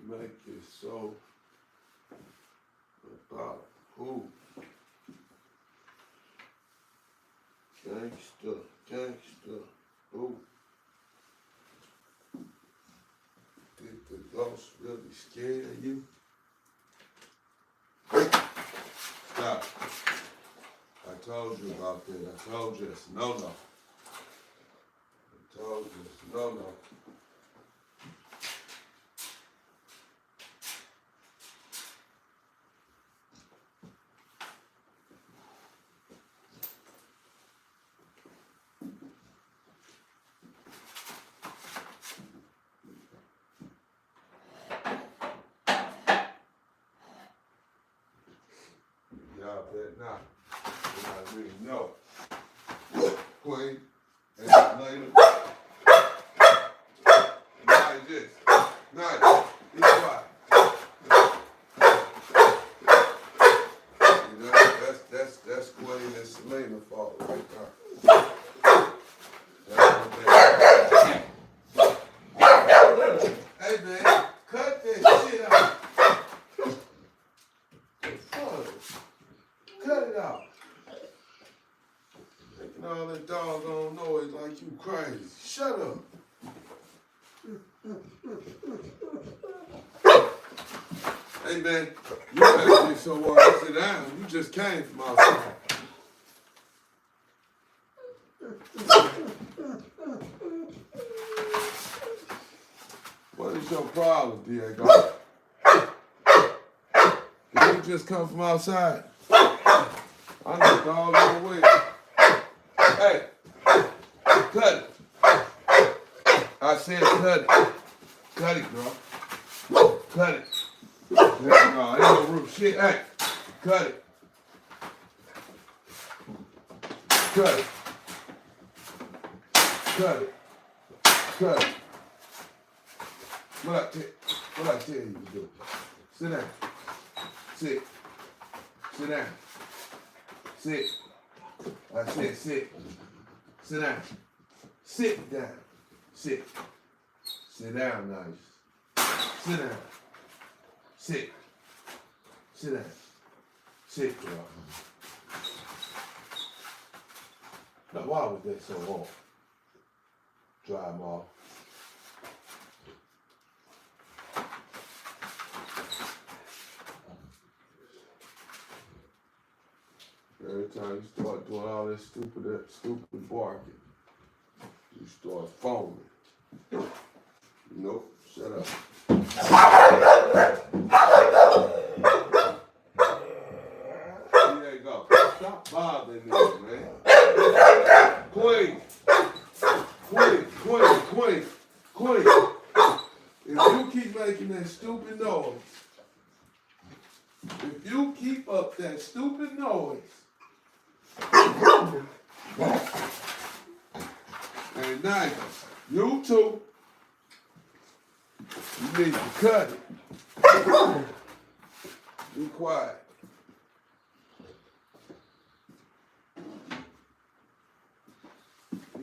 make it so about who? Gangsta, gangsta, who? Did the ghost really scare you? Stop. I told you about that. I told you it's no-no. I told you it's no-no. Y'all bet not. I really know. Queen, and later. Nice this. Nice. Be quiet. You know, that's Queen and Selena fault right there. Hey man, cut that shit out. Cut it out. Making all that doggone noise like you crazy. Shut up. Hey man, you better get somewhere to sit down. You just came from outside. What is your problem, Diego? Did you just come from outside? I know dog on the way. Hey, cut it. I said cut it. Cut it, bro. Cut it. No, ain't no roof shit. Hey, cut it. Cut it. Cut it. Cut it. What I tell you to do? Sit down. Sit. Sit down. Sit. I said sit. Sit down. Sit down. Sit. Sit down, nice. Sit down. Sit. Sit down. Sit, girl. Now, why was that so hard? Dry them off. Every time you start doing all this stupid barking, you start foaming. Nope, shut up. There you go. Stop bothering me, man. Queen. If you keep making that stupid noise, if you keep up that stupid noise, and now, you two, you need to cut it. Be quiet.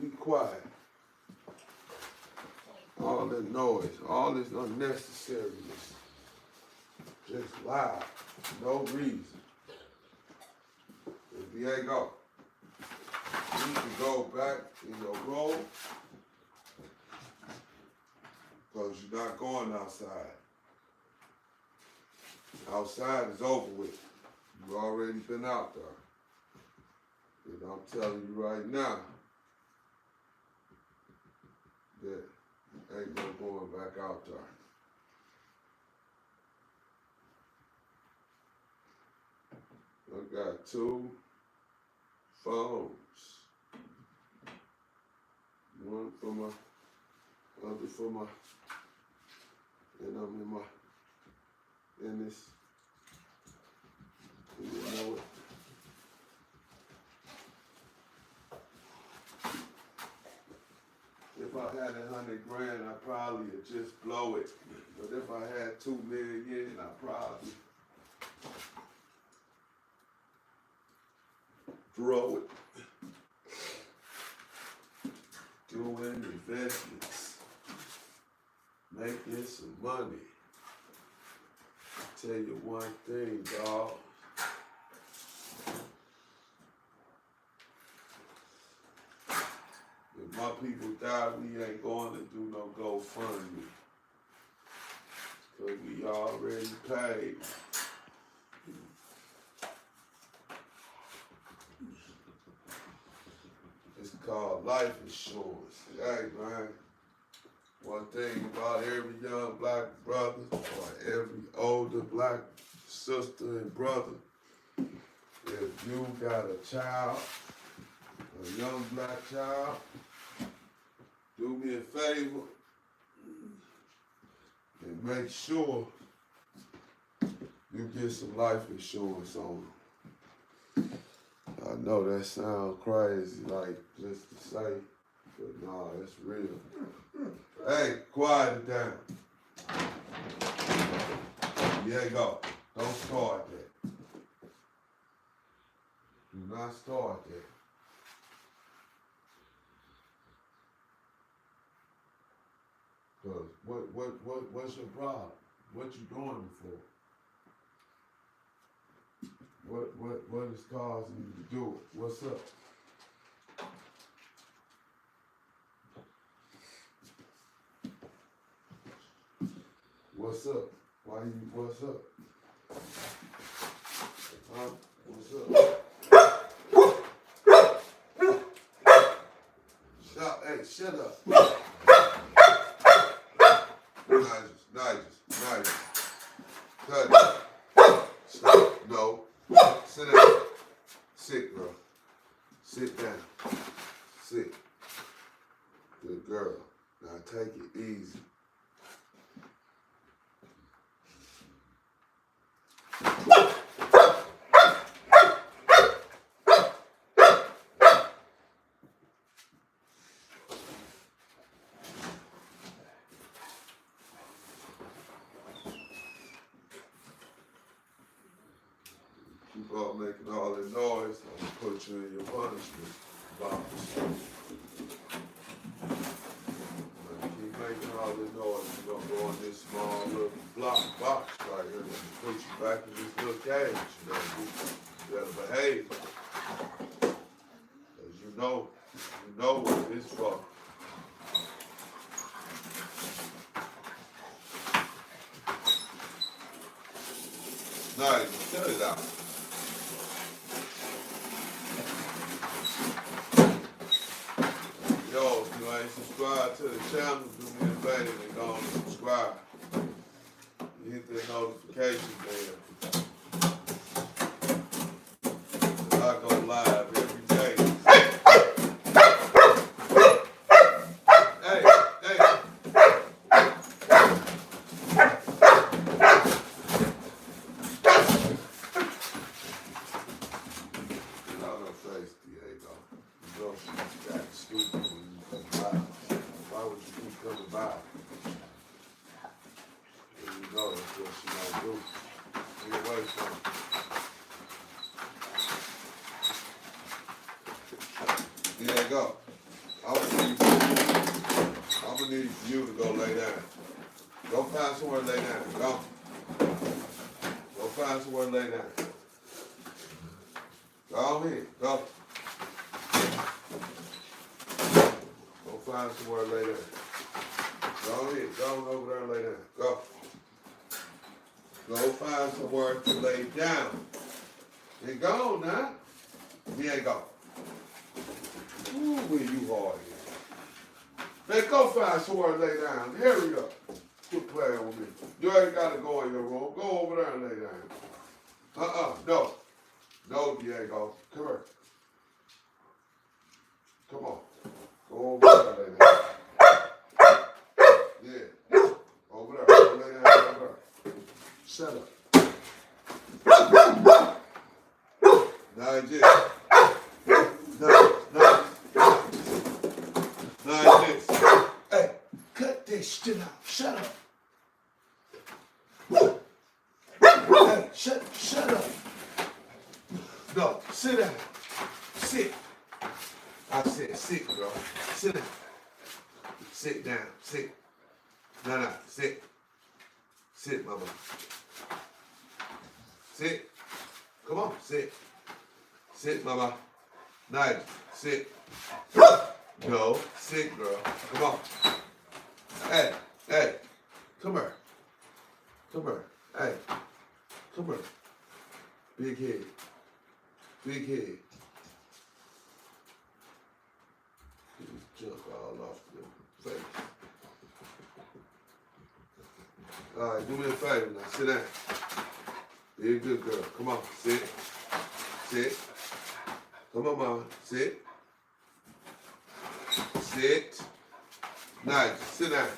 Be quiet. All that noise, all this unnecessariness, just loud, no reason. Diego, you need to go back in your role because you're not going outside. Outside is over with. You've already been out there. And I'm telling you right now that ain't no going back out there. I got 2 phones. One for my, other for my, and I'm in this, you know it. If I had $100 grand, I probably would just blow it. But if I had $2 million, I probably throw it. Doing investments, making some money. tell you one thing, dog. If my people die, we ain't going to do no GoFundMe. Because we already paid. It's called life insurance. Hey, man. One thing about every young black brother or every older black sister and brother, if you got a child, a young black child, do me a favor and make sure you get some life insurance on them. I know that sounds crazy, like just to say, but nah, it's real. Hey, quiet it down. Yeah, go. Don't start that. Do not start that. Cause what's your problem? What you doing it for? What is causing you to do it? What's up? What's up? What's up? Huh? What's up? Hey, shut up. Nice. Cut it. Stop. No. Sit down. Sit, girl. Sit down. Sit. Good girl. Now take it easy. Keep on making all that noise, I'm gonna put you in your punishment box. Keep making all that noise, you're gonna go in this small little block box right here and put you back in this little cage. You gotta behave. Cause you know what it's for. Nice, cut it out. Yo, if you ain't subscribed to the channel, do me a favor and go and subscribe. You hit that notification bell. I go live every day. Hey. Y'all don't face Diego. You know she's that stupid when you come by. Why would you keep coming by? And you know that's what she gonna do. Get away from her. Diego, I'm gonna need you to go lay down. Go find somewhere to lay down. Go. Go find somewhere to lay down. Go ahead. Go. Go find somewhere to lay down. Go ahead. Go on over there and lay down. Go. Go find somewhere to lay down. And go now. Yeah, go. Ooh, where you hard here. Man, go find somewhere to lay down. Hurry up. Quit playing with me. You ain't got to go in your room. Go over there and lay down. No. No, Diego. Come here. Come on. Go over there and lay down. Yeah. Over there. Go lay down over there. Shut up. Now just. No, this. Hey, cut this shit out. Shut up. Hey, shut up. No, sit down. Sit. I said sit, bro. Sit down. Sit down. Sit. No, sit. Sit, mama. Sit. Come on, sit. Sit, mama. Nigel, sit. Go. Sit, girl. Come on. Hey, hey. Come here. Come here. Hey. Come here. Big head. Big head. Get this junk all off your face. All right, do me a favor now. Sit down. Be a good girl. Come on, sit. Sit. Come on, mama. Sit. Sit. Nigel, sit down.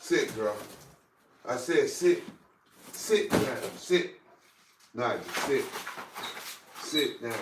Sit, girl. I said sit. Sit down. Sit. Nigel, sit. Sit down.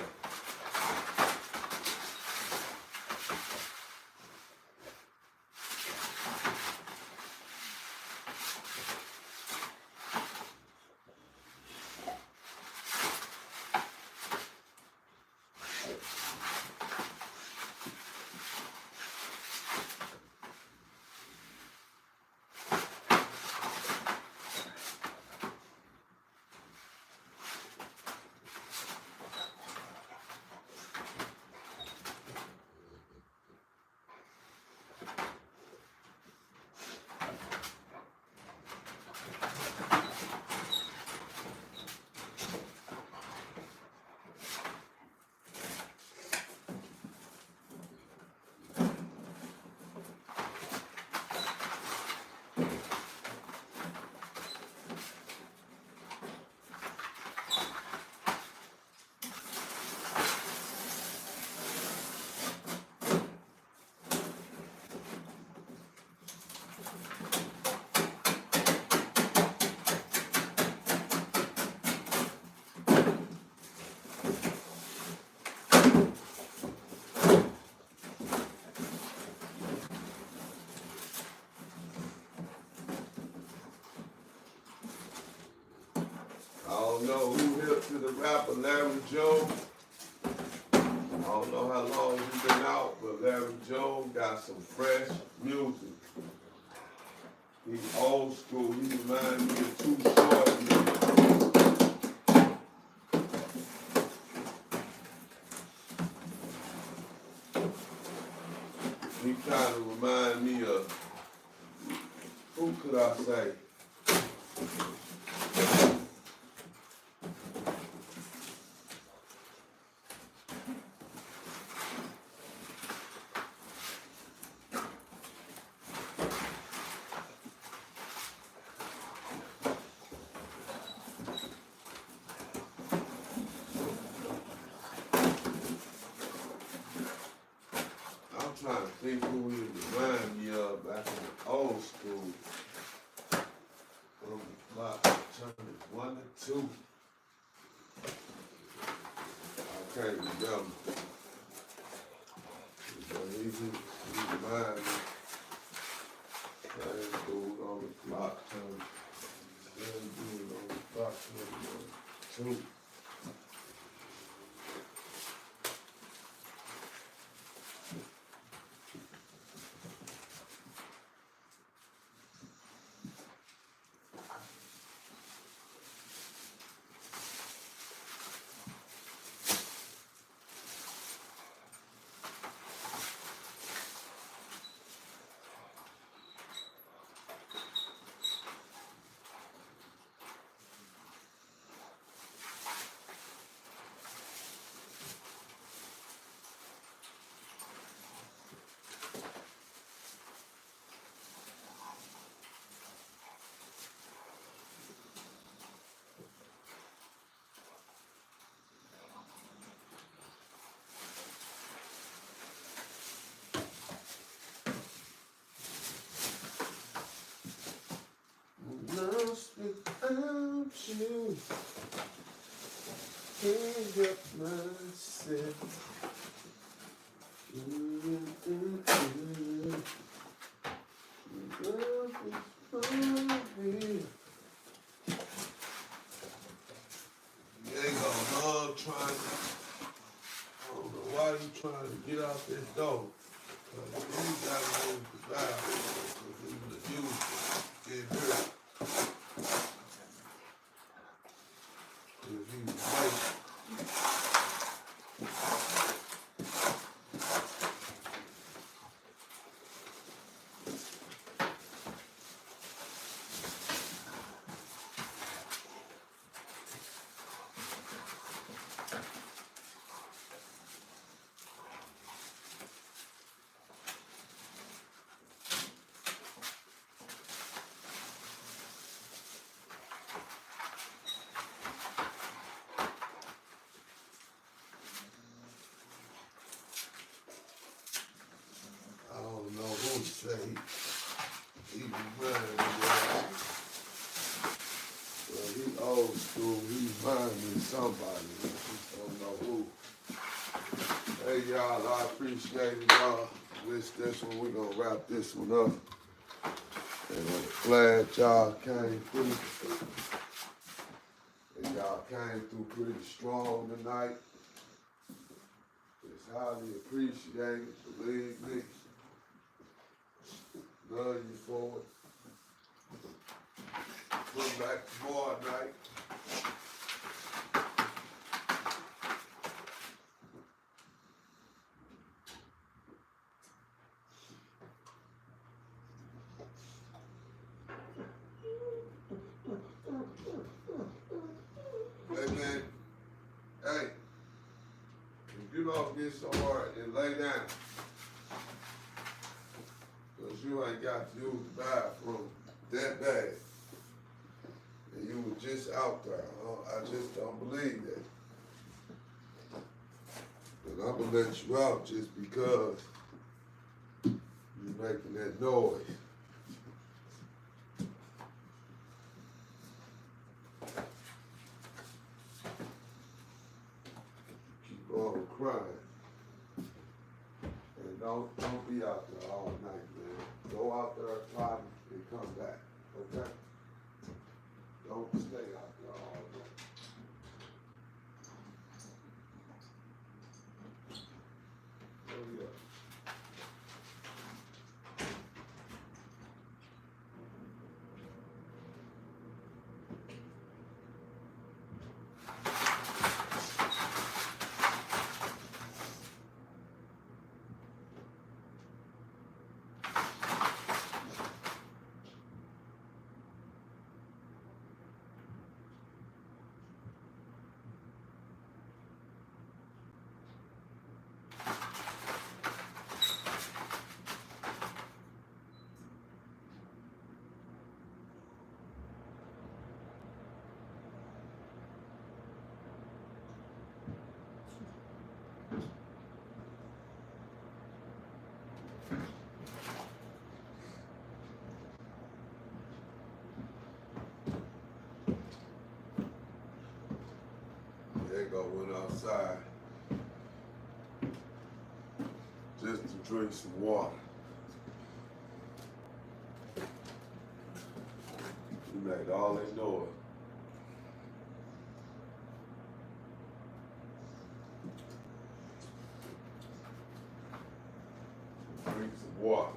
I don't know who hip to the rapper Larry Joe. I don't know how long he's been out, but Larry Joe got some fresh music. He's old school. He reminds me of Too Short. He kind of remind me of, who could I say? I'm trying to think who he remind me of back in the old school. On the clock, turn it 1 to 2. I can't remember. But he remind me. Same dude on the clock, same dude on the clock, turn 1 to 2. Lost without you, can't help myself. Love is funny. They gonna love trying to, I don't know why you trying to get out this door. Cause you gotta go to the bathroom. Cause you get hurt. If old school. He reminded me of somebody. I just don't know who. Hey, y'all, I appreciate it, y'all. This one, we're going to wrap this one up. And I'm glad y'all came through. And y'all came through pretty strong tonight. It's highly appreciated, believe me. Love you for it. Come back tomorrow night. Hey man, hey, if you don't get somewhere and lay down, because you ain't got to use the bathroom that bad, and you were just out there, I just don't believe that. And I'm gonna let you out just because you're making that noise. Keep on crying. And don't be out there all night, man. Go out there, try and come back, okay? Don't stay out there all night. Oh, yeah. They go went outside just to drink some water. He made all that noise. Drink some water.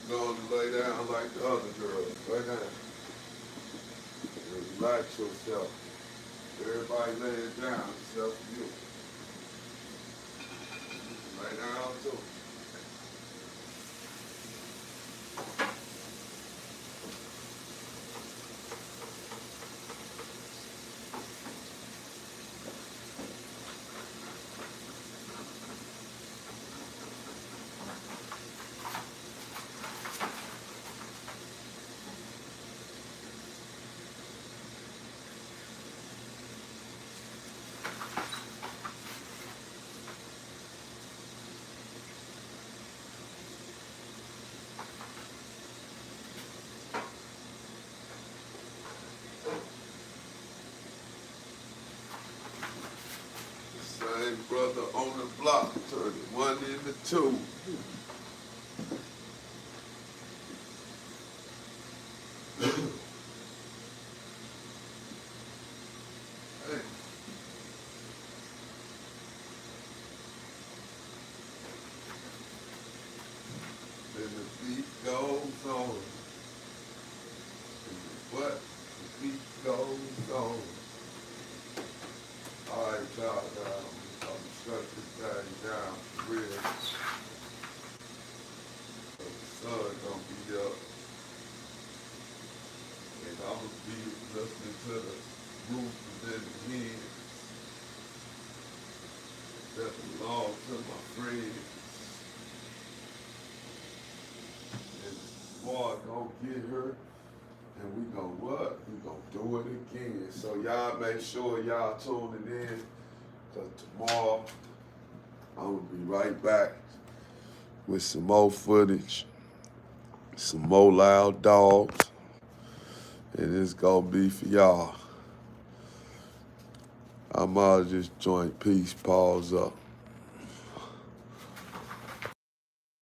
Going to lay down like the other girls. Lay down. And relax yourself. Everybody laying down except for you. Lay too. Same brother on the block, turned one into two. Hey. And the beat goes on. What? The beat goes on. All right, y'all, I'm shut this thing down for real. The sun gonna be up. And I'm gonna be listening to the roosters in the head that belong to my friends. And the squad gonna get her. And we gon' what? We gon' do it again. So y'all make sure y'all tuning in, cause tomorrow I'm gonna be right back with some more footage, some more loud dogs, and it's gonna be for y'all. I'm out of this joint. Peace, pause up.